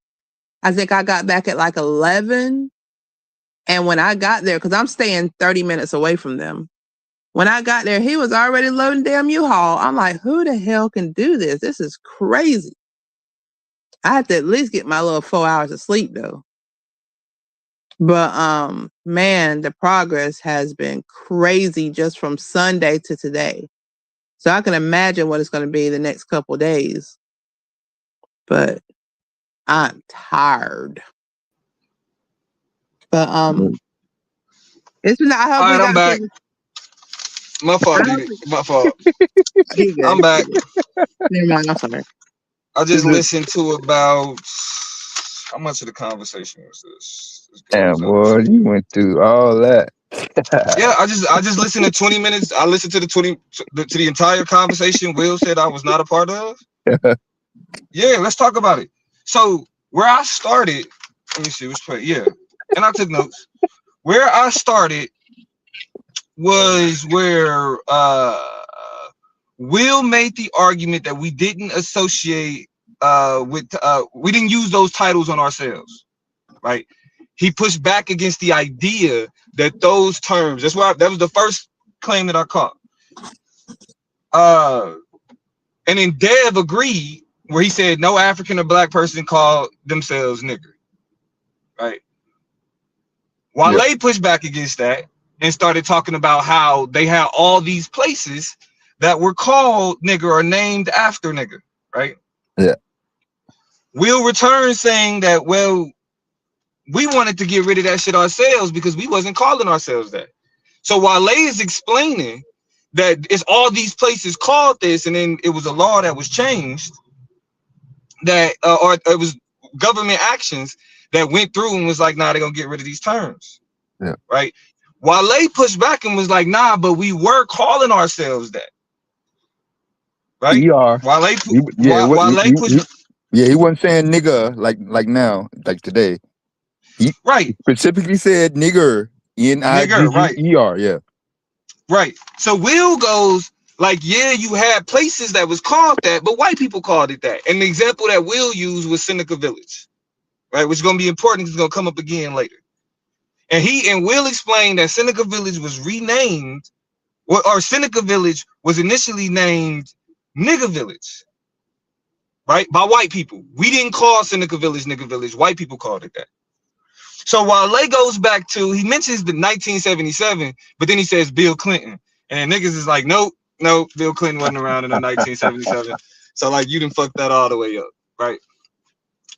I think I got back at like 11. And when I got there, because I'm staying 30 minutes away from them, when I got there, he was already loading damn U-Haul. I'm like, who the hell can do this? This is crazy. I had to at least get my little 4 hours of sleep though. But man, the progress has been crazy just from Sunday to today. So I can imagine what it's going to be the next couple of days. But I'm tired. But it's been. I hope All we right, I'm got back. some. My fault, Didi. My fault. You good. I'm back. Never mind. I'm sorry. I just listened to about how much of the conversation was this? This Damn, goes up boy, to you went through all that. yeah. I just listened to 20 minutes. I listened to the entire conversation. Will said I was not a part of. Yeah, let's talk about it. So where I started, let me see which part. Yeah, and I took notes. Where I started was where Will made the argument that we didn't associate we didn't use those titles on ourselves, right? He pushed back against the idea that those terms, that was the first claim that I caught. And then Dev agreed where he said no African or black person called themselves nigger, right? Wale pushed back against that and started talking about how they had all these places that were called nigger or named after nigger, right? Yeah. Will return saying that, well, we wanted to get rid of that shit ourselves because we wasn't calling ourselves that. So Wale is explaining that it's all these places called this, and then it was a law that was changed that, or it was government actions that went through and was like, nah, they're gonna get rid of these terms. Yeah. Right. Wale pushed back and was like, nah, but we were calling ourselves that. Right. ER. Wale pushed. Yeah, he wasn't saying nigga like now, like today. He specifically said nigger, N-I-G-G-E-R, yeah. Right. So Will goes like, yeah, you had places that was called that, but white people called it that. And the example that Will used was Seneca Village, right? Which is going to be important because it's going to come up again later. And Will explained that Seneca Village was renamed, or Seneca Village was initially named Nigger Village, right? By white people. We didn't call Seneca Village Nigger Village. White people called it that. So while Lay goes back to, he mentions the 1977, but then he says Bill Clinton. And niggas is like, nope, Bill Clinton wasn't around in 1977. So like, you done fucked that all the way up, right?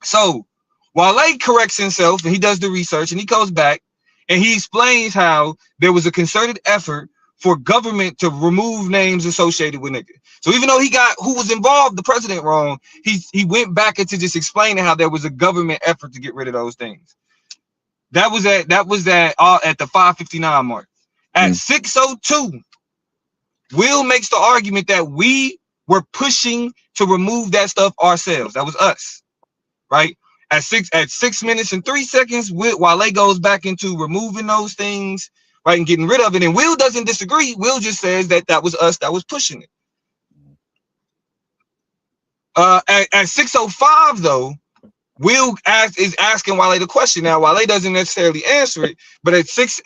So while Lay corrects himself and he does the research and he goes back and he explains how there was a concerted effort for government to remove names associated with nigga. So even though he got who was involved, the president, wrong, he went back into just explaining how there was a government effort to get rid of those things. That was at the 5:59 mark. At 6:02, Will makes the argument that we were pushing to remove that stuff ourselves. That was us, right? At 6 minutes and 3 seconds, Wale goes back into removing those things, right, and getting rid of it. And Will doesn't disagree. Will just says that was us that was pushing it. At 6:05 though, Will is asking Wale the question. Now Wale doesn't necessarily answer it, but at 6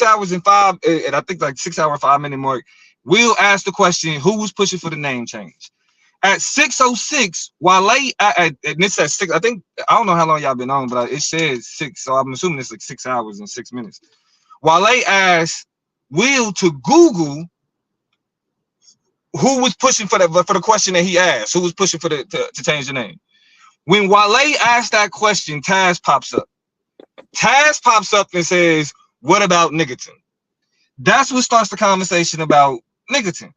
hours and 5, and I think like 6 hour 5 minute mark, Will asked the question, who was pushing for the name change? At 6:06, Wale, and this at 6, I think, I don't know how long y'all been on, but it says 6, so I'm assuming it's like 6 hours and 6 minutes. Wale asked Will to Google who was pushing for the question that he asked, who was pushing for to change the name. When Wale asked that question, Taz pops up. Taz pops up and says, what about Niggerton? That's what starts the conversation about Niggerton.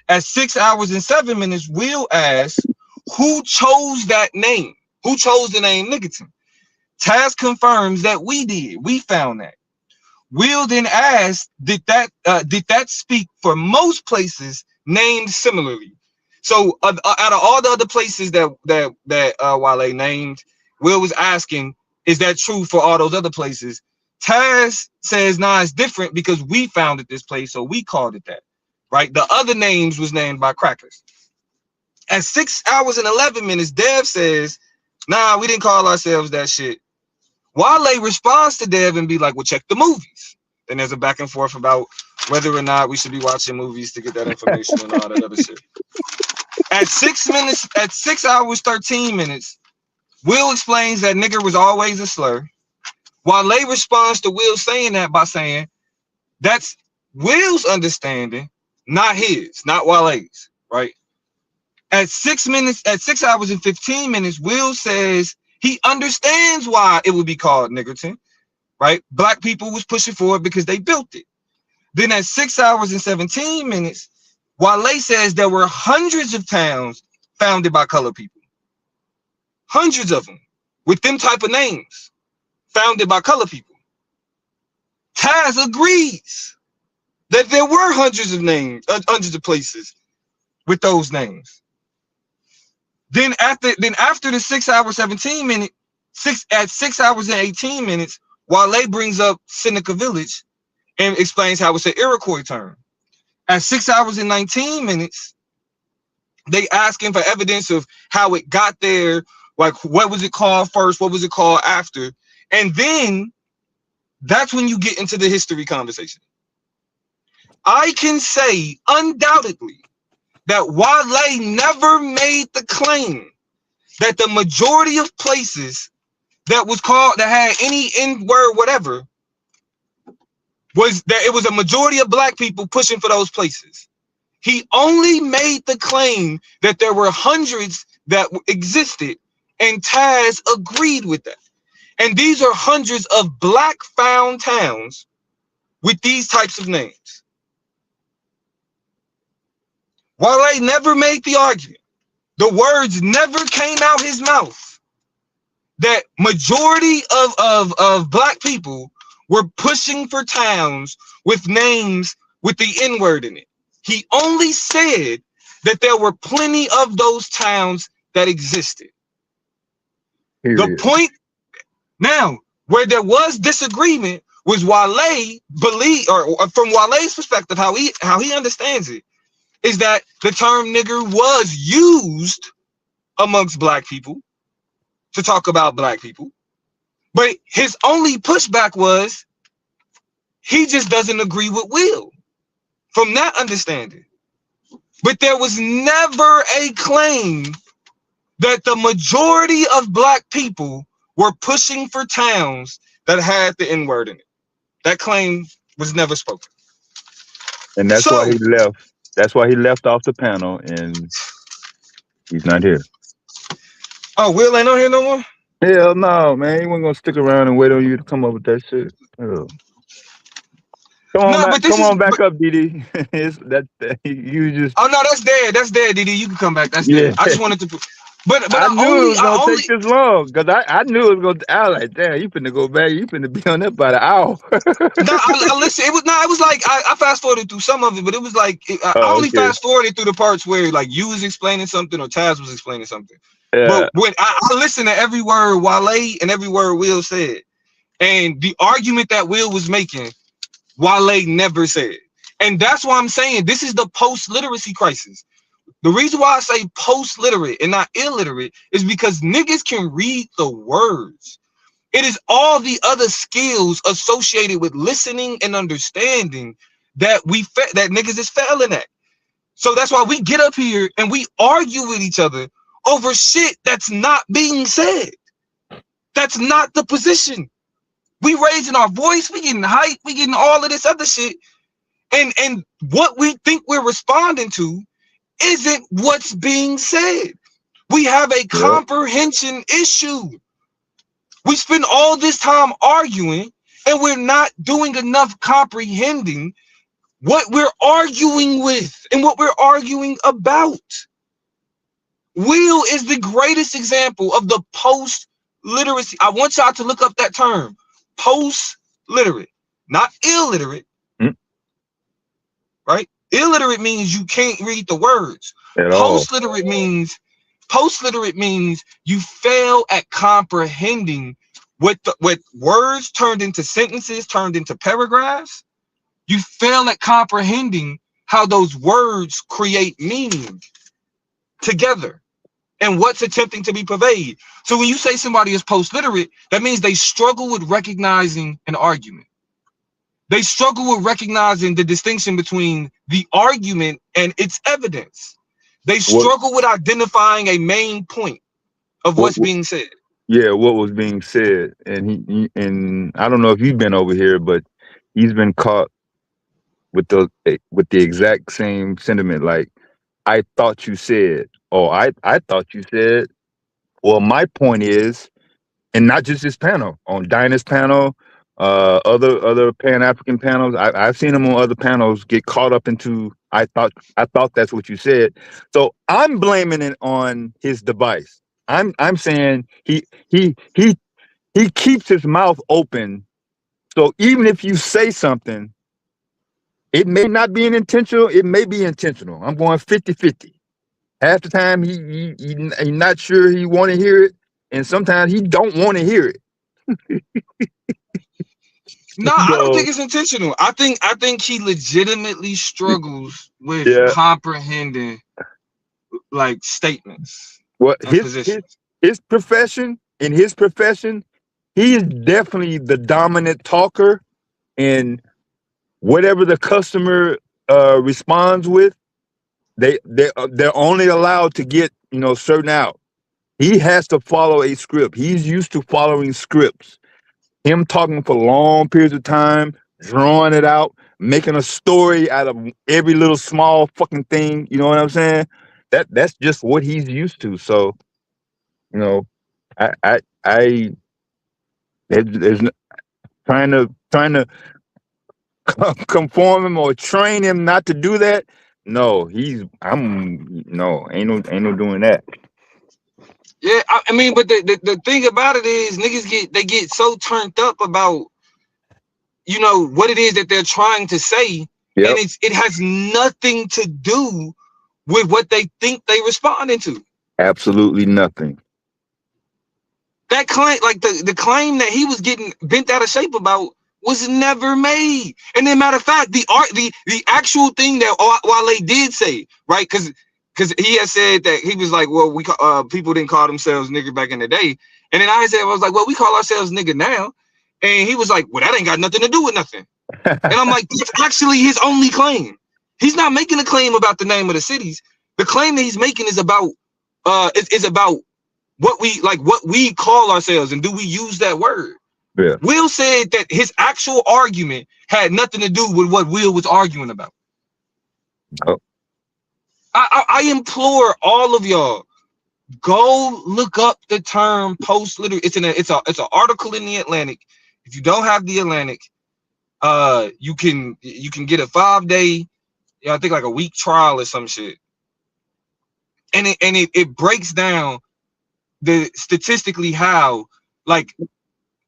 At 6 hours and 7 minutes, Will asks, who chose that name? Who chose the name Niggerton? Taz confirms that we did. We found that. Will then asks, did that speak for most places named similarly? So out of all the other places that Wale named, Will was asking, is that true for all those other places? Taz says, nah, it's different because we founded this place, so we called it that, right? The other names was named by crackers. At 6 hours and 11 minutes, Dev says, nah, we didn't call ourselves that shit. Wale responds to Dev and be like, well, check the movies. Then there's a back and forth about whether or not we should be watching movies to get that information and all that other shit. At 6 hours, 13 minutes, Will explains that nigger was always a slur. Wale responds to Will saying that by saying, that's Will's understanding, not his, not Wale's, right? At 6 hours and 15 minutes, Will says he understands why it would be called niggerton, right? Black people was pushing for it because they built it. Then at 6 hours and 17 minutes, Wale says there were hundreds of towns founded by colored people. Hundreds of them with them type of names founded by colored people. Taz agrees that there were hundreds of names, hundreds of places with those names. Then after the 6 hours 17 minutes, at 6 hours and 18 minutes, Wale brings up Seneca Village and explains how it's an Iroquois term. At 6 hours and 19 minutes, they ask him for evidence of how it got there, like what was it called first, what was it called after, and then that's when you get into the history conversation. I can say undoubtedly that Wale never made the claim that the majority of places that was called, that had any N-word whatever, was that it was a majority of black people pushing for those places. He only made the claim that there were hundreds that existed, and Taz agreed with that. And these are hundreds of black found towns with these types of names. Wale never made the argument. The words never came out his mouth that majority of black people were pushing for towns with names with the N-word in it. He only said that there were plenty of those towns that existed. Period. The point now, where there was disagreement, was Wale believe, or from Wale's perspective, how he understands it, is that the term nigger was used amongst black people to talk about black people. But his only pushback was he just doesn't agree with Will from that understanding. But there was never a claim that the majority of black people were pushing for towns that had the N-word in it. That claim was never spoken. And that's why he left. That's why he left off the panel, and he's not here. Oh, Will ain't on here no more? Hell no, man. He wasn't gonna stick around and wait on you to come up with that shit. Hell. Come on back up, DD. You just. Oh no, that's dead. That's dead, DD. You can come back. That's dead. I just wanted to. But I knew it was gonna take this long because I knew it was gonna. I was like, damn, you finna go back. You finna be on that by the hour. No, I listen. It was like I fast forwarded through some of it, but it was like I only fast forwarded through the parts where like you was explaining something or Taz was explaining something. Yeah. But when I listened to every word Wale and every word Will said, and the argument that Will was making, Wale never said. And that's why I'm saying this is the post-literacy crisis. The reason why I say post-literate and not illiterate is because niggas can read the words. It is all the other skills associated with listening and understanding that that niggas is failing at. So that's why we get up here and we argue with each other over shit that's not being said. That's not the position. We raising our voice, we getting hype, we getting all of this other shit. And what we think we're responding to isn't what's being said. We have a comprehension issue. We spend all this time arguing and we're not doing enough comprehending what we're arguing with and what we're arguing about. Will is the greatest example of the post-literacy. I want y'all to look up that term, post-literate, not illiterate, right? Illiterate means you can't read the words. Post-literate means you fail at comprehending what words turned into sentences, turned into paragraphs. You fail at comprehending how those words create meaning together. and what's attempting to be purveyed. So when you say somebody is post-literate, that means they struggle with recognizing an argument. They struggle with recognizing the distinction between the argument and its evidence. They struggle with identifying a main point of what's being said. Yeah, what was being said, and and I don't know if you've been over here, but he's been caught with the exact same sentiment. Like, I thought you said, or I thought you said. Well, my point is, and not just this panel, on Dinah's panel, other Pan-African panels. I've seen him on other panels get caught up into I thought that's what you said. So I'm blaming it on his device. I'm saying he keeps his mouth open. So even if you say something, it may not be intentional, it may be intentional. I'm going 50-50. Half the time he not sure he want to hear it, and sometimes he don't want to hear it. No, I don't think it's intentional. I think he legitimately struggles with comprehending like statements. Well, his profession, in his profession, he is definitely the dominant talker, and whatever the customer responds with, they're only allowed to get certain out. He has to follow a script. He's used to following scripts. Him talking for long periods of time, drawing it out, making a story out of every little small fucking thing. You know what I'm saying? That's just what he's used to. So, there's trying to conform him or train him not to do that. No, ain't no doing that. Yeah, I mean, but the thing about it is niggas get so turned up about what it is that they're trying to say, and it has nothing to do with what they think they responding to. Absolutely nothing. That claim, like the claim that he was getting bent out of shape about, was never made. And then, matter of fact, the actual thing that Wale did say, right? Because he had said that he was like, well, people didn't call themselves nigger back in the day, and then I was like, well, we call ourselves nigger now, and he was like, well, that ain't got nothing to do with nothing. And I'm like, that's actually his only claim. He's not making a claim about the name of the cities. The claim that he's making is about what we call ourselves, and do we use that word? Yeah. Will said that his actual argument had nothing to do with what Will was arguing about. Oh. I implore all of y'all, go look up the term post-literate. It's an article in the Atlantic. If you don't have the Atlantic, you can get a 5-day, I think like a week trial or some shit. And it breaks down statistically how like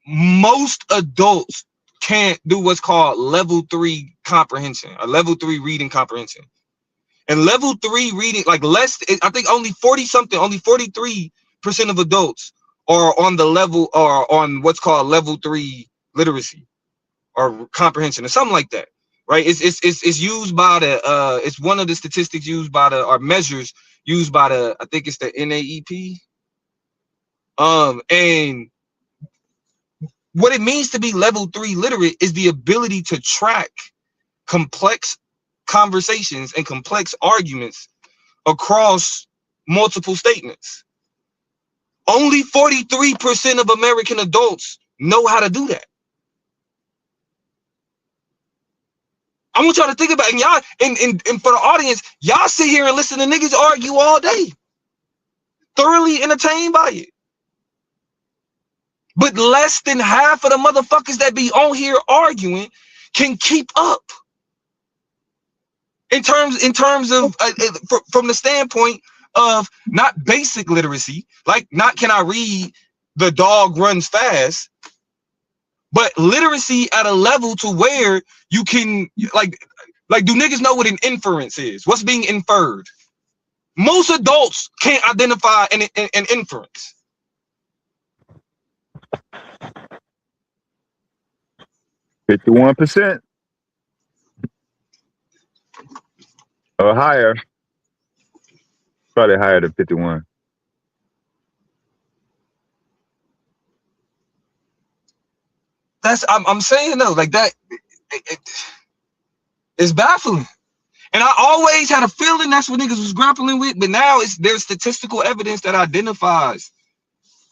most adults can't do what's called level 3 comprehension, or level 3 reading comprehension. And level 3 reading, like I think only 43% of adults are on the level, or on what's called level 3 literacy or comprehension or something like that, right? It's used by it's one of the statistics used by or measures used by I think it's the NAEP. And what it means to be level 3 literate is the ability to track complex conversations and complex arguments across multiple statements. Only 43% of American adults know how to do that. I want y'all to think about it. And y'all, and for the audience, y'all sit here and listen to niggas argue all day, thoroughly entertained by it. But less than half of the motherfuckers that be on here arguing can keep up. In terms of from the standpoint of not basic literacy, like not can I read the dog runs fast, but literacy at a level to where you can like do niggas know what an inference is? What's being inferred? Most adults can't identify an inference. %51% or higher, probably higher than 51. I'm saying though, like that, it's baffling. And I always had a feeling that's what niggas was grappling with, but now there's statistical evidence that identifies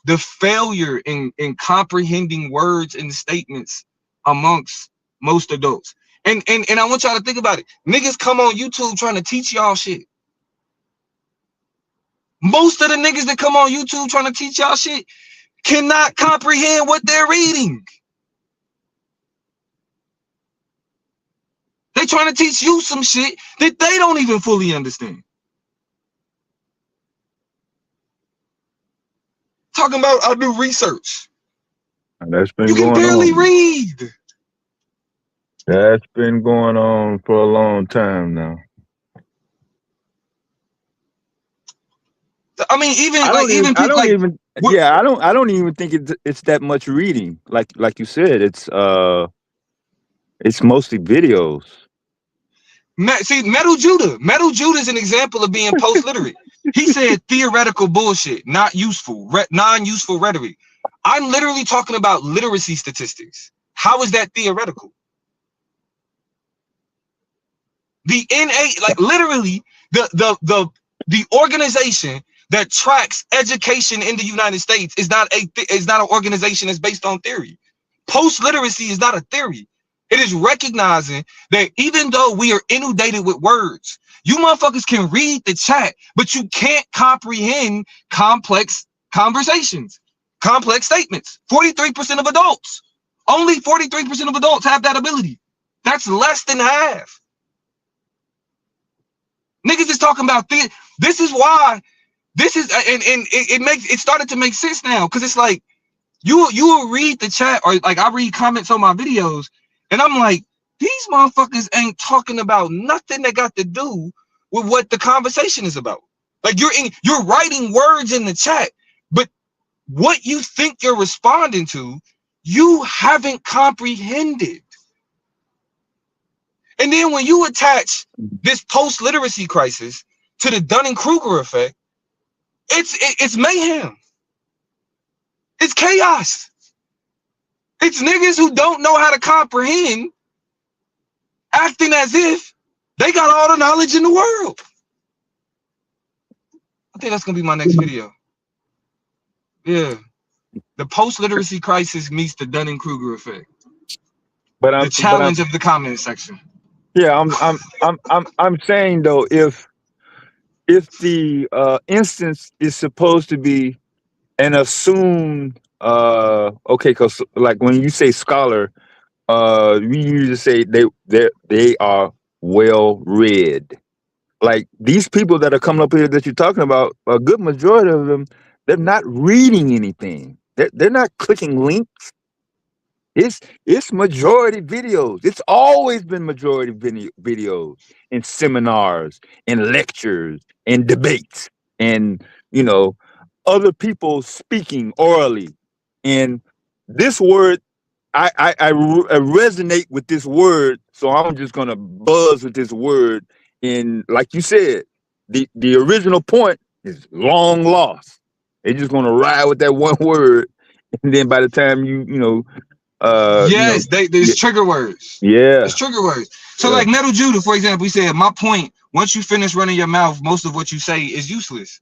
the failure in comprehending words and statements amongst most adults. And I want y'all to think about it. Niggas come on YouTube trying to teach y'all shit. Most of the niggas that come on YouTube trying to teach y'all shit cannot comprehend what they're reading. They trying to teach you some shit that they don't even fully understand. Talking about I do research. And that's been You can going barely on. read. That's been going on for a long time now. I mean, even I don't even think it's that much reading. Like you said, it's mostly videos. See, Metal Judah is an example of being post-literate. He said theoretical bullshit, not useful, non-useful rhetoric. I'm literally talking about literacy statistics. How is that theoretical? The NA, like literally, the organization that tracks education in the United States is not an organization that's based on theory. Post-literacy is not a theory. It is recognizing that even though we are inundated with words, you motherfuckers can read the chat, but you can't comprehend complex conversations, complex statements. 43% of adults, only 43% of adults have that ability. That's less than half. Niggas is talking about this is why this is, and it started to make sense now, because it's like you will read the chat, or like I read comments on my videos, and I'm like, these motherfuckers ain't talking about nothing that got to do with what the conversation is about. Like you're writing words in the chat, but what you think you're responding to, you haven't comprehended. And then when you attach this post-literacy crisis to the Dunning-Kruger effect, it's mayhem. It's chaos. It's niggas who don't know how to comprehend acting as if they got all the knowledge in the world. I think that's gonna be my next video. Yeah, the post-literacy crisis meets the Dunning-Kruger effect. The challenge of the comment section. Yeah, I'm saying though, if the instance is supposed to be an assumed okay, because like when you say scholar, we usually say they are well read. Like these people that are coming up here that you're talking about, a good majority of them, they're not reading anything. They're not clicking links. It's majority videos. It's always been majority videos in seminars, in lectures, in debates, and other people speaking orally. And this word, I resonate with this word, so I'm just gonna buzz with this word. And like you said, the original point is long lost. They're just gonna ride with that one word, and then by the time yes, there's trigger words. Yeah, it's trigger words. So like Metal Judah, for example, he said, my point, once you finish running your mouth, most of what you say is useless.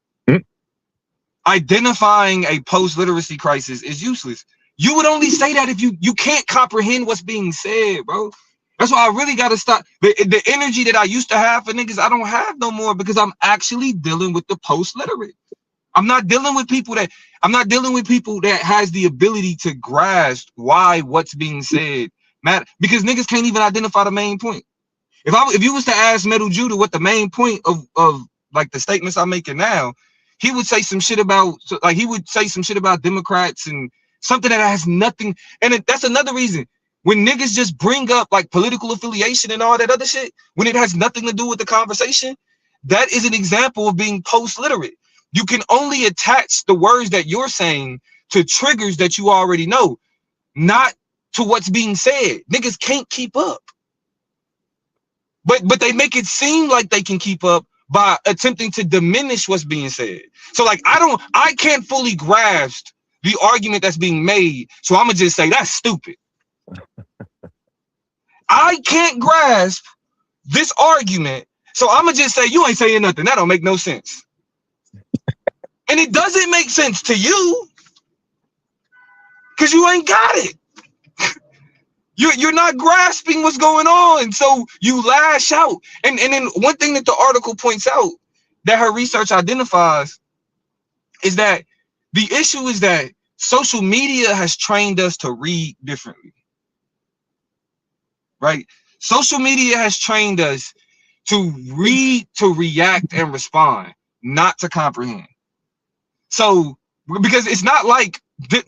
Identifying a post-literacy crisis is useless. You would only say that if you can't comprehend what's being said, bro. That's why I really got to stop. The energy that I used to have for niggas, I don't have no more, because I'm actually dealing with the post-literate. I'm not dealing with people that has the ability to grasp why what's being said matter, because niggas can't even identify the main point. If you was to ask Metal Judah what the main point of like the statements I'm making now, he would say some shit about Democrats and something that has nothing. And that's another reason when niggas just bring up like political affiliation and all that other shit, when it has nothing to do with the conversation, that is an example of being post-literate. You can only attach the words that you're saying to triggers that you already know, not to what's being said. Niggas can't keep up. But they make it seem like they can keep up by attempting to diminish what's being said. So like I can't fully grasp the argument that's being made. So I'm gonna just say that's stupid. I can't grasp this argument, so I'm gonna just say you ain't saying nothing. That don't make no sense, and it doesn't make sense to you because you ain't got it. You're not grasping what's going on, so you lash out. And then one thing that the article points out that her research identifies is that the issue is that social media has trained us to read differently, right? Social media has trained us to read, to react, and respond, not to comprehend. So, because it's not like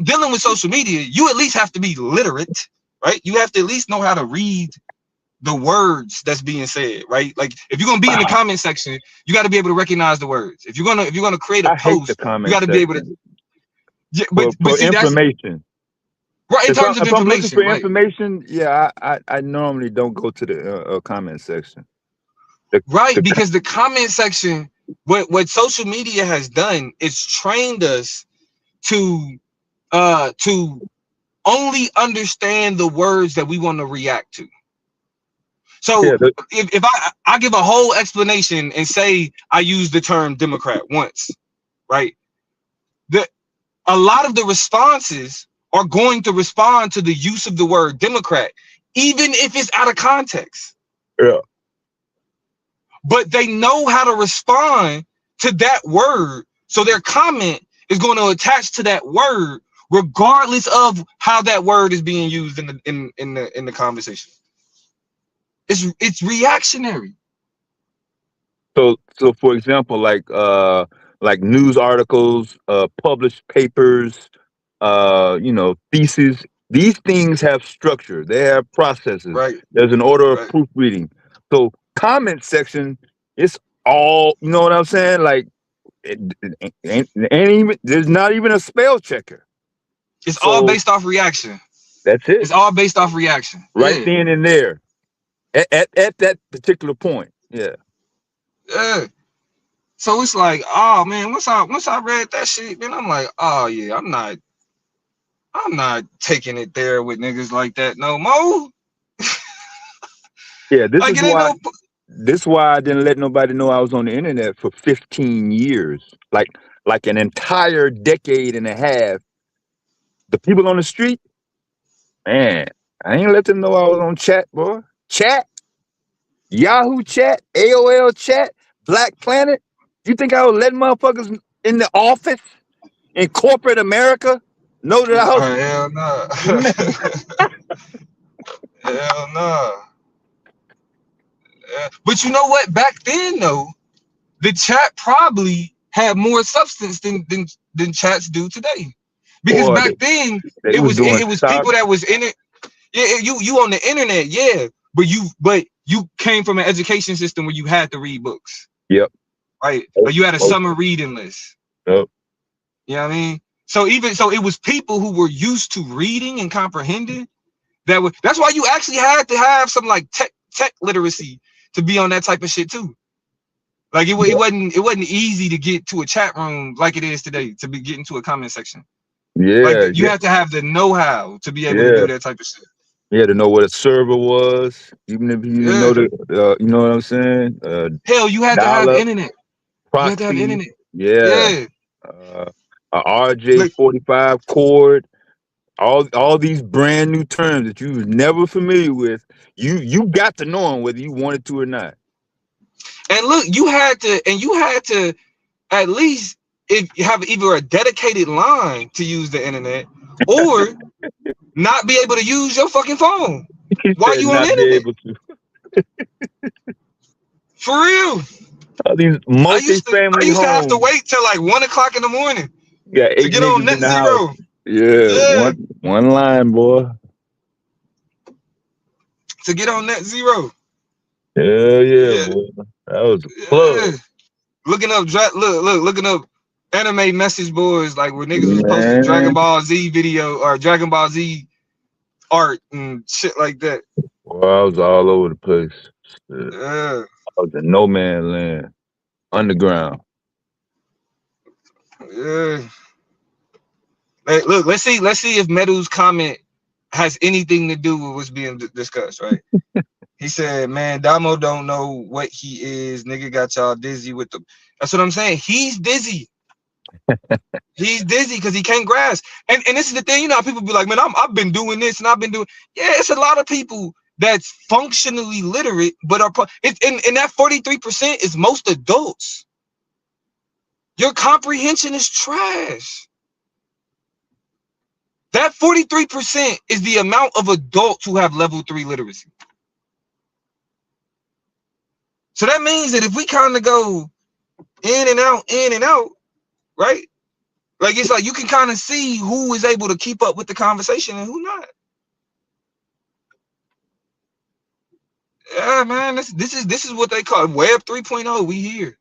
dealing with social media, you at least have to be literate, right? You have to at least know how to read the words that's being said, right? Like if you're gonna be in the comment section, you got to be able to recognize the words. If you're gonna create a post, you got to be able to. Yeah, but see, information. Right, in terms of if I'm looking information, for right? information, yeah, I normally don't go to the comment section. Because the comment section, what social media has done is trained us to only understand the words that we want to react to. So yeah, if I give a whole explanation and say I use the term Democrat once, right? A lot of the responses are going to respond to the use of the word Democrat, even if it's out of context. Yeah. But they know how to respond to that word, so their comment is going to attach to that word, regardless of how that word is being used in the conversation. It's reactionary. So for example, like news articles, published papers, theses. These things have structure. They have processes. Right. There's an order of proofreading. So comment section, it's all, you know what I'm saying? Like it ain't even, there's not even a spell checker. It's all based off reaction. That's it. It's all based off reaction. Right then and there. At that particular point. Yeah. Yeah. So it's like, oh man, once I read that shit, then I'm like, oh yeah, I'm not taking it there with niggas like that no more. Yeah, this Like, is why I didn't let nobody know I was on the internet for 15 years. Like an entire decade and a half. The people on the street, man, I ain't let them know I was on chat, boy. Chat, Yahoo chat, AOL chat, Black Planet. You think I would let motherfuckers in the office in corporate America know that I was? Hell no. Hell no. But you know what? Back then though, the chat probably had more substance than chats do today. Because back then it was people that was in it. Yeah, you on the internet, yeah, but you came from an education system where you had to read books. Yep. Right. Or you had a summer reading list. Yep. You know what I mean? So it was people who were used to reading and comprehending that's why you actually had to have some like tech literacy to be on that type of shit too. Like it wasn't easy to get to a chat room like it is today, to be getting to a comment section. Yeah. Like you have to have the know-how to be able to do that type of shit. You had to know what a server was, even if you didn't know the, you know what I'm saying? Hell, you had to have internet. Proxy, you had to have internet. Yeah. A RJ45 cord, all these brand new terms that you was never familiar with. You got to know them whether you wanted to or not. And look, you had to at least have either a dedicated line to use the internet or not be able to use your fucking phone while you on the internet. For real. All these multi-family I used to have to homes. wait till like 1 o'clock in the morning to get on net zero. Yeah. One line, boy. To get on net zero. Hell yeah, boy. That was a plug. Looking up anime message boards, like where niggas was posting Dragon Ball Z video or Dragon Ball Z art and shit like that. Well, I was all over the place. Yeah. I was in no man's land, underground. Yeah. Hey, look, let's see if Medu's comment has anything to do with what's being discussed, right? He said, man, Damo don't know what he is. Nigga got y'all dizzy with the. That's what I'm saying. He's dizzy. He's dizzy because he can't grasp. And this is the thing, you know, how people be like, man, I've been doing this and I've been doing. Yeah, it's a lot of people that's functionally literate, but are it's and that 43% is most adults. Your comprehension is trash. That 43% is the amount of adults who have level 3 literacy. So that means that if we kind of go in and out, right? Like it's like you can kind of see who is able to keep up with the conversation and who not. Yeah, man, this is what they call Web 3.0. We here.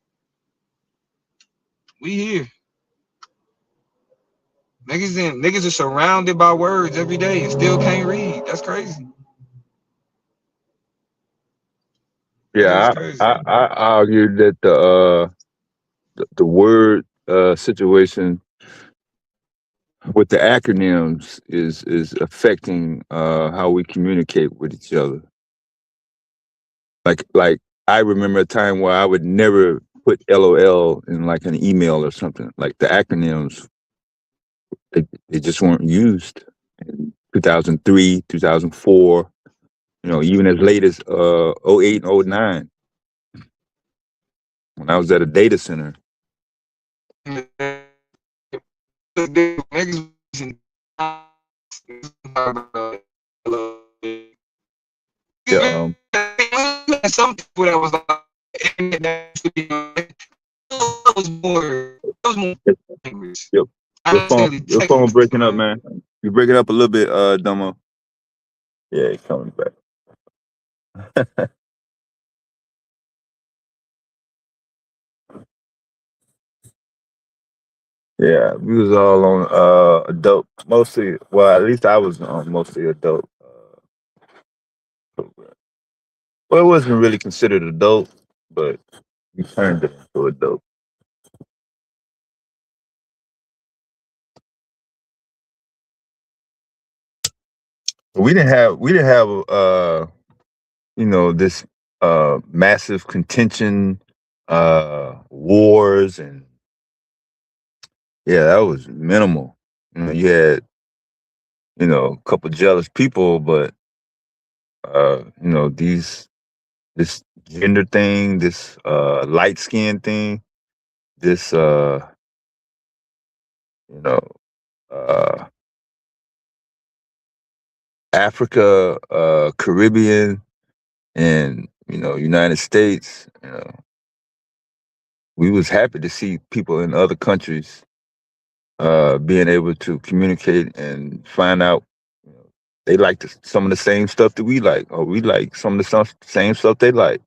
Niggas are surrounded by words every day and still can't read. That's crazy. Yeah, I argued that the word situation with the acronyms is affecting how we communicate with each other. Like I remember a time where I would never put LOL in like an email or something. Like the acronyms, they just weren't used in 2003, 2004. You know, even as late as 08 and 09 when I was at a data center. Yeah, some people that was more Yep. Your phone breaking up, man. You're breaking up a little bit, Domo. Yeah, it's coming back. Yeah, we was all on adult, mostly. Well, at least I was on mostly adult program. Well, it wasn't really considered adult, but we turned it into adult. We didn't have you know, this massive contention, wars, and yeah, that was minimal. You know, you had, you know, a couple jealous people, but you know, this gender thing, this light skin thing, this you know, uh Africa, Caribbean, and you know, United States, you know, we was happy to see people in other countries being able to communicate and find out, you know, they like some of the same stuff that we like, or we like some of the same stuff they like.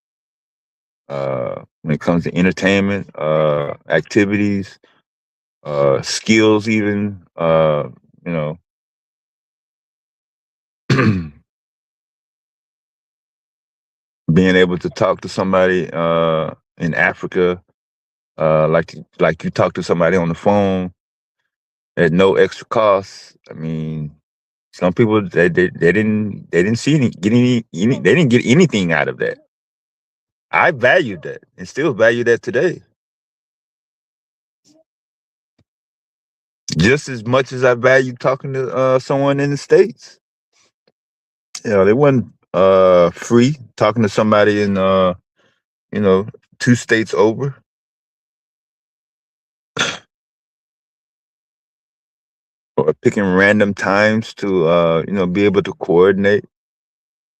When it comes to entertainment, activities, skills, even, you know, being able to talk to somebody in Africa, like you talk to somebody on the phone at no extra cost. I mean, some people they didn't see they didn't get anything out of that. I valued that and still value that today, just as much as I value talking to someone in the States. You know, they wasn't free talking to somebody in you know, 2 states over. Or picking random times to you know, be able to coordinate.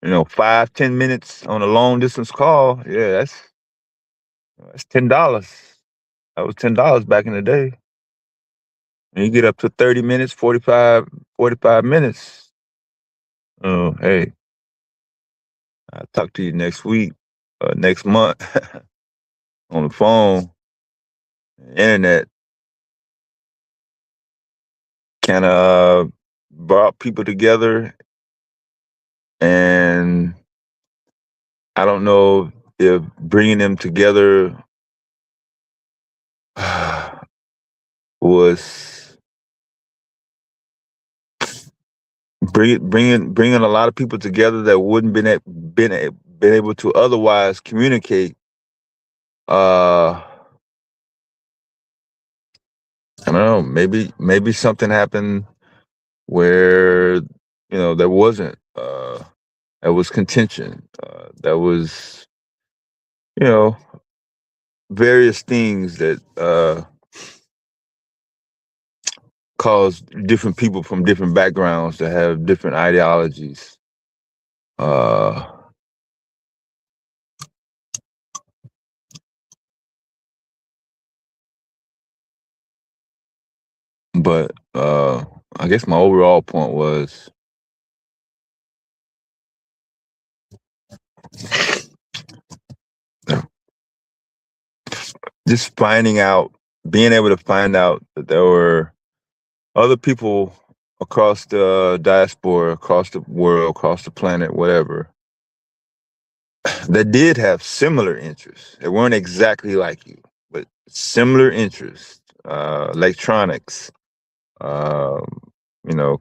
You know, 5-10 minutes on a long distance call. Yeah, that's $10. That was $10 back in the day. And you get up to 30 minutes, 45 minutes. Oh, hey, I'll talk to you next week, next month on the phone. Internet kind of brought people together, and I don't know if bringing them together was bringing a lot of people together that wouldn't been able to otherwise communicate. I don't know. Maybe something happened where there wasn't. There was contention. There was various things that caused different people from different backgrounds to have different ideologies. But I guess my overall point was just being able to find out that there were other people across the diaspora, across the world, across the planet, whatever, that did have similar interests. They weren't exactly like you, but similar interests. Electronics,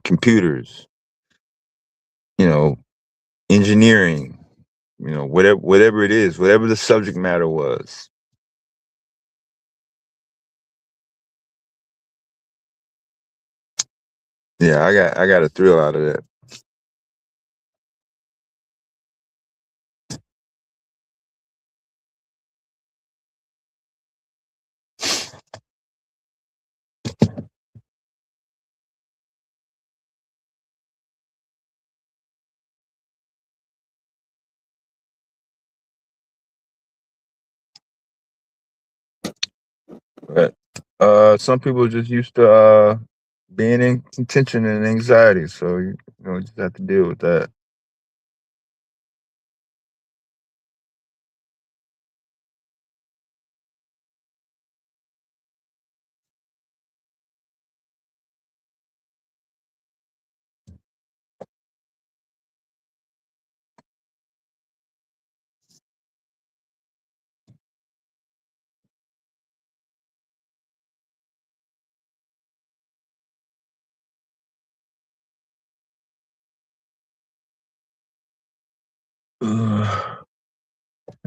computers, engineering, whatever it is, whatever the subject matter was. Yeah, I got a thrill out of that. But some people are just used to being in contention and anxiety, so you just have to deal with that.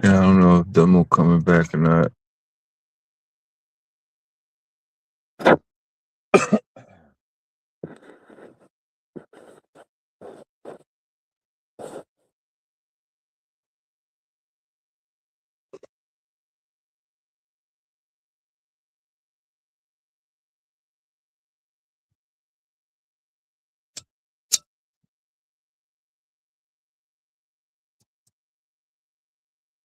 Yeah, I don't know if Dumbo coming back or not.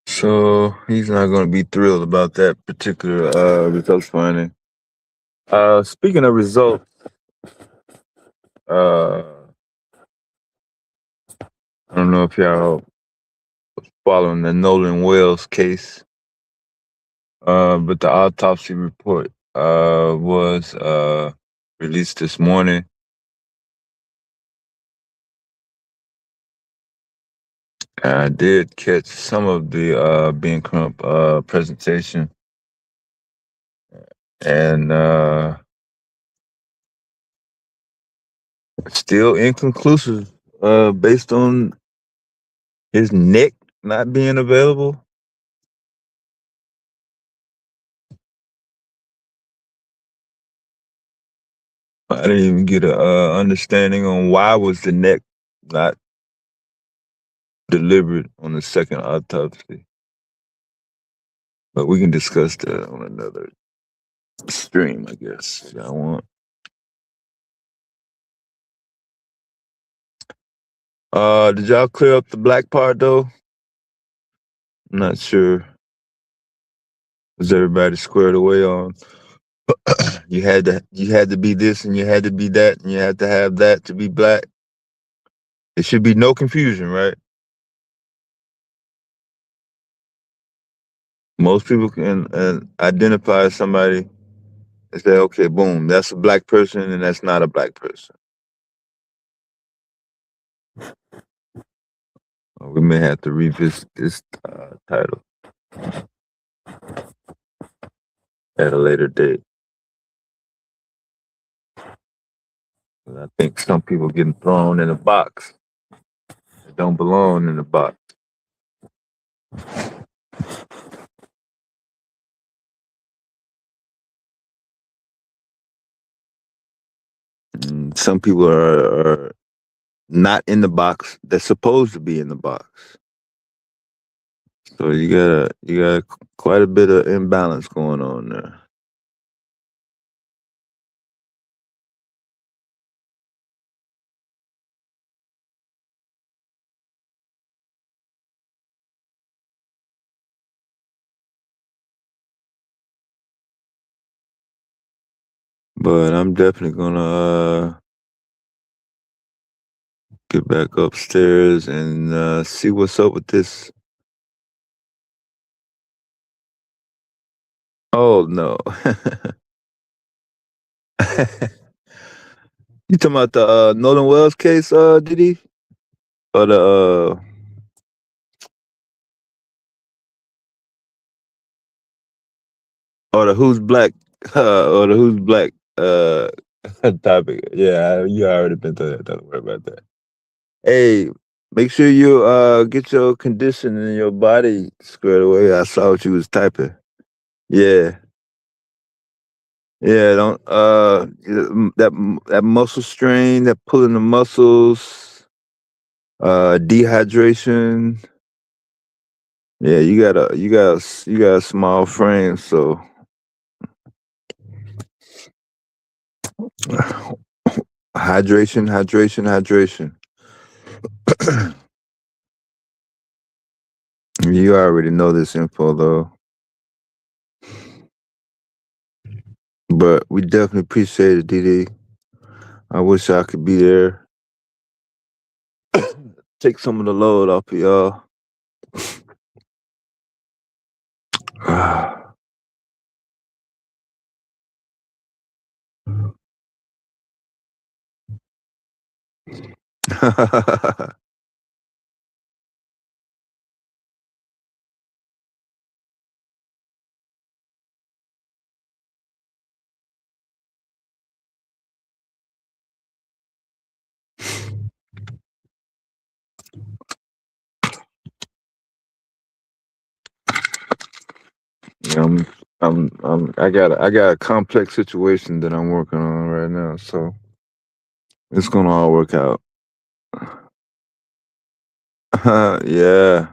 So he's not going to be thrilled about that particular results finding. Speaking of results, I don't know if y'all following the Nolan Wells case, but the autopsy report was released this morning. I did catch some of the Ben Crump presentation, and still inconclusive based on his neck not being available. I didn't even get a understanding on why was the neck not delivered on the second autopsy. But we can discuss that on another stream, I guess, if y'all want. Did y'all clear up the black part though? I'm not sure. Was everybody squared away on you had to be this and you had to be that and you had to have that to be black? There should be no confusion, right? Most people can identify somebody and say, okay, boom, that's a black person and that's not a black person. We may have to revisit this title at a later date. I I think some people getting thrown in a box that don't belong in the box. And some people are not in the box that's supposed to be in the box. So you got quite a bit of imbalance going on there. But I'm definitely gonna get back upstairs and see what's up with this. Oh no. You talking about the Nolan Wells case, Diddy? Or the or the who's black or the who's black topic. Yeah, you already been through that. Don't worry about that. Hey, make sure you get your condition in your body squared away. I saw what you was typing. Yeah. Yeah, don't that muscle strain, that pulling the muscles, dehydration. Yeah, you got a small frame, so hydration. You already know this info though. But we definitely appreciate it, DD. I wish I could be there. Take some of the load off of y'all. Yeah, I got a complex situation that I'm working on right now, so it's gonna all work out. Yeah.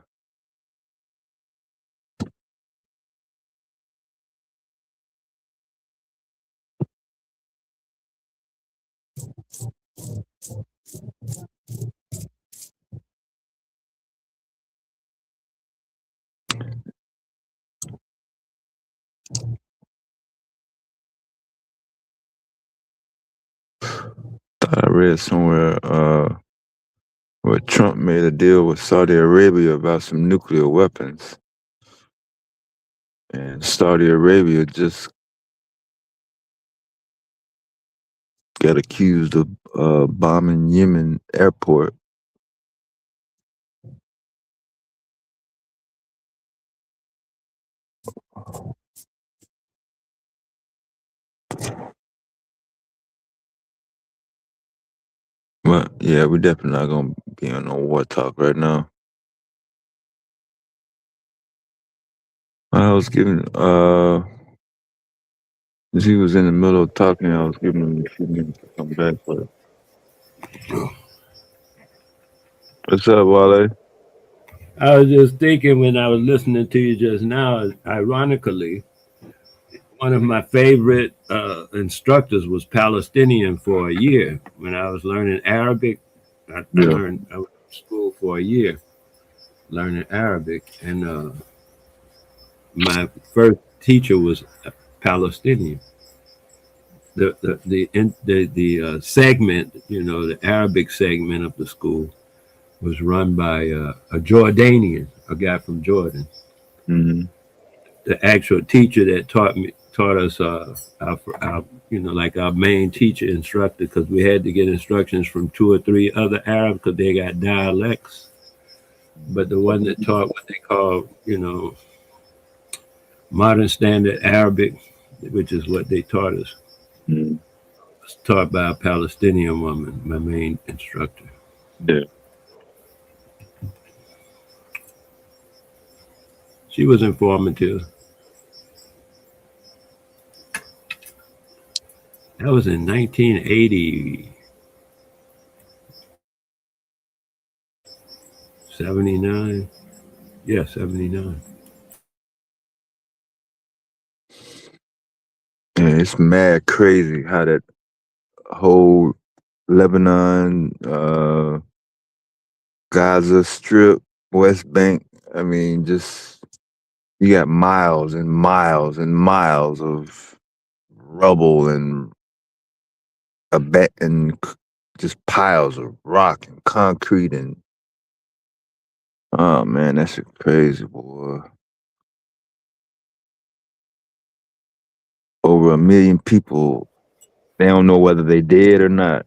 Thought I read somewhere where Trump made a deal with Saudi Arabia about some nuclear weapons. And Saudi Arabia just got accused of bombing Yemen airport. But yeah, we're definitely not gonna be on no war talk right now. I was giving as he was in the middle of talking, I was giving him a few minutes to come back. But what's up, Wale? I was just thinking when I was listening to you just now, ironically, one of my favorite instructors was Palestinian for a year. When I was learning Arabic, I went to school for a year learning Arabic, and my first teacher was Palestinian. The segment, the Arabic segment of the school was run by a Jordanian, a guy from Jordan. Mm-hmm. The actual teacher that taught us our like our main teacher instructor, because we had to get instructions from 2 or 3 other Arabs because they got dialects. But the one that taught what they call modern standard Arabic, which is what they taught us. Mm-hmm. was taught by a Palestinian woman, my main instructor. Yeah. She was informative. That was in 1980, 79. Yeah, 79. Yeah, it's mad crazy how that whole Lebanon, Gaza Strip, West Bank. I mean, just you got miles and miles and miles of rubble and just piles of rock and concrete and oh man, that shit crazy, boy. Over 1 million people, they don't know whether they dead or not.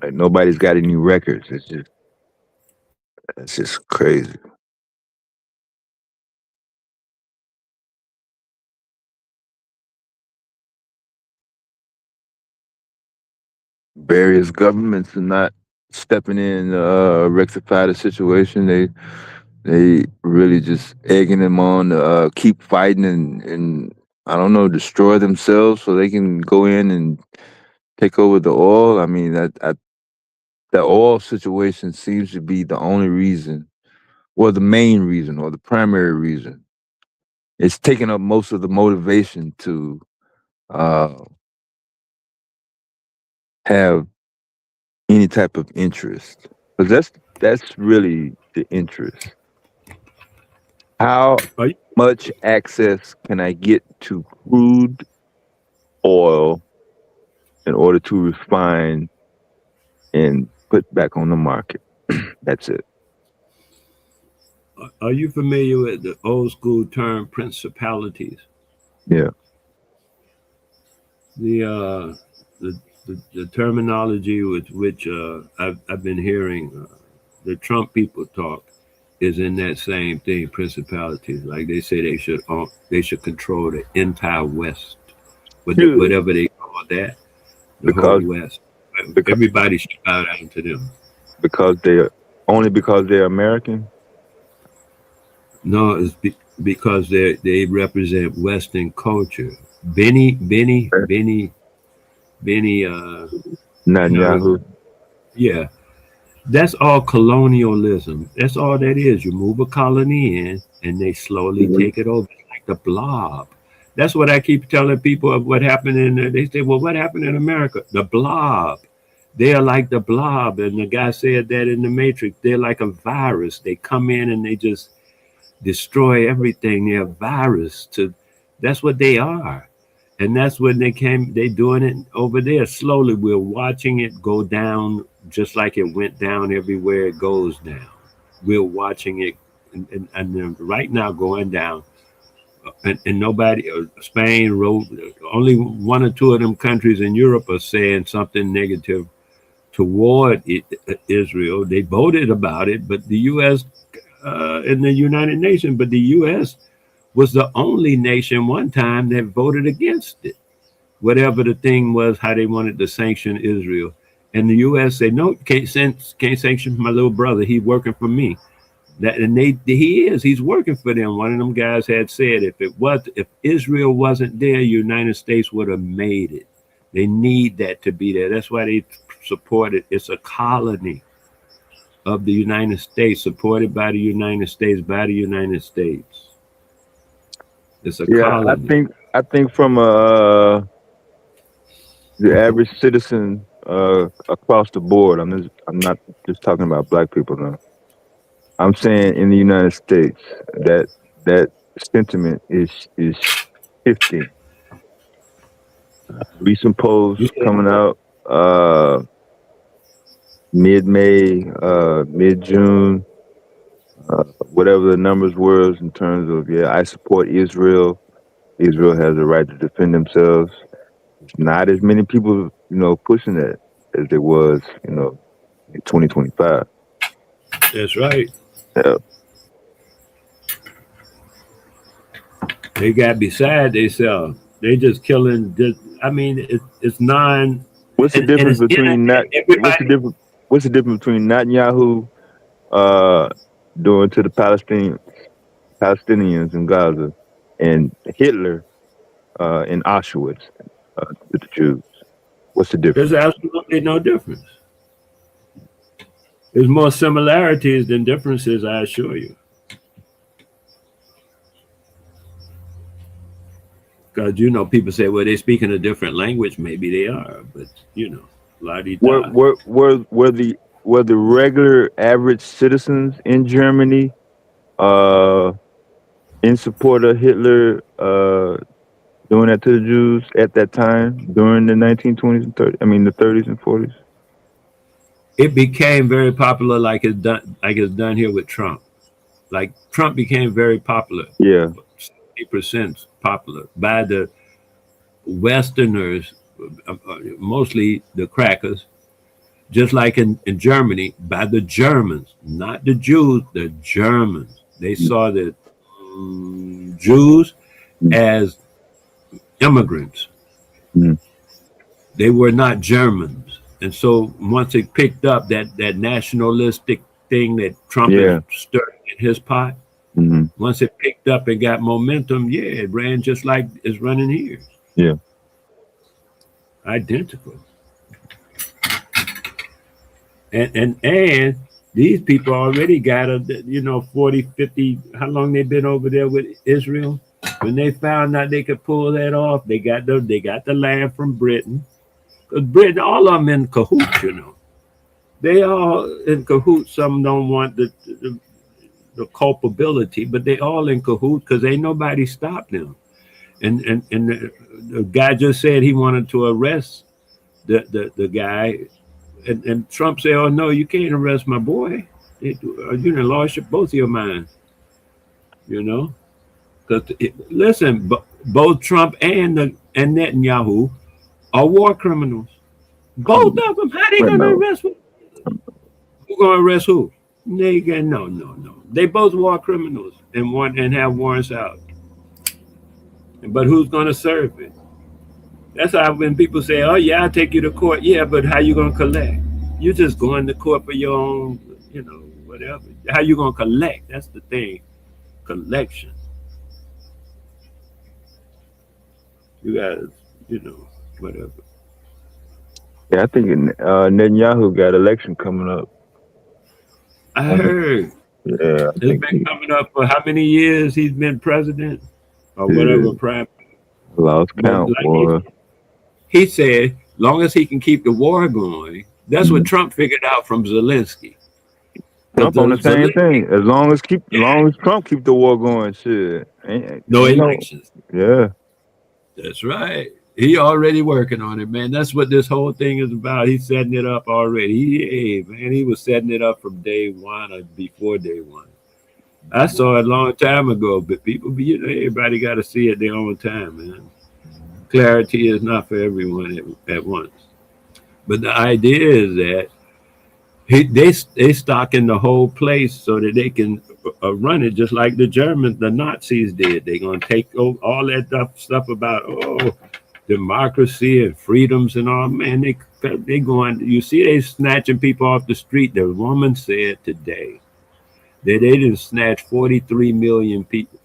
Like nobody's got any records. It's just crazy. Various governments are not stepping in rectify the situation. They really just egging them on to keep fighting and I don't know, destroy themselves so they can go in and take over the oil. I mean the oil situation seems to be the only reason, or the main reason, or the primary reason. It's taking up most of the motivation to uh, have any type of interest, because that's really the interest. How much access can I get to crude oil in order to refine and put back on the market? That's it. Are you familiar with the old school term principalities? Yeah. The terminology with which I've been hearing the Trump people talk is in that same thing, principalities. Like they say they should control the entire West, whatever they call that, the whole Because West. because Everybody should bow down to them. because they're American. No, it's because they represent Western culture. Benny, Netanyahu. yeah, that's all colonialism. That's all that is. You move a colony in, and they slowly take it over, it's like the blob. That's what I keep telling people of what happened in. They say, "Well, what happened in America?" The blob. They are like the blob, and the guy said that in the Matrix. They're like a virus. They come in and they just destroy everything. They're a virus to. That's what they are. And that's when they doing it over there slowly. We're watching it go down just like it went down everywhere it goes down. We're watching it and right now going down. And nobody, Spain wrote, only one or two of them countries in Europe are saying something negative toward Israel. They voted about it, but the U.S. In the United Nations, but the U.S. was the only nation one time that voted against it, whatever the thing was, how they wanted to sanction Israel. And the U.S. said, no, can't sanction my little brother. He's working for me. He's working for them. One of them guys had said, if Israel wasn't there, United States would have made it. They need that to be there. That's why they support it. It's a colony of the United States, supported by the United States, by the United States. It's a Yeah, colony. I think from the average citizen across the board. I'm not just talking about black people now. I'm saying in the United States that sentiment is shifting. Recent polls coming out mid-May, mid-June, whatever the numbers were in terms of I support Israel. Israel has a right to defend themselves. It's not as many people, pushing that as there was, in 2025. That's right. Yeah. They got beside themselves. They just killing. I mean, it's non. What's the And difference it's between internet. that? What's the Everybody. difference? What's the difference between Netanyahu doing to the Palestinians in Gaza and Hitler in Auschwitz to the Jews? What's the There's difference? absolutely no difference. There's more similarities than differences, I assure you. Because people say, well, they're speaking a different language. Maybe they are, but la di Were da. were were were the regular average citizens in Germany uh, in support of Hitler doing that to the Jews at that time during the 1920s and 30s? I mean, the 30s and 40s. It became very popular, like it's done here with Trump. Like Trump became very popular, Yeah. 70% popular by the Westerners, mostly the crackers, just like in Germany, by the Germans, not the Jews, the Germans. They saw the Jews as immigrants. Mm. They were not Germans. And so once it picked up that nationalistic thing that Trump has stirred in his pot, once it picked up and got momentum, it ran just like it's running here. Yeah. Identical. And these people already got 40, 50, how long they been over there with Israel? When they found out they could pull that off, they got the land from Britain. Because Britain, all of them in cahoots, They all in cahoots. Some don't want the culpability, but they all in cahoots because ain't nobody stopped them. And the guy just said he wanted to arrest the guy, and Trump said, "Oh no, you can't arrest my boy. You done lost both of your minds." Because listen, both Trump and Netanyahu are war criminals. Both of them. How they gonna arrest who? Who gonna arrest who? Nigga, no. They both war criminals and have warrants out. But who's gonna serve it? That's how when people say, "Oh yeah, I'll take you to court." Yeah, but how you gonna collect? You just going to court for your own, whatever. How you gonna collect? That's the thing. Collection. You gotta, whatever. Yeah, I think Netanyahu got election coming up. I heard. Yeah, It's been coming up for how many years he's been president or whatever. Prime. Lost count, boy. He said, long as he can keep the war going, that's what Trump figured out from Zelensky. Trump on the same thing. As long as Trump keep the war going, shit. No elections. Yeah. That's right. He already working on it, man. That's what this whole thing is about. He's setting it up already. He was setting it up from day one or before day one. I saw it a long time ago, but people, everybody got to see it their own time, man. Clarity is not for everyone at once. But the idea is that they stocking the whole place so that they can run it just like the Germans, the Nazis did. They're going to take all that stuff about, democracy and freedoms and all. Man, they going, you see, they snatching people off the street. The woman said today that they didn't snatch 43 million people,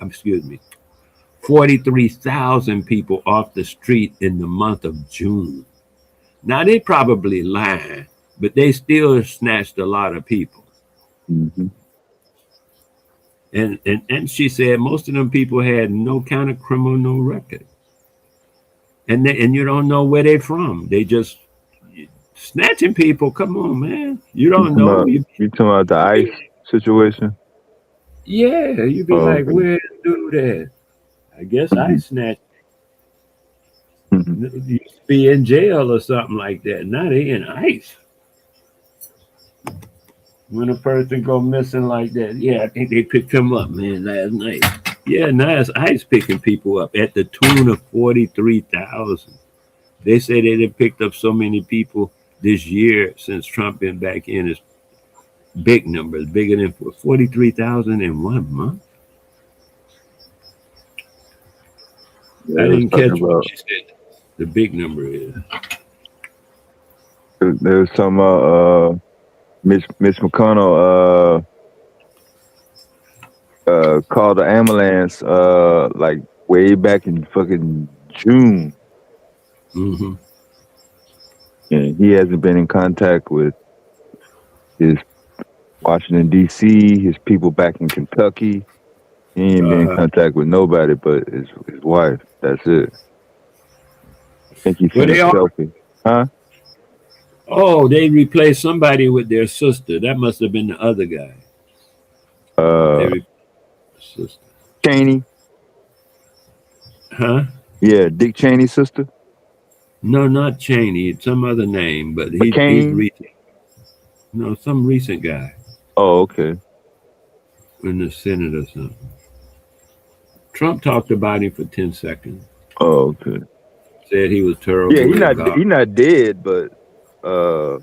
43,000 people off the street in the month of June. Now, they probably lying, but they still snatched a lot of people. Mm-hmm. And she said most of them people had no kind of criminal record. And you don't know where they're from. They just snatching people. Come on, man. You don't know. You talking about the ICE situation? Yeah, you be like, where do that? I guess I snatched. You used to be in jail or something like that. Now they in ICE. When a person go missing like that, I think they picked him up, man, last night. Yeah, now it's ICE picking people up at the tune of 43,000. They say they done picked up so many people this year since Trump been back in. It's big numbers, bigger than 43,000 in 1 month. I didn't catch what she said. The big number is. There's some Mitch McConnell called the ambulance like way back in fucking June. Mm-hmm. And he hasn't been in contact with his Washington D.C., his people back in Kentucky. He ain't been in contact with nobody but his wife. That's it. I think he Well, sent a they all. selfie. Huh? Oh, they replaced somebody with their sister. That must have been the other guy. They replaced the sister. Cheney. Huh? Yeah, Dick Cheney's sister. No, not Cheney. It's some other name, but he's McCain. recent. No, some recent guy Oh, okay. in the Senate or something. Trump talked about him for 10 seconds. Oh, okay. Said he was Yeah, terrible and God. he's not dead, but or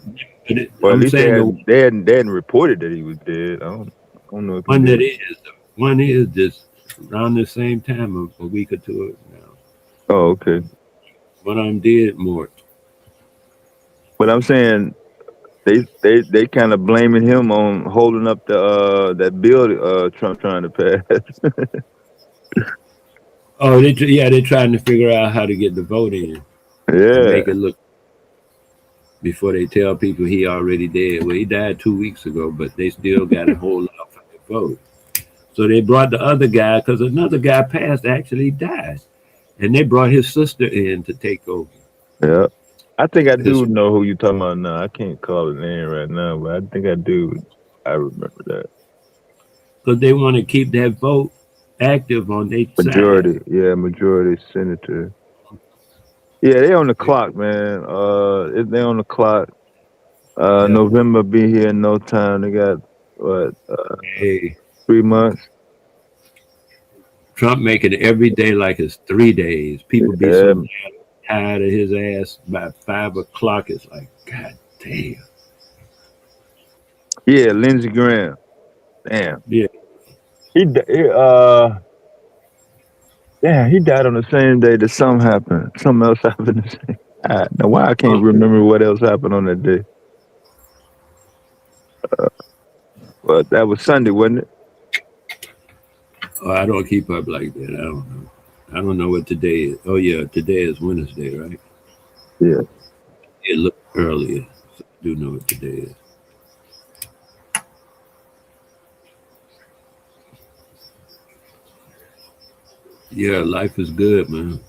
at I'm least saying they hadn't reported that he was dead. I don't know if he one that did. is just around the same time, a week or two now. Oh, okay. One of them did more. But I'm saying they kind of blaming him on holding up the that bill Trump trying to pass. Oh, they're trying to figure out how to get the vote in and Yeah. make it look before they tell people he already dead. Well, he died 2 weeks ago, but they still got to hold out for the vote. So they brought the other guy because another guy passed actually died, and they brought his sister in to take over. Yeah. I think I do know who you're talking about now. I can't call the name right now, but I think I do. I remember that. Because they want to keep that vote active on their Majority. side. Yeah, majority senator. Yeah, they on the clock, man. If they on the clock. November be here in no time. They got what? 3 months. Trump making every day like it's 3 days. People be so tired of his ass by 5 o'clock. It's like, God damn. Yeah, Lindsey Graham. Damn. Yeah. He died on the same day that something happened. Something else happened. Now why I can't remember what else happened on that day. But that was Sunday, wasn't it? Oh, I don't keep up like that. I don't know. I don't know what today is. Oh yeah, today is Wednesday, right? Yeah. It looked earlier. So I do know what today is. Yeah, life is good, man.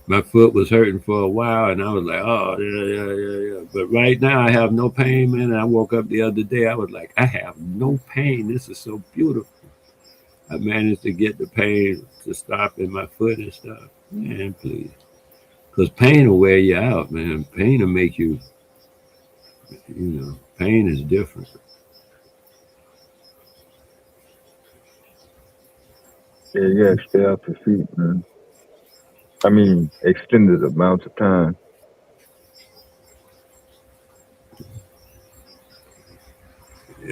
My foot was hurting for a while, and I was like, oh, yeah. But right now, I have no pain, man. And I woke up the other day, I was like, I have no pain. This is so beautiful. I managed to get the pain to stop in my foot and stuff. Man, please. Because pain will wear you out, man. Pain will make you, pain is different. Yeah, you gotta stay off your feet, man. I mean, extended amounts of time.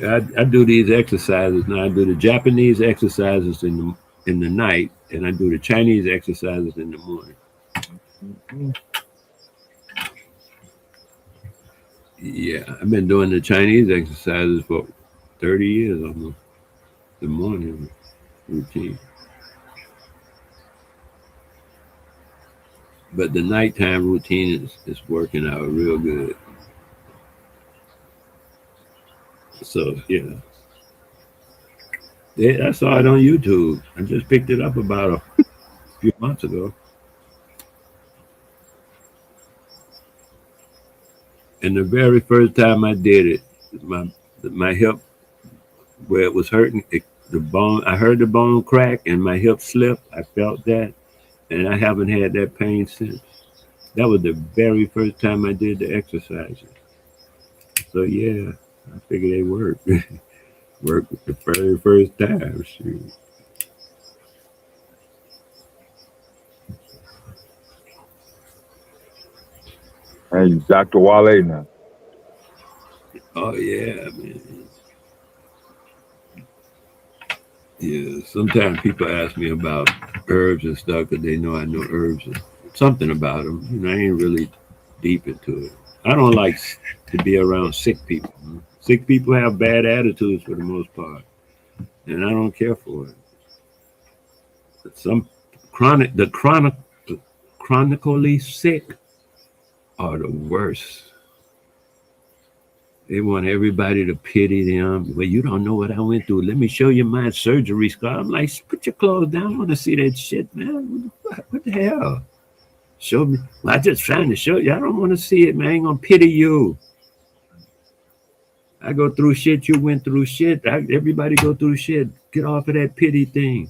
I do these exercises now. I do the Japanese exercises in the night, and I do the Chinese exercises in the morning. Mm-hmm. Yeah, I've been doing the Chinese exercises for 30 years almost. The morning routine. But the nighttime routine is working out real good. So, yeah. I saw it on YouTube. I just picked it up about a few months ago. And the very first time I did it, my hip, where it was hurting, the bone, I heard the bone crack and my hip slip. I felt that, and I haven't had that pain since. That was the very first time I did the exercises. So yeah, I figured they work. Work the very first time. Shoot. And Dr. Wale now. Oh yeah, man. Yeah, sometimes people ask me about herbs and stuff because they know I know herbs and something about them. You know, I ain't really deep into it. I don't like to be around sick people. Sick people have bad attitudes for the most part, and I don't care for it. Some chronically sick are the worst. They want everybody to pity them. Well, you don't know what I went through. Let me show you my surgery scar. I'm like, put your clothes down. I want to see that shit, man. What the hell? Show me. Well, I just trying to show you. I don't want to see it, man. I ain't gonna pity you. I go through shit. You went through shit. Everybody go through shit. Get off of that pity thing.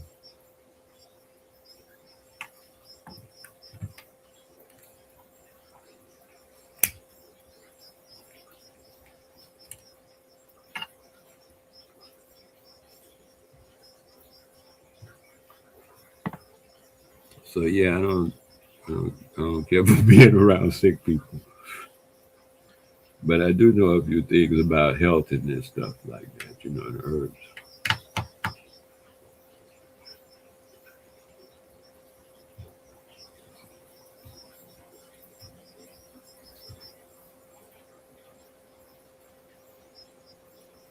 So yeah, I don't care for being around sick people. But I do know a few things about health and this stuff like that, you know, and herbs.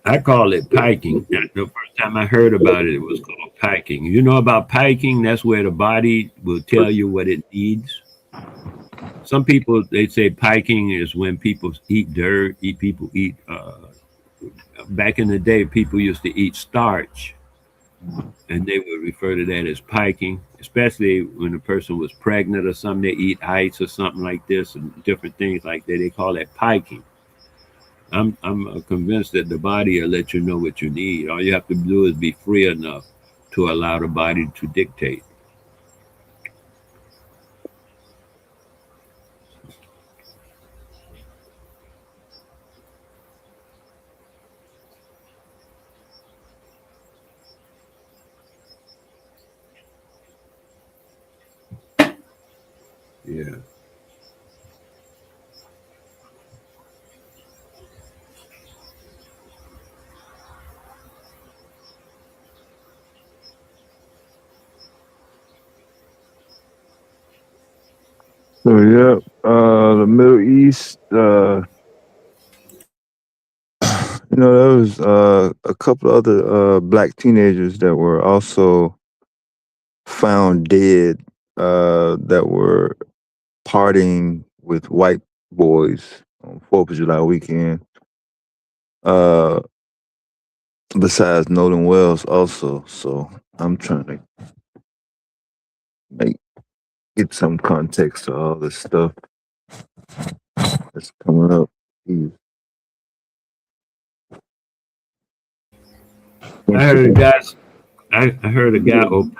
I call it piking. The first time I heard about it, it was called piking. You know about piking? That's where the body will tell you what it needs. Some people they say piking is when people eat dirt. People eat. Back in the day, people used to eat starch, and they would refer to that as piking. Especially when a person was pregnant or something, they eat ice or something like this, and different things like that. They call that piking. I'm convinced that the body will let you know what you need. All you have to do is be free enough to allow the body to dictate. Yeah. So yeah, the Middle East, you know, there was a couple of other black teenagers that were also found dead that were partying with white boys on 4th of July weekend. Uh, besides Nolan Wells also. So I'm trying to make get some context to all this stuff that's coming up. I heard a guy. I heard a guy opine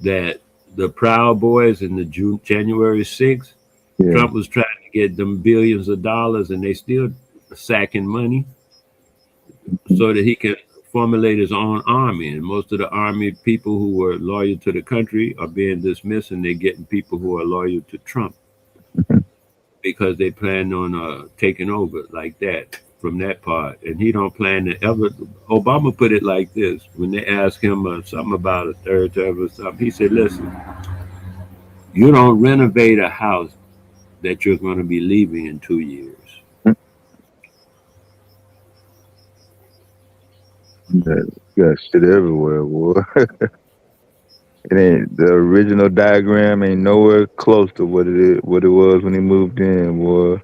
that the Proud Boys in the January 6th, Yeah. Trump was trying to get them billions of dollars, and they still sacking money so that he can formulate his own army. And most of the army people who were loyal to the country are being dismissed, and they're getting people who are loyal to Trump because they plan on taking over like that from that part. And he don't plan to ever. Obama put it like this when they asked him something about a third term or something. He said, "Listen, you don't renovate a house that you're going to be leaving in 2 years." Got shit everywhere, boy. It ain't the original diagram ain't nowhere close to what it was when he moved in, boy.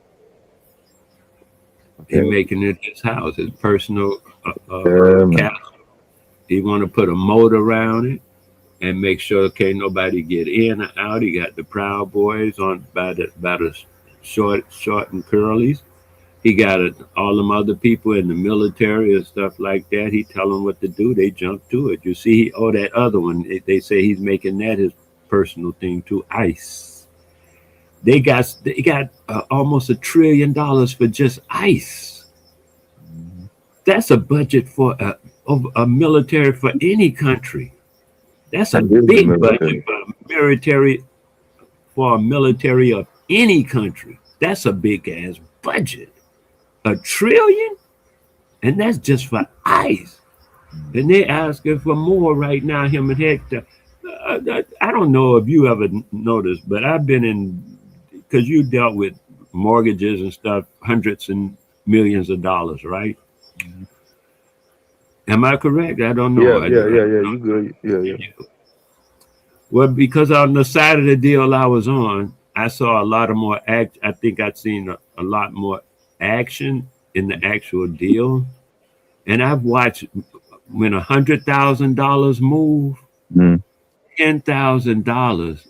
He making it his house, his personal Yeah, man. castle. He want to put a moat around it and make sure can't nobody get in or out. He got the Proud Boys on by the short and curlies. He got all them other people in the military and stuff like that. He tell them what to do. They jump to it. You see, that other one. They say he's making that his personal thing too. ICE. They got almost $1 trillion for just ICE. That's a budget for a military for any country. That's a big budget for a military of any country. That's a big ass budget. $1 trillion, and that's just for ICE. and they asking for more right now. Him and Hector. I don't know if you ever noticed, but I've been in because you dealt with mortgages and stuff, hundreds and millions of dollars, right? Am I correct? I don't know. Yeah. You good? Yeah. Well, because on the side of the deal I was on, I saw a lot of more act. I think I'd seen a lot more action in the actual deal, and I've watched when $100,000 move, Mm. $10,000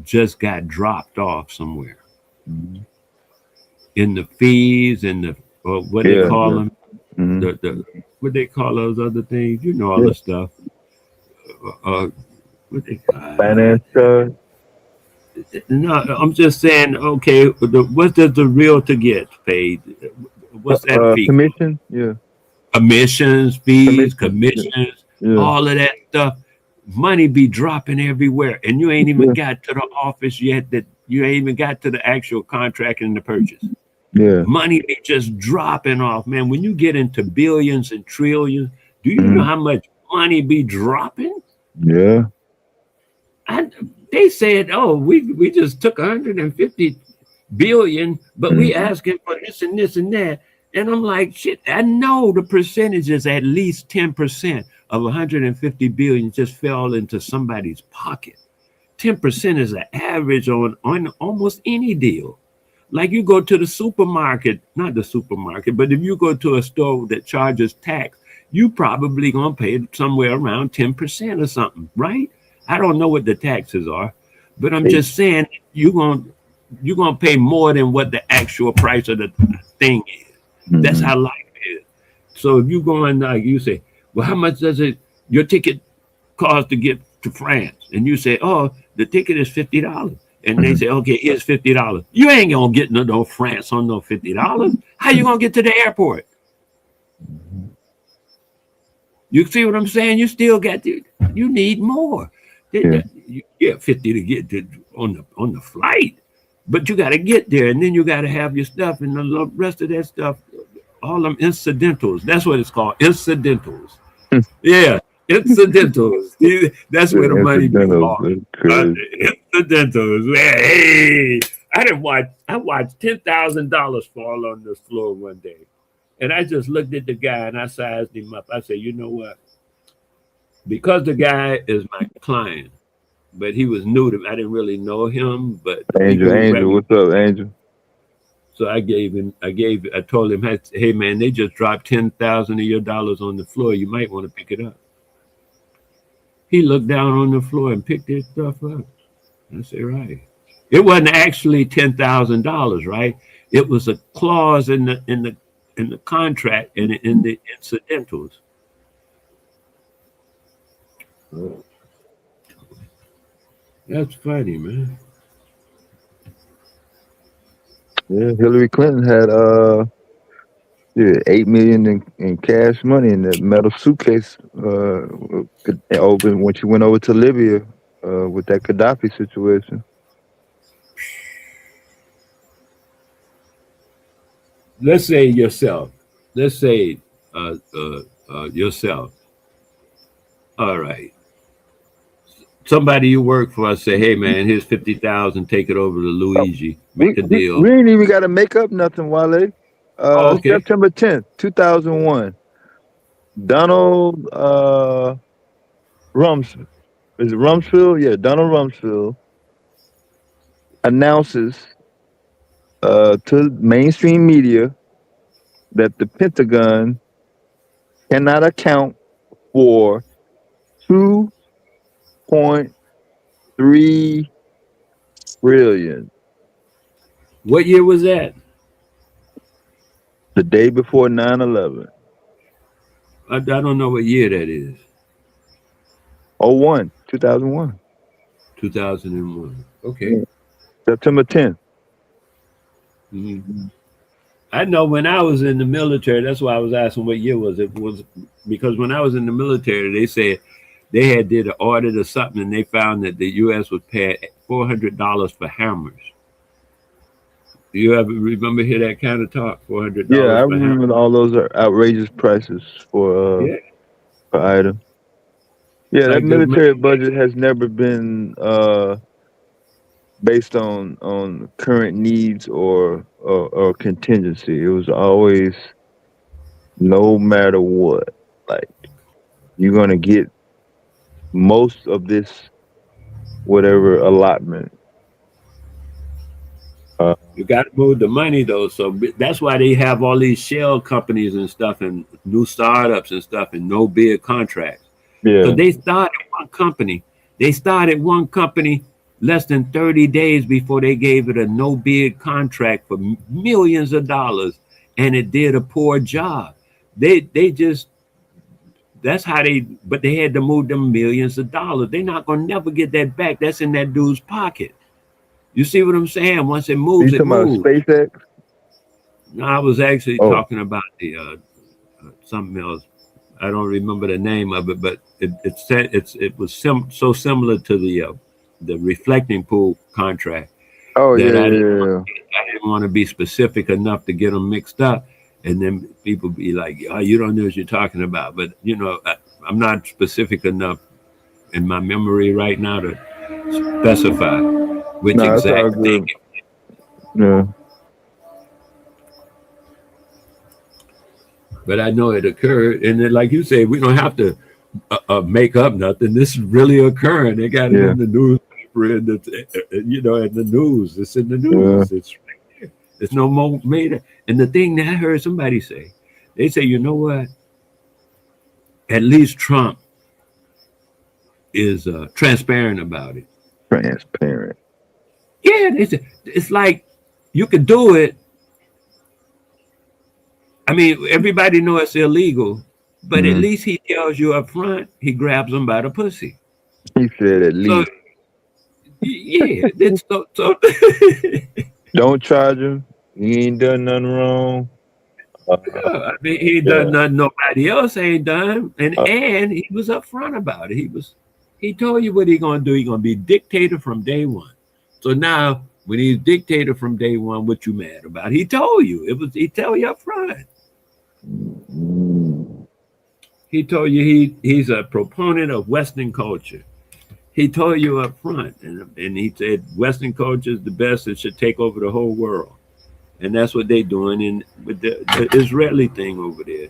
just got dropped off somewhere in the fees and the what they Yeah. call Yeah. them, Mm. the what they call those other things. You know all Yeah. the stuff. Uh, what they Finance. No, I'm just saying. Okay, what does the realtor get paid? What's that fee? Commission. Yeah. Commissions, fees, Commission. commissions, Yeah. all of that stuff. Money be dropping everywhere, and you ain't even Yeah. got to the office yet. That you ain't even got to the actual contract and the purchase. Yeah. Money be just dropping off, man. When you get into billions and trillions, do you know Mm. how much money be dropping? Yeah. I, they said, "Oh, we just took 150 billion, but we Mm. asking for this and this and that." And I'm like, shit, I know the percentage is at least 10% of 150 billion just fell into somebody's pocket. 10% is an average on almost any deal. Like you go to the supermarket, not the supermarket, but if you go to a store that charges tax, you probably gonna pay somewhere around 10% or something, right? I don't know what the taxes are, but I'm Hey. just saying you're gonna pay more than what the actual price of the thing is. That's Mm-hmm. how life is. So if you go in like you say, well, how much does it your ticket cost to get to France? And you say, oh, the ticket is $50. And they Mm-hmm. say, okay, here's $50. You ain't gonna get no France on no $50. How you gonna get to the airport? You see what I'm saying? You still got to. You need more. Yeah. You get 50 to get to on the flight, but you got to get there, and then you got to have your stuff and the rest of that stuff. All them incidentals. That's what it's called. Incidentals. Yeah, incidentals. That's where the The money be incidentals. lost. That's crazy. Incidentals. Hey, I watched $10,000 fall on the floor one day. And I just looked at the guy and I sized him up. I said, you know what? Because the guy is my client, but he was new to me. I didn't really know him, but the people who Angel, recognized. what's up, Angel? So I told him, hey man, they just dropped 10,000 of your dollars on the floor. You might want to pick it up. He looked down on the floor and picked his stuff up. I said, right. It wasn't actually $10,000, right? It was a clause in the contract and in the incidentals. That's funny, man. Yeah, Hillary Clinton had 8 million in cash money in that metal suitcase over when she went over to Libya with that Gaddafi situation. Let's say yourself. Let's say yourself. All right. Somebody you work for say, hey man, here's 50,000. Take it over to Luigi. We, Make a we, deal. we ain't even got to make up nothing, Wale. Oh, okay. September 10th, 2001. Donald Rumsfeld. Is it Rumsfeld? Yeah, Donald Rumsfeld announces to mainstream media that the Pentagon cannot account for 2.3 trillion. What year was that? The day before 9/11. I don't know what year that is. 2001. 2001. Okay. Yeah. September 10th. Mm-hmm. I know when I was in the military, that's why I was asking what year was it. Was because when I was in the military, they said they had did an audit or something, and they found that the U.S. would pay $400 for hammers. Do you ever remember hear that kind of talk? Yeah, I $400 for hammers. remember all those outrageous prices for Yeah, per item. Yeah, that Like military budget has never been based on current needs or contingency. It was always no matter what. Like you're gonna get most of this whatever allotment. You got to move the money though, so that's why they have all these shell companies and stuff, and new startups and stuff, and no bid contracts. Yeah. Because they started one company. They started one company less than 30 days before they gave it a no bid contract for millions of dollars, and it did a poor job. They just that's how but they had to move them millions of dollars. They're not gonna never get that back. That's in that dude's pocket. You see what I'm saying? Once it moves, You it talking about moves. SpaceX? No, I was actually Oh. talking about the something else. I don't remember the name of it, but it was so similar to the reflecting pool contract Oh that yeah, I yeah. didn't want to be specific enough to get them mixed up, and then people be like, "Oh, you don't know what you're talking about." But you know, I'm not specific enough in my memory right now to specify which No, that's all exact thing. good. Yeah. But I know it occurred, and then, like you said, we don't have to make up nothing. This is really occurring. They got it Yeah. in the newspaper, and in the news. It's in the news. It's right there. It's no more made. And the thing that I heard somebody say, they say, you know what? At least Trump is transparent about it. Transparent. Yeah, it's like you could do it. I mean, everybody knows it's illegal, but at least he tells you up front. He grabs them by the pussy. He said at So least. yeah, it's so. Don't charge him. He ain't done nothing wrong. I mean, he done nothing nobody else ain't done, and he was upfront about it. He told you what he gonna do. He gonna be dictator from day one. So now, when he's dictator from day one, what you mad about? He told you. He tell you up front. He told you he's a proponent of Western culture. He told you up front, and he said Western culture is the best and should take over the whole world. And that's what they're doing with the Israeli thing over there.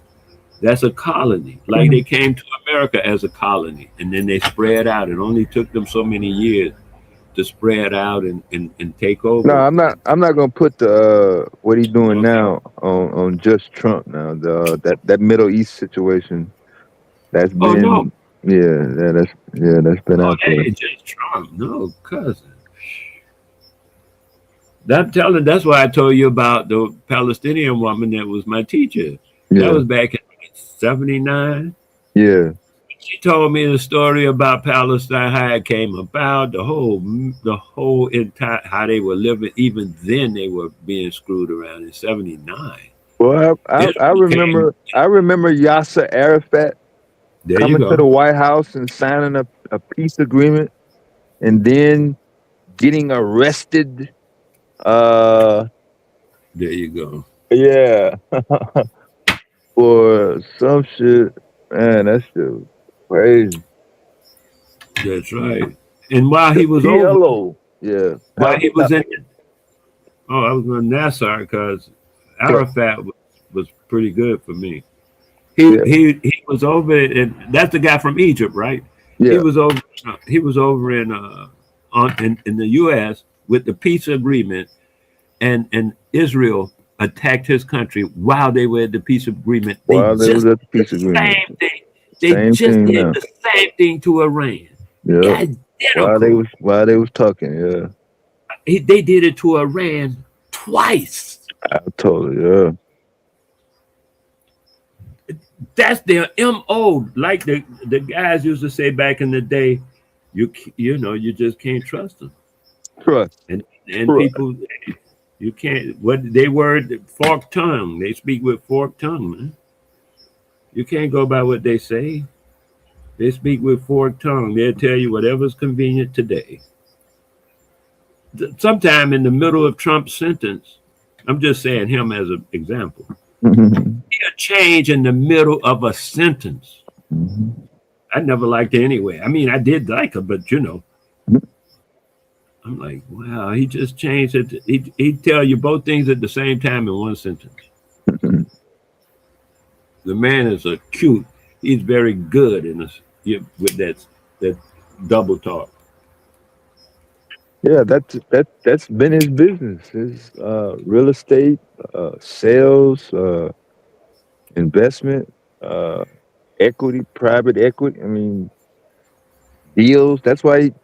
That's a colony. Like they came to America as a colony, and then they spread out. It only took them so many years to spread out and take over. No, I'm not gonna put the what he's doing now on just Trump now. That Middle East situation that's been that's been out there. That ain't just Trump, no cousin. That's why I told you about the Palestinian woman that was my teacher. That was back in 79. Yeah. She told me the story about Palestine, how it came about, the whole entire how they were living. Even then, they were being screwed around in 79. Well, I remember Yasser Arafat coming to the White House and signing a peace agreement, and then getting arrested. There you go. Yeah. For some shit, man, that shit was crazy. That's right. And while he was over, while he was in, I was on Nassar because Arafat was pretty good for me. He was over, and that's the guy from Egypt, right? Yeah. He was over in the U.S. with the peace agreement, and Israel attacked his country while they were at the peace agreement. They just did the same thing. They just did the same thing to Iran. Yeah. While they was talking, they did it to Iran twice. I told you, That's their MO. Like the guys used to say back in the day, you just can't trust them. Trust. And people, you can't. What they were, forked tongue. They speak with forked tongue, man. You can't go by what they say. They speak with forked tongue. They'll tell you whatever's convenient today. Sometime in the middle of Trump's sentence, I'm just saying him as an example. He'll change in the middle of a sentence. I never liked her anyway. I mean, I did like her, but you know, I'm like, wow, he just changed it. He'd tell you both things at the same time in one sentence. The man is acute. He's very good in this with that double talk. Yeah, that's been his business. His real estate, sales, investment, equity, private equity. I mean, deals. That's why you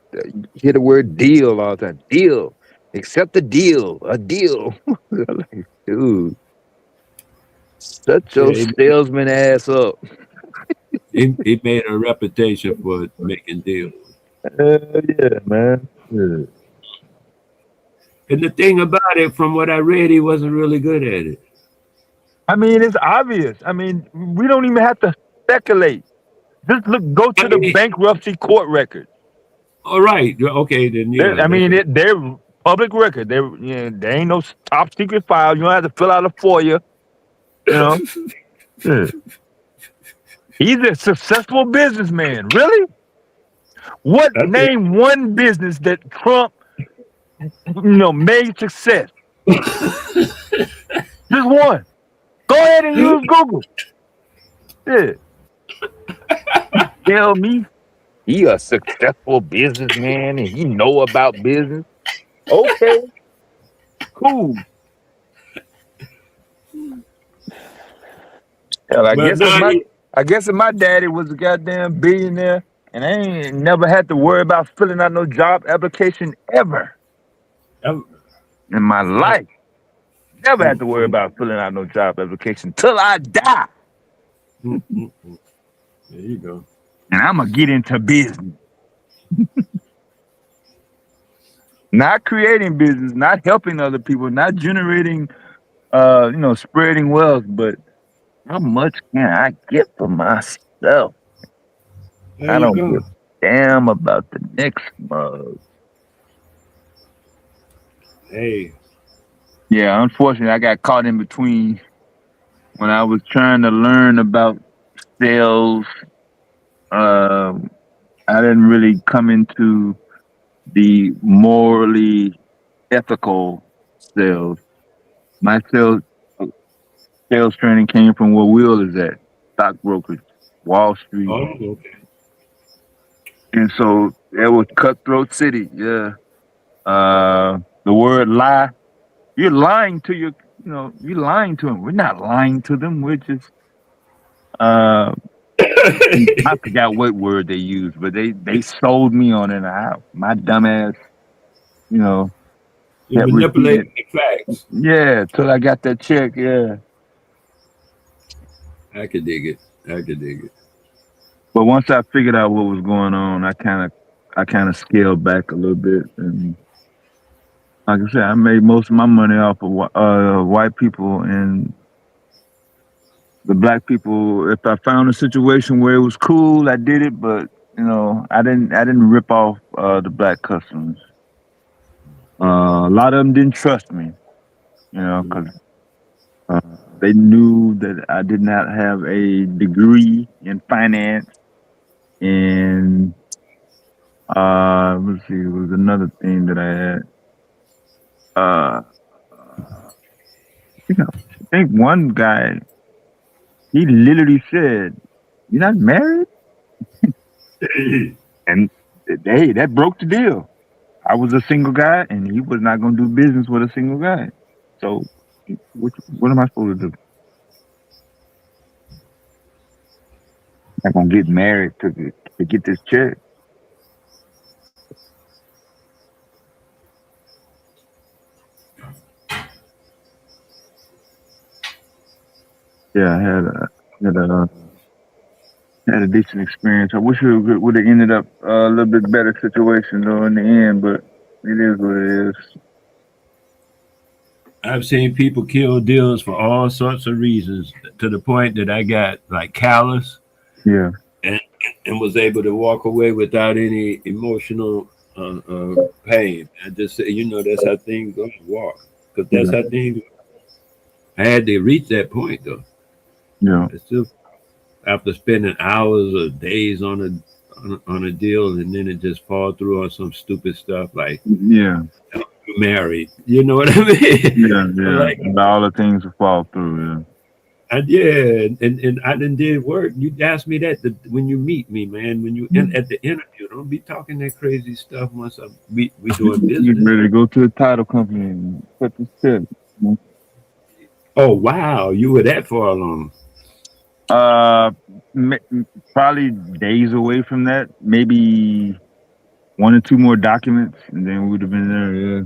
hear the word deal all the time. Deal. Accept a deal. A deal. Like, dude, shut your Yeah, salesman ass up. he made a reputation for making deals. Yeah, man. Yeah. And the thing about it, from what I read, he wasn't really good at it. I mean, it's obvious. I mean, we don't even have to speculate. Just go to the bankruptcy court record. All right. Okay, then yeah. I mean, they're public record. There ain't no top secret file. You don't have to fill out a FOIA. You know. Yeah. He's a successful businessman. Really? Name one business that Trump, made success? Just one. Go ahead and use Google. Yeah. Tell me he a successful businessman and he know about business. Okay. Cool. Hell, I guess if my daddy was a goddamn billionaire and I ain't never had to worry about filling out no job application ever in my life. Never had to worry about filling out no job application till I die. There you go. And I'm gonna get into business. Not creating business, not helping other people, not generating spreading wealth, but how much can I get for myself? I don't give a damn about the next mug. Hey. Yeah, unfortunately, I got caught in between when I was trying to learn about sales. I didn't really come into the morally ethical sales. My sales training came from where Will is at, stockbrokers, Wall Street. Oh, okay. And so it was cutthroat city. Yeah. The word lie. You're lying to you're lying to them. We're not lying to them. We're just, I forgot what word they used, but they sold me on it. My dumbass, you manipulating the facts. Yeah, till I got that check. Yeah. I could dig it. But once I figured out what was going on, I kind of scaled back a little bit, and like I said, I made most of my money off of white people, and the black people. If I found a situation where it was cool, I did it. But I didn't rip off the black customers. A lot of them didn't trust me, because they knew that I did not have a degree in finance. And let's see, it was another thing that I had. I think one guy, he literally said, "You're not married?" And hey, that broke the deal. I was a single guy, and he was not going to do business with a single guy. So, what am I supposed to do? I'm going to get married to get this check. Yeah, I had a decent experience. I wish it would have ended up a little bit better situation though in the end, but it is what it is. I've seen people kill deals for all sorts of reasons, to the point that I got like callous. Yeah. And was able to walk away without any emotional pain. I just say, that's how things go. Walk, because that's how things. I had to reach that point though. Yeah. after spending hours or days on a deal, and then it just fall through on some stupid stuff like Yeah, you married. You know what I mean? yeah, I'm yeah. like, And all the things will fall through. and I done did work. You asked me that when you meet me, man. When you at the interview, don't be talking that crazy stuff once we doing Yeah. Get business. ready to go to the title company and cut the shit. Oh wow, you were that far along. Uh, probably days away from that. Maybe one or two more documents, and then we would have been there. Yeah.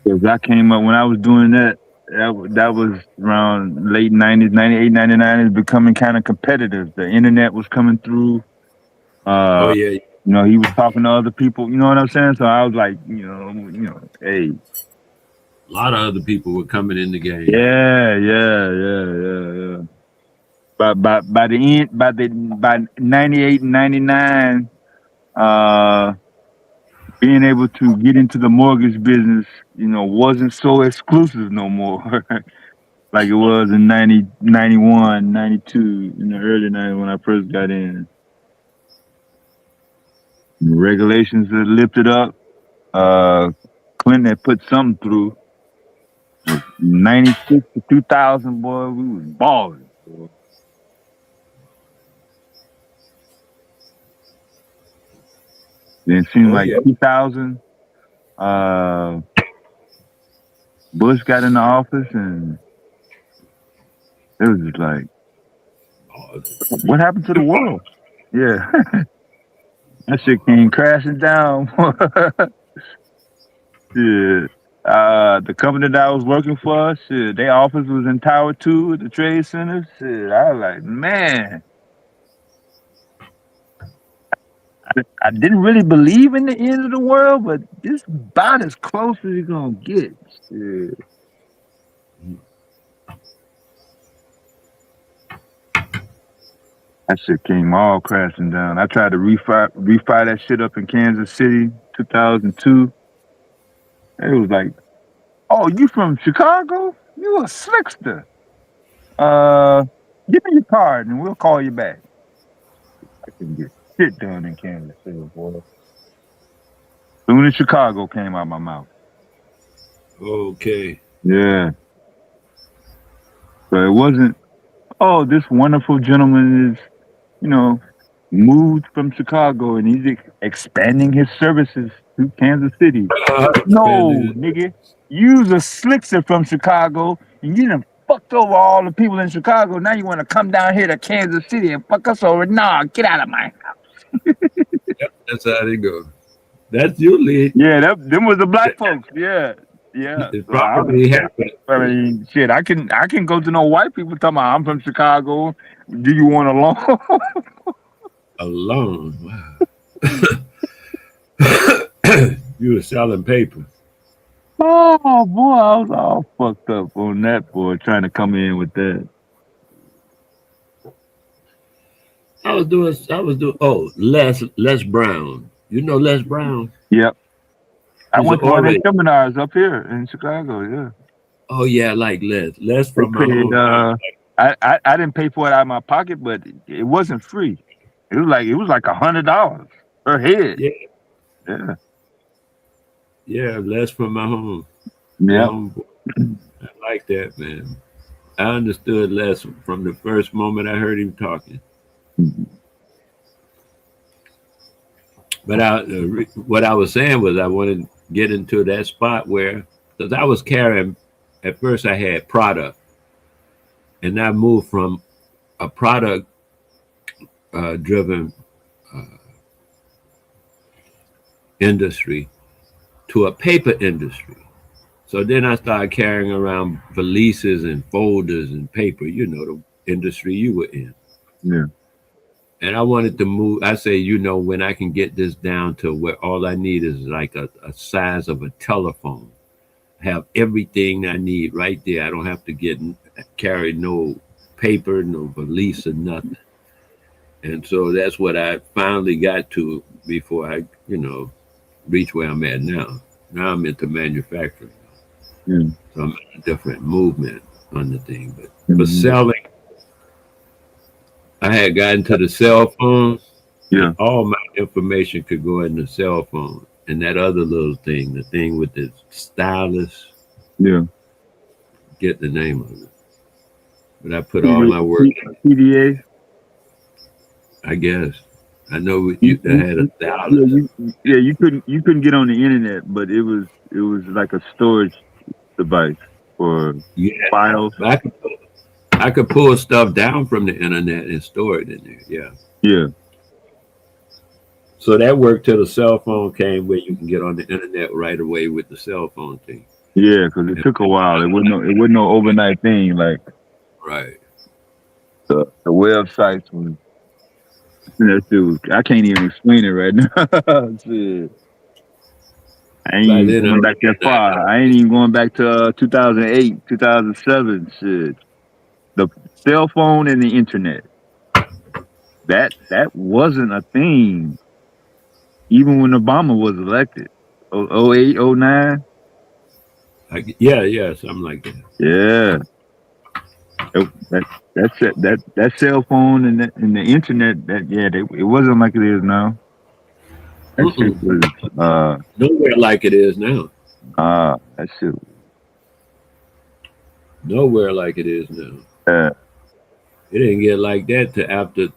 Because I came up when I was doing that. That was around late 90s, 98, 99. It's becoming kind of competitive. The internet was coming through. Oh yeah, You know, he was talking to other people. You know what I'm saying? So I was like, hey, a lot of other people were coming in the game. yeah. By the end, by 98 and 99, being able to get into the mortgage business, wasn't so exclusive no more. Like it was in 90, 91, 92, in the early 90s when I first got in. Regulations had lifted up. Clinton had put something through. 96 to 2000, boy, we was balling. Boy. Then it seemed like 2000, Bush got in the office and it was just like, what happened to the world? Yeah. That shit came crashing down. Yeah. The company that I was working for, shit, their office was in Tower 2 at the Trade Center. Shit, I was like, man. I didn't really believe in the end of the world, but this about as close as you're gonna get. Shit. That shit came all crashing down. I tried to refi that shit up in Kansas City, 2002. It was like, oh, you from Chicago? You a slickster. Give me your card and we'll call you back. I couldn't get shit done in Kansas City, boy. Soon as Chicago came out my mouth. Okay. Yeah. So it wasn't, oh, this wonderful gentleman is, moved from Chicago and he's expanding his services to Kansas City. No, nigga. You's a slickster from Chicago and you done fucked over all the people in Chicago. Now you want to come down here to Kansas City and fuck us over. Nah, get out of my house. Yep, that's how they go. That's usually. Yeah, them was the black folks. Yeah. Yeah. It probably happened. I mean, shit, I can go to no white people talking about I'm from Chicago. Do you want a loan? A loan? Wow. You were selling paper. Oh boy, I was all fucked up on that, boy, trying to come in with that. I was doing. Oh, Les Brown. You know Les Brown? Yep. I He's went to one of their seminars up here in Chicago. Yeah. Oh yeah, I like Les. Les from my home. I didn't pay for it out of my pocket, but it wasn't free. It was like $100 per head. Yeah. Yeah. Yeah, Les from my home. Yeah. I like that, man. I understood Les from the first moment I heard him talking. But what I was saying was I wanted to get into that spot where, because I was carrying, at first I had product, and I moved from a product driven industry to a paper industry. So then I started carrying around valises and folders and paper, the industry you were in. Yeah. And I wanted to move. I say, when I can get this down to where all I need is like a size of a telephone, have everything I need right there. I don't have to carry no paper, no valise or nothing. And so that's what I finally got to before I, reach where I'm at now. Now I'm into manufacturing. Yeah. Some different movement on the thing, but selling, I had gotten to the cell phone, Yeah. and all my information could go in the cell phone. And that other little thing, the thing with the stylus, Yeah. get the name of it. But I put all my work in. PDA. I guess. I know You, that had a stylus. you couldn't get on the internet, but it was like a storage device for Yeah, files. but I could pull stuff down from the internet and store it in there. Yeah. Yeah. So that worked till the cell phone came, where you can get on the internet right away with the cell phone thing. Yeah, because it took a while. It wasn't no overnight thing. Like Right. the websites was. That shit was, I can't even explain it right now. Shit. I ain't By even then, going back that far. I ain't even going back to 2008, 2007. Shit. The cell phone and the internet. That wasn't a thing. Even when Obama was elected. 08, 09. yeah, something like that. Yeah. That cell phone and the internet, it wasn't like it is now. That shit was nowhere like it is now. That shit. Nowhere like it is now. It didn't get like that to after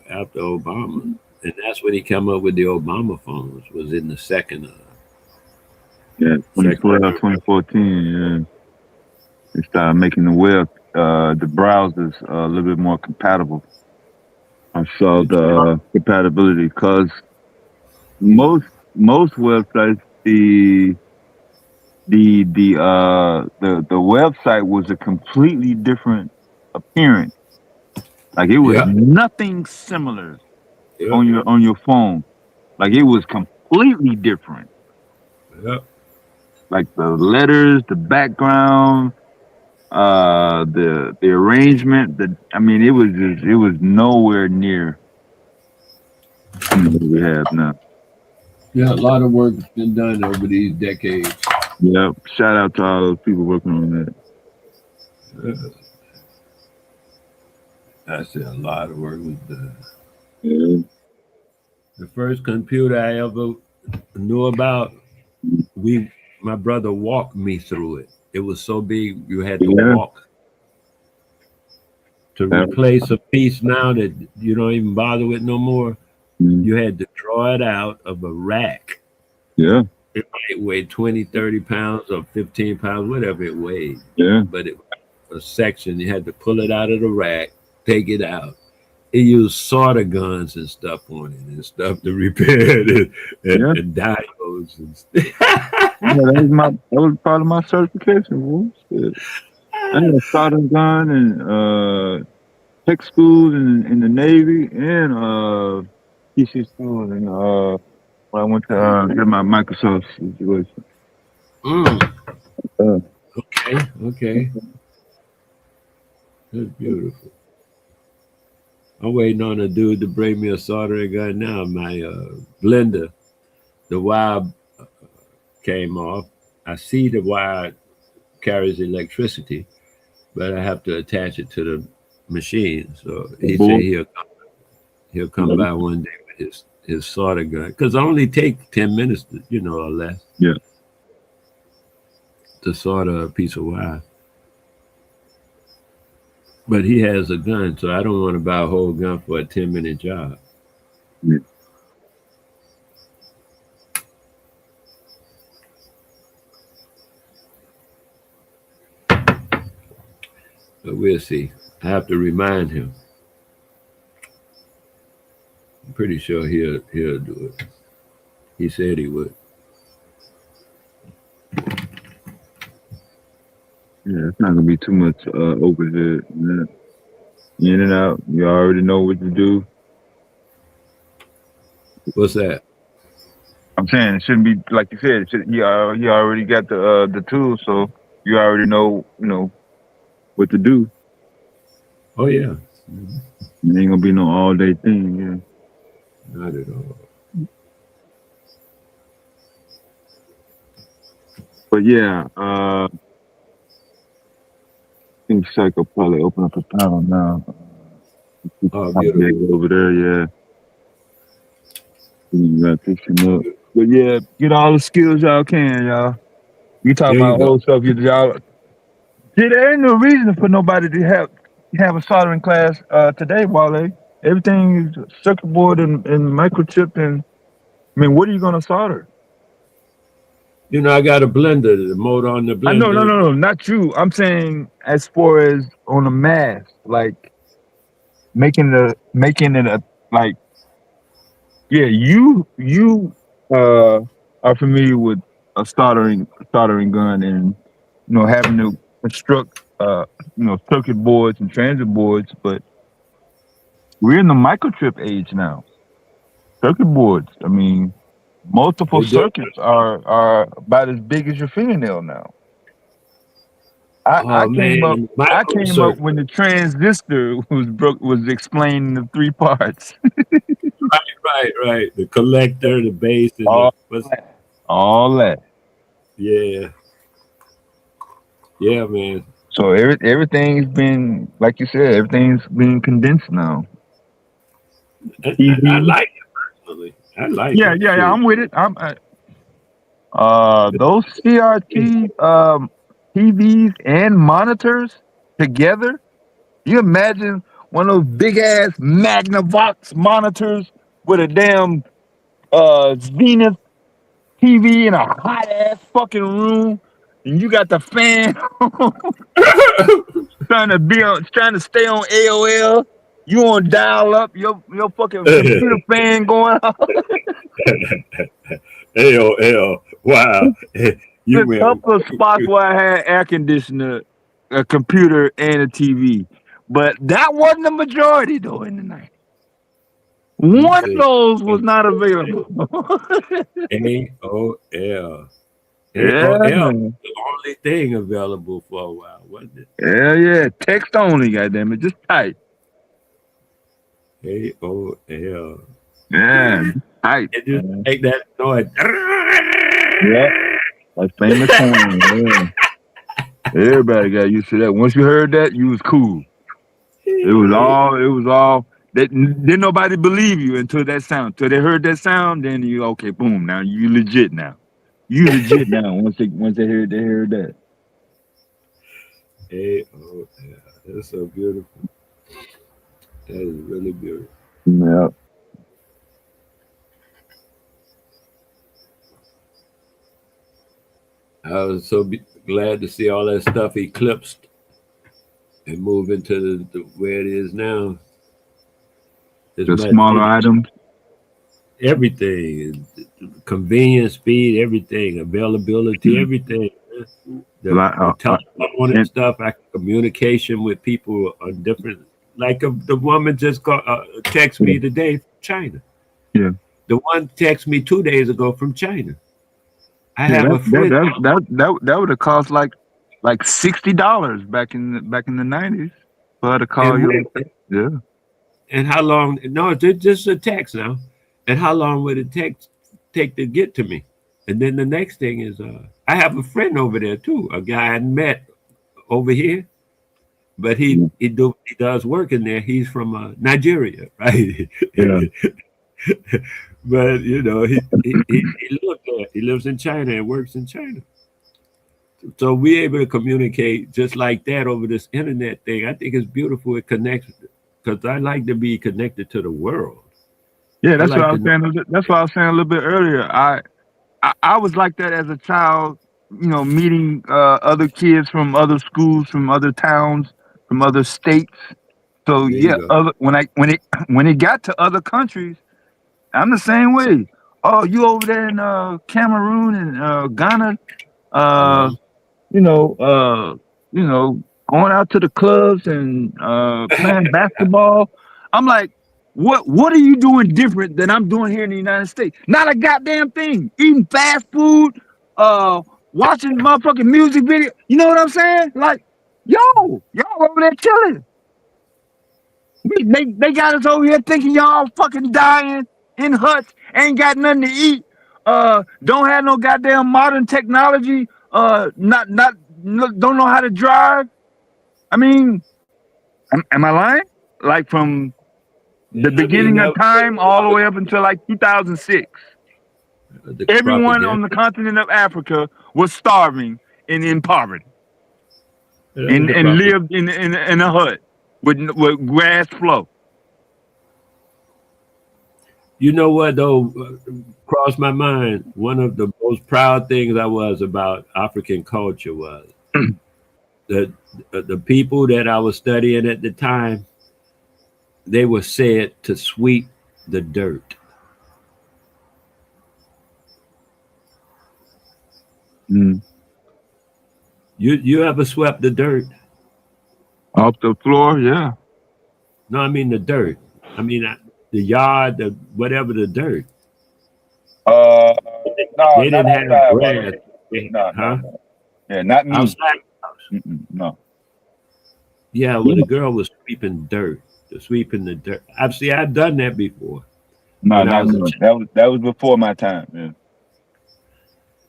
Obama, and that's when he came up with the Obama phones. Was in the second. 2012, 2014. Yeah, they started making the web, the browsers a little bit more compatible. I saw the compatibility because most websites, the website was a completely different appearance. Like it was nothing similar on your phone. Like it was completely different. Yep. Like the letters, the background, the arrangement. It was nowhere near what we have now. Yeah, a lot of work has been done over these decades. Yep. Shout out to all those people working on that. I said a lot of work was done. Yeah. The first computer I ever knew about, my brother walked me through it. It was so big you had to walk. To replace a piece now that you don't even bother with no more, you had to draw it out of a rack. Yeah. It might weigh 20, 30 pounds or 15 pounds, whatever it weighed. Yeah. But it was a section, you had to pull it out of the rack, take it out. It used solder guns and stuff on it and stuff to repair it and diodes and stuff. that was part of my certification. I had a solder gun and tech schools in the Navy and PC schools and when I went to get my Microsoft situation. Okay. That's beautiful. I'm waiting on a dude to bring me a soldering gun now. My blender, the wire came off. I see the wire carries electricity, but I have to attach it to the machine. So he said he'll come by one day with his solder gun, because it only take 10 minutes, or less. Yeah. To solder a piece of wire. But he has a gun, so I don't want to buy a whole gun for a 10-minute job. Yeah. But we'll see. I have to remind him. I'm pretty sure he'll do it. He said he would. Yeah, it's not gonna be too much overhead. In and out. You already know what to do. What's that? I'm saying it shouldn't be like you said. He already got the tools, so you already know what to do. Oh yeah. It ain't gonna be no all day thing. Yeah. Not at all. But yeah, think Shaq will probably open up a panel now. Oh, beautiful. Over there, yeah. You gotta pick him up. But yeah, get all the skills y'all can, y'all. You talking There you about go. old stuff, y'all. See, there ain't no reason for nobody to have a soldering class today, Wale. Everything is circuit board and microchip, and I mean, what are you gonna solder? You know, I got a blender, the motor on the I know, blender. no, not you. I'm saying as far as on the mass, like making it a like, yeah, you are familiar with a soldering gun and having to construct circuit boards and transit boards, but we're in the microchip age now. Circuit boards, I mean, multiple They do. circuits are about as big as your fingernail now. I Oh came up man, I micro came up when circuit. the transistor was explained in the three parts. Right. The collector, the base, and the all that. All that. yeah. Yeah, man. So everything's been, like you said, everything's been condensed now. I TV. like it personally. I like Yeah, it. yeah, Shoot. I'm with it. Those CRT TVs and monitors together. You imagine one of those big ass Magnavox monitors with a damn Zenith TV in a hot ass fucking room, and you got the fan trying to stay on AOL. You on dial up, your fucking computer fan going off. AOL. Wow. You A went. couple of spots where I had air conditioner, a computer, and a TV, but that wasn't the majority though in the night. You One of said those was not available. AOL. Yeah, AOL man. the only thing available for a while, wasn't it? Yeah. Text only, goddamn it. Just type. AOL. Yeah, type. It just make that noise. Yeah, that famous song. Yeah. Everybody got used to that. Once you heard that, you was cool. It was all. Didn't nobody believe you until that sound. Till they heard that sound, then you okay. Boom. Now you legit. Now you legit. Now once they heard that. AOL. That's so beautiful. That is really beautiful. Yeah. I was so glad to see all that stuff eclipsed and move into the where it is now. The smaller items. Everything, convenience, speed, everything, availability, everything. The telephone and stuff, communication with people on different. Like the woman just text me today from China. Yeah. The one texted me 2 days ago from China. I Yeah, have a friend. that would have cost like $60 back in the 90s for her to call you. Yeah. And how long? No, it's just a text now. And how long would it take to get to me? And then the next thing is, I have a friend over there too, a guy I met over here, but he does work in there. He's from Nigeria, right? Yeah. But he lives there. He lives in China and works in China. So we're able to communicate just like that over this internet thing. I think it's beautiful. It connects because I like to be connected to the world. Yeah, that's what I was saying. That's what I was saying a little bit earlier. I was like that as a child, meeting other kids from other schools, from other towns, from other states. So yeah, when it got to other countries, I'm the same way. Oh, you over there in Cameroon and Ghana, going out to the clubs and playing basketball. I'm like, what are you doing different than I'm doing here in the United States? Not a goddamn thing. Eating fast food, watching motherfucking music video. You know what I'm saying? Like, y'all over there chilling. They got us over here thinking y'all fucking dying in huts, ain't got nothing to eat, don't have no goddamn modern technology, don't know how to drive. I mean, am I lying? Like from the beginning of time all the way up until like 2006. Everyone on the continent of Africa was starving and in poverty, and lived in a hut with grass flow. You know what though? Crossed my mind. One of the most proud things I was about African culture was that the people that I was studying at the time, they were said to sweep the dirt. Mm. You ever swept the dirt? Off the floor, yeah. No, I mean the dirt. I mean the yard, the whatever the dirt. No, They didn't have grass. No. Yeah, not me. Outside. No. Yeah, well, the girl was sweeping dirt, sweeping the dirt. I've done that before. No, not me. That was before my time. Yeah.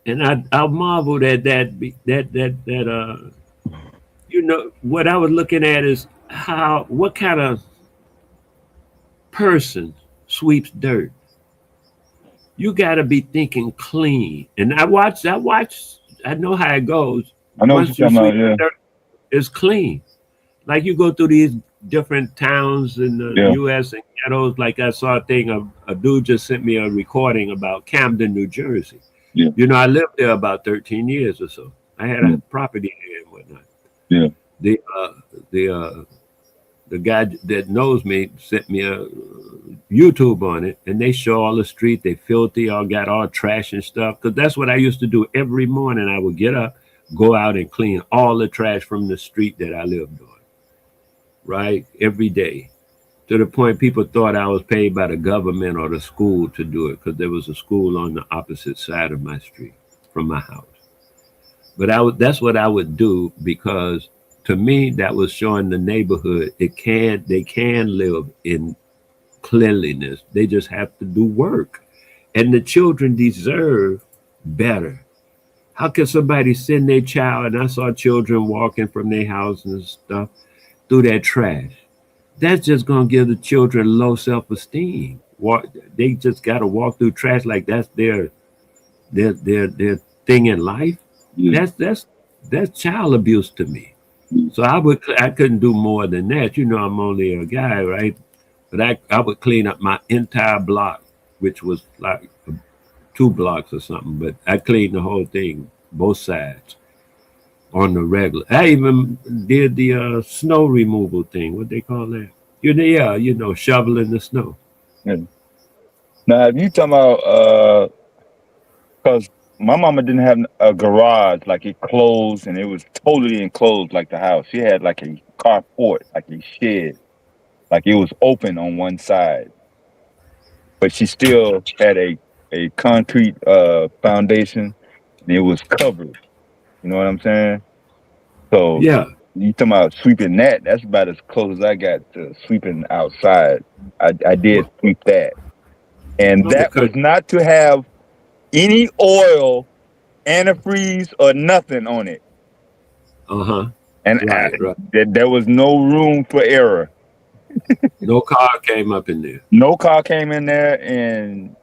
And I marveled at that. You know, what I was looking at is what kind of person sweeps dirt? You got to be thinking clean. And I know how it goes. I know what you're talking about, yeah. Dirt, it's clean. Like you go through these different towns in the U.S. and ghettos. Like I saw a thing, a dude just sent me a recording about Camden, New Jersey. Yeah. You know, I lived there about 13 years or so. I had a property there and whatnot. Yeah. The guy that knows me sent me a YouTube on it, and they show all the street. They filthy, all got all trash and stuff. Because that's what I used to do every morning. I would get up, go out and clean all the trash from the street that I lived on. Right? Every day. To the point people thought I was paid by the government or the school to do it, because there was a school on the opposite side of my street from my house. But that's what I would do, because to me that was showing the neighborhood they can live in cleanliness. They just have to do work. And the children deserve better. How can somebody send their child, and I saw children walking from their house and stuff through that trash? That's just gonna give the children low self-esteem. They just gotta walk through trash like that's their thing in life. Yeah. That's child abuse to me. So I couldn't do more than that. You know, I'm only a guy, right? But I would clean up my entire block, which was like 2 blocks or something. But I cleaned the whole thing, both sides, on the regular. I even did the snow removal thing. What they call that? You know, shoveling the snow. Yeah. Now, if you talking about, because my mama didn't have a garage, like it closed and it was totally enclosed like the house. She had like a carport, like a shed, like it was open on one side. But she still had a concrete foundation, and it was covered. You know what I'm saying? So yeah, you talking about sweeping that? That's about as close as I got to sweeping outside. I did sweep that, and that was not to have any oil, antifreeze, or nothing on it. And right. There was no room for error. No car came up in there. No car came in there, and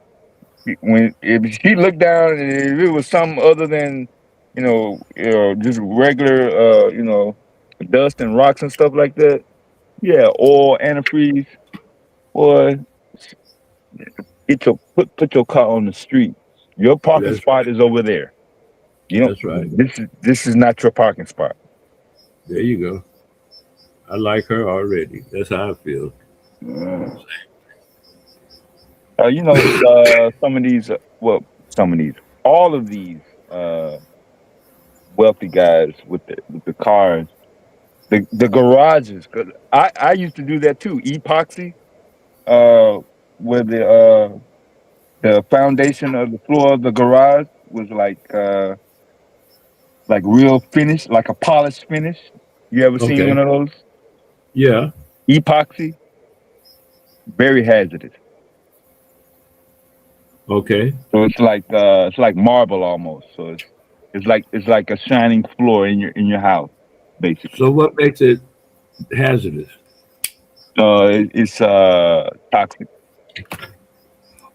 if she looked down and if it was something other than, just regular, dust and rocks and stuff like that, yeah, oil, antifreeze, boy, put your car on the street. Your parking spot is over there. That's right. This is not your parking spot. There you go. I like her already. That's how I feel. All of these wealthy guys with the cars, the garages. Cause I used to do that too. Epoxy, where the foundation of the floor of the garage was like real finish, like a polished finish. You ever seen one of those? Yeah. Epoxy, very hazardous. Okay. So it's like marble almost. So it's like a shining floor in your house, basically. So what makes it hazardous? It's toxic.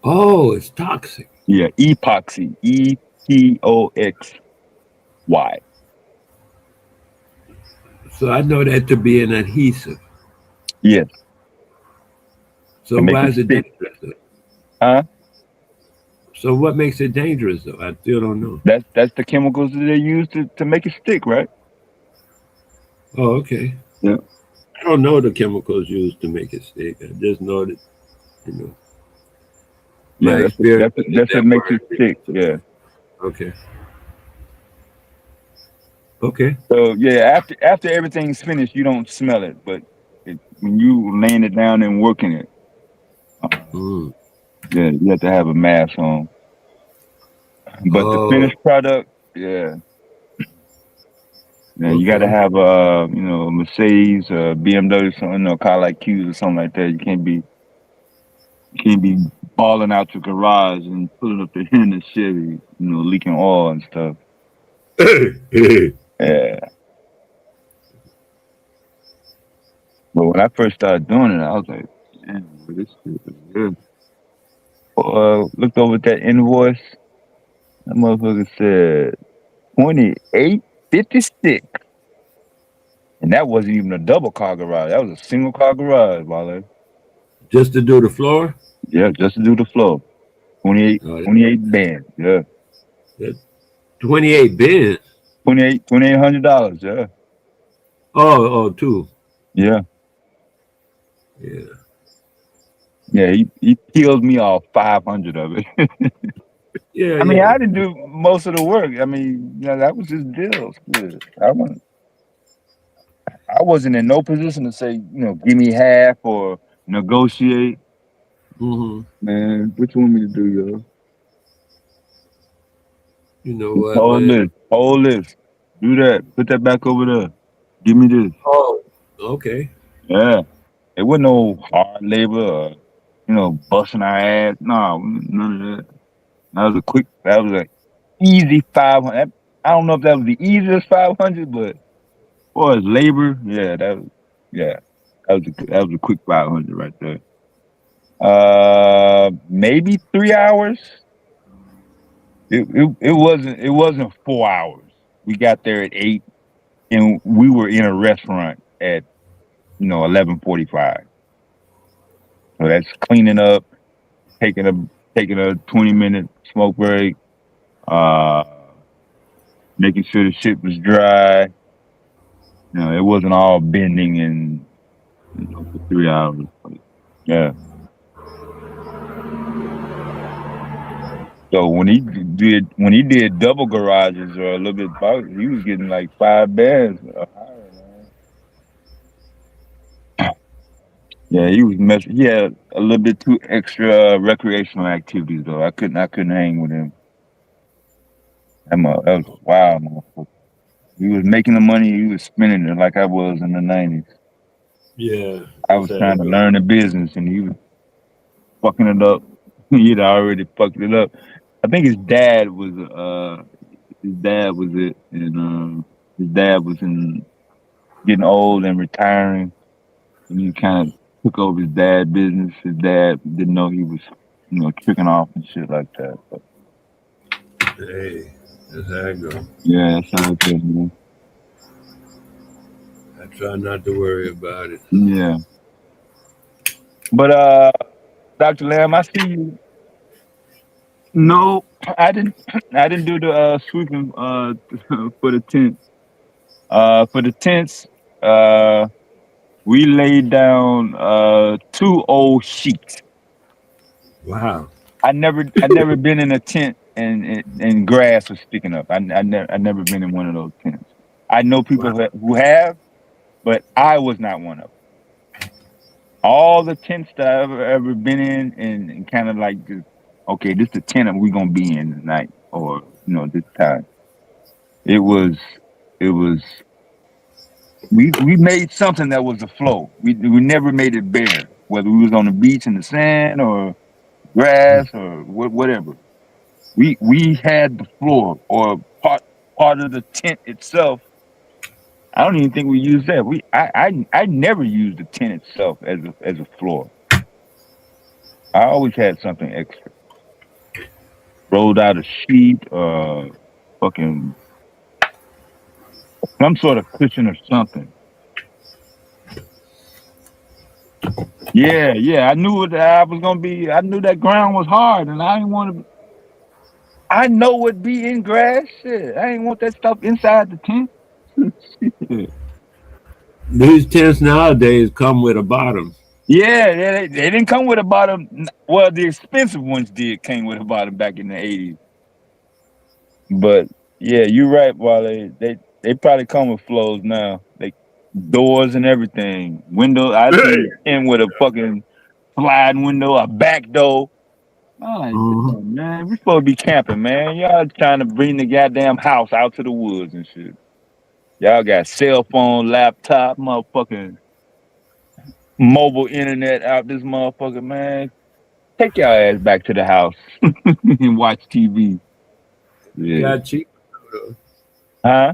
Oh, it's toxic. Yeah, epoxy. EPOXY. So I know that to be an adhesive. Yes. So To make why it is it stick. dangerous though? Huh? So what makes it dangerous though? I still don't know. That's the chemicals that they use to make it stick, right? Oh, okay. Yeah. I don't know the chemicals used to make it stick. I just know that, you know, Yeah, my experience is that's what that makes word. it stick. Yeah. Okay. Okay. So yeah, after everything's finished, you don't smell it, but when you laying it down and working it, Mm. yeah, you have to have a mask on. But the Oh, finished product, yeah, yeah, you got to okay. have you know, a Mercedes, BMW, something, or Cadillac Q's or something like that. You can't be balling out your garage and pulling up the end of Chevy, you know, leaking oil and stuff. Yeah. But when I first started doing it, I was like, man, this shit is good. Looked over at that invoice. That motherfucker said 2856. And that wasn't even a double car garage. That was a single car garage, Wale. Just to do the floor? Yeah, just to do the floor. 28, Oh, 28 bands. Yeah. that 28 bins. $2,800. Yeah. Oh, two. Yeah. Yeah. Yeah. He peeled me off 500 of it. Yeah, I mean, yeah. I didn't do most of the work. I mean, you know, that was just deals. Yeah. I wasn't in no position to say, you know, give me half or negotiate. Mm-hmm. Man, what you want me to do, yo? You know what, Hold man? this. Hold this. Do that. Put that back over there. Give me this. Oh, okay. Yeah. It wasn't no hard labor or, you know, busting our ass. No, none of that. That was an easy 500. I don't know if that was the easiest 500, but for as labor, yeah, that was a quick 500 right there. Maybe 3 hours. It wasn't 4 hours. We got there at 8, and we were in a restaurant at 11:45. So that's cleaning up, taking a 20-minute smoke break, uh, making sure the shit was dry. It wasn't all bending and for 3 hours. But yeah. So when he did double garages or a little bit about, he was getting like 5 bands or higher, man. Yeah, he was messing. He had a little bit too extra recreational activities though. I couldn't hang with him. That was wild, motherfucker. He was making the money, he was spending it like I was in the 90s. Yeah. I was trying to learn the business and he was fucking it up. He'd already fucked it up. I think his dad was it, and his dad was getting old and retiring, and he kind of took over his dad's business. His dad didn't know he was, tricking off and shit like that. But Hey, that's how it go. yeah, that's how it goes, man. I try not to worry about it. Yeah. But Dr. Lamb, I see you. No, I didn't. I didn't do the sweeping for the tent. For the tents, we laid down 2 old sheets. Wow. I never been in a tent and grass was sticking up. I never been in one of those tents. I know people Wow. who have, but I was not one of them. All the tents that I've ever been in and kind of like, okay, this is the tent that we're gonna be in tonight, or this time. It was we made something that was a flow. We never made it bare, whether we was on the beach in the sand or grass or whatever. We had the floor or part of the tent itself. I don't even think we use that. I never used the tent itself as a floor. I always had something extra. Rolled out a sheet, fucking some sort of cushion or something. Yeah. I knew what I was gonna be. I knew that ground was hard, and I didn't want to. I know what be in grass. Shit, I ain't want that stuff inside the tent. These tents nowadays come with a bottom. Yeah, they didn't come with a bottom. Well, the expensive ones came with a bottom back in the 80s. But yeah, you're right, Wale. They probably come with flows now. They doors and everything. Windows. I seen in with a fucking sliding window, a back door. I'm like, damn, man, we supposed to be camping, man. Y'all trying to bring the goddamn house out to the woods and shit. Y'all got cell phone, laptop, motherfucking mobile internet out this motherfucker, man. Take your ass back to the house and watch TV. Yeah. Got cheap. Huh?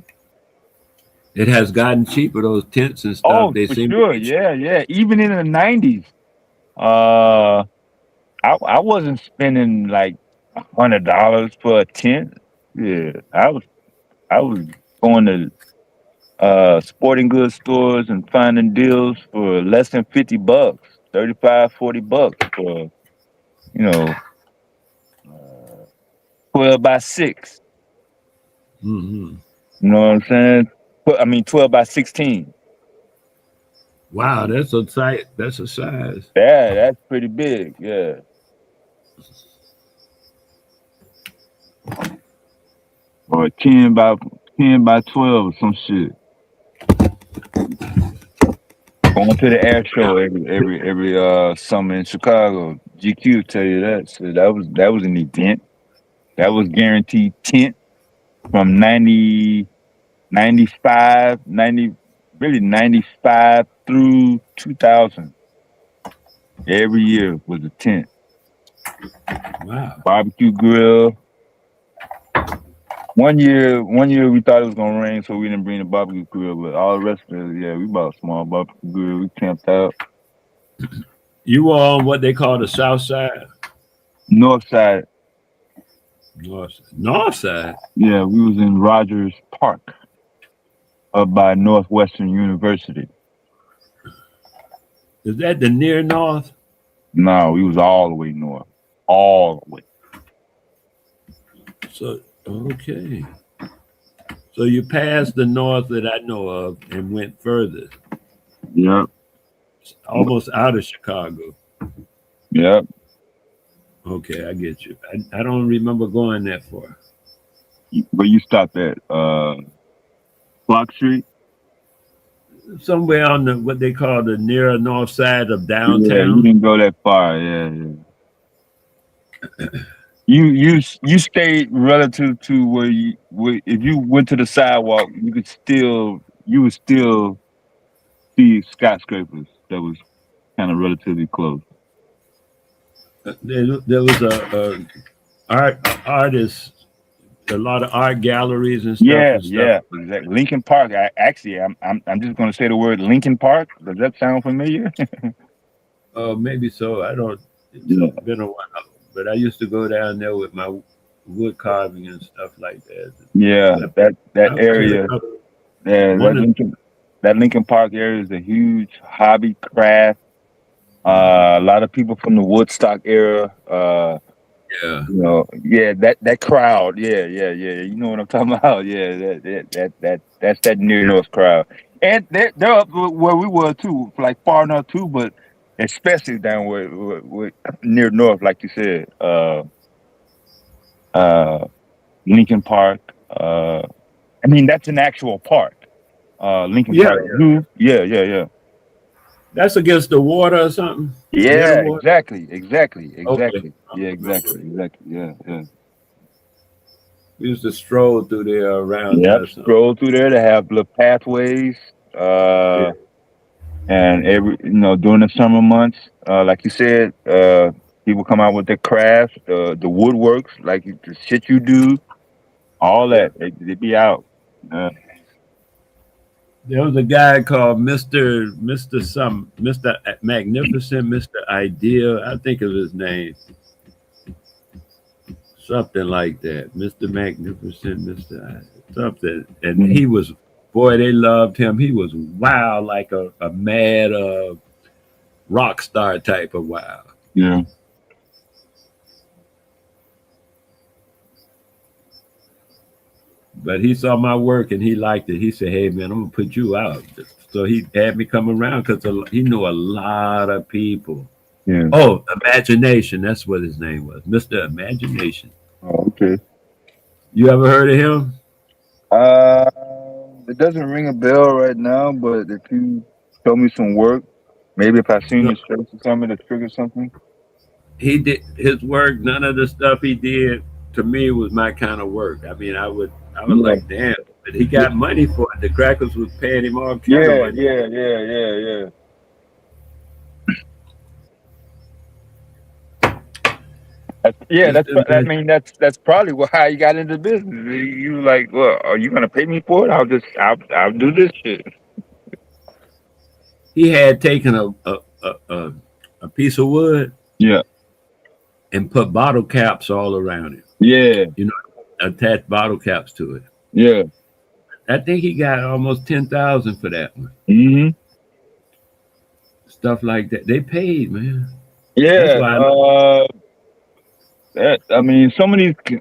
It has gotten cheaper, those tents and stuff. Oh, They for seem sure. to be Yeah. Even in the 90s, I wasn't spending like $100 for a tent. Yeah. I was going to sporting goods stores and finding deals for less than $50, 35, $40 for, you know, 12 by 6. Mm-hmm. You know what I'm saying? I mean, 12 by 16. Wow, that's a size. That's a size. Yeah, that's pretty big. Yeah. Or 10 by 12 or some shit. Going to the air show every summer in Chicago. GQ tell you that. So that was an event. That was guaranteed tent from 90, 95, 90, really 95 through 2000. Every year was a tent. Wow. Barbecue grill. One year we thought it was gonna rain, so we didn't bring the barbecue grill. But all the rest of it, yeah, we bought a small barbecue grill. We camped out. You were on what they call the south side? North side. North side? Yeah, we was in Rogers Park up by Northwestern University. Is that the near north? No, we was all the way north. All the way. So, okay. So you passed the north that I know of and went further. Yep. Almost out of Chicago. Yep. Okay, I get you. I don't remember going that far. Where you stopped at? Block Street? Somewhere on the what they call the near north side of downtown. Yeah, you didn't go that far. Yeah. You stayed relative to where if you went to the sidewalk, you would still see skyscrapers that was kind of relatively close. There was a artist, a lot of art galleries and stuff. Yeah, exactly. Lincoln Park. I'm just going to say the word Lincoln Park. Does that sound familiar? Maybe so. I don't. It's been a while, but I used to go down there with my wood carving and stuff like that. Yeah, that area. Yeah, that Lincoln Park area is a huge hobby craft. A lot of people from the Woodstock era. Yeah. You know, that crowd. Yeah. You know what I'm talking about? Yeah, that's that near north crowd. And they're up where we were too, like far north too, but especially down where near north, like you said. Lincoln Park. I mean, that's an actual park. Lincoln Park. Yeah. That's against the water or something? Yeah, water? exactly. Okay. Yeah, exactly. Yeah. We used to stroll through there around. Yep, stroll through there. They have little pathways. And during the summer months, like you said, people come out with their crafts, the woodworks, like the shit you do, all that. They be out. There was a guy called Mr. Magnificent, Mr. Ideal. I think of his name, something like that. Mr. Magnificent, something. And he was, boy, they loved him. He was wild, like a mad rock star type of wild. Yeah. But he saw my work and he liked it. He said, "Hey man, I'm gonna put you out." So he had me come around because he knew a lot of people. Yeah. Oh, Imagination. That's what his name was, Mr. Imagination. Oh, okay. You ever heard of him? It doesn't ring a bell right now, but if you show me some work, maybe if I seen No, his face or something to trigger something. he did his work. None of the stuff he did to me was my kind of work. I mean, I was Yeah. like, damn. But he got money for it. The crackers was paying him all kind of Yeah, money. yeah. I mean, that's probably how you got into business. You like, well, are you gonna pay me for it? I'll do this shit. He had taken a piece of wood Yeah, and put bottle caps all around it. yeah, You know, attach bottle caps to it. yeah. I think he got almost 10,000 for that one. Mm-hmm. Stuff like that. They paid, man. That's Yeah. why. I mean, some of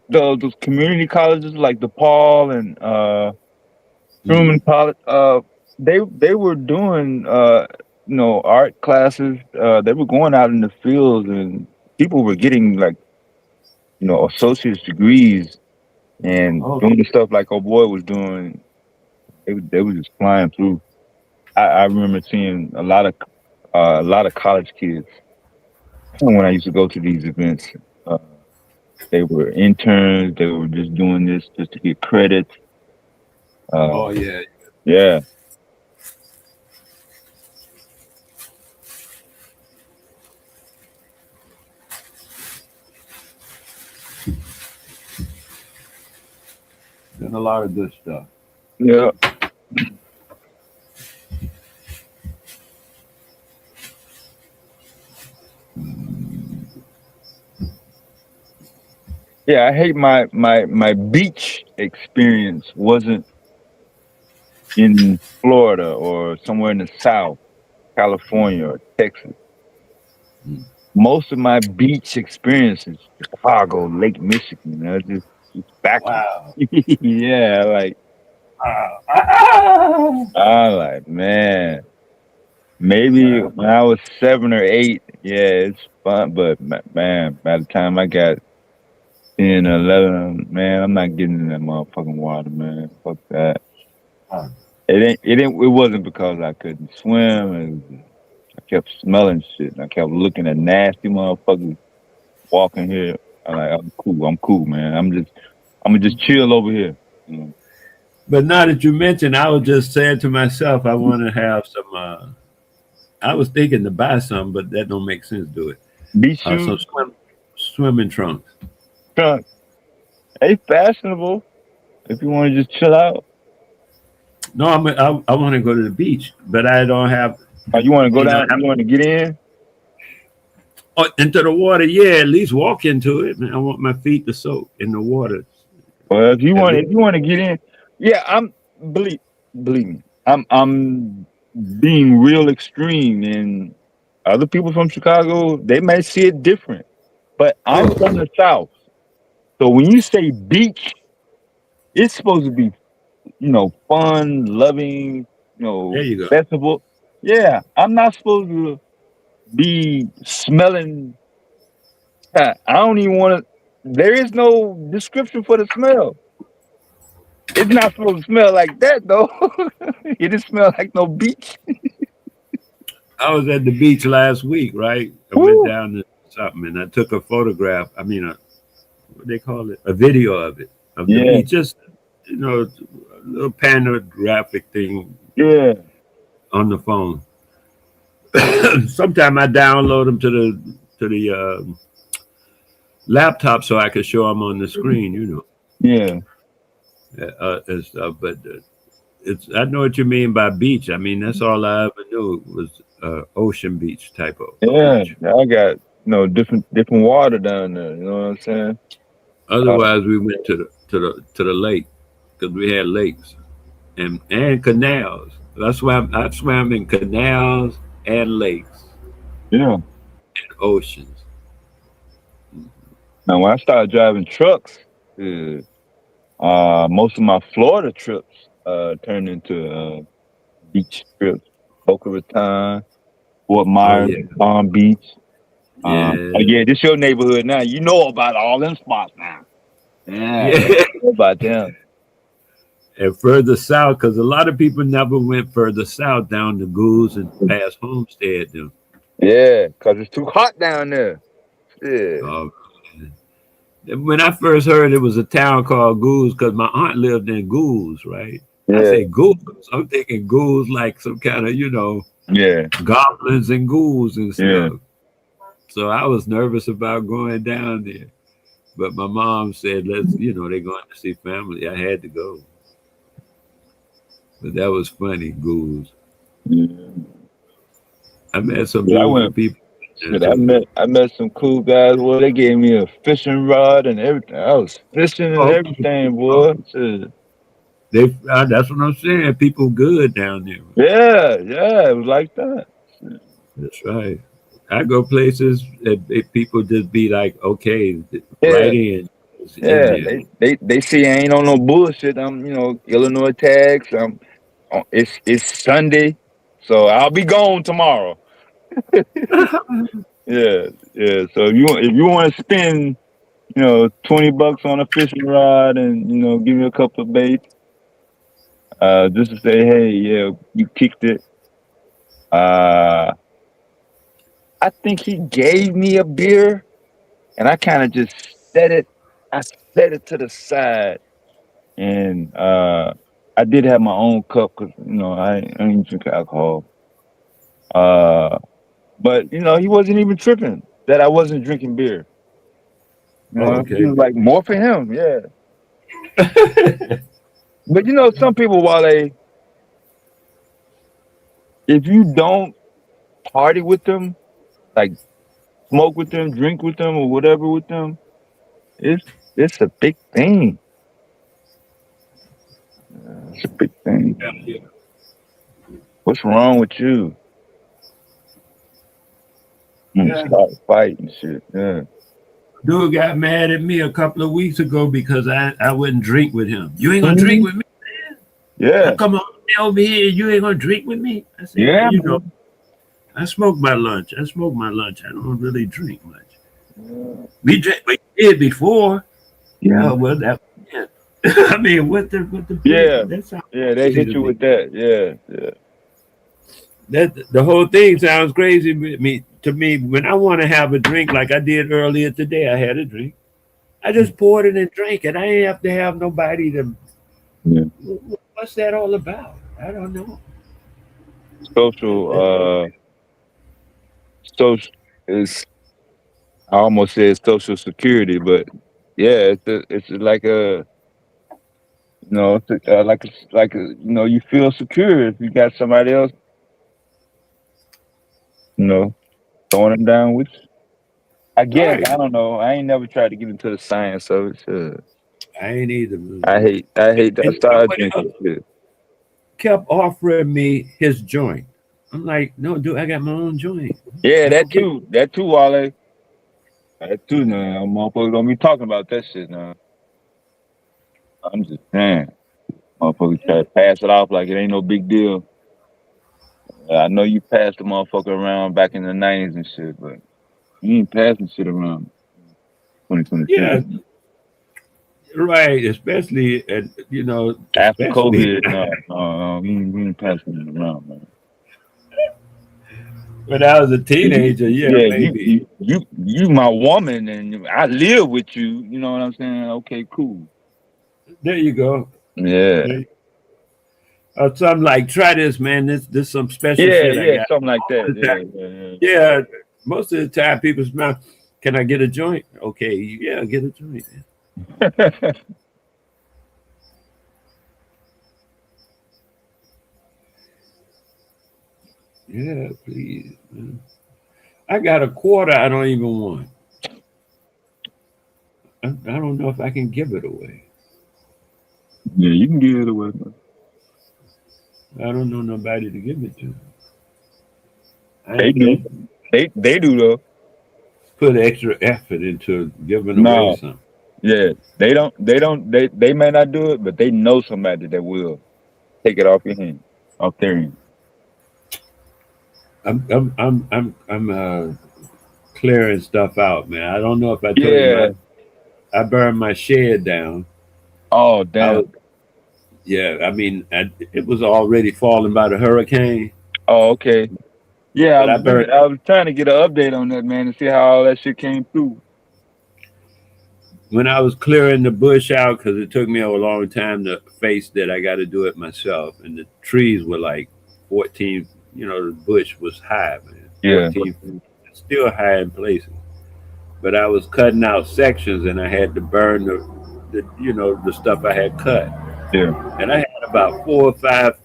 those community colleges like DePaul and Truman College, they were doing art classes. They were going out in the fields and people were getting like associate's degrees and doing the stuff like our boy was doing. They were just flying through. I remember seeing a lot of college kids when I used to go to these events. Uh, they were interns. They were just doing this just to get credits. Oh yeah. Yeah. Done a lot of good stuff. Yeah. Yeah, I hate my beach experience wasn't in Florida or somewhere in the South, California or Texas. Most of my beach experiences, Chicago, Lake Michigan, just back. Wow. Yeah, like I'm like, man, maybe when I was 7 or 8, yeah, it's fun, but man, by the time I got 10 or 11, man, I'm not getting in that motherfucking water, man. Fuck that. It wasn't because I couldn't swim. I kept smelling shit. And I kept looking at nasty motherfuckers walking here. I'm cool, man. I'm gonna just chill over here. You know? But now that you mentioned, I was just saying to myself, I want to have some. I was thinking to buy some, but that don't make sense. Do it. Beach Some shoes, swimming trunks. they fashionable. If you want to just chill out. No, I want to go to the beach, but I don't have. Oh, you want to go down? You want to get in? Oh, into the water, yeah. At least walk into it. Man, I want my feet to soak in the water. Well, if you want to get in, yeah. Believe me. I'm being real extreme, and other people from Chicago they may see it different, but I'm from the South, so when you say beach, it's supposed to be fun, loving, There you go. festival. Yeah, I'm not supposed to be smelling. I don't even want to. There is no description for the smell. It's not supposed to smell like that though. It didn't smell like no beach. I was at the beach last week, right? I went down to something and I took a photograph. I mean, what they call it? A video of it, of the beach. Just, a little panoramic thing. Yeah. On the phone. Sometimes I download them to the laptop so I could show them on the screen, Yeah. and stuff. But I know what you mean by beach. I mean, that's all I ever knew was ocean beach type of Yeah, beach. I got different water down there. You know what I'm saying? Otherwise, we went to the lake because we had lakes and canals. I swam in canals and lakes Yeah. and oceans. Now when I started driving trucks, most of my Florida trips turned into beach trips. Boca Raton, Fort Oh Myers, yeah, Palm Beach. yeah, Yeah, this your neighborhood now. You know about all them spots now. Yeah, yeah. you know about them. And further south, because a lot of people never went further south down to Goose and past Homestead. Them. Yeah, cause it's too hot down there. Yeah, Oh, when I first heard it was a town called Goose, because my aunt lived in Goose, right? I yeah, say Goose. I'm thinking Goose like some kind of, yeah, goblins and ghouls and yeah. stuff. So I was nervous about going down there. But my mom said, they're going to see family. I had to go. But that was funny, ghouls. I met some Yeah, I beautiful went. people there Shit, too. I met some cool guys. Boy, they gave me a fishing rod and everything. I was fishing and Oh, everything, oh, boy. Shit. that's what I'm saying. People good down there. Yeah, yeah, it was like that. That's right. I go places that people just be like, okay, Yeah, right in. It's in yeah. there. They see I ain't on no bullshit. I'm Illinois tags. It's Sunday, so I'll be gone tomorrow. Yeah, yeah. So if you want to spend $20 on a fishing rod and give me a couple of baits, just to say, hey, yeah, you kicked it. I think he gave me a beer, and I kind of just set it. I set it to the side, and I did have my own cup because I ain't drink alcohol. Uh, but he wasn't even tripping that I wasn't drinking beer. Oh, He okay. was like more for him, yeah. But some people, if you don't party with them, like smoke with them, drink with them, or whatever with them, it's a big thing. It's a big thing. What's wrong with you? Yeah. Start fighting shit. Yeah. Dude got mad at me a couple of weeks ago because I wouldn't drink with him. You ain't gonna drink Mhm. with me? How Yeah. come on tell me you ain't gonna drink with me? I said, man, Yeah, man. I smoke my lunch. I don't really drink much. We did before. Yeah. Oh well, that yeah. I mean, what the beer? Yeah. That sounds Yeah. They crazy hit to you me. with that. Yeah. Yeah. That the whole thing sounds crazy to me. When I want to have a drink, like I did earlier today, I had a drink. I just poured it and drank it. I ain't have to have nobody to. Yeah. What's that all about? I don't know. Social. Social is. I almost said social security, but yeah, it's like you feel secure if you got somebody else, you know, throwing them down with you. I guess Right. I don't know. I ain't never tried to get into the science of it. I ain't either. I hate that I And you know started what else? drinking shit. Kept offering me his joint. I'm like, no, dude, I got my own joint. Yeah, I don't get. that too, Wale. That too, now. Motherfuckers don't be talking about that shit now. I'm just saying. Motherfuckers try to pass it off like it ain't no big deal. I know you passed the motherfucker around back in the 90s and shit, but you ain't passing shit around Yeah, 2026. right. Especially, After especially COVID, no, we ain't passing it around, man. when I was a teenager. Yeah, Yeah, maybe. you my woman, and I live with you. You know what I'm saying? Okay, cool. There you go. Yeah, There- Or something like, try this, man. This some special yeah, shit I yeah, got. something like Most that. of the time, Yeah, yeah. Most of the time, people smile. Can I get a joint? Okay, yeah, get a joint. yeah. Yeah, please. Man. I got a quarter I don't even want. I don't know if I can give it away. Yeah, you can give it away, man. I don't know nobody to give it to. I They ain't do. gonna They do though. put extra effort into giving away No. something. Yeah. They may not do it, but they know somebody that will take it off your hand. Off their hand. I'm clearing stuff out, man. I don't know if I told you Yeah. I burned my shed down. Oh I damn. was, yeah, I mean, it was already falling by the hurricane, Oh, okay. Yeah, but I burned I was trying to get an update on that, man, to see how all that shit came through. when I was clearing the bush out because it took me a long time to face that I got to do it myself, and the trees were like 14. You know, the bush was high, man, Yeah. 14, still high in places. But I was cutting out sections, and I had to burn the stuff I had cut, Yeah. and I had about 4 or 5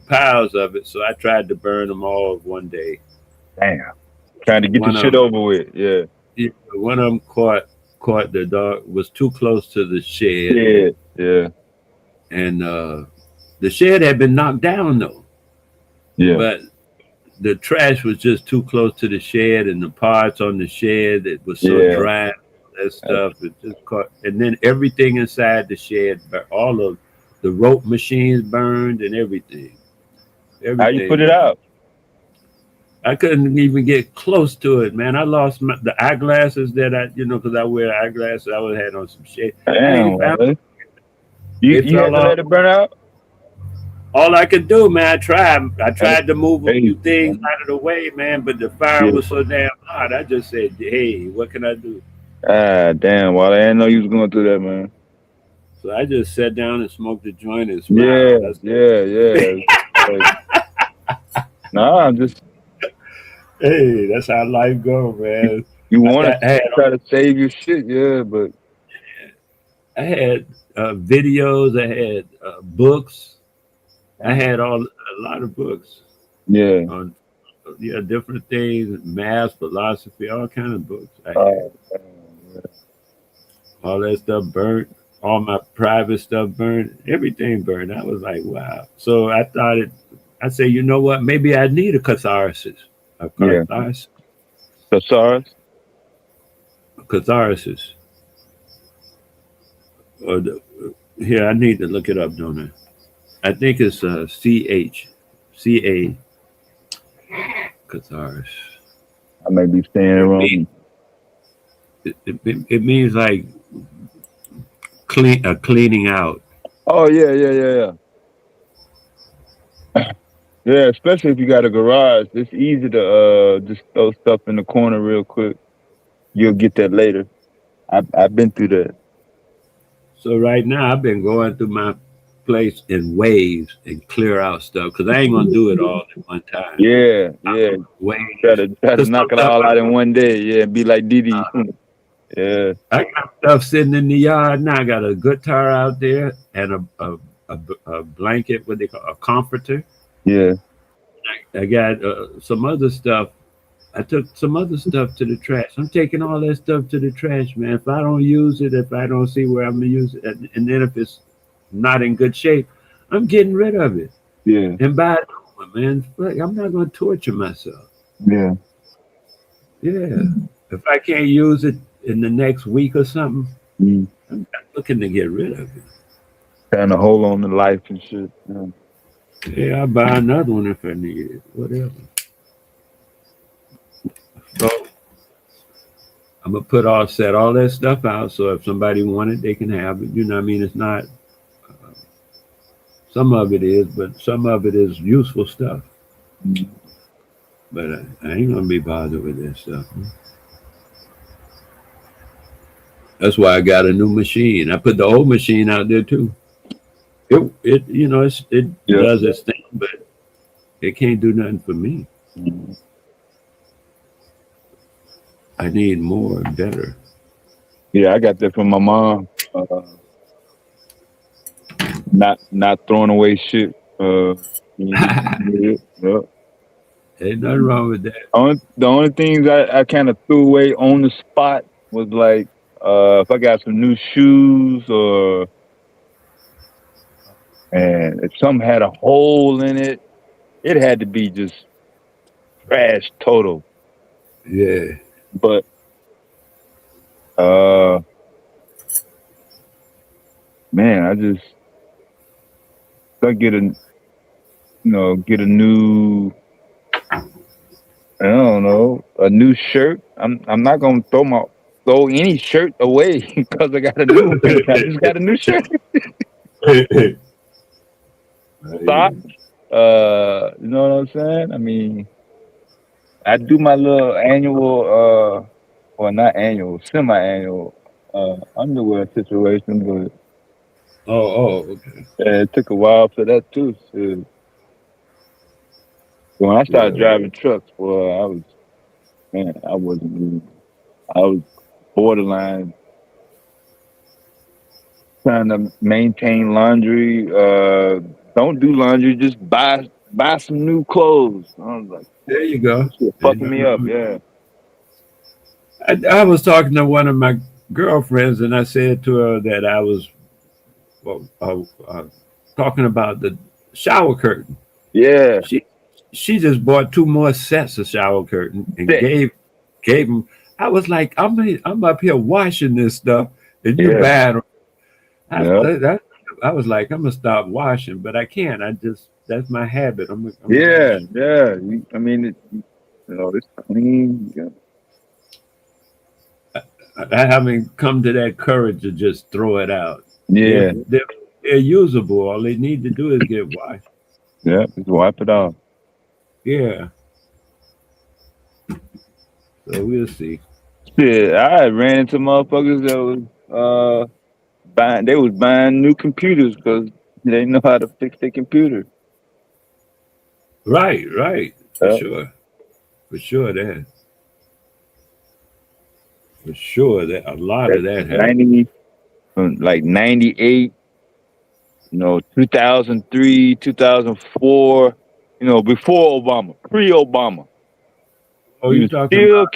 piles of it, so I tried to burn them all one day. Damn. Trying to get the One of shit them, over with. Yeah. one of them caught the dog was too close to the shed, Yeah. Yeah. and the shed had been knocked down though, Yeah. but the trash was just too close to the shed, and the parts on the shed that was so Yeah. dry, that stuff it just caught, and then everything inside the shed, all of the rope machines burned, and everything How you put it burned. out? I couldn't even get close to it, man. I lost the eyeglasses that because I wear eyeglasses. I was had on some shade. I Damn, ain't found. man. They You had fell to off. let it burn out? All I could do, man, I tried to move a few Crazy, things man. out of the way, man, but the fire Yeah. was so damn hot. I just said, "Hey, what can I do?" Ah, damn. Well, I didn't know you was going through that, man. So I just sat down and smoked a joint and Yeah, smiled. That's yeah. Like, nah, I'm just hey, that's how life go, man. you I want got to try to save your shit, yeah, but I had videos, I had books, I had a lot of books yeah. on different things, math, philosophy, all kind of books. I had Oh, damn, all that stuff burnt, all my private stuff burned, everything burned. I was like, wow. So I say, you know what? Maybe I need a catharsis, a yeah. catharsis, The SARS? a catharsis. Or here, I need to look it up, don't I? I think it's CHCA catharsis. I may be saying it wrong. It means like cleaning out. Oh, yeah. Yeah, especially if you got a garage. It's easy to just throw stuff in the corner real quick. You'll get that later. I've been through that. So right now I've been going through my place in waves and clear out stuff because I ain't gonna do it all at one time. Yeah. Waves. Try to 'Cause knock it all out in one day. Yeah, be like Didi. Yeah. I got stuff sitting in the yard now. I got a guitar out there and a blanket, what they call a comforter. Yeah. I got some other stuff. I took some other stuff to the trash. I'm taking all that stuff to the trash, man. If I don't use it, if I don't see where I'm gonna use it, and then if it's not in good shape, I'm getting rid of it. Yeah. And buy a new one, man. Look, I'm not gonna torture myself. Yeah. Yeah. If I can't use it in the next week or something, I'm not looking to get rid of it. Trying to hold on to life and shit. Yeah. Yeah, I'll buy another one if I need it. Whatever. So I'm gonna set all that stuff out so if somebody want it, they can have it. You know what I mean? It's not some of it is, but some of it is useful stuff. But I ain't gonna be bothered with that stuff. That's why I got a new machine. I put the old machine out there too. It does its thing, but it can't do nothing for me. I need more and better. Yeah, I got that from my mom. Not throwing away shit. Yeah. Ain't nothing wrong with that. The only things I kind of threw away on the spot was like if I got some new shoes and if something had a hole in it, it had to be just trash total. Yeah. But man, I get a new, I don't know, a new shirt. I'm not gonna throw any shirt away because I got a new one. I just got a new shirt. Socks. You know what I'm saying? I mean, I do my little annual, well, not annual, semi-annual underwear situation, but okay. it took a while for that too. So when I started driving trucks, boy, I was borderline trying to maintain laundry. Don't do laundry, just buy some new clothes. I was like, There you go. this shit fucking me up, yeah. I was talking to one of my girlfriends, and I said to her that I was talking about the shower curtain. Yeah. She just bought 2 more sets of shower curtain and gave them. I was like, I'm up here washing this stuff, and you bad. I was like, I'm gonna stop washing, but I can't. That's my habit. I'm yeah. I mean, it's clean. Yeah. I haven't come to that courage to just throw it out. Yeah. They're usable. All they need to do is get washed. Yeah, just wipe it off. Yeah. So we'll see. Shit, I ran into motherfuckers that was buying new computers because they didn't know how to fix their computer. Right. For sure that. For sure that a lot of that happened. Like 98, 2003, 2004, before Obama, pre-Obama. Oh, you talking about